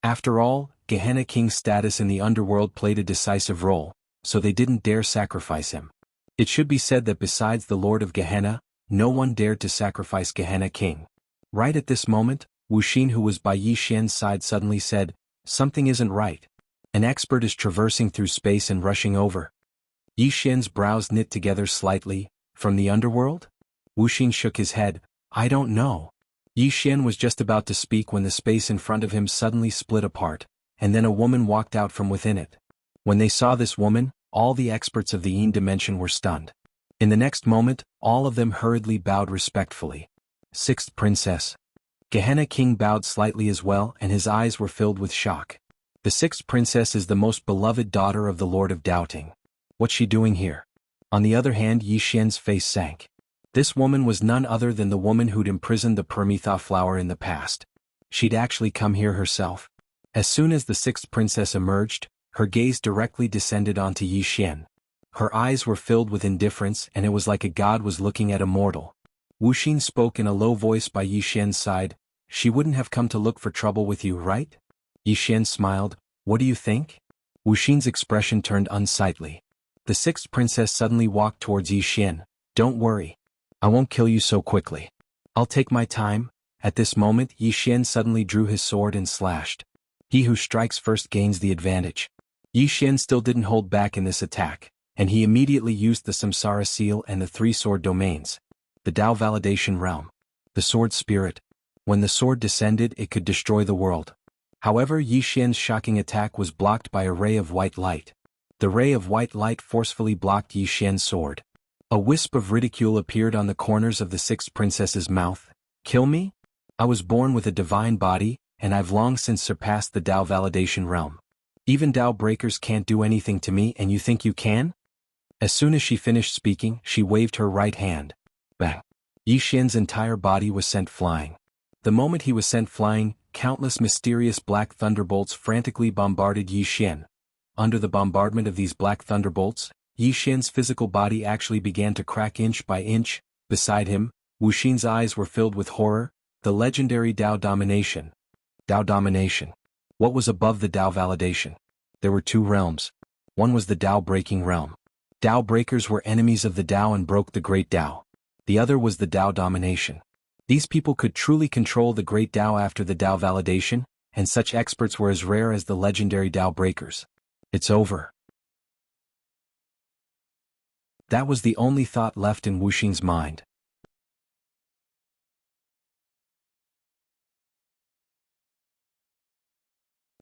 After all, Gehenna King's status in the underworld played a decisive role, so they didn't dare sacrifice him. It should be said that besides the Lord of Gehenna, no one dared to sacrifice Gehenna King. Right at this moment, Wuxia, who was by Yi Xian's side, suddenly said, "Something isn't right. An expert is traversing through space and rushing over." Yi Xian's brows knit together slightly. "From the underworld?" Wuxia shook his head, "I don't know." Yi Xian was just about to speak when the space in front of him suddenly split apart, and then a woman walked out from within it. When they saw this woman, all the experts of the Yin dimension were stunned. In the next moment, all of them hurriedly bowed respectfully. "Sixth Princess." Gehenna King bowed slightly as well and his eyes were filled with shock. The sixth princess is the most beloved daughter of the Lord of Doubting. What's she doing here? On the other hand, Yi Xian's face sank. This woman was none other than the woman who'd imprisoned the Permitha flower in the past. She'd actually come here herself. As soon as the sixth princess emerged, her gaze directly descended onto Yi Xian. Her eyes were filled with indifference and it was like a god was looking at a mortal. Wuxia spoke in a low voice by Yi Xian's side, "She wouldn't have come to look for trouble with you, right?" Yi Xian smiled, "What do you think?" Wuxia's expression turned unsightly. The sixth princess suddenly walked towards Yi Xian. "Don't worry. I won't kill you so quickly. I'll take my time." At this moment, Yi Xian suddenly drew his sword and slashed. He who strikes first gains the advantage. Yi Xian still didn't hold back in this attack, and he immediately used the Samsara seal and the 3 sword domains. The Tao validation realm. The sword spirit. When the sword descended, it could destroy the world. However, Yi Xian's shocking attack was blocked by a ray of white light. The ray of white light forcefully blocked Yi Xian's sword. A wisp of ridicule appeared on the corners of the sixth princess's mouth. "Kill me? I was born with a divine body, and I've long since surpassed the Tao validation realm. Even Tao breakers can't do anything to me and you think you can?" As soon as she finished speaking, she waved her right hand. Bang! Yi Xian's entire body was sent flying. The moment he was sent flying, countless mysterious black thunderbolts frantically bombarded Yi Xian. Under the bombardment of these black thunderbolts, Yi Xian's physical body actually began to crack inch by inch. Beside him, Wuxia's eyes were filled with horror. The legendary Tao domination. Dao domination. What was above the Dao validation? There were two realms. One was the Dao breaking realm. Dao breakers were enemies of the Dao and broke the great Dao. The other was the Dao domination. These people could truly control the great Dao after the Dao validation, and such experts were as rare as the legendary Dao breakers. It's over. That was the only thought left in Wuxing's mind.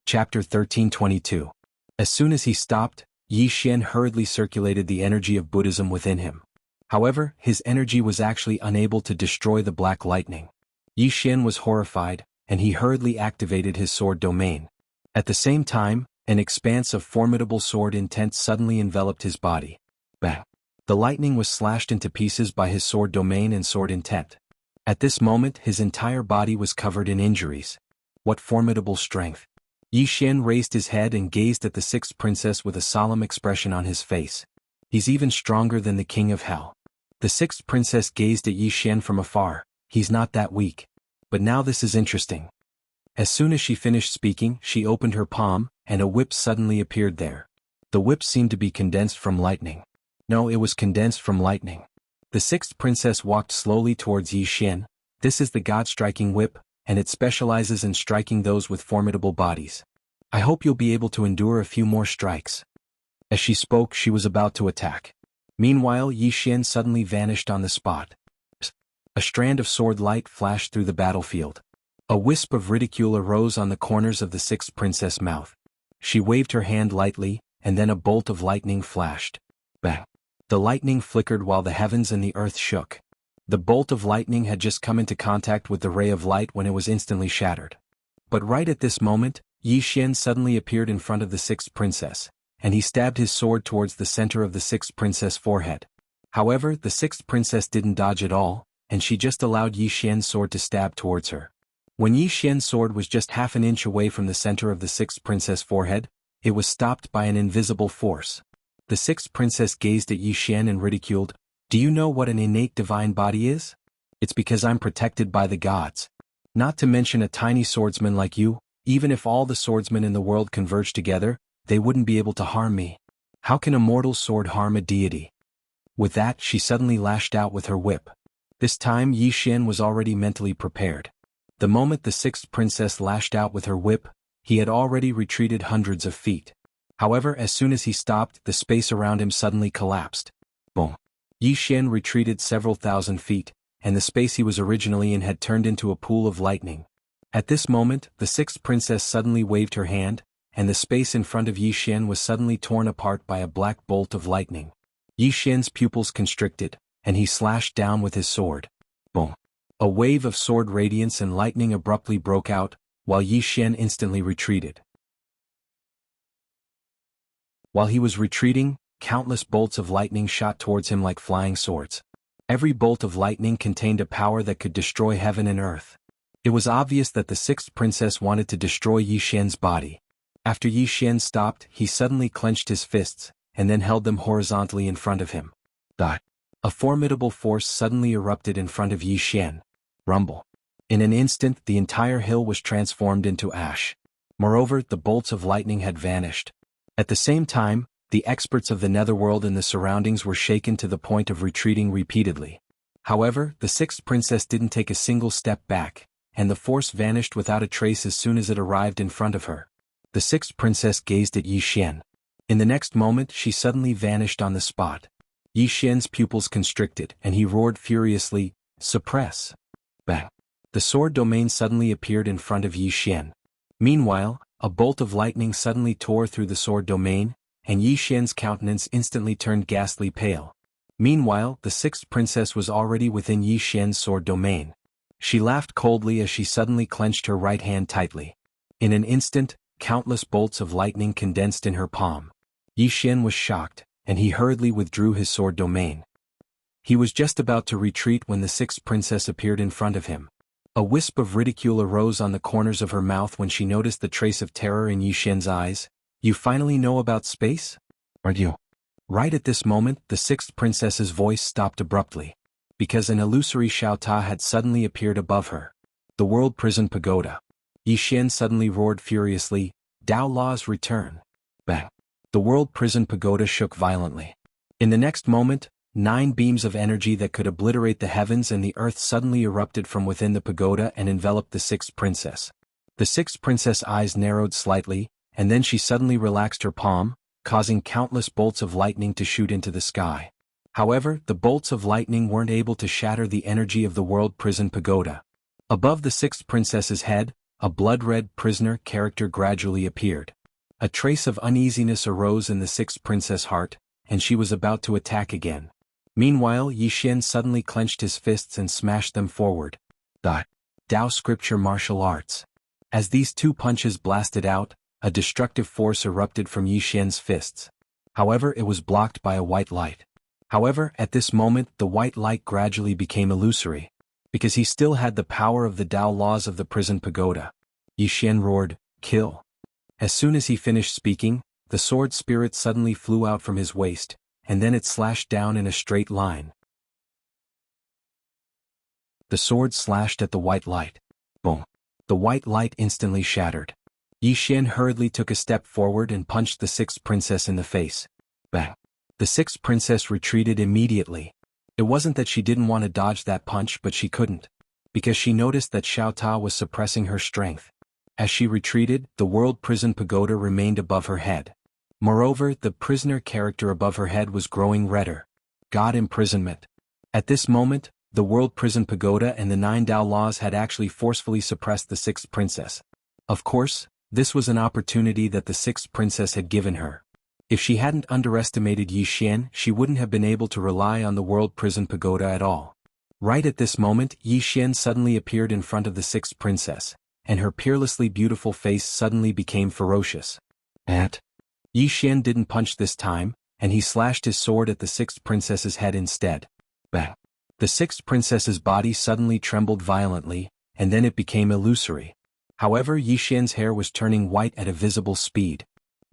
Chapter 1322. As soon as he stopped, Yi Xian hurriedly circulated the energy of Buddhism within him. However, his energy was actually unable to destroy the black lightning. Yi Xian was horrified, and he hurriedly activated his sword domain. At the same time, an expanse of formidable sword intent suddenly enveloped his body. Bang! The lightning was slashed into pieces by his sword domain and sword intent. At this moment his entire body was covered in injuries. What formidable strength! Yi Xian raised his head and gazed at the sixth princess with a solemn expression on his face. He's even stronger than the king of hell. The sixth princess gazed at Yi Xian from afar. He's not that weak. But now this is interesting. As soon as she finished speaking, she opened her palm, and a whip suddenly appeared there. The whip seemed to be condensed from lightning. No, it was condensed from lightning. The sixth princess walked slowly towards Yi Xian. This is the God-striking whip, and it specializes in striking those with formidable bodies. I hope you'll be able to endure a few more strikes. As she spoke, she was about to attack. Meanwhile, Yi Xian suddenly vanished on the spot. A strand of sword light flashed through the battlefield. A wisp of ridicule arose on the corners of the sixth princess' mouth. She waved her hand lightly, and then a bolt of lightning flashed. Bang! The lightning flickered while the heavens and the earth shook. The bolt of lightning had just come into contact with the ray of light when it was instantly shattered. But right at this moment, Yi Xian suddenly appeared in front of the sixth princess, and he stabbed his sword towards the center of the sixth princess' forehead. However, the sixth princess didn't dodge at all, and she just allowed Yi Xian's sword to stab towards her. When Yi Xian's sword was just half an inch away from the center of the sixth princess' forehead, it was stopped by an invisible force. The sixth princess gazed at Yi Xian and ridiculed, "Do you know what an innate divine body is? It's because I'm protected by the gods. Not to mention a tiny swordsman like you, even if all the swordsmen in the world converged together, they wouldn't be able to harm me. How can a mortal sword harm a deity?" With that, she suddenly lashed out with her whip. This time Yi Xian was already mentally prepared. The moment the sixth princess lashed out with her whip, he had already retreated hundreds of feet. However, as soon as he stopped, the space around him suddenly collapsed. Boom! Yi Xian retreated several thousand feet, and the space he was originally in had turned into a pool of lightning. At this moment, the sixth princess suddenly waved her hand, and the space in front of Yi Xian was suddenly torn apart by a black bolt of lightning. Yi Xian's pupils constricted, and he slashed down with his sword. Boom! A wave of sword radiance and lightning abruptly broke out, while Yi Xian instantly retreated. While he was retreating, countless bolts of lightning shot towards him like flying swords. Every bolt of lightning contained a power that could destroy heaven and earth. It was obvious that the sixth princess wanted to destroy Yi Xian's body. After Yi Xian stopped, he suddenly clenched his fists, and then held them horizontally in front of him. A formidable force suddenly erupted in front of Yi Xian. Rumble. In an instant, the entire hill was transformed into ash. Moreover, the bolts of lightning had vanished. At the same time, the experts of the netherworld and the surroundings were shaken to the point of retreating repeatedly. However, the sixth princess didn't take a single step back, and the force vanished without a trace as soon as it arrived in front of her. The sixth princess gazed at Yi Xian. In the next moment, she suddenly vanished on the spot. Yi Xian's pupils constricted, and he roared furiously, "Suppress!" Bang! The sword domain suddenly appeared in front of Yi Xian. Meanwhile, a bolt of lightning suddenly tore through the sword domain, and Yi Xian's countenance instantly turned ghastly pale. Meanwhile, the sixth princess was already within Yi Xian's sword domain. She laughed coldly as she suddenly clenched her right hand tightly. In an instant, countless bolts of lightning condensed in her palm. Yi Xian was shocked, and he hurriedly withdrew his sword domain. He was just about to retreat when the sixth princess appeared in front of him. A wisp of ridicule arose on the corners of her mouth when she noticed the trace of terror in Yi Xian's eyes. "You finally know about space? Aren't you?" Right at this moment, the sixth princess's voice stopped abruptly, because an illusory Xiao Ta had suddenly appeared above her. The World Prison Pagoda. Yi Xian suddenly roared furiously, "Dao laws return!" Bang! The world prison pagoda shook violently. In the next moment, 9 beams of energy that could obliterate the heavens and the earth suddenly erupted from within the pagoda and enveloped the sixth princess. The sixth princess' eyes narrowed slightly, and then she suddenly relaxed her palm, causing countless bolts of lightning to shoot into the sky. However, the bolts of lightning weren't able to shatter the energy of the world prison pagoda. Above the sixth princess's head, a blood-red prisoner character gradually appeared. A trace of uneasiness arose in the sixth princess' heart, and she was about to attack again. Meanwhile, Yi Xian suddenly clenched his fists and smashed them forward. The Dao Scripture Martial Arts. As these 2 punches blasted out, a destructive force erupted from Yi Xian's fists. However, it was blocked by a white light. However, at this moment the white light gradually became illusory, because he still had the power of the Dao laws of the prison pagoda. Yi Xian roared, "Kill!" As soon as he finished speaking, the sword spirit suddenly flew out from his waist, and then it slashed down in a straight line. The sword slashed at the white light. Boom! The white light instantly shattered. Yi Xian hurriedly took a step forward and punched the sixth princess in the face. Bang! The sixth princess retreated immediately. It wasn't that she didn't want to dodge that punch, but she couldn't, because she noticed that Xiao Ta was suppressing her strength. As she retreated, the world prison pagoda remained above her head. Moreover, the prisoner character above her head was growing redder. God imprisonment. At this moment, the world prison pagoda and the 9 Dao laws had actually forcefully suppressed the sixth princess. Of course, this was an opportunity that the sixth princess had given her. If she hadn't underestimated Yi Xian, she wouldn't have been able to rely on the world prison pagoda at all. Right at this moment, Yi Xian suddenly appeared in front of the sixth princess, and her peerlessly beautiful face suddenly became ferocious. Yi Xian didn't punch this time, and he slashed his sword at the sixth princess's head instead. Bang! The sixth princess's body suddenly trembled violently, and then it became illusory. However, Yi Xian's hair was turning white at a visible speed.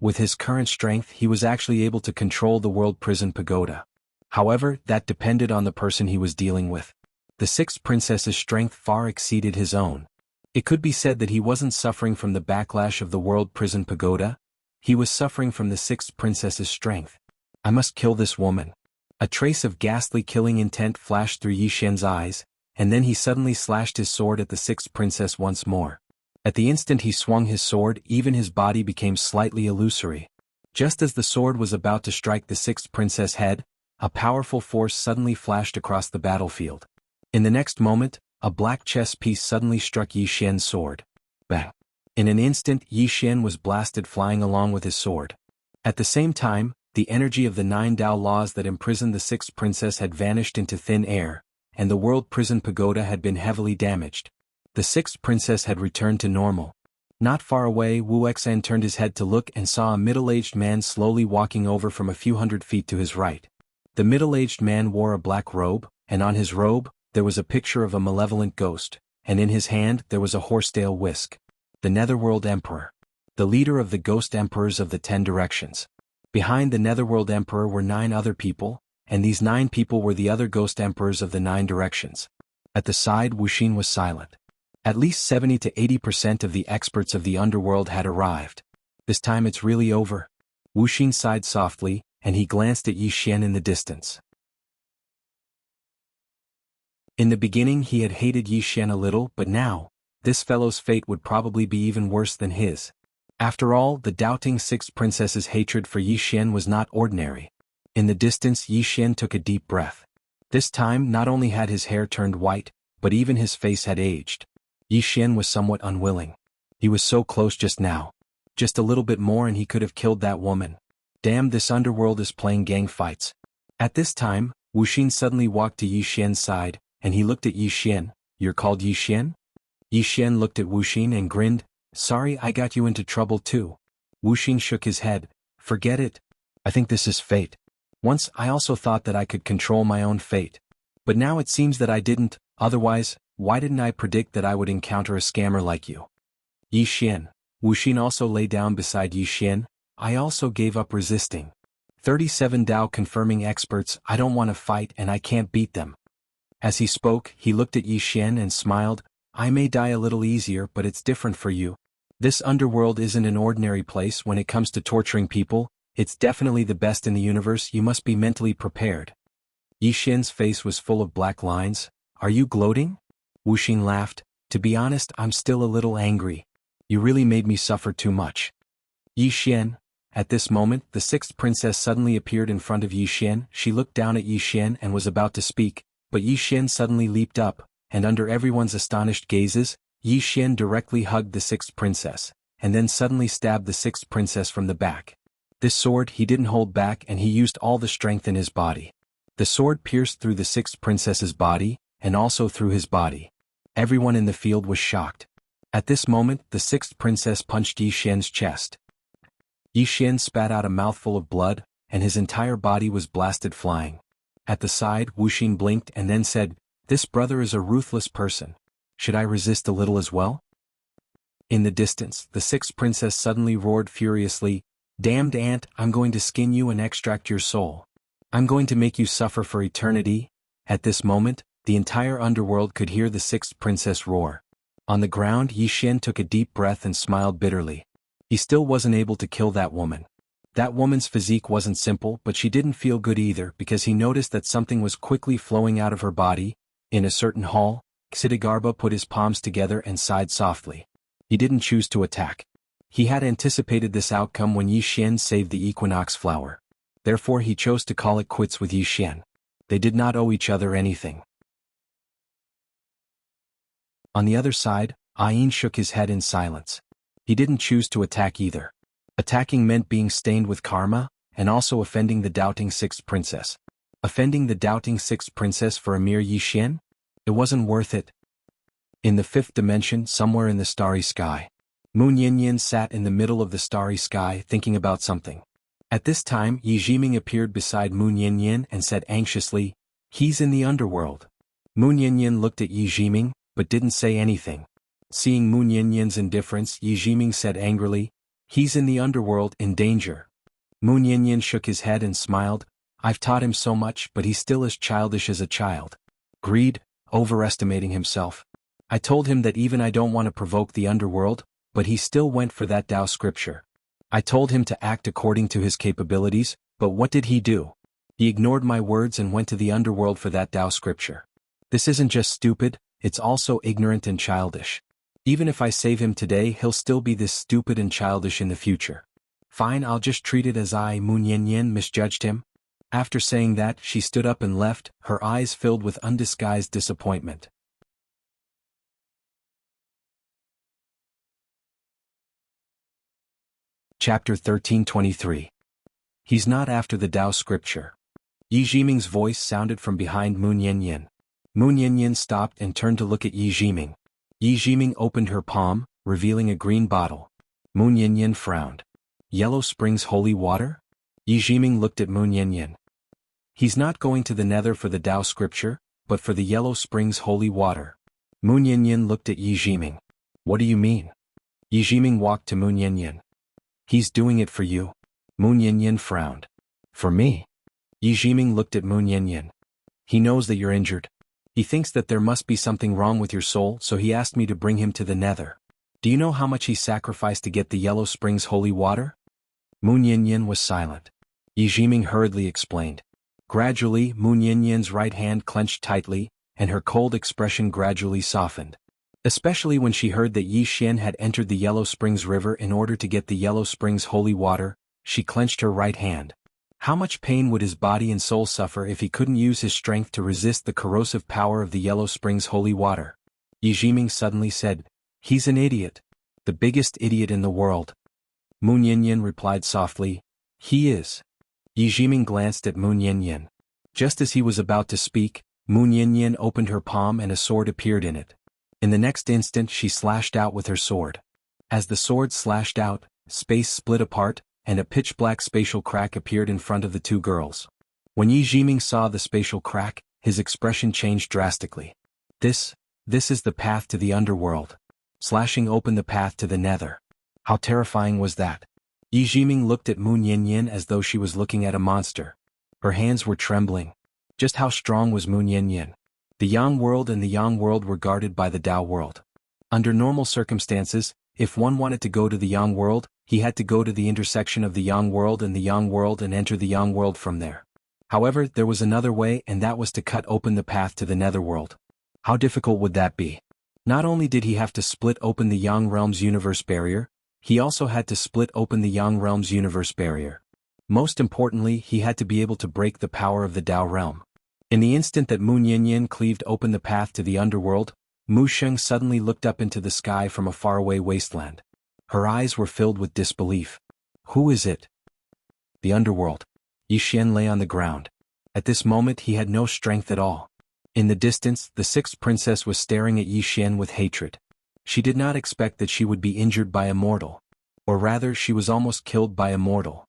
With his current strength, he was actually able to control the world prison pagoda. However, that depended on the person he was dealing with. The sixth princess's strength far exceeded his own. It could be said that he wasn't suffering from the backlash of the world prison pagoda. He was suffering from the sixth princess's strength. I must kill this woman. A trace of ghastly killing intent flashed through Yi Xian's eyes, and then he suddenly slashed his sword at the sixth princess once more. At the instant he swung his sword, even his body became slightly illusory. Just as the sword was about to strike the sixth princess' head, a powerful force suddenly flashed across the battlefield. In the next moment, a black chess piece suddenly struck Yi Xian's sword. Bang! In an instant, Yi Xian was blasted flying along with his sword. At the same time, the energy of the 9 Dao laws that imprisoned the sixth princess had vanished into thin air, and the world prison pagoda had been heavily damaged. The sixth princess had returned to normal. Not far away, Wuxia turned his head to look and saw a middle-aged man slowly walking over from a few hundred feet to his right. The middle-aged man wore a black robe, and on his robe, there was a picture of a malevolent ghost, and in his hand there was a horsetail whisk. The Netherworld Emperor. The leader of the ghost emperors of the 10 directions. Behind the Netherworld Emperor were 9 other people, and these 9 people were the other ghost emperors of the 9 directions. At the side, Wuxia was silent. At least 70 to 80% of the experts of the underworld had arrived. This time it's really over. Wuxia sighed softly, and he glanced at Yi Xian in the distance. In the beginning he had hated Yi Xian a little, but now, this fellow's fate would probably be even worse than his. After all, the doubting sixth princess's hatred for Yi Xian was not ordinary. In the distance, Yi Xian took a deep breath. This time not only had his hair turned white, but even his face had aged. Yi Xian was somewhat unwilling. He was so close just now. Just a little bit more and he could have killed that woman. Damn, this underworld is playing gang fights. At this time, Wuxia suddenly walked to Yi Xian's side, and he looked at Yi Xian. You're called Yi Xian? Yi Xian looked at Wuxia and grinned. Sorry, I got you into trouble too. Wuxia shook his head. Forget it. I think this is fate. Once I also thought that I could control my own fate. But now it seems that I didn't, otherwise, why didn't I predict that I would encounter a scammer like you? Yi Xian. Wuxia also lay down beside Yi Xian. I also gave up resisting. 37 Dao confirming experts, I don't want to fight and I can't beat them. As he spoke, he looked at Yi Xian and smiled. I may die a little easier, but it's different for you. This underworld isn't an ordinary place when it comes to torturing people, it's definitely the best in the universe. You must be mentally prepared. Yixin's face was full of black lines. Are you gloating? Wuxia laughed. To be honest, I'm still a little angry. You really made me suffer too much. Yixin. At this moment, the sixth princess suddenly appeared in front of Yixin. She looked down at Yixin and was about to speak, but Yixin suddenly leaped up, and under everyone's astonished gazes, Yixin directly hugged the sixth princess, and then suddenly stabbed the sixth princess from the back. This sword he didn't hold back, and he used all the strength in his body. The sword pierced through the sixth princess's body, and also through his body. Everyone in the field was shocked. At this moment, the sixth princess punched Yixin's chest. Yixin spat out a mouthful of blood, and his entire body was blasted flying. At the side, Wuxia blinked and then said, "This brother is a ruthless person. Should I resist a little as well?" In the distance, the sixth princess suddenly roared furiously, "Damned ant, I'm going to skin you and extract your soul. I'm going to make you suffer for eternity." At this moment, the entire underworld could hear the sixth princess roar. On the ground, Yixin took a deep breath and smiled bitterly. He still wasn't able to kill that woman. That woman's physique wasn't simple, but she didn't feel good either because he noticed that something was quickly flowing out of her body. In a certain hall, Xidigarba put his palms together and sighed softly. He didn't choose to attack. He had anticipated this outcome when Yixin saved the equinox flower. Therefore he chose to call it quits with Yixin. They did not owe each other anything. On the other side, Ayin shook his head in silence. He didn't choose to attack either. Attacking meant being stained with karma, and also offending the doubting sixth princess. Offending the doubting sixth princess for a mere Yixin? It wasn't worth it. In the fifth dimension, somewhere in the starry sky, Moon Yinyin sat in the middle of the starry sky thinking about something. At this time, Yi Jiming appeared beside Moon Yinyin and said anxiously, "He's in the underworld." Moon Yinyin looked at Yi Jiming, but didn't say anything. Seeing Moon Yinyin's indifference, Yi Jiming said angrily, "He's in the underworld, in danger." Moon Yinyin shook his head and smiled, "I've taught him so much, but he's still as childish as a child. Greed, overestimating himself. I told him that even I don't want to provoke the underworld, but he still went for that Tao scripture. I told him to act according to his capabilities, but what did he do? He ignored my words and went to the underworld for that Tao scripture. This isn't just stupid, it's also ignorant and childish. Even if I save him today, he'll still be this stupid and childish in the future. Fine, I'll just treat it as I, Moon Yinyin, misjudged him." After saying that, she stood up and left, her eyes filled with undisguised disappointment. Chapter 1323. He's not after the Tao scripture. Yi Jiming's voice sounded from behind Moon Yinyin. Moon Yinyin stopped and turned to look at Yi Jiming. Yi Jiming opened her palm, revealing a green bottle. Moon Yinyin frowned. "Yellow Springs holy water?" Yi Jiming looked at Moon Yinyin. "He's not going to the nether for the Tao scripture, but for the Yellow Springs holy water." Moon Yinyin looked at Yi Jiming. "What do you mean?" Yi Jiming walked to Moon Yinyin. "He's doing it for you." Moon Yinyin frowned. "For me?" Yi Jiming looked at Moon Yinyin. "He knows that you're injured. He thinks that there must be something wrong with your soul, so he asked me to bring him to the nether. Do you know how much he sacrificed to get the Yellow Springs holy water?" Moon Yinyin was silent. Yi Jiming hurriedly explained. Gradually, Moon Yinyin's right hand clenched tightly, and her cold expression gradually softened. Especially when she heard that Yi Xian had entered the Yellow Springs River in order to get the Yellow Springs holy water, she clenched her right hand. How much pain would his body and soul suffer if he couldn't use his strength to resist the corrosive power of the Yellow Springs holy water? Yi Jiming suddenly said, "He's an idiot. The biggest idiot in the world." Moon Yinyin replied softly, "He is." Yi Jiming glanced at Moon Yinyin. Just as he was about to speak, Moon Yinyin opened her palm and a sword appeared in it. In the next instant she slashed out with her sword. As the sword slashed out, space split apart, and a pitch-black spatial crack appeared in front of the two girls. When Yi Jiming saw the spatial crack, his expression changed drastically. This is the path to the underworld. Slashing open the path to the nether. How terrifying was that? Yi Jiming looked at Moon Yinyin as though she was looking at a monster. Her hands were trembling. Just how strong was Moon Yinyin? The Yang world and the Yang world were guarded by the Tao world. Under normal circumstances, if one wanted to go to the Yang world, he had to go to the intersection of the Yang world and the Yang world and enter the Yang world from there. However, there was another way, and that was to cut open the path to the netherworld. How difficult would that be? Not only did he have to split open the Yang realm's universe barrier, he also had to split open the Yang realm's universe barrier. Most importantly, he had to be able to break the power of the Tao realm. In the instant that Mu Nyenyen cleaved open the path to the underworld, Mu Sheng suddenly looked up into the sky from a faraway wasteland. Her eyes were filled with disbelief. Who is it? The underworld. Yi Xian lay on the ground. At this moment he had no strength at all. In the distance, the sixth princess was staring at Yi Xian with hatred. She did not expect that she would be injured by a mortal. Or rather, she was almost killed by a mortal.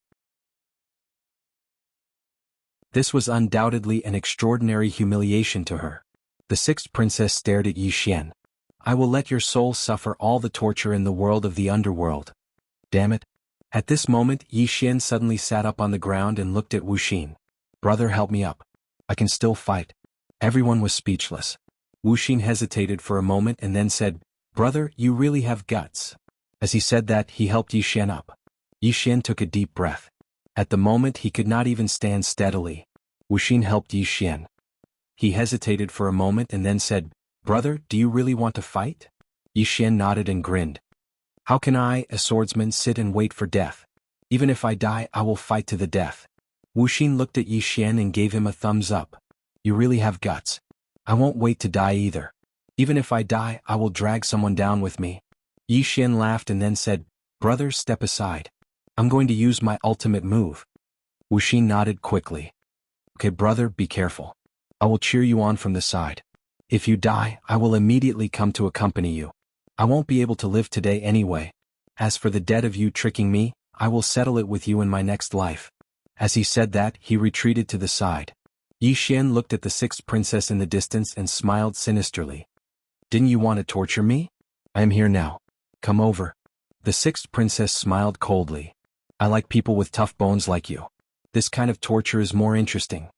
This was undoubtedly an extraordinary humiliation to her. The sixth princess stared at Yi Xian. I will let your soul suffer all the torture in the world of the underworld. Damn it. At this moment, Yi Xian suddenly sat up on the ground and looked at Wuxia. Brother, help me up. I can still fight. Everyone was speechless. Wuxia hesitated for a moment and then said, Brother, you really have guts. As he said that, he helped Yi Xian up. Yi Xian took a deep breath. At the moment he could not even stand steadily. Wuxia helped Yi Xian. He hesitated for a moment and then said, Brother, do you really want to fight? Yi Xian nodded and grinned. How can I, a swordsman, sit and wait for death? Even if I die, I will fight to the death. Wuxia looked at Yi Xian and gave him a thumbs up. You really have guts. I won't wait to die either. Even if I die, I will drag someone down with me. Yi Xian laughed and then said, Brother, step aside. I'm going to use my ultimate move. Wuxia nodded quickly. Okay, brother, be careful. I will cheer you on from the side. If you die, I will immediately come to accompany you. I won't be able to live today anyway. As for the debt of you tricking me, I will settle it with you in my next life. As he said that, he retreated to the side. Yi Xian looked at the sixth princess in the distance and smiled sinisterly. Didn't you want to torture me? I am here now. Come over. The sixth princess smiled coldly. I like people with tough bones like you. This kind of torture is more interesting.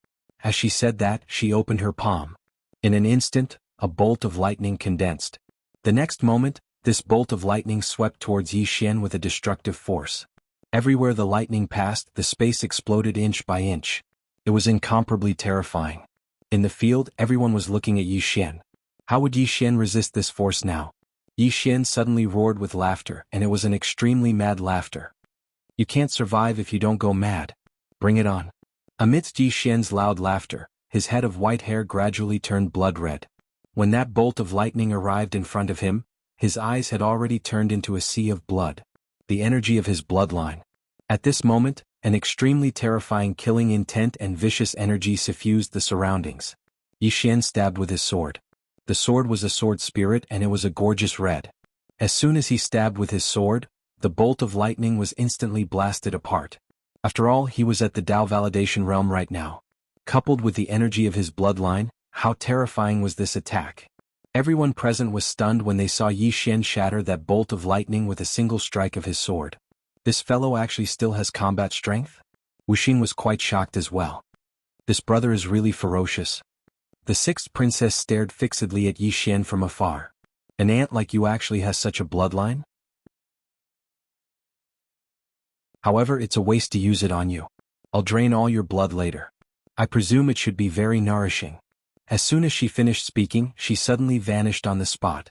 As she said that, she opened her palm. In an instant, a bolt of lightning condensed. The next moment, this bolt of lightning swept towards Yi Xian with a destructive force. Everywhere the lightning passed, the space exploded inch by inch. It was incomparably terrifying. In the field, everyone was looking at Yi Xian. How would Yi Xian resist this force now? Yi Xian suddenly roared with laughter, and it was an extremely mad laughter. You can't survive if you don't go mad. Bring it on. Amidst Yi Xian's loud laughter, his head of white hair gradually turned blood red. When that bolt of lightning arrived in front of him, his eyes had already turned into a sea of blood. The energy of his bloodline. At this moment, an extremely terrifying killing intent and vicious energy suffused the surroundings. Yi Xian stabbed with his sword. The sword was a sword spirit and it was a gorgeous red. As soon as he stabbed with his sword, the bolt of lightning was instantly blasted apart. After all, he was at the Tao validation realm right now. Coupled with the energy of his bloodline, how terrifying was this attack? Everyone present was stunned when they saw Yi Xian shatter that bolt of lightning with a single strike of his sword. This fellow actually still has combat strength? Wuxia was quite shocked as well. This brother is really ferocious. The sixth princess stared fixedly at Yi Xian from afar. An ant like you actually has such a bloodline? However, it's a waste to use it on you. I'll drain all your blood later. I presume it should be very nourishing. As soon as she finished speaking, she suddenly vanished on the spot.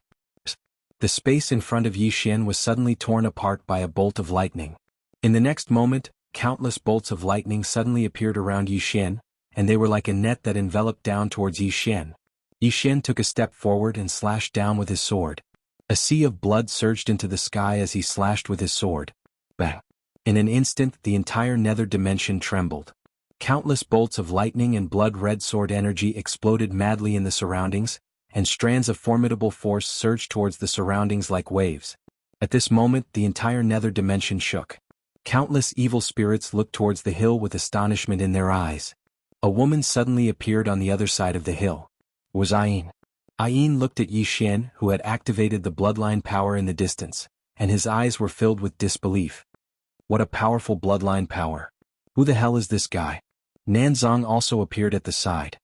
The space in front of Yi Xian was suddenly torn apart by a bolt of lightning. In the next moment, countless bolts of lightning suddenly appeared around Yi Xian, and they were like a net that enveloped down towards Yi Xian. Yi Xian took a step forward and slashed down with his sword. A sea of blood surged into the sky as he slashed with his sword. Bang! In an instant, the entire nether dimension trembled. Countless bolts of lightning and blood-red sword energy exploded madly in the surroundings, and strands of formidable force surged towards the surroundings like waves. At this moment, the entire nether dimension shook. Countless evil spirits looked towards the hill with astonishment in their eyes. A woman suddenly appeared on the other side of the hill. It was Ayin. Ayin looked at Yi Xian, who had activated the bloodline power in the distance, and his eyes were filled with disbelief. What a powerful bloodline power. Who the hell is this guy? Nanzong also appeared at the side.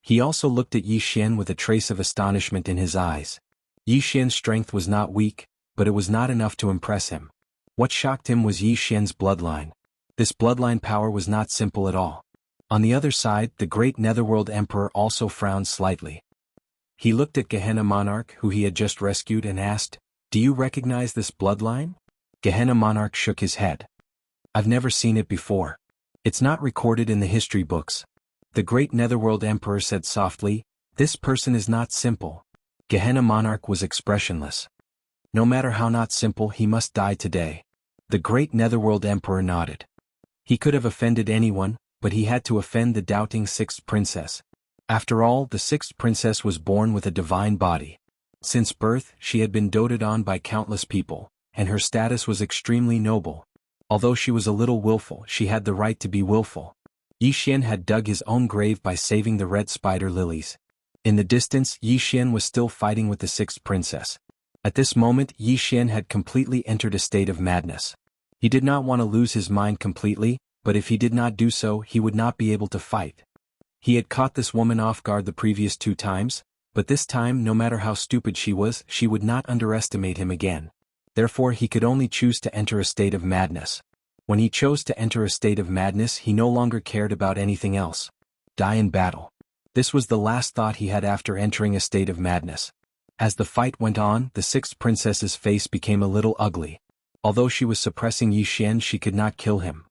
He also looked at Yi Xian with a trace of astonishment in his eyes. Yi Xian's strength was not weak, but it was not enough to impress him. What shocked him was Yi Xian's bloodline. This bloodline power was not simple at all. On the other side, the great Netherworld Emperor also frowned slightly. He looked at Gehenna Monarch, who he had just rescued, and asked, "Do you recognize this bloodline?" Gehenna Monarch shook his head. "I've never seen it before. It's not recorded in the history books." The great Netherworld Emperor said softly, "This person is not simple." Gehenna Monarch was expressionless. "No matter how not simple, he must die today." The great Netherworld Emperor nodded. He could have offended anyone, but he had to offend the doubting sixth princess. After all, the sixth princess was born with a divine body. Since birth, she had been doted on by countless people, and her status was extremely noble. Although she was a little willful, she had the right to be willful. Yi Xian had dug his own grave by saving the red spider lilies. In the distance, Yi Xian was still fighting with the sixth princess. At this moment, Yi Xian had completely entered a state of madness. He did not want to lose his mind completely, but if he did not do so, he would not be able to fight. He had caught this woman off guard the previous 2 times, but this time, no matter how stupid she was, she would not underestimate him again. Therefore, he could only choose to enter a state of madness. When he chose to enter a state of madness, he no longer cared about anything else. Die in battle. This was the last thought he had after entering a state of madness. As the fight went on, the sixth princess's face became a little ugly. Although she was suppressing Yi Xian, she could not kill him.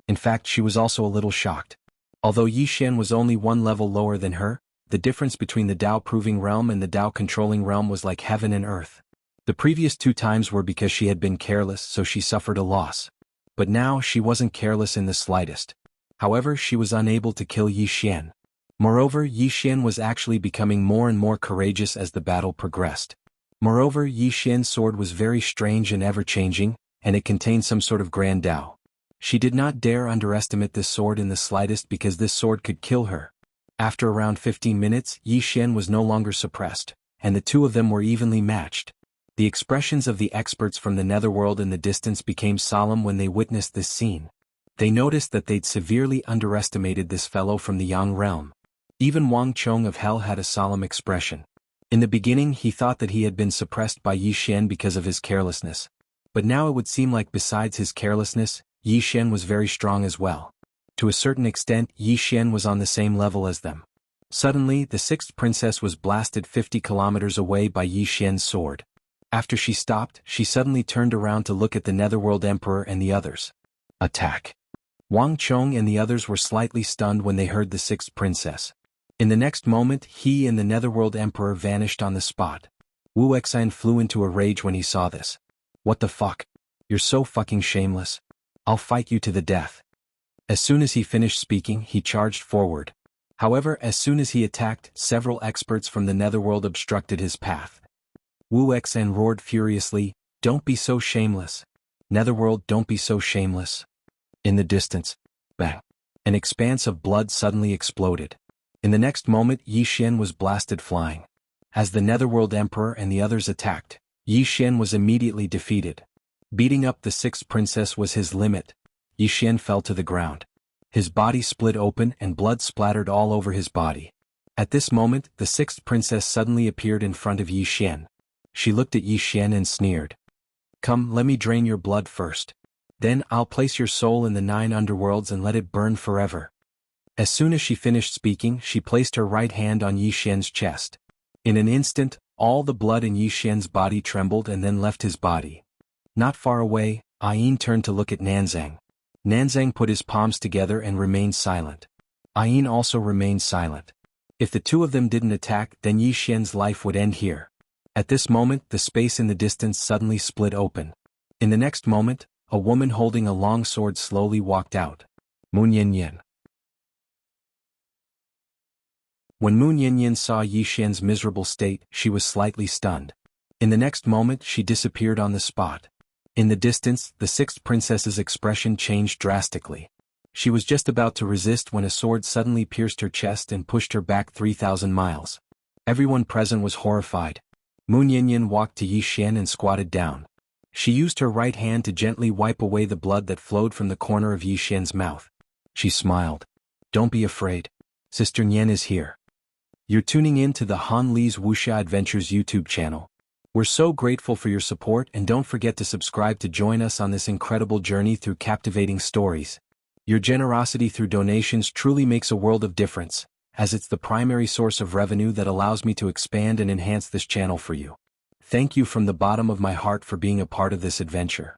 In fact, she was also a little shocked. Although Yi Xian was only 1 level lower than her, the difference between the Tao-proving realm and the Tao-controlling realm was like heaven and earth. The previous 2 times were because she had been careless, so she suffered a loss. But now, she wasn't careless in the slightest. However, she was unable to kill Yi Xian. Moreover, Yi Xian was actually becoming more and more courageous as the battle progressed. Moreover, Yi Xian's sword was very strange and ever-changing, and it contained some sort of grand Tao. She did not dare underestimate this sword in the slightest because this sword could kill her. After around 15 minutes, Yi Xian was no longer suppressed, and the 2 of them were evenly matched. The expressions of the experts from the netherworld in the distance became solemn when they witnessed this scene. They noticed that they'd severely underestimated this fellow from the Yang realm. Even Wang Chong of Hell had a solemn expression. In the beginning, he thought that he had been suppressed by Yi Xian because of his carelessness. But now it would seem like besides his carelessness, Yi Xian was very strong as well. To a certain extent, Yi Xian was on the same level as them. Suddenly, the sixth princess was blasted 50 kilometers away by Yi Xian's sword. After she stopped, she suddenly turned around to look at the Netherworld Emperor and the others. Attack! Wang Chong and the others were slightly stunned when they heard the sixth princess. In the next moment, he and the Netherworld Emperor vanished on the spot. Wuxia flew into a rage when he saw this. What the fuck? You're so fucking shameless. I'll fight you to the death. As soon as he finished speaking, he charged forward. However, as soon as he attacked, several experts from the Netherworld obstructed his path. Wuxia roared furiously, "Don't be so shameless. Netherworld, don't be so shameless." In the distance, bang! An expanse of blood suddenly exploded. In the next moment, Yi Xian was blasted flying. As the Netherworld Emperor and the others attacked, Yi Xian was immediately defeated. Beating up the sixth princess was his limit. Yi Xian fell to the ground. His body split open and blood splattered all over his body. At this moment, the sixth princess suddenly appeared in front of Yi Xian. She looked at Yi Xian and sneered. "Come, let me drain your blood first. Then I'll place your soul in the 9 underworlds and let it burn forever." As soon as she finished speaking, she placed her right hand on Yi Xian's chest. In an instant, all the blood in Yi Xian's body trembled and then left his body. Not far away, Ayin turned to look at Nanzang. Nanzang put his palms together and remained silent. Ayin also remained silent. If the 2 of them didn't attack, then Yi Xian's life would end here. At this moment, the space in the distance suddenly split open. In the next moment, a woman holding a long sword slowly walked out. Moon Yanyan. When Moon Yanyan saw Yi Xian's miserable state, she was slightly stunned. In the next moment, she disappeared on the spot. In the distance, the sixth princess's expression changed drastically. She was just about to resist when a sword suddenly pierced her chest and pushed her back 3,000 miles. Everyone present was horrified. Moon Yanyan walked to Yi Xian and squatted down. She used her right hand to gently wipe away the blood that flowed from the corner of Yi Xian's mouth. She smiled. "Don't be afraid. Sister Nian is here." You're tuning in to the Han Li's Wuxia Adventures YouTube channel. We're so grateful for your support, and don't forget to subscribe to join us on this incredible journey through captivating stories. Your generosity through donations truly makes a world of difference, as it's the primary source of revenue that allows me to expand and enhance this channel for you. Thank you from the bottom of my heart for being a part of this adventure.